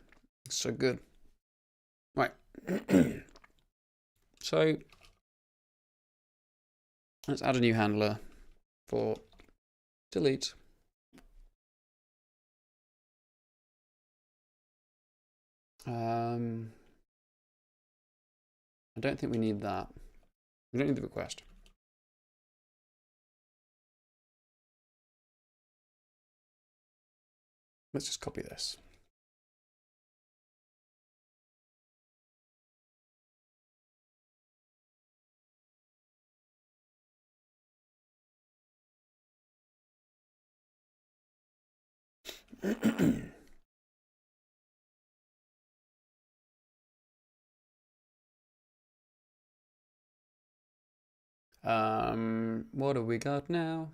It's so good. Right. So let's add a new handler for delete. I don't think we need that. We don't need the request. Let's just copy this. What do we got now?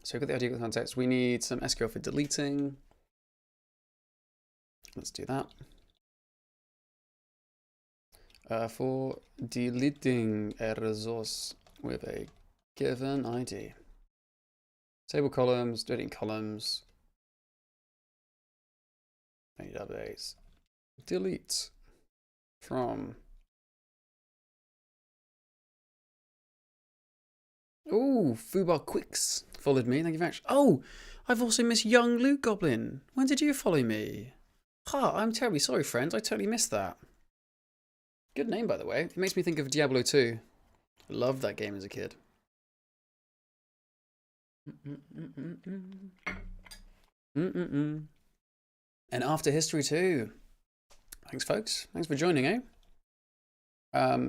So we've got the idea of the context. We need some SQL for deleting. Let's do that. For deleting a resource with a given ID. Table columns, deleting columns. Database. Delete from. Oh, Fubar Quicks followed me. Thank you very much. Oh, I've also missed Young Luke Goblin. When did you follow me? Ha, I'm terribly sorry, friends. I totally missed that. Good name, by the way. It makes me think of Diablo 2. Loved that game as a kid. And after history too. Thanks, folks. Thanks for joining, eh?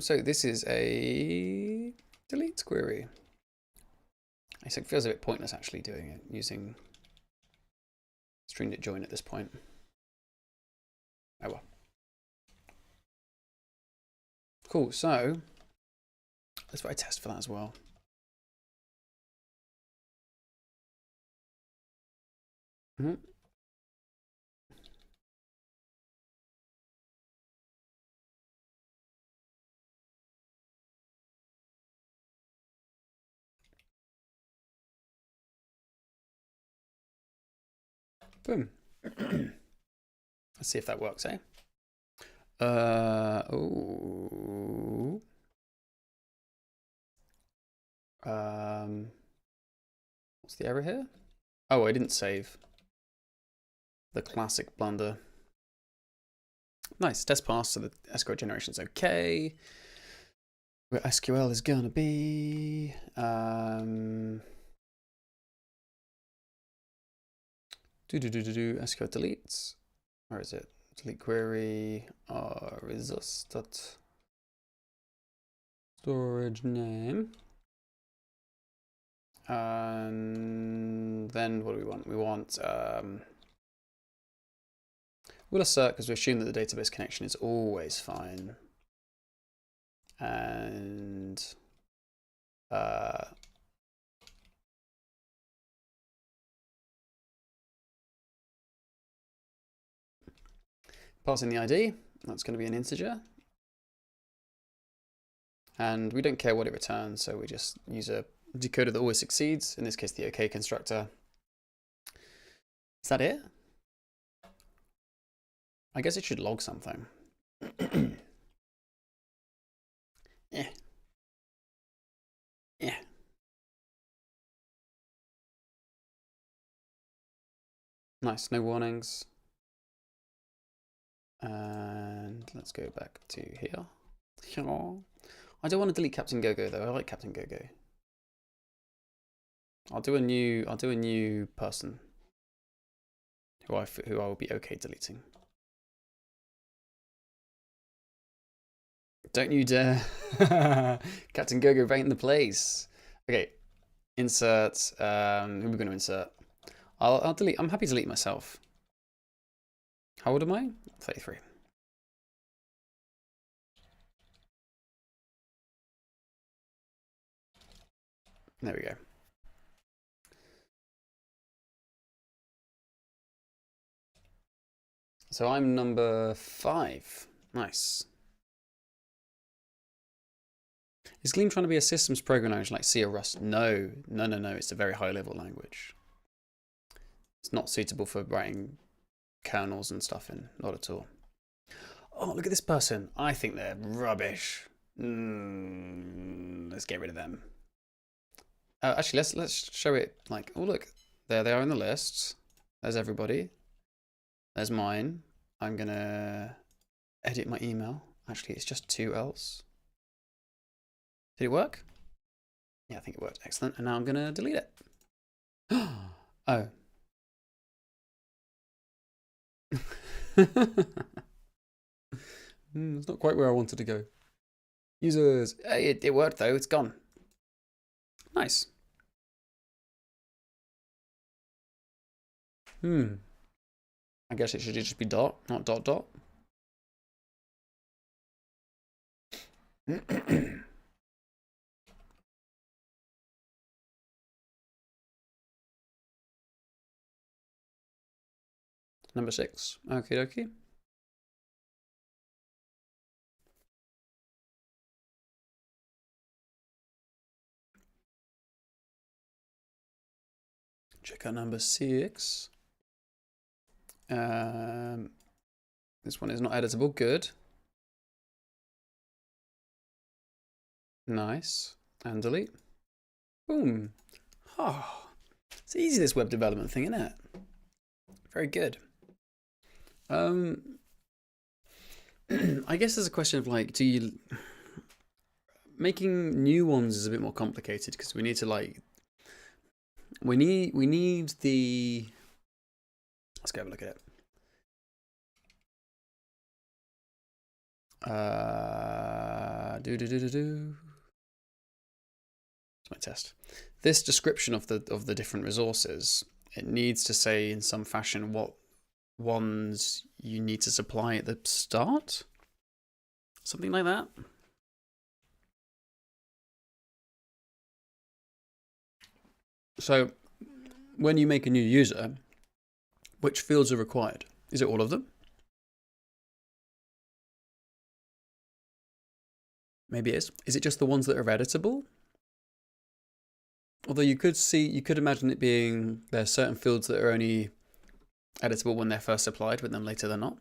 So this is a delete query. It feels a bit pointless actually doing it using string join at this point. Oh well. Cool. So let's write a test for that as well. Boom. Let's see if that works, eh? Oh. What's the error here? Oh, I didn't save. The classic blunder. Nice, test pass, so the SQL generation is okay. Where SQL is gonna be. SQL deletes. Where is it? Delete query resource dot storage name. And then what do we want? We want we'll assert because we assume that the database connection is always fine. And pass in the ID. That's going to be an integer. And we don't care what it returns, so we just use a decoder that always succeeds, in this case the OK constructor. Is that it? I guess it should log something. Yeah. Yeah. Nice, no warnings. And let's go back to here. I don't want to delete Captain Gogo though. I like Captain Gogo. I'll do a new person who I will be okay deleting. Don't you dare. Captain Gogo right in the place. Okay. Insert. Who are we going to insert? I'll delete. I'm happy to delete myself. How old am I? 33. There we go. So I'm number 5. Nice. Is Gleam trying to be a systems programming language like C or Rust? No. It's a very high level language. It's not suitable for writing kernels and stuff in. Not at all. Oh, look at this person. I think they're rubbish. Let's get rid of them. Actually, let's show it like, oh look, there they are in the list. There's everybody. There's mine. I'm gonna edit my email. Actually, it's just 2 L's. Did it work? Yeah, I think it worked. Excellent. And now I'm gonna delete it. Oh. It's not quite where I wanted to go. Users. Hey, it worked though. It's gone. Nice. I guess it should just be dot, not dot dot. Number 6. Okie dokie. Check out number 6. This one is not editable. Good. Nice. And delete. Boom. Oh, it's easy, this web development thing, isn't it? Very good. I guess there's a question of like, making new ones is a bit more complicated because we need to like, we need the, let's go have a look at it. It's my test. This description of the different resources, it needs to say in some fashion what ones you need to supply at the start, something like that. So when you make a new user, which fields are required? Is it all of them? Maybe it is. Is it just the ones that are editable? Although you could imagine it being there are certain fields that are only editable when they're first applied, but then later they're not.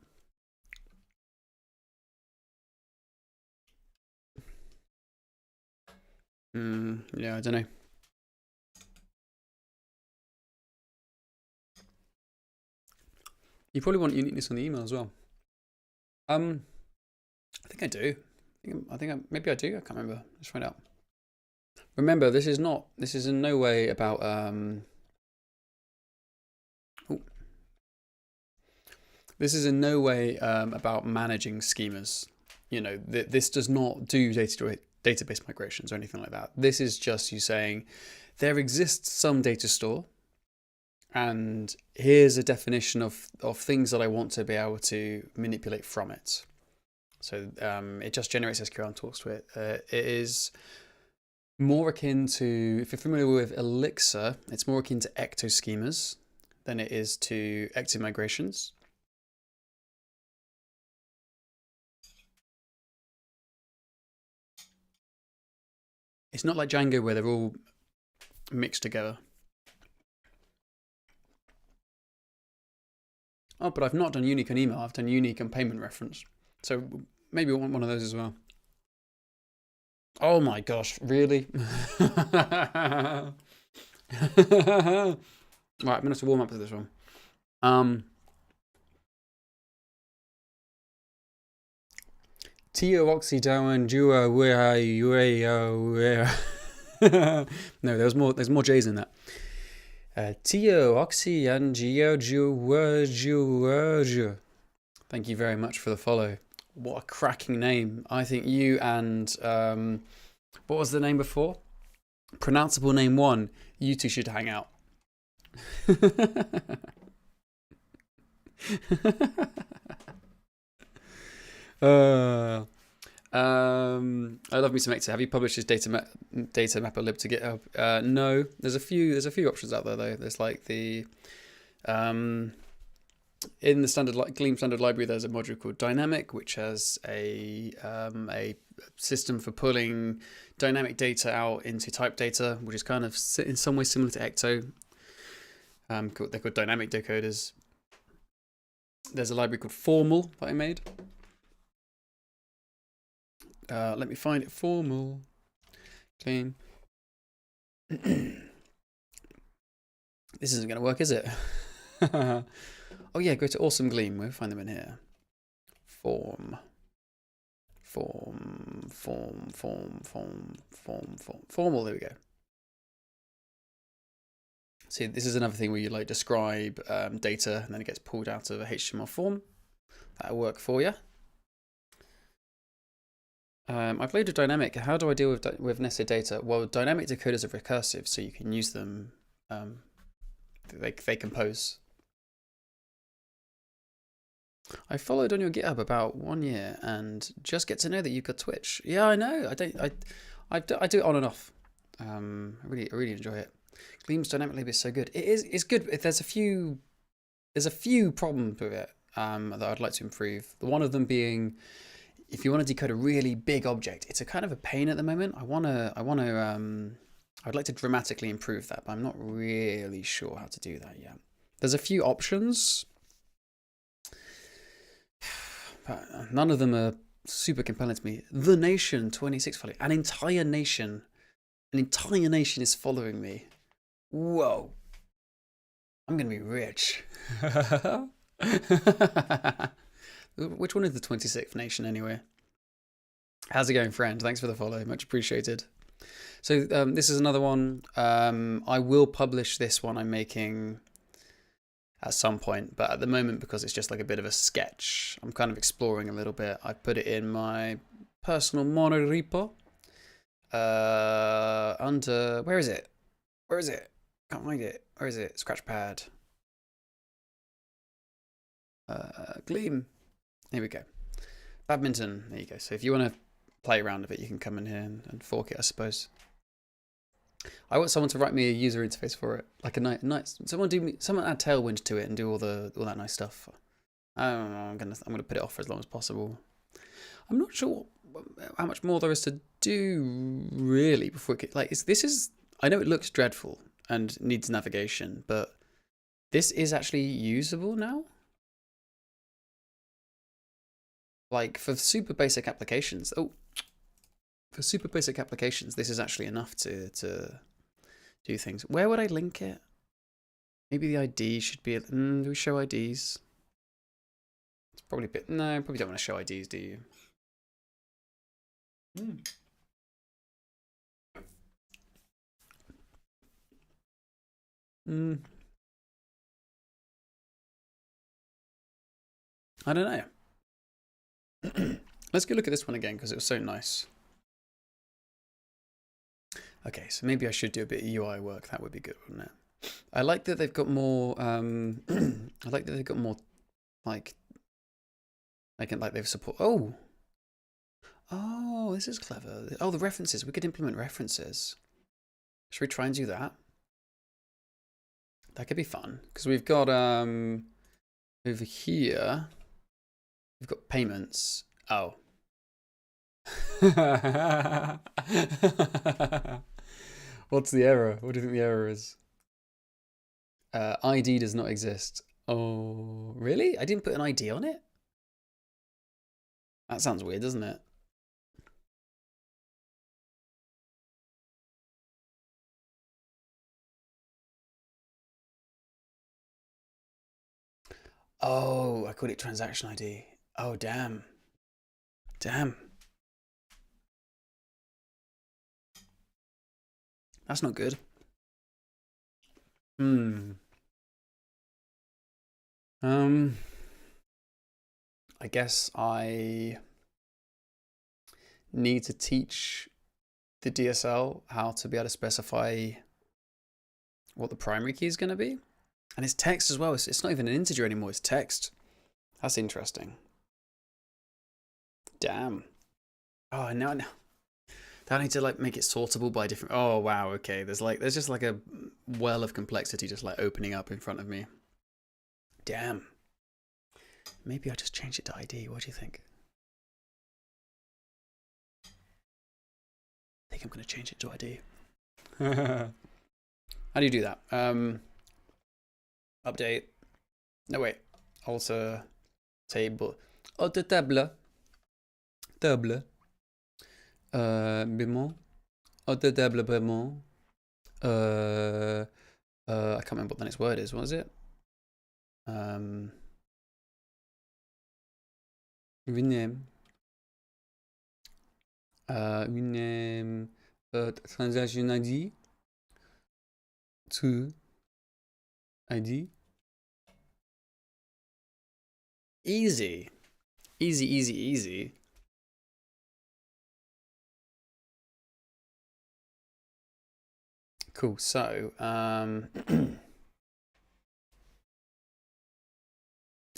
Yeah, I don't know. You probably want uniqueness on the email as well. I think I do. Maybe I do. I can't remember. Let's find out. Remember, this is in no way about this is in no way about managing schemas. You know, this does not do database migrations or anything like that. This is just you saying there exists some data store, and here's a definition of things that I want to be able to manipulate from it. So it just generates SQL and talks to it. It is more akin to, if you're familiar with Elixir, it's more akin to ecto schemas than it is to ecto migrations. It's not like Django where they're all mixed together. Oh, but I've not done unique on email. I've done unique on payment reference. So maybe we want one of those as well. Oh my gosh, really? Right, I'm gonna have to warm up to this one. Tio oxydown jua no, there's more J's in that. Tio oxy and jua. Thank you very much for the follow. What a cracking name. I think you and what was the name before? Pronounceable name 1. You two should hang out. I love me some Ecto. Have you published this data mapper lib to GitHub? No. There's a few options out there though. There's like the in the standard Gleam standard library, there's a module called Dynamic, which has a system for pulling dynamic data out into type data, which is kind of in some way similar to Ecto. They're called dynamic decoders. There's a library called Formal that I made. Let me find it. Formal. Clean. This isn't going to work, is it? Oh yeah, go to Awesome Gleam. We'll find them in here. Formal. There we go. See, this is another thing where you like describe data and then it gets pulled out of a HTML form. That'll work for you. I've loaded dynamic. How do I deal with nested data? Well, dynamic decoders are recursive, so you can use them. They compose. I followed on your GitHub about 1 year and just get to know that you've got Twitch. Yeah, I know. I do it on and off. I really enjoy it. Gleam's dynamic lib is so good. It's good. There's a few there's a few problems with it that I'd like to improve. One of them being, if you want to decode a really big object, it's a kind of a pain at the moment. I'd like to dramatically improve that, but I'm not really sure how to do that yet. There's a few options, but none of them are super compelling to me. The Nation 26 following, an entire nation is following me. Whoa. I'm going to be rich. Which one is the 26th nation anyway? How's it going, friend? Thanks for the follow. Much appreciated. So this is another one. I will publish this one I'm making at some point, but at the moment, because it's just like a bit of a sketch, I'm kind of exploring a little bit. I put it in my personal mono repo under, where is it? Can't find it. Where is it? Scratchpad. Gleam. Here we go. Badminton. There you go. So if you want to play around with it, you can come in here and fork it, I suppose. I want someone to write me a user interface for it, like a nice. Someone add Tailwind to it and do all that nice stuff. I don't know. I'm gonna put it off for as long as possible. I'm not sure how much more there is to do really before it I know it looks dreadful and needs navigation, but this is actually usable now. Like for super basic applications. For super basic applications, this is actually enough to do things. Where would I link it? Maybe the ID should be. Do we show IDs? It's probably a bit. No, probably don't want to show IDs, do you? I don't know. Let's go look at this one again because it was so nice. Okay, so maybe I should do a bit of UI work. That would be good, wouldn't it? I like that they've got more. I like that they've got more, like they've support. Oh, this is clever. Oh, the references. We could implement references. Should we try and do that? That could be fun because we've got over here. We've got payments. Oh. What's the error? What do you think the error is? ID does not exist. Oh, really? I didn't put an ID on it? That sounds weird, doesn't it? Oh, I called it transaction ID. Oh, damn. Damn. That's not good. I guess I need to teach the DSL how to be able to specify what the primary key is going to be. And it's text as well. It's not even an integer anymore. It's text. That's interesting. Damn. Oh, now I need to like make it sortable by different. Oh wow. Okay. There's just like a well of complexity just like opening up in front of me. Damn. Maybe I'll just change it to ID. What do you think? I think I'm going to change it to ID. How do you do that? Update. No, wait. Alter table. Alter table. Table. Bémol. Alter table bémol. I can't remember what the next word is. What is it? Rename. Rename transaction ID to ID. Easy. Easy, easy, easy. Cool. So,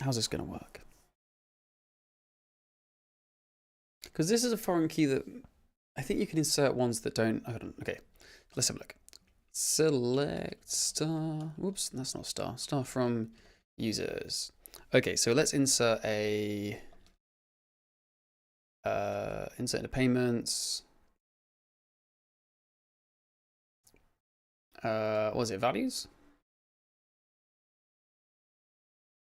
how's this going to work? Because this is a foreign key that I think you can insert ones that don't. Okay, let's have a look. Select star. Whoops, that's not star. Star from users. Okay, so let's insert insert into payments. What was it, values?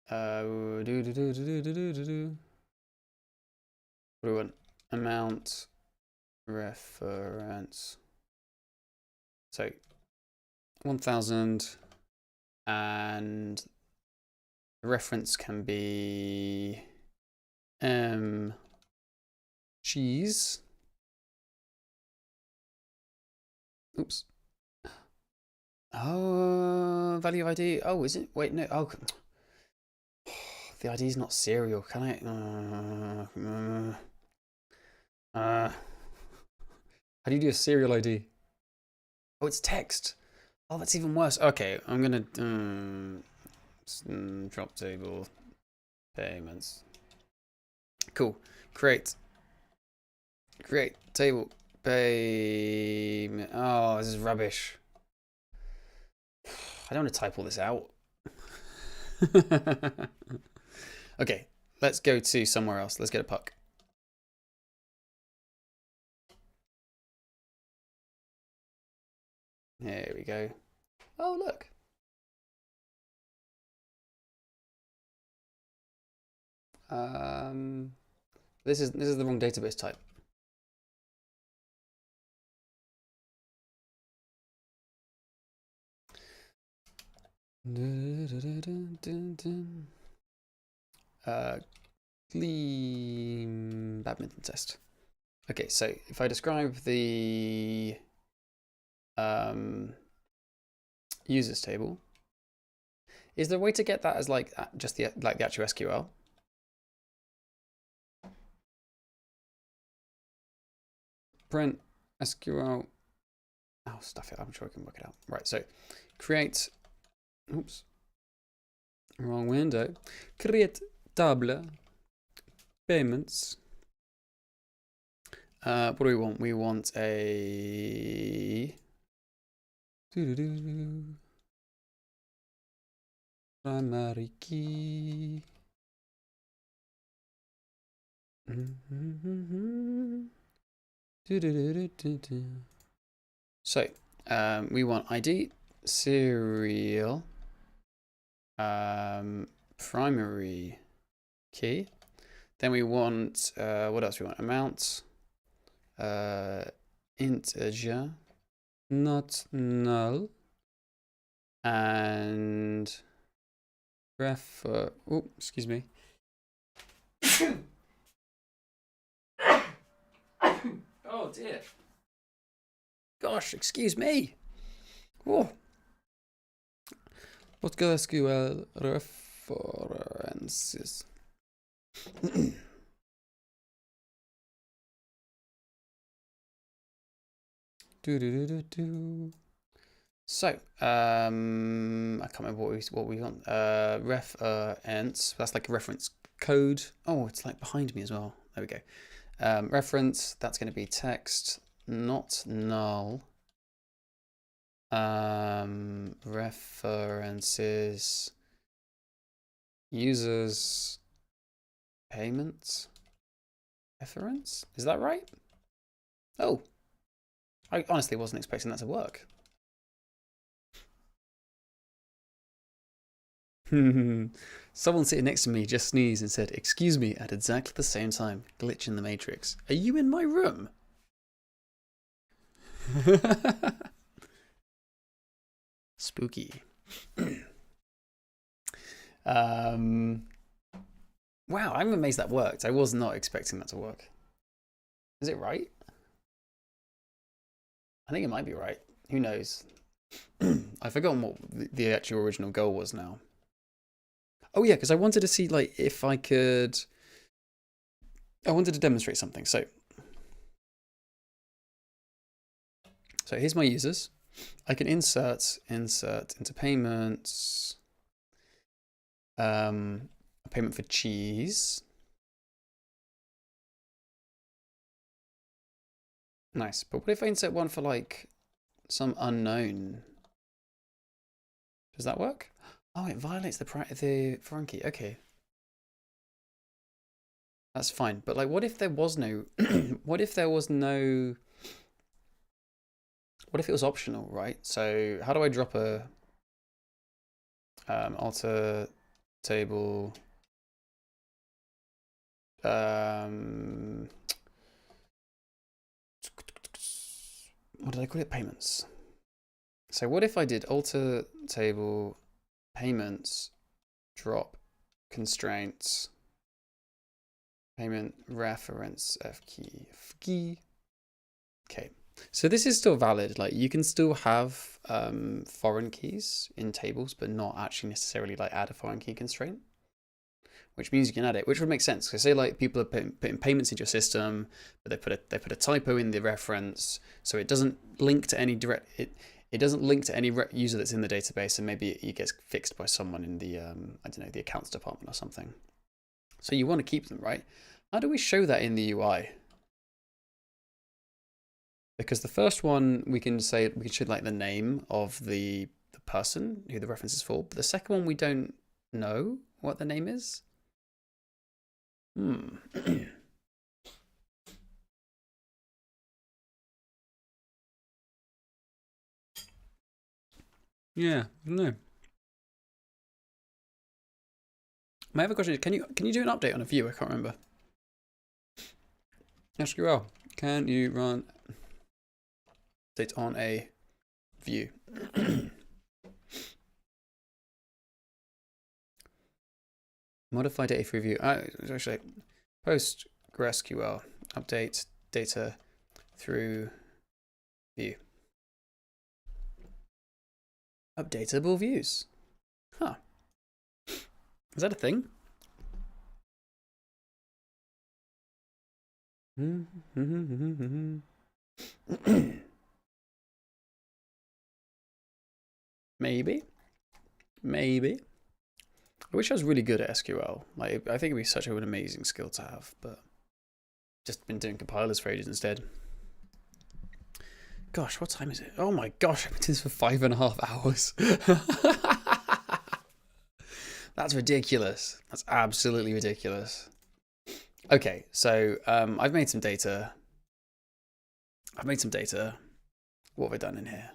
What do we want? Amount, reference. So 1000, and the reference can be cheese. Oops. Oh, value ID. Oh, is it? Wait, no. Oh, the ID is not serial. Can I? How do you do a serial ID? Oh, it's text. Oh, that's even worse. Okay, I'm gonna drop table payments. Cool. Create table payment. Oh, this is rubbish. I don't want to type all this out. Okay, let's go to somewhere else. Let's get a puck. There we go. Oh, look. This is the wrong database type. Gleam badminton test. Okay, so if I describe the users table, is there a way to get that as like just the actual SQL? Print SQL. Oh, stuff it. I'm sure I can work it out. Right, so create. Oops. Wrong window. Create table payments. What do we want? We want a primary key. So we want ID, serial, primary key. Then we want what else? We want amount, integer, not null, and refer. Oh, excuse me. Oh dear. Gosh, excuse me. Oh. What go SQL references? So, I can't remember what we want. Reference. That's like a reference code. Oh, it's like behind me as well. There we go. Reference. That's going to be text, not null. References. Users. Payments. Reference. Is that right? Oh. I honestly wasn't expecting that to work. Someone sitting next to me just sneezed and said, "Excuse me," at exactly the same time. Glitch in the matrix. Are you in my room? Spooky. Wow, I'm amazed that worked. I was not expecting that to work. Is it right? I think it might be right. Who knows? I've forgotten what the actual original goal was now. Oh yeah, because I wanted to see like if I could. I wanted to demonstrate something. So here's my users. I can insert into payments. A payment for cheese. Nice. But what if I insert one for like some unknown? Does that work? Oh, it violates the foreign key. Okay. That's fine. But like, what if there was no, what if there was no, what if it was optional, right? So how do I drop a alter table what did I call it? Payments. So what if I did alter table payments drop constraints payment reference f key. Okay, so this is still valid. Like you can still have foreign keys in tables, but not actually necessarily like add a foreign key constraint, which means you can add it, which would make sense. Because say like people are putting payments into your system, but they put a typo in the reference, so it doesn't link to any direct it doesn't link to any user that's in the database, and maybe it gets fixed by someone in the I don't know, the accounts department or something. So you want to keep them, right? How do we show that in the UI? Because the first one we can say we can show like the name of the person who the reference is for, but the second one we don't know what the name is. Yeah, I don't know. My other question is, can you do an update on a view? I can't remember. SQL, can you run update on a view? Modify data for view. Actually, PostgreSQL update data through view. Updatable views. Huh. Is that a thing? Maybe. I wish I was really good at SQL. Like, I think it'd be such an amazing skill to have, but just been doing compilers for ages instead. Gosh, what time is it? Oh my gosh, I've been doing this for 5.5 hours. That's ridiculous. That's absolutely ridiculous. Okay, so I've made some data. What have I done in here?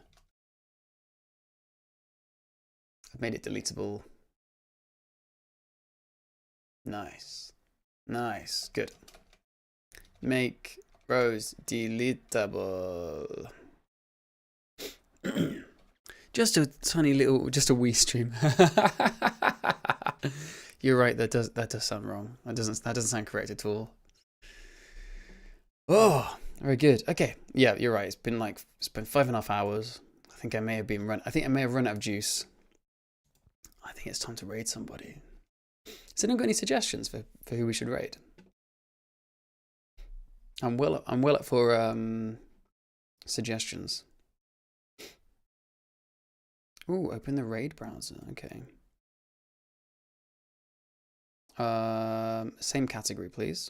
I've made it deletable. Nice. Good. Make rows deletable. Just a tiny little, just a wee stream. You're right. That does sound wrong. That doesn't sound correct at all. Oh, very good. Okay, yeah, you're right. It's been 5.5 hours. I think I may have run out of juice. I think it's time to raid somebody. Has anyone got any suggestions for who we should raid? I'm well up for suggestions. Ooh, open the raid browser. Okay. Same category, please.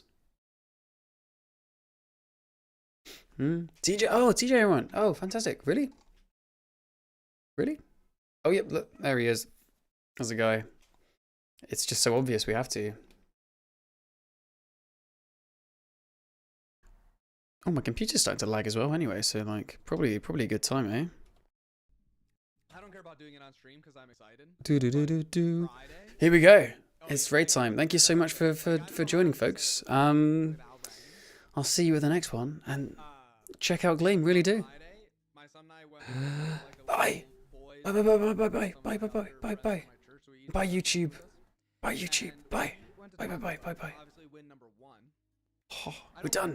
TJ. Oh, TJ everyone. Oh, fantastic. Really? Oh, yep. Look, there he is. There's a guy. It's just so obvious we have to. Oh, my computer's starting to lag as well anyway, so like probably a good time, eh? I don't care about doing it on stream because I'm excited. Here we go. It's raid time. Thank you so much for joining, folks. I'll see you with the next one, and check out Gleam. Really do. Bye. Bye. Bye YouTube. Bye YouTube. Bye. Bye. Oh, we're done.